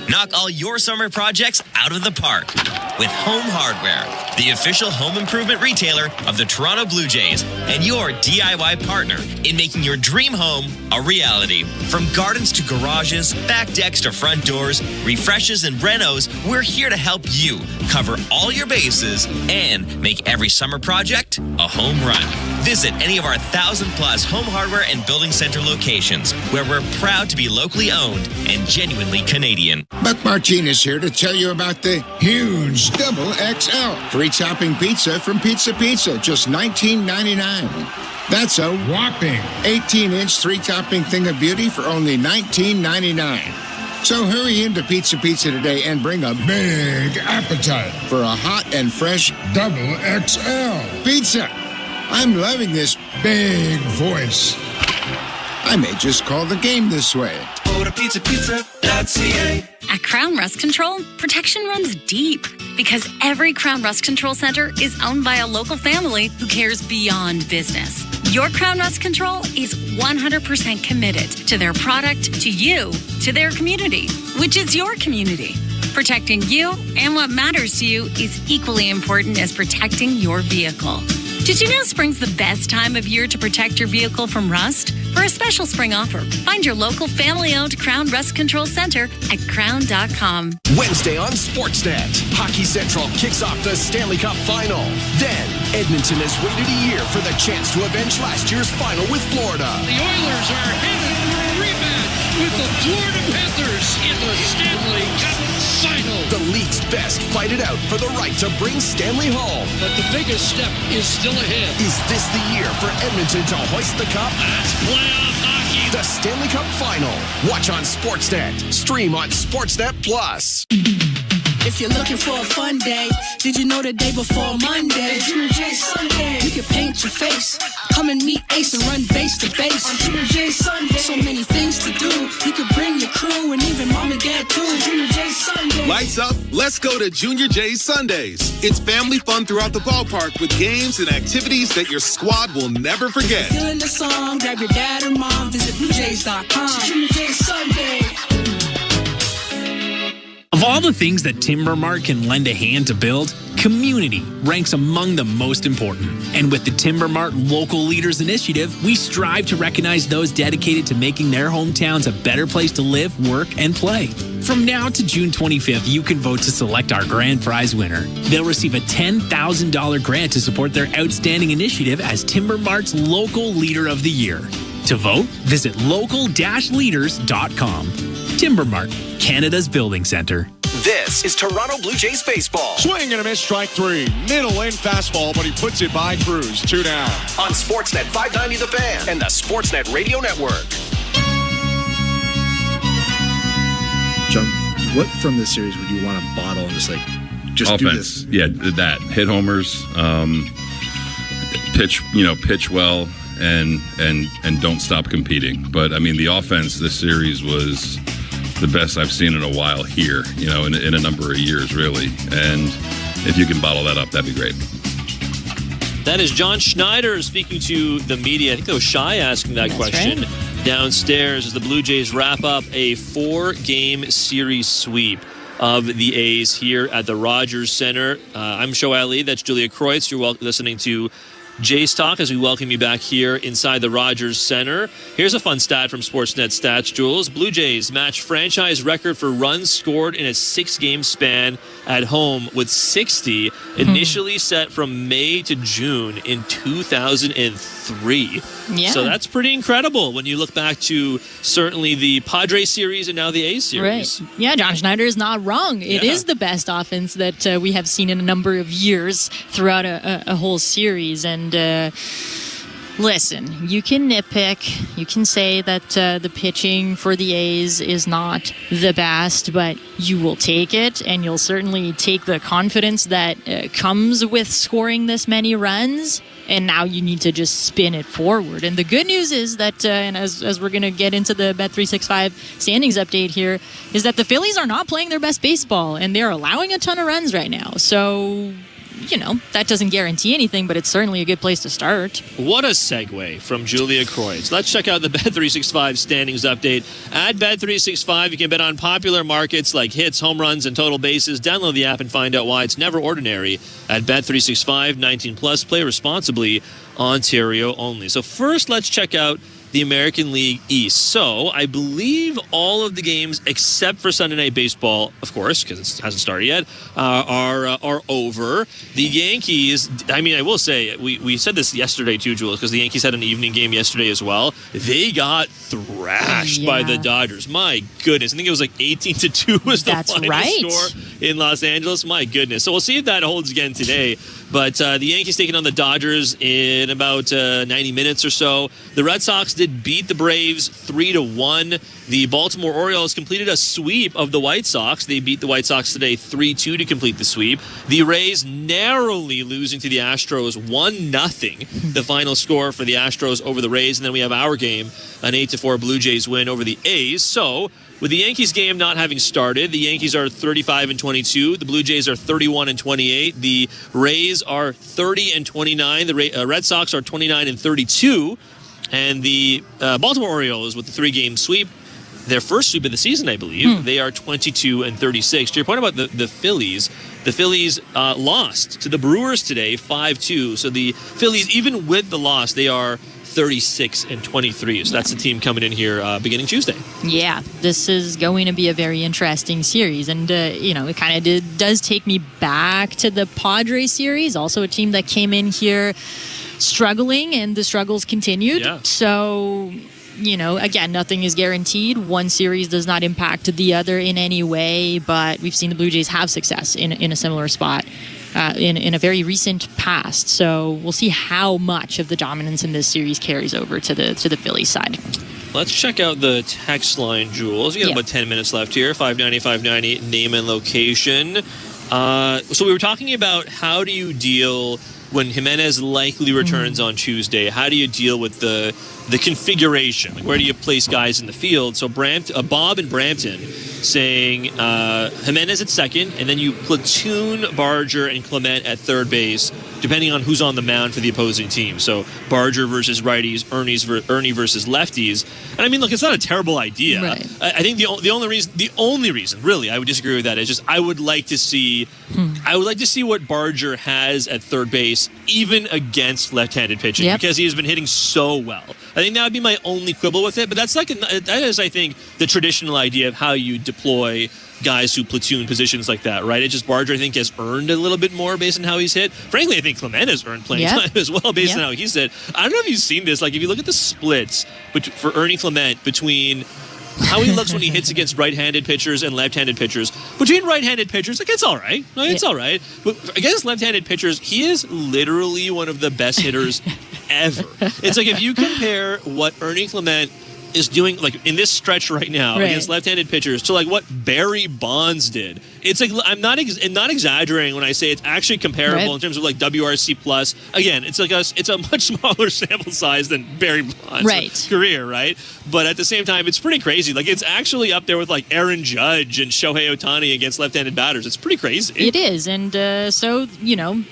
Knock all your summer projects out of the park with Home Hardware, the official home improvement retailer of the Toronto Blue Jays and your DIY partner in making your dream home a reality. From gardens to garages, back decks to front doors, refreshes and renos, we're here to help you cover all your bases and make every summer project a home run. Visit any of our 1,000-plus Home Hardware and Building Center locations, where we're proud to be locally owned and genuinely Canadian. Buck Martinez here to tell you about the huge Double XL free topping pizza from Pizza Pizza, just $19.99. That's a whopping 18-inch 3-topping thing of beauty for only $19.99. So hurry into Pizza Pizza today and bring a big appetite for a hot and fresh Double XL pizza. I'm loving this big voice. I may just call the game this way. Go to pizzapizza.ca. At Crown Rust Control, protection runs deep because every Crown Rust Control Center is owned by a local family who cares beyond business. Your Crown Rust Control is 100% committed to their product, to you, to their community, which is your community. Protecting you and what matters to you is equally important as protecting your vehicle. Did you know spring's the best time of year to protect your vehicle from rust? For a special spring offer, find your local family-owned Crown Rust Control Center at crown.com. Wednesday on Sportsnet, Hockey Central kicks off the Stanley Cup Final. Then, Edmonton has waited a year for the chance to avenge last year's final with Florida. The Oilers are headed for a rematch with the Florida Panthers in the Stanley Cup Final. The league's best fight it out for the right to bring Stanley home. But the biggest step is still ahead. Is this the year for Edmonton to hoist the cup? That's playoff hockey. The Stanley Cup Final. Watch on Sportsnet. Stream on Sportsnet Plus. If you're looking for a fun day, did you know the day before Monday? Junior J Sunday. You can paint your face. Come and meet Ace and run base to base. On Junior J Sunday. So many things to do. You could bring your crew and even mom and dad too. Junior J Sunday. Lights up, let's go to Junior J Sundays. It's family fun throughout the ballpark with games and activities that your squad will never forget. Feeling the song, grab your dad or mom, visit BlueJays.com. Junior J Sunday. Of all the things that Timber Mart can lend a hand to build, community ranks among the most important. And with the Timber Mart Local Leaders Initiative, we strive to recognize those dedicated to making their hometowns a better place to live, work, and play. From now to June 25th, you can vote to select our grand prize winner. They'll receive a $10,000 grant to support their outstanding initiative as Timber Mart's Local Leader of the Year. To vote, visit local-leaders.com. Timber Mart, Canada's building center. This is Toronto Blue Jays baseball. Swing and a miss, strike 3. Middle lane fastball, but he puts it by Cruz. 2 down. On Sportsnet 590 The Fan and the Sportsnet Radio Network. John, what from this series would you want to bottle and just offense. Do this? Yeah, that. Hit homers, pitch well, and don't stop competing. But, I mean, the offense this series was the best I've seen in a while here, in a number of years, really. And if you can bottle that up, that'd be great. That is John Schneider speaking to the media. I think it was Shai asking that question. Right. Downstairs as the Blue Jays wrap up a 4-game series sweep of the A's here at the Rogers Center. I'm Shoai Ali. That's Julia Kreutz. You're listening to Jays Talk as we welcome you back here inside the Rogers Center. Here's a fun stat from Sportsnet Stats, Jules. Blue Jays match franchise record for runs scored in a 6-game span at home with 60, initially set from May to June in 2003. Yeah. So that's pretty incredible when you look back to certainly the Padres series and now the A's series. Right. Yeah, John Schneider is not wrong. It is the best offense that we have seen in a number of years throughout a whole series. And listen, you can nitpick. You can say that the pitching for the A's is not the best, but you will take it, and you'll certainly take the confidence that comes with scoring this many runs. And now you need to just spin it forward. And the good news is that, and as we're going to get into the Bet365 standings update here, is that the Phillies are not playing their best baseball, and they're allowing a ton of runs right now. So, that doesn't guarantee anything, but it's certainly a good place to start. What a segue from Julia Kreutz. Let's check out the Bet365 standings update. At Bet365, you can bet on popular markets like hits, home runs, and total bases. Download the app and find out why it's never ordinary. At Bet365, 19 plus, play responsibly, Ontario only. So first, let's check out the American League East. So I believe all of the games except for Sunday Night Baseball, of course, because it hasn't started yet, are over. The Yankees, I will say, we said this yesterday too, Jules, because the Yankees had an evening game yesterday as well. They got thrashed by the Dodgers. My goodness. I think it was 18-2 was the final score in Los Angeles. My goodness. So we'll see if that holds again today. But the Yankees taking on the Dodgers in about 90 minutes or so. The Red Sox did beat the Braves 3-1. The Baltimore Orioles completed a sweep of the White Sox. They beat the White Sox today 3-2 to complete the sweep. The Rays narrowly losing to the Astros 1-0. The final score for the Astros over the Rays. And then we have our game, an 8-4 Blue Jays win over the A's. So with the Yankees game not having started, the Yankees are 35-22. The Blue Jays are 31-28. The Rays are 30-29. The Red Sox are 29-32. And the Baltimore Orioles with the 3-game sweep, their first sweep of the season, I believe, they are 22-36. To your point about the Phillies lost to the Brewers today 5-2. So the Phillies, even with the loss, they are 36-23. So that's the team coming in here beginning Tuesday. Yeah, this is going to be a very interesting series. And, it kind of does take me back to the Padres series, also a team that came in here struggling, and the struggles continued. Yeah. So, again, nothing is guaranteed. One series does not impact the other in any way, but we've seen the Blue Jays have success in a similar spot in a very recent past. So we'll see how much of the dominance in this series carries over to the Phillies side. Let's check out the text line, Jules. We got about 10 minutes left here. 590-590, name and location. So we were talking about how do you deal when Jimenez likely returns on Tuesday. How do you deal with the configuration? Where do you place guys in the field? So Bob in Brampton saying Jimenez at second, and then you platoon Barger and Clement at third base depending on who's on the mound for the opposing team. So Barger versus righties, Ernie versus lefties. And I mean, look, it's not a terrible idea. Right. I think the only reason, really, I would disagree with that is just I would like to see what Barger has at third base, even against left-handed pitching, because he has been hitting so well. I think that would be my only quibble with it. But that is, I think, the traditional idea of how you deploy guys who platoon positions like that, right? It's just Barger, I think, has earned a little bit more based on how he's hit. Frankly, I think Clement has earned playing time as well based on how he's hit. I don't know if you've seen this. Like, if you look at the splits for Ernie Clement between how he looks when he hits against right-handed pitchers and left-handed pitchers. Between right-handed pitchers, like, it's all right. It's all right. But against left-handed pitchers, he is literally one of the best hitters ever. It's like if you compare what Ernie Clement is doing, like, in this stretch right now against left-handed pitchers to, like, what Barry Bonds did. It's like, I'm not exaggerating when I say it's actually comparable in terms of, like, WRC plus. Again, it's like it's a much smaller sample size than Barry Bonds' career, right? But at the same time, it's pretty crazy. Like, it's actually up there with, like, Aaron Judge and Shohei Ohtani against left-handed batters. It's pretty crazy. It is, and so, you know,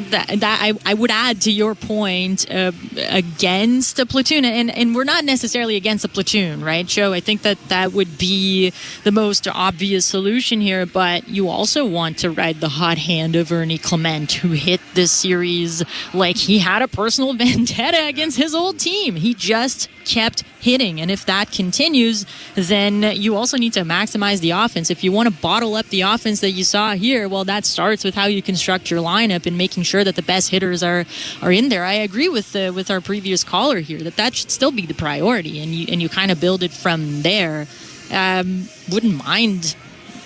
that I would add to your point against a platoon, and we're not necessarily against a platoon, right, Joe? I think that would be the most obvious solution here, but you also want to ride the hot hand of Ernie Clement, who hit this series like he had a personal vendetta against his old team. He just kept hitting, and if that continues, then you also need to maximize the offense. If you want to bottle up the offense that you saw here, well, that starts with how you construct your lineup and making sure that the best hitters are in there. I agree with our previous caller here that should still be the priority, and you kind of build it from there. Wouldn't mind,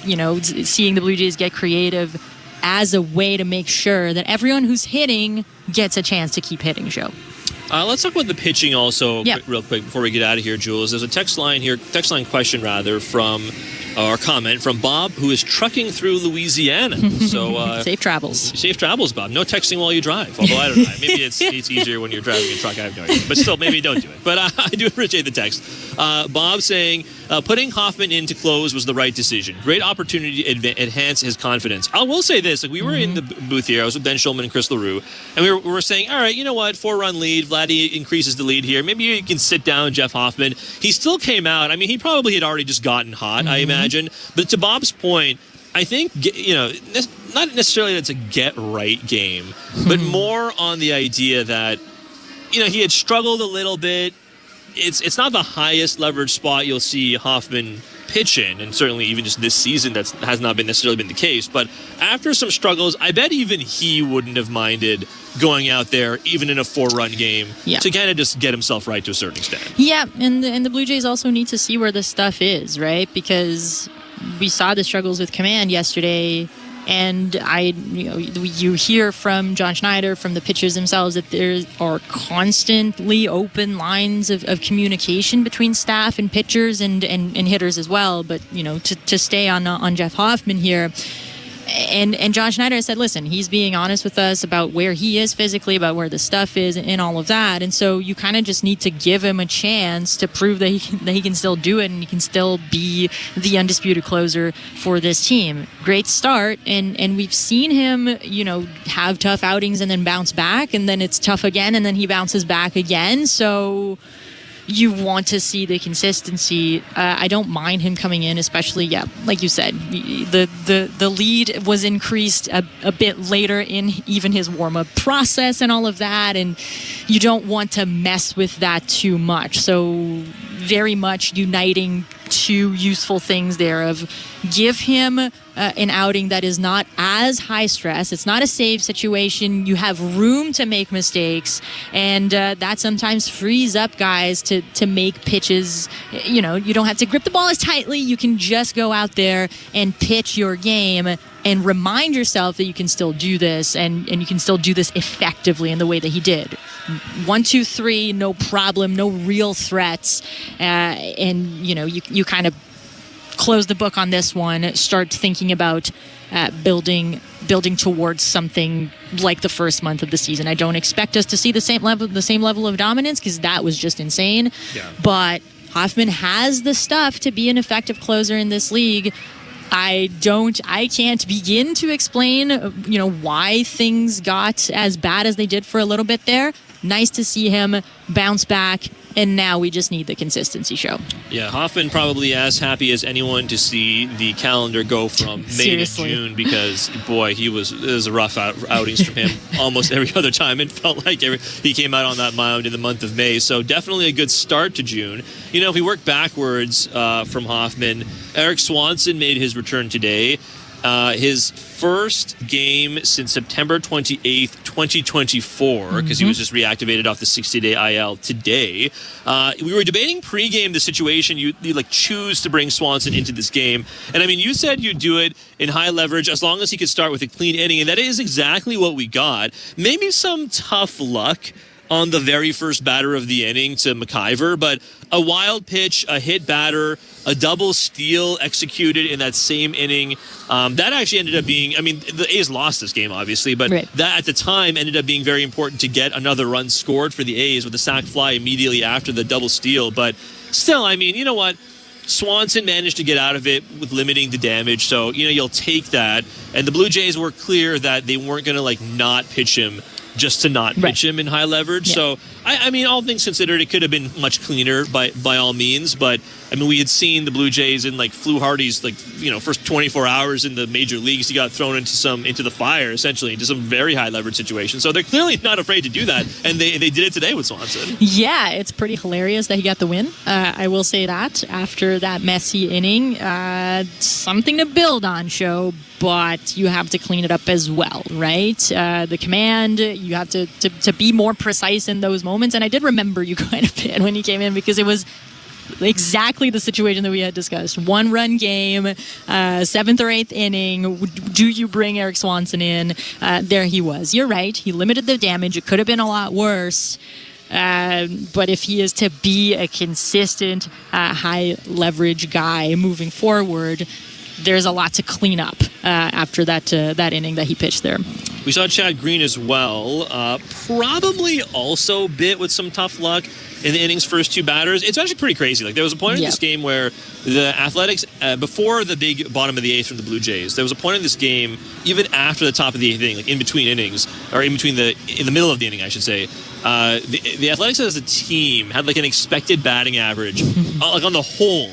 you know, seeing the Blue Jays get creative as a way to make sure that everyone who's hitting gets a chance to keep hitting, Joe. Let's talk about the pitching also real quick before we get out of here, Jules. There's a text line question from or comment from Bob, who is trucking through Louisiana. So safe travels. Safe travels, Bob. No texting while you drive. Although I don't know, maybe it's easier when you're driving a truck. I have no idea. But still, maybe don't do it. But I do appreciate the text. Bob saying putting Hoffman in to close was the right decision. Great opportunity to enhance his confidence. I will say this: like, we were in the booth here. I was with Ben Schulman and Chris LaRue, and we were saying, all right, you know what? 4-run lead. Vladdy increases the lead here. Maybe you can sit down Jeff Hoffman. He still came out. I mean, he probably had already just gotten hot, I imagine. But to Bob's point, I think, you know, not necessarily that's a get-right game, but more on the idea that, you know, he had struggled a little bit. It's not the highest leverage spot you'll see Hoffman pitch in, and certainly even just this season that has not necessarily been the case. But after some struggles, I bet even he wouldn't have minded going out there, even in a 4-run game, to kind of just get himself right to a certain extent. Yeah, and the Blue Jays also need to see where the stuff is, right? Because we saw the struggles with command yesterday, and you hear from John Schneider, from the pitchers themselves, that there are constantly open lines of communication between staff and pitchers and hitters as well. But, you know, to stay on Jeff Hoffman here, and John Schneider said, listen, he's being honest with us about where he is physically, about where the stuff is, and all of that. And so you kind of just need to give him a chance to prove that he can still do it, and he can still be the undisputed closer for this team. Great start, and we've seen him, you know, have tough outings and then bounce back, and then it's tough again, and then he bounces back again. So you want to see the consistency. I don't mind him coming in, especially, like you said, the lead was increased a bit later in even his warm-up process and all of that, and you don't want to mess with that too much. So very much uniting two useful things there of give him an outing that is not as high stress. It's not a save situation. You have room to make mistakes, and that sometimes frees up guys to make pitches. You know, you don't have to grip the ball as tightly. You can just go out there and pitch your game and remind yourself that you can still do this, and you can still do this effectively in the way that he did. 1, 2, 3, no problem, no real threats, and you know, you kind of close the book on this one. Start thinking about building towards something like the first month of the season. I don't expect us to see the same level of dominance, because that was just insane. Yeah. But Hoffman has the stuff to be an effective closer in this league. I can't begin to explain, why things got as bad as they did for a little bit there. Nice to see him bounce back, and now we just need the consistency show. Yeah, Hoffman probably as happy as anyone to see the calendar go from May to June because, boy, it was a rough outings from him almost every other time. It felt like he came out on that mound in the month of May. So definitely a good start to June. If we work backwards from Hoffman, Eric Swanson made his return today. His first game since September 28th, 2024, because he was just reactivated off the 60-day IL today. We were debating pregame the situation. You choose to bring Swanson into this game. And, you said you'd do it in high leverage as long as he could start with a clean inning, and that is exactly what we got. Maybe some tough luck on the very first batter of the inning to McIver, but a wild pitch, a hit batter, a double steal executed in that same inning. That actually ended up being, the A's lost this game, obviously, but that at the time ended up being very important to get another run scored for the A's with a sac fly immediately after the double steal. But still, you know what? Swanson managed to get out of it with limiting the damage, so, you'll take that. And the Blue Jays were clear that they weren't going to, not pitch him just to not pitch him in high leverage. Yeah. So, all things considered, it could have been much cleaner by all means. But, we had seen the Blue Jays in, Flu Hardy's, first 24 hours in the major leagues. He got thrown into the fire, essentially, into some very high leverage situations. So they're clearly not afraid to do that. And they did it today with Swanson. Yeah, it's pretty hilarious that he got the win. I will say that after that messy inning. Something to build on, show. But you have to clean it up as well, right? The command, you have to be more precise in those moments. And I did remember you quite a bit when he came in because it was exactly the situation that we had discussed. 1-run game, 7th or 8th inning. Do you bring Eric Swanson in? There he was. You're right. He limited the damage. It could have been a lot worse. But if he is to be a consistent high leverage guy moving forward, there's a lot to clean up after that inning that he pitched there. We saw Chad Green as well. Probably also bit with some tough luck in the inning's first two batters. It's actually pretty crazy. There was a point in this game where the Athletics, before the big bottom of the eighth from the Blue Jays, there was a point in this game, even after the top of the eighth inning, in between innings, or in the middle of the inning, I should say, the Athletics as a team had an expected batting average, on the whole,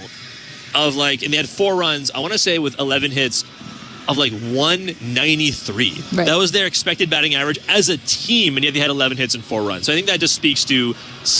of and they had 4 runs, I want to say with 11 hits, of 193. Right. That was their expected batting average as a team, and yet they had 11 hits and 4 runs. So I think that just speaks to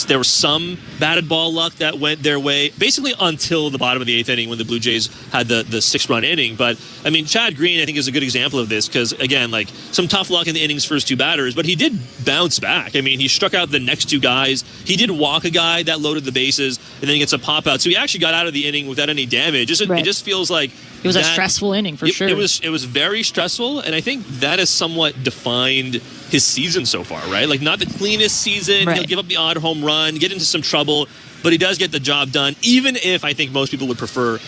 there was some batted ball luck that went their way, basically until the bottom of the 8th inning when the Blue Jays had the 6-run inning. But, Chad Green, I think, is a good example of this because, again, some tough luck in the inning's first 2 batters, but he did bounce back. He struck out the next 2 guys. He did walk a guy that loaded the bases, and then he gets a pop-out. So he actually got out of the inning without any damage. It just feels like it was a stressful inning for sure. It was very stressful, and I think that has somewhat defined his season so far, right? Not the cleanest season. Right. He'll give up the odd home run, get into some trouble, but he does get the job done, even if I think most people would prefer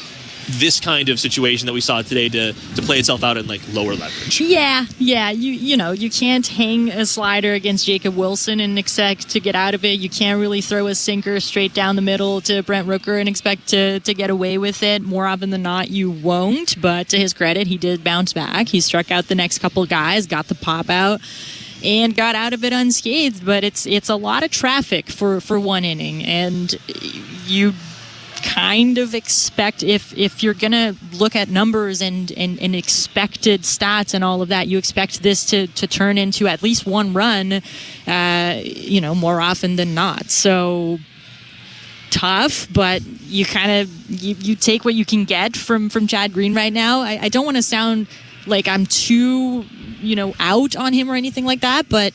this kind of situation that we saw today to play itself out in lower leverage. Yeah. You can't hang a slider against Jacob Wilson and expect to get out of it. You can't really throw a sinker straight down the middle to Brent Rooker and expect to get away with it. More often than not, you won't. But to his credit, he did bounce back. He struck out the next couple guys, got the pop out, and got out of it unscathed. But it's a lot of traffic for one inning, and you kind of expect if you're gonna look at numbers and expected stats and all of that, you expect this to turn into at least 1 run, more often than not. So tough, but you kind of you take what you can get from Chad Green right now. I don't want to sound like I'm too out on him or anything like that, but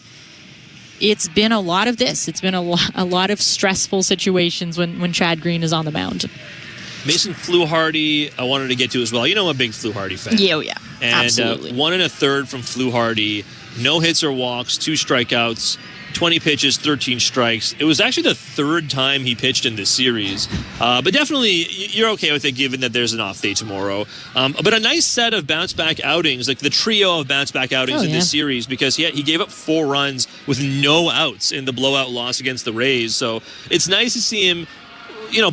it's been a lot of this. It's been a lot of stressful situations when Chad Green is on the mound. Mason Flu Hardy, I wanted to get to as well. I'm a big Flu Hardy fan. Yeah. And Absolutely. 1 1/3 from Flu Hardy, no hits or walks, 2 strikeouts, 20 pitches, 13 strikes. It was actually the 3rd time he pitched in this series. But definitely, you're okay with it given that there's an off day tomorrow. But a nice set of bounce-back outings, the trio of bounce-back outings in this series, because he gave up 4 runs with no outs in the blowout loss against the Rays. So it's nice to see him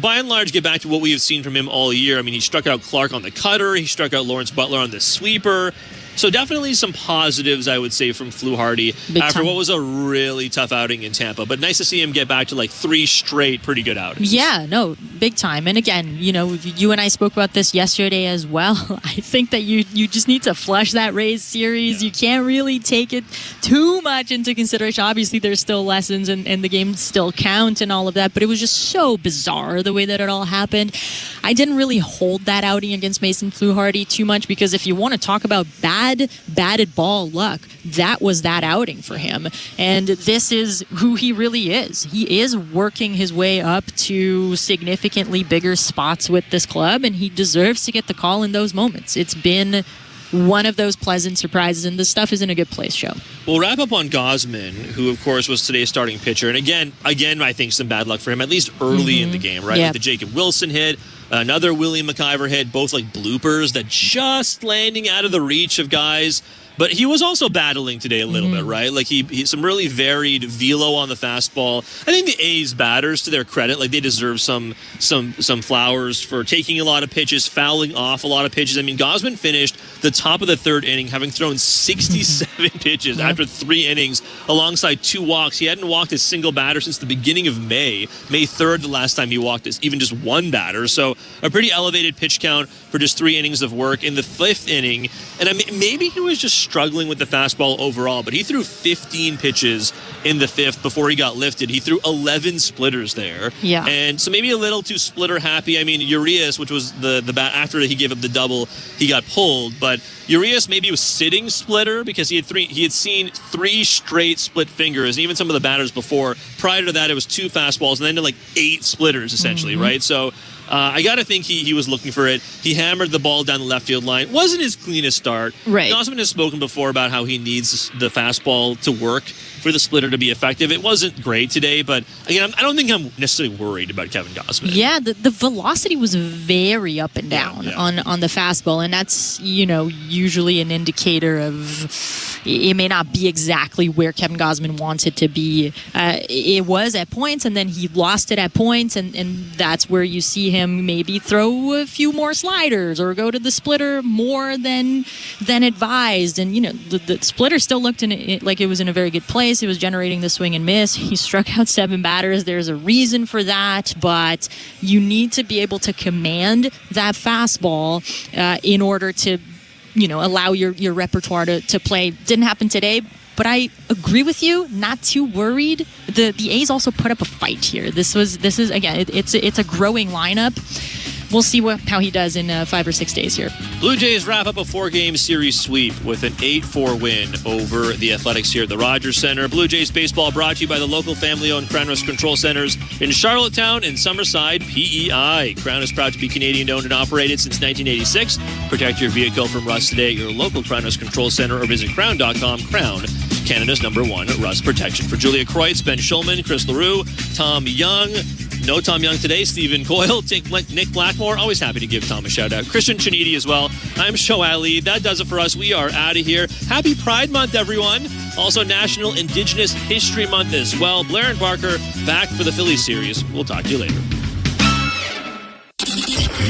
by and large, get back to what we have seen from him all year. I mean, he struck out Clark on the cutter. He struck out Lawrence Butler on the sweeper. So definitely some positives, I would say, from Fluharty after what was a really tough outing in Tampa. But nice to see him get back to like 3 straight pretty good outings. Yeah, no, big time. And again, you and I spoke about this yesterday as well. I think that you just need to flush that Rays series. You can't really take it too much into consideration. Obviously, there's still lessons and the games still count and all of that. But it was just so bizarre the way that it all happened. I didn't really hold that outing against Mason Fluharty too much because if you want to talk about batted ball luck, that was that outing for him. And this is who he really is. He is working his way up to significantly bigger spots with this club, and he deserves to get the call in those moments. It's been one of those pleasant surprises, and this stuff is in a good place, Joe. We'll wrap up on Gausman, who, of course, was today's starting pitcher. And again, I think some bad luck for him, at least early in the game, right? Like the Jacob Wilson hit, another William McIver hit, both like bloopers that just landing out of the reach of guys. But he was also battling today a little bit, right? Like he some really varied velo on the fastball. I think the A's batters, to their credit, like they deserve some flowers for taking a lot of pitches, fouling off a lot of pitches. I mean, Gausman finished the top of the 3rd inning, having thrown 67 pitches after 3 innings, alongside 2 walks. He hadn't walked a single batter since the beginning of May 3rd, the last time he walked even just 1 batter. So a pretty elevated pitch count for just 3 innings of work. In the 5th inning, and I mean, maybe he was just struggling with the fastball overall, but he threw 15 pitches in the 5th before he got lifted. He threw 11 splitters there. Yeah. And so maybe a little too splitter happy. I mean, Urias, which was the bat after he gave up the double, he got pulled, but Urias maybe was sitting splitter because he had seen 3 straight split fingers, and even some of the batters before. Prior to that, it was 2 fastballs and then to like 8 splitters essentially, right? So I got to think he was looking for it. He hammered the ball down the left field line. Wasn't his cleanest start. Right. Gausman has spoken before about how he needs the fastball to work for the splitter to be effective. It wasn't great today, but again, I don't think I'm necessarily worried about Kevin Gausman. Yeah, the velocity was very up and down on the fastball, and that's, usually an indicator of it may not be exactly where Kevin Gausman wants it to be. It was at points, and then he lost it at points, and that's where you see him maybe throw a few more sliders or go to the splitter more than advised. And, the splitter still looked like it was in a very good place. It was generating the swing and miss. He struck out 7 batters. There's a reason for that, but you need to be able to command that fastball in order to, allow your repertoire to play. Didn't happen today, but I agree with you. Not too worried. The A's also put up a fight here. This is again, it's a growing lineup. We'll see how he does in 5 or 6 days here. Blue Jays wrap up a 4-game series sweep with an 8-4 win over the Athletics here at the Rogers Center. Blue Jays baseball brought to you by the local family-owned Crown Rust Control Centers in Charlottetown and Summerside, PEI. Crown is proud to be Canadian-owned and operated since 1986. Protect your vehicle from rust today at your local Crown Rust Control Center or visit crown.com. Crown, Canada's #1 rust protection. For Julia Kreutz, Ben Schulman, Chris LaRue, Tom Young. No Tom Young today, Stephen Coyle, Nick Blackmore. Always happy to give Tom a shout out. Christian Chiniti as well. I'm Show Ali. That does it for us. We are out of here. Happy Pride Month, everyone. Also National Indigenous History Month as well. Blair and Barker back for the Phillies series. We'll talk to you later.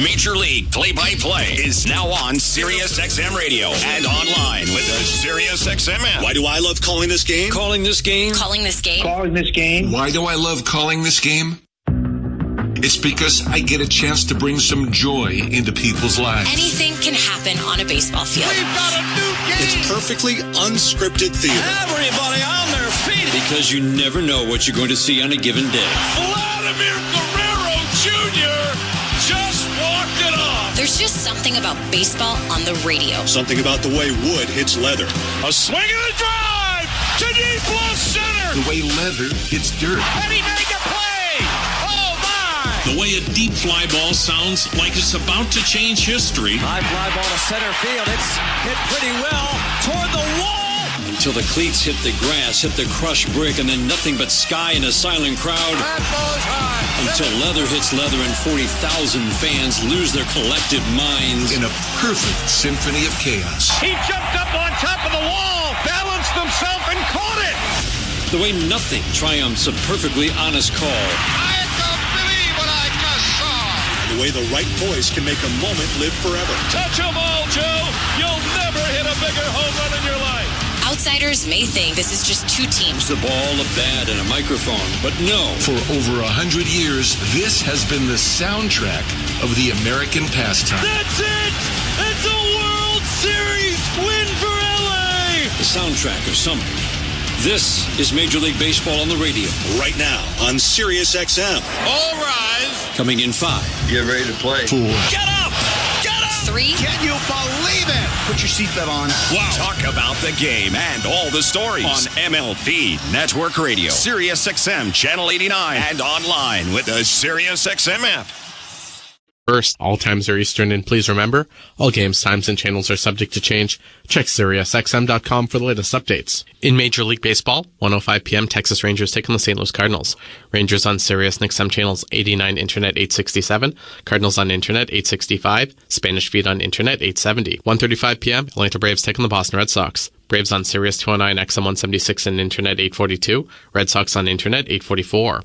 Major League Play-by-Play is now on SiriusXM Radio and online with the SiriusXM app. Why do I love calling this game? Calling this game? Calling this game? Calling this game. Why do I love calling this game? It's because I get a chance to bring some joy into people's lives. Anything can happen on a baseball field. We've got a new game. It's perfectly unscripted theater. Everybody on their feet. Because you never know what you're going to see on a given day. Vladimir Guerrero Jr. just walked it off. There's just something about baseball on the radio. Something about the way wood hits leather. A swing and a drive to deep left center. The way leather hits dirt. And he made the play. The way a deep fly ball sounds like it's about to change history. High fly ball to center field. It's hit pretty well toward the wall. Until the cleats hit the grass, hit the crushed brick, and then nothing but sky and a silent crowd. That ball's high. Until leather hits leather and 40,000 fans lose their collective minds. In a perfect symphony of chaos. He jumped up on top of the wall, balanced himself, and caught it. The way nothing triumphs a perfectly honest call. I can't believe what I just the way the right voice can make a moment live forever. Touch 'em all, Joe. You'll never hit a bigger home run in your life. Outsiders may think this is just two teams. The ball, a bat, and a microphone. But no. For over 100 years, this has been the soundtrack of the American pastime. That's it! It's a World Series win for LA! The soundtrack of summer. This is Major League Baseball on the radio. Right now on Sirius XM. All rise! Coming in 5. Get ready to play. 4. Get up! Get up! 3. Can you believe it? Put your seatbelt on. Wow. Talk about the game and all the stories on MLB Network Radio, Sirius XM Channel 89, and online with the Sirius XM app. First, all times are Eastern, and please remember, all games, times, and channels are subject to change. Check SiriusXM.com for the latest updates. In Major League Baseball, 1:05 p.m., Texas Rangers take on the St. Louis Cardinals. Rangers on Sirius XM channels 89, Internet 867, Cardinals on Internet 865, Spanish feed on Internet 870. 1:35 p.m., Atlanta Braves take on the Boston Red Sox. Braves on Sirius 209, XM 176, and Internet 842, Red Sox on Internet 844.